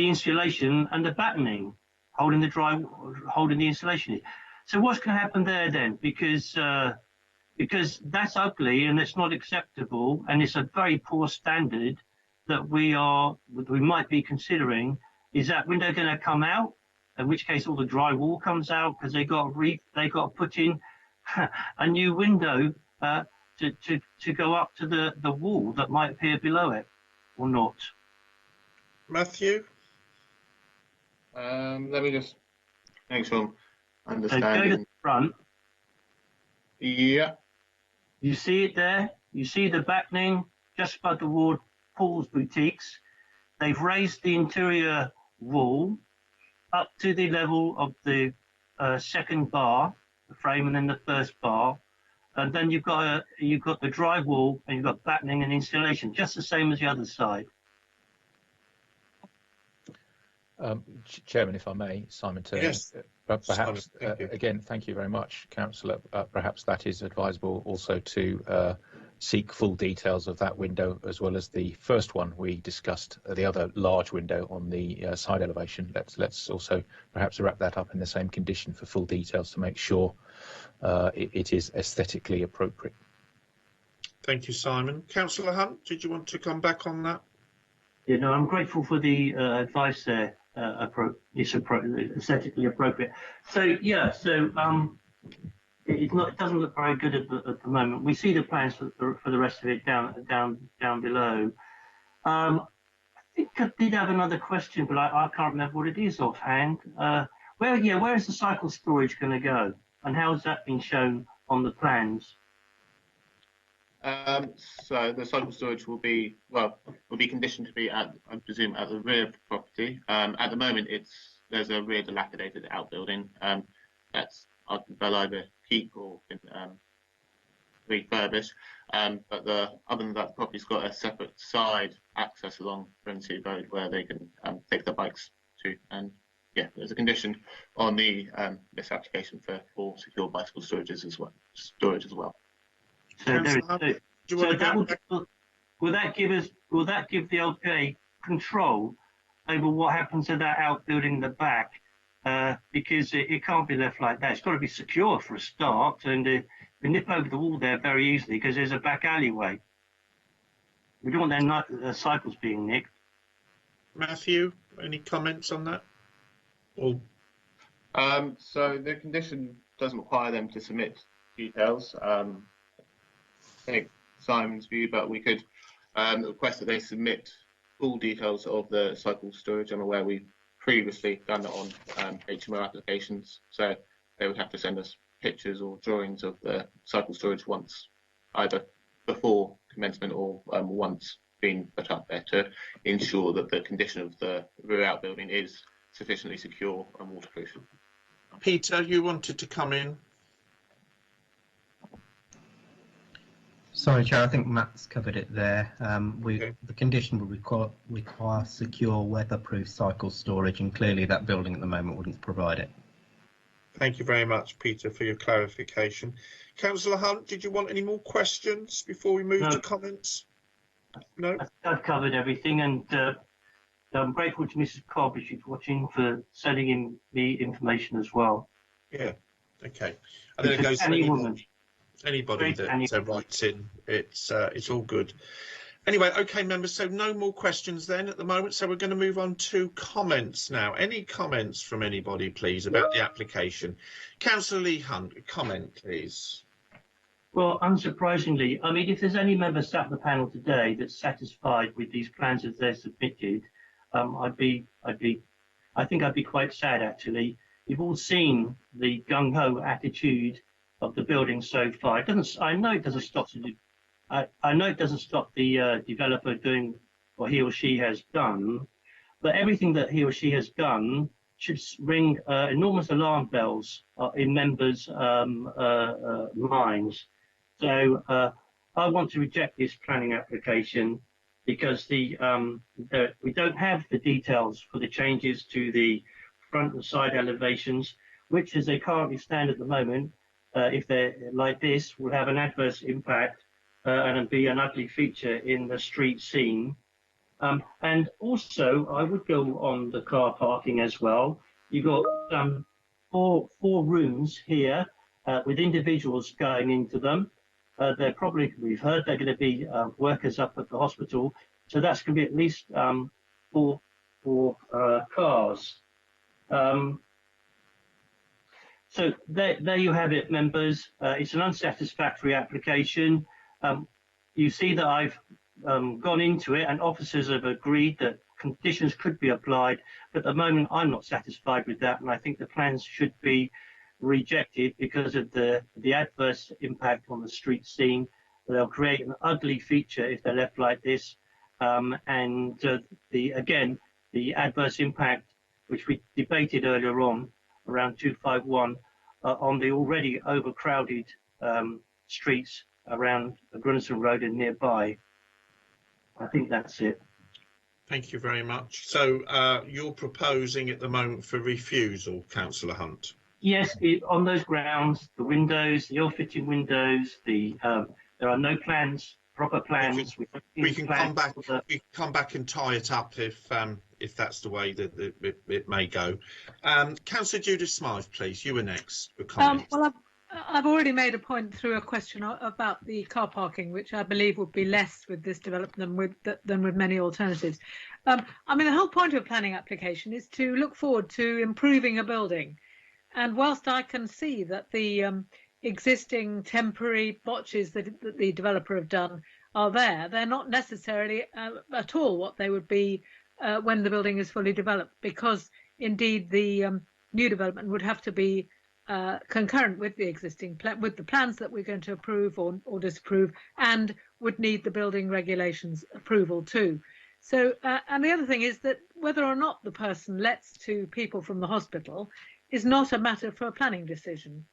insulation and the battening holding the insulation. So what's going to happen there then? Because that's ugly and it's not acceptable, and it's a very poor standard that we might be considering. Is that window going to come out? In which case, all the drywall comes out because they got to put in a new window to go up to the wall that might appear below it, or not. Matthew? Let me just make sure I'm understanding. So go to the front. Yeah. You see it there? You see the battening just above the wall, Paul's Boutiques. They've raised the interior wall up to the level of the second bar, the frame, and then the first bar. And then you've got the dry wall, and you've got battening and insulation, just the same as the other side. Chairman, if I may, Simon Turner. Yes. Perhaps, Simon, again, thank you very much, Councillor. Perhaps that is advisable also to seek full details of that window, as well as the first one we discussed, the other large window on the side elevation. Let's also perhaps wrap that up in the same condition for full details to make sure it is aesthetically appropriate. Thank you, Simon. Councillor Hunt, did you want to come back on that? Yeah, no, I'm grateful for the advice there. It's aesthetically appropriate. So yeah, it doesn't look very good at the moment. We see the plans for the rest of it down below. I think I did have another question, but I can't remember what it is offhand. Where is the cycle storage going to go, and how has that been shown on the plans? So the cycle storage will be conditioned to be I presume at the rear of the property. At the moment, there's a rear dilapidated outbuilding that's they'll either keep or refurbish. But other than that, the property's got a separate side access along Frenzy Road where they can take their bikes to. And yeah, there's a condition on the this application for secure bicycle storage as well. Will that give the LPA control over what happens to that outbuilding in the back? Because it can't be left like that. It's got to be secure for a start, and we nip over the wall there very easily because there's a back alleyway. We don't want their cycles being nicked. Matthew, any comments on that? Or... So the condition doesn't require them to submit details. Take Simon's view, but we could request that they submit full details of the cycle storage. I'm aware we've previously done it on HMO applications, so they would have to send us pictures or drawings of the cycle storage once, either before commencement or once been put up there, to ensure that the condition of the rear outbuilding is sufficiently secure and waterproof. Peter, you wanted to come in? Sorry, Chair, I think Matt's covered it there. The condition would require secure weatherproof cycle storage, and clearly that building at the moment wouldn't provide it. Thank you very much, Peter, for your clarification. Councillor Hunt, did you want any more questions before we move to comments? No? I've covered everything, and I'm grateful to Mrs. Cobb, if she's watching, for sending in the information as well. Yeah, okay. And then it goes to anybody that writes in. It's all good. Anyway, okay, members, so no more questions then at the moment, so we're going to move on to comments now. Any comments from anybody, please, about the application? Councillor Lee Hunt, a comment, please. Well, unsurprisingly, I mean, if there's any member sat on the panel today that's satisfied with these plans as they're submitted, I think I'd be quite sad, actually. You've all seen the gung-ho attitude of the building so far. I know it doesn't stop the developer doing what he or she has done, but everything that he or she has done should ring enormous alarm bells in members' minds. So I want to reject this planning application because we don't have the details for the changes to the front and side elevations, which, as they currently stand at the moment, if they're like this, will have an adverse impact and be an ugly feature in the street scene. And also, I would go on the car parking as well. You've got four rooms here with individuals going into them. They're probably, we've heard, they're going to be workers up at the hospital. So that's going to be at least four cars. So there you have it, members. It's an unsatisfactory application. You see that I've gone into it, and officers have agreed that conditions could be applied. But at the moment, I'm not satisfied with that, and I think the plans should be rejected because of the adverse impact on the street scene. They'll create an ugly feature if they're left like this, and the adverse impact, which we debated earlier on, around 251, on the already overcrowded streets around Grunson Road and nearby. I think that's it. Thank you very much. So you're proposing at the moment for refusal, Councillor Hunt? Yes, on those grounds, the windows, the ill-fitting windows, there are no plans, proper plans. We can come back. We can come back and tie it up if that's the way that it may go. Councillor Judith Smythe, please. You were next for comment. Well, I've already made a point through a question about the car parking, which I believe would be less with this development than with many alternatives. I mean, the whole point of a planning application is to look forward to improving a building. And whilst I can see that the existing temporary botches that the developer have done are there, they're not necessarily at all what they would be when the building is fully developed, because indeed the new development would have to be concurrent with the existing with the plans that we're going to approve or disapprove, and would need the building regulations approval too. So and the other thing is that whether or not the person lets to people from the hospital is not a matter for a planning decision.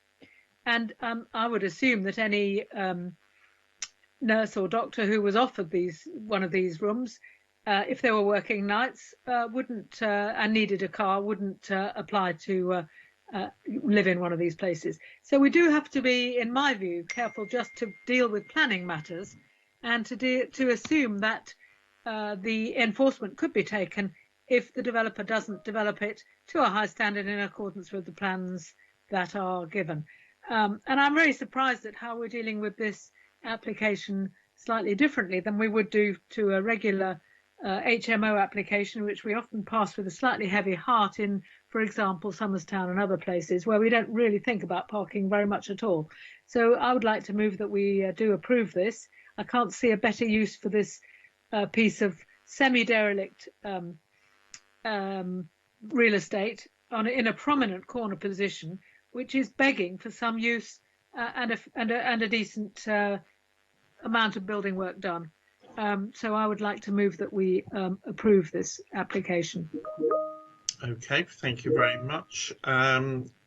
And I would assume that any nurse or doctor who was offered one of these rooms, if they were working nights, wouldn't and needed a car, wouldn't apply to live in one of these places. So we do have to be, in my view, careful just to deal with planning matters, and to assume that the enforcement could be taken if the developer doesn't develop it to a high standard in accordance with the plans that are given. And I'm very surprised at how we're dealing with this application slightly differently than we would do to a regular HMO application, which we often pass with a slightly heavy heart in, for example, Somerstown and other places where we don't really think about parking very much at all. So I would like to move that we do approve this. I can't see a better use for this piece of semi-derelict real estate in a prominent corner position, which is begging for some use and a decent amount of building work done. So I would like to move that we approve this application. Okay, thank you very much.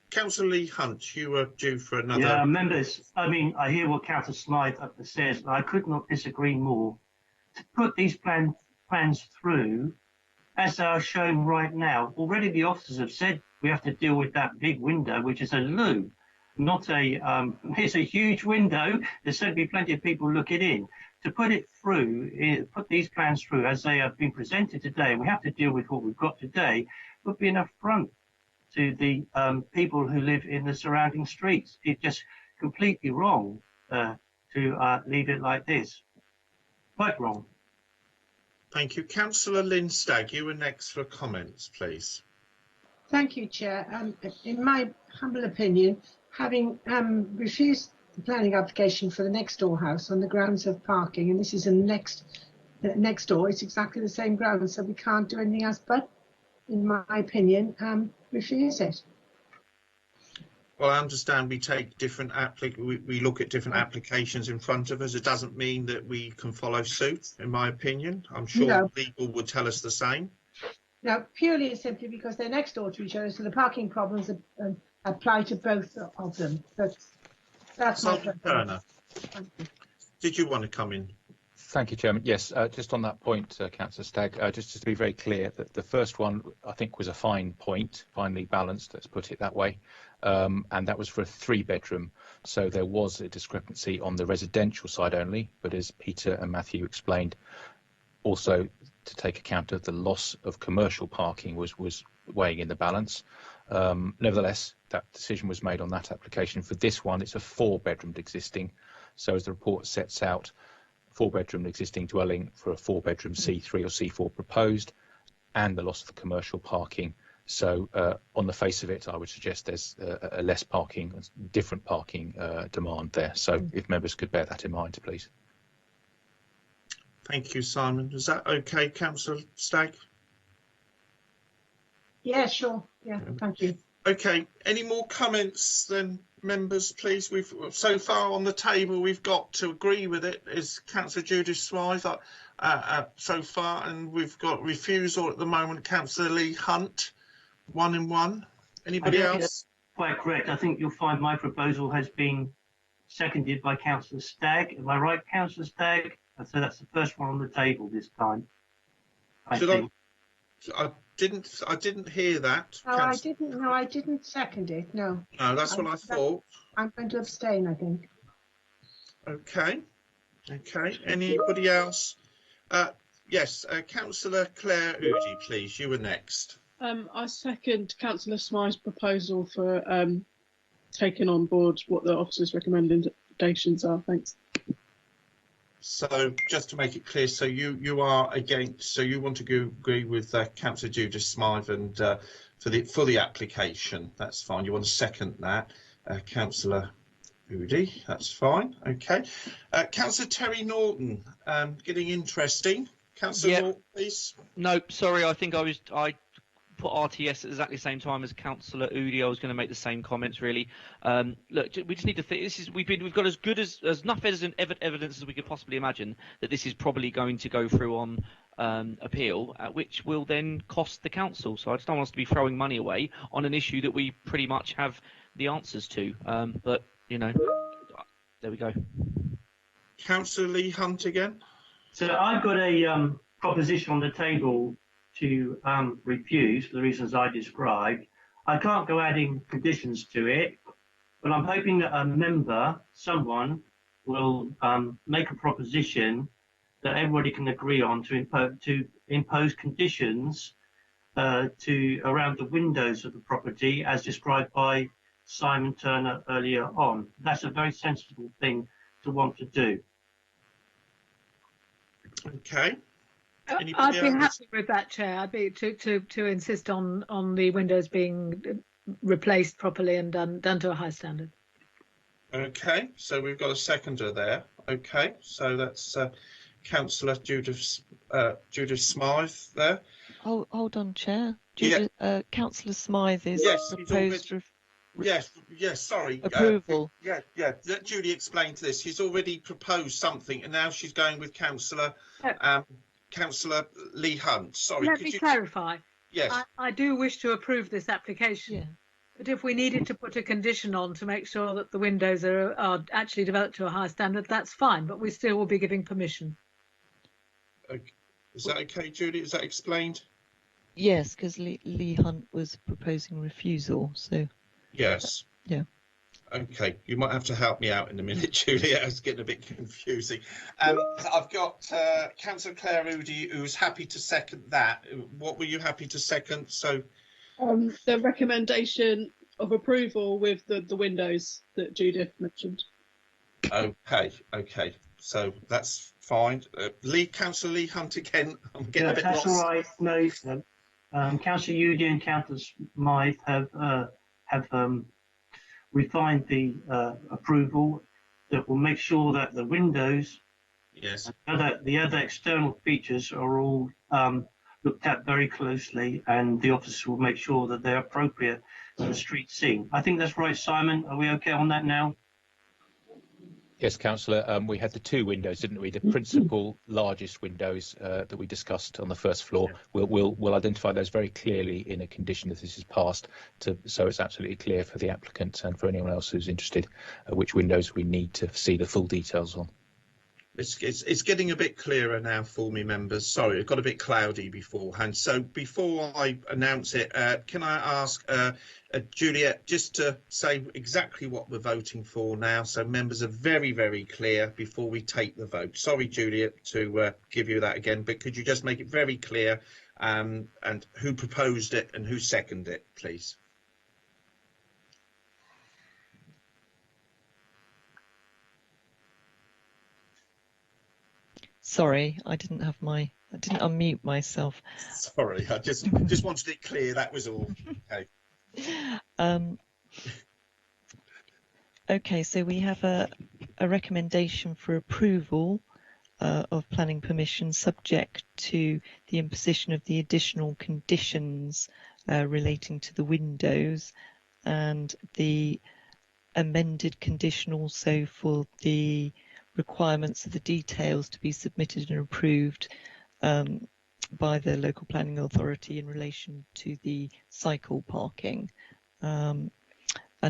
Councillor Lee Hunt, you were due for another. Yeah, members, I mean, I hear what Councillor Smythe says, but I could not disagree more. To put these plans through, as they are shown right now, already the officers have said we have to deal with that big window, which is a loo, not a, it's a huge window. There's certainly plenty of people looking in. To put it through, put these plans through as they have been presented today, we have to deal with what we've got today, would be an affront to the people who live in the surrounding streets. It's just completely wrong to leave it like this. Quite wrong. Thank you. Councillor Lynn Stagg, you were next for comments, please. Thank you, Chair. In my humble opinion, having refused the planning application for the next door house on the grounds of parking, and this is in next door, it's exactly the same ground, so we can't do anything else but, in my opinion, refuse it. Well, I understand we take different we look at different applications in front of us. It doesn't mean that we can follow suit, in my opinion. I'm sure legal would tell us the same. Now, purely and simply because they're next door to each other, so the parking problems apply to both of them. That's my Turner, did you want to come in? Thank you, Chairman. Yes, just on that point, Councillor Stagg, just to be very clear, that the first one I think was a fine point, finely balanced, let's put it that way, and that was for a 3-bedroom. So there was a discrepancy on the residential side only, but as Peter and Matthew explained, also to take account of the loss of commercial parking was weighing in the balance. Nevertheless, that decision was made on that application. For this one, it's a 4-bedroomed existing. So as the report sets out, 4-bedroom existing dwelling for a 4-bedroom C3 or C4 proposed, and the loss of the commercial parking. So on the face of it, I would suggest there's a less parking, different parking demand there. So if members could bear that in mind, please. Thank you, Simon. Is that okay, Councillor Stagg? Yeah, sure. Yeah, thank you. Okay, any more comments then, members, please? We've so far on the table, we've got to agree with it is Councillor Judith Smythe so far, and we've got refusal at the moment, Councillor Lee Hunt, 1 and 1. Anybody else? Quite correct. I think you'll find my proposal has been seconded by Councillor Stagg. Am I right, Councillor Stagg? So that's the first one on the table this time. I didn't hear that. No, I didn't. No, I didn't second it. No. No, that's what I thought. I'm going to abstain, I think. Okay. Okay. Anybody else? Yes, Councillor Claire Oudie, please. You were next. I second Councillor Smythe's proposal for taking on board what the officer's recommendations are. Thanks. So just to make it clear, so you are against, so you want to agree with Councillor Judith Smythe and for the application. That's fine. You want to second that, Councillor Oudie. That's fine. Okay. Councillor Terry Norton, getting interesting. Councillor Norton, please. No, sorry. I think I put RTS at exactly the same time as Councillor Oudie. I was going to make the same comments, really. Look, we just need to think. We've got as good as enough evidence as we could possibly imagine that this is probably going to go through on appeal, which will then cost the council. So I just don't want us to be throwing money away on an issue that we pretty much have the answers to. But you know, there we go. Councillor Lee Hunt again. So I've got a proposition on the table to refuse for the reasons I described. I can't go adding conditions to it, but I'm hoping that a member, someone, will make a proposition that everybody can agree on to impose conditions around the windows of the property as described by Simon Turner earlier on. That's a very sensible thing to want to do. Okay. I'd be happy with that, Chair. I'd be to insist on the windows being replaced properly and done to a high standard. Okay, so we've got a seconder there. Okay, so that's Councillor Judith Smythe there. Hold on, Chair. Judith, Councillor Smythe is proposed. Yes, sorry. Approval. Let Judy explain to this. She's already proposed something, and now she's going with Councillor Lee Hunt. Sorry. Let me clarify. Yes. I do wish to approve this application. But if we needed to put a condition on to make sure that the windows are actually developed to a high standard, that's fine. But we still will be giving permission. Okay. Is that okay, Judy? Is that explained? Yes, because Lee Hunt was proposing refusal. So. Yes. Yeah. Okay, you might have to help me out in a minute, Julia. It's getting a bit confusing. I've got Councillor Claire Udy, who's happy to second that. What were you happy to second? So, the recommendation of approval with the windows that Judith mentioned. Okay. So that's fine. Councillor Lee Hunt again. I'm getting a bit that's lost. all right. No, Councillor Udy and Councillor Smythe have refined the approval that will make sure that the windows, the other external features are all looked at very closely, and the officer will make sure that they're appropriate to the street scene. I think that's right, Simon. Are we okay on that now? Yes, Councillor. We had the two windows, didn't we? The principal largest windows that we discussed on the first floor. We'll identify those very clearly in a condition that this is passed, so it's absolutely clear for the applicant and for anyone else who's interested which windows we need to see the full details on. It's getting a bit clearer now for me, members. Sorry, it got a bit cloudy beforehand. So before I announce it, can I ask Juliet just to say exactly what we're voting for now, so members are very, very clear before we take the vote. Sorry, Juliet, to give you that again, but could you just make it very clear and who proposed it and who seconded it, please? Sorry, I didn't unmute myself. Sorry, I just wanted it clear, that was all. Okay. Okay, so we have a recommendation for approval of planning permission subject to the imposition of the additional conditions relating to the windows, and the amended condition also for the requirements of the details to be submitted and approved by the local planning authority in relation to the cycle parking, and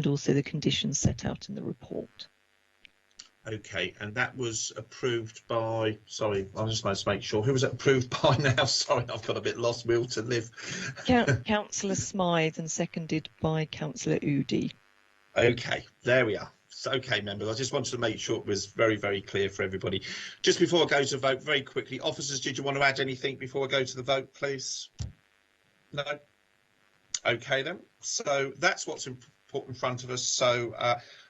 also the conditions set out in the report. Okay, and that was approved by, sorry, I just must make sure, who was it approved by now? Sorry, I've got a bit lost, will to live. Councillor Smythe and seconded by Councillor Udy. Okay, there we are. Okay, members, I just wanted to make sure it was very, very clear for everybody. Just before I go to vote, very quickly, officers, did you want to add anything before I go to the vote, please? No? Okay, then. So that's what's put in front of us. So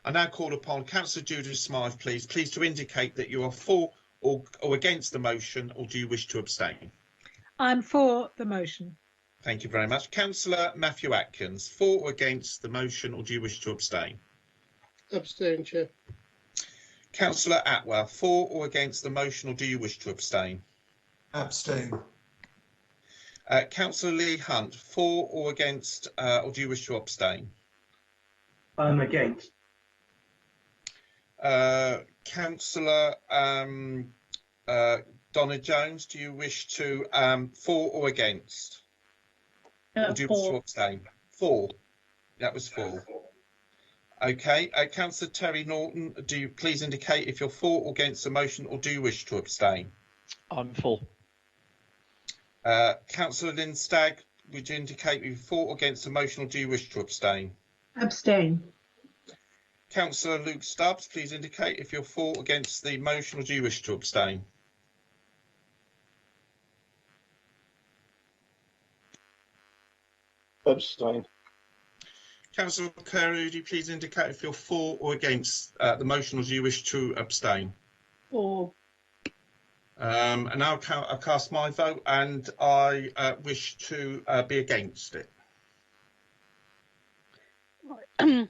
I now call upon Councillor Judith Smythe, please to indicate that you are for or against the motion, or do you wish to abstain? I'm for the motion. Thank you very much. Councillor Matthew Atkins, for or against the motion, or do you wish to abstain? Abstain, Chair. Councillor Atwell, for or against the motion, or do you wish to abstain? Abstain. Councillor Lee Hunt, for or against, or do you wish to abstain? I'm against. Councillor Donna Jones, do you wish to for or against? Or do you wish to abstain? For. That was for. Okay, Councillor Terry Norton, do you please indicate if you're for or against the motion, or do you wish to abstain? I'm for. Councillor Lynn Stagg, would you indicate if you're for or against the motion, or do you wish to abstain? Abstain. Councillor Luke Stubbs, please indicate if you're for or against the motion, or do you wish to abstain? Abstain. Councillor Clare, would you please indicate if you're for or against the motion, or do you wish to abstain? For. And now I'll cast my vote, and I wish to be against it. Right.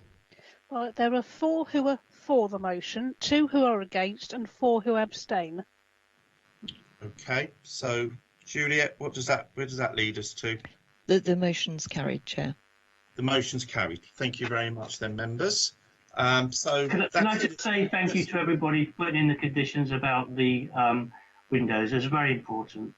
Right, there are 4 who are for the motion, 2 who are against, and 4 who abstain. Okay, so Juliet, where does that lead us to? The motion's carried, Chair. The motion's carried. Thank you very much then, members. So can I just say thank you to everybody for putting in the conditions about the windows. It's very important.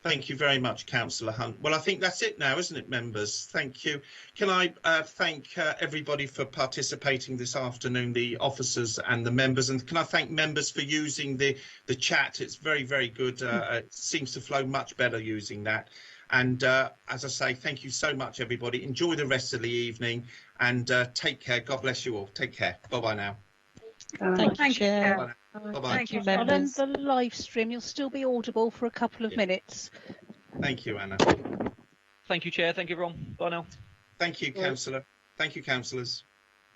Thank you very much, Councillor Hunt. Well, I think that's it now, isn't it, members? Thank you. Can I thank everybody for participating this afternoon, the officers and the members, and can I thank members for using the chat? It's very, very good. It seems to flow much better using that. And as I say, thank you so much, everybody. Enjoy the rest of the evening and take care. God bless you all. Take care. Bye-bye now. Thank you, Chair. Bye-bye. Thank you, I'll end members. the live stream. You'll still be audible for a couple of minutes. Thank you, Anna. Thank you, Chair. Thank you, everyone. Bye now. Thank you, Councillor. Thank you, councillors.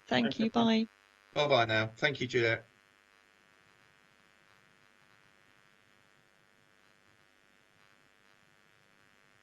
Thank you. Bye. Bye-bye now. Thank you, Juliet.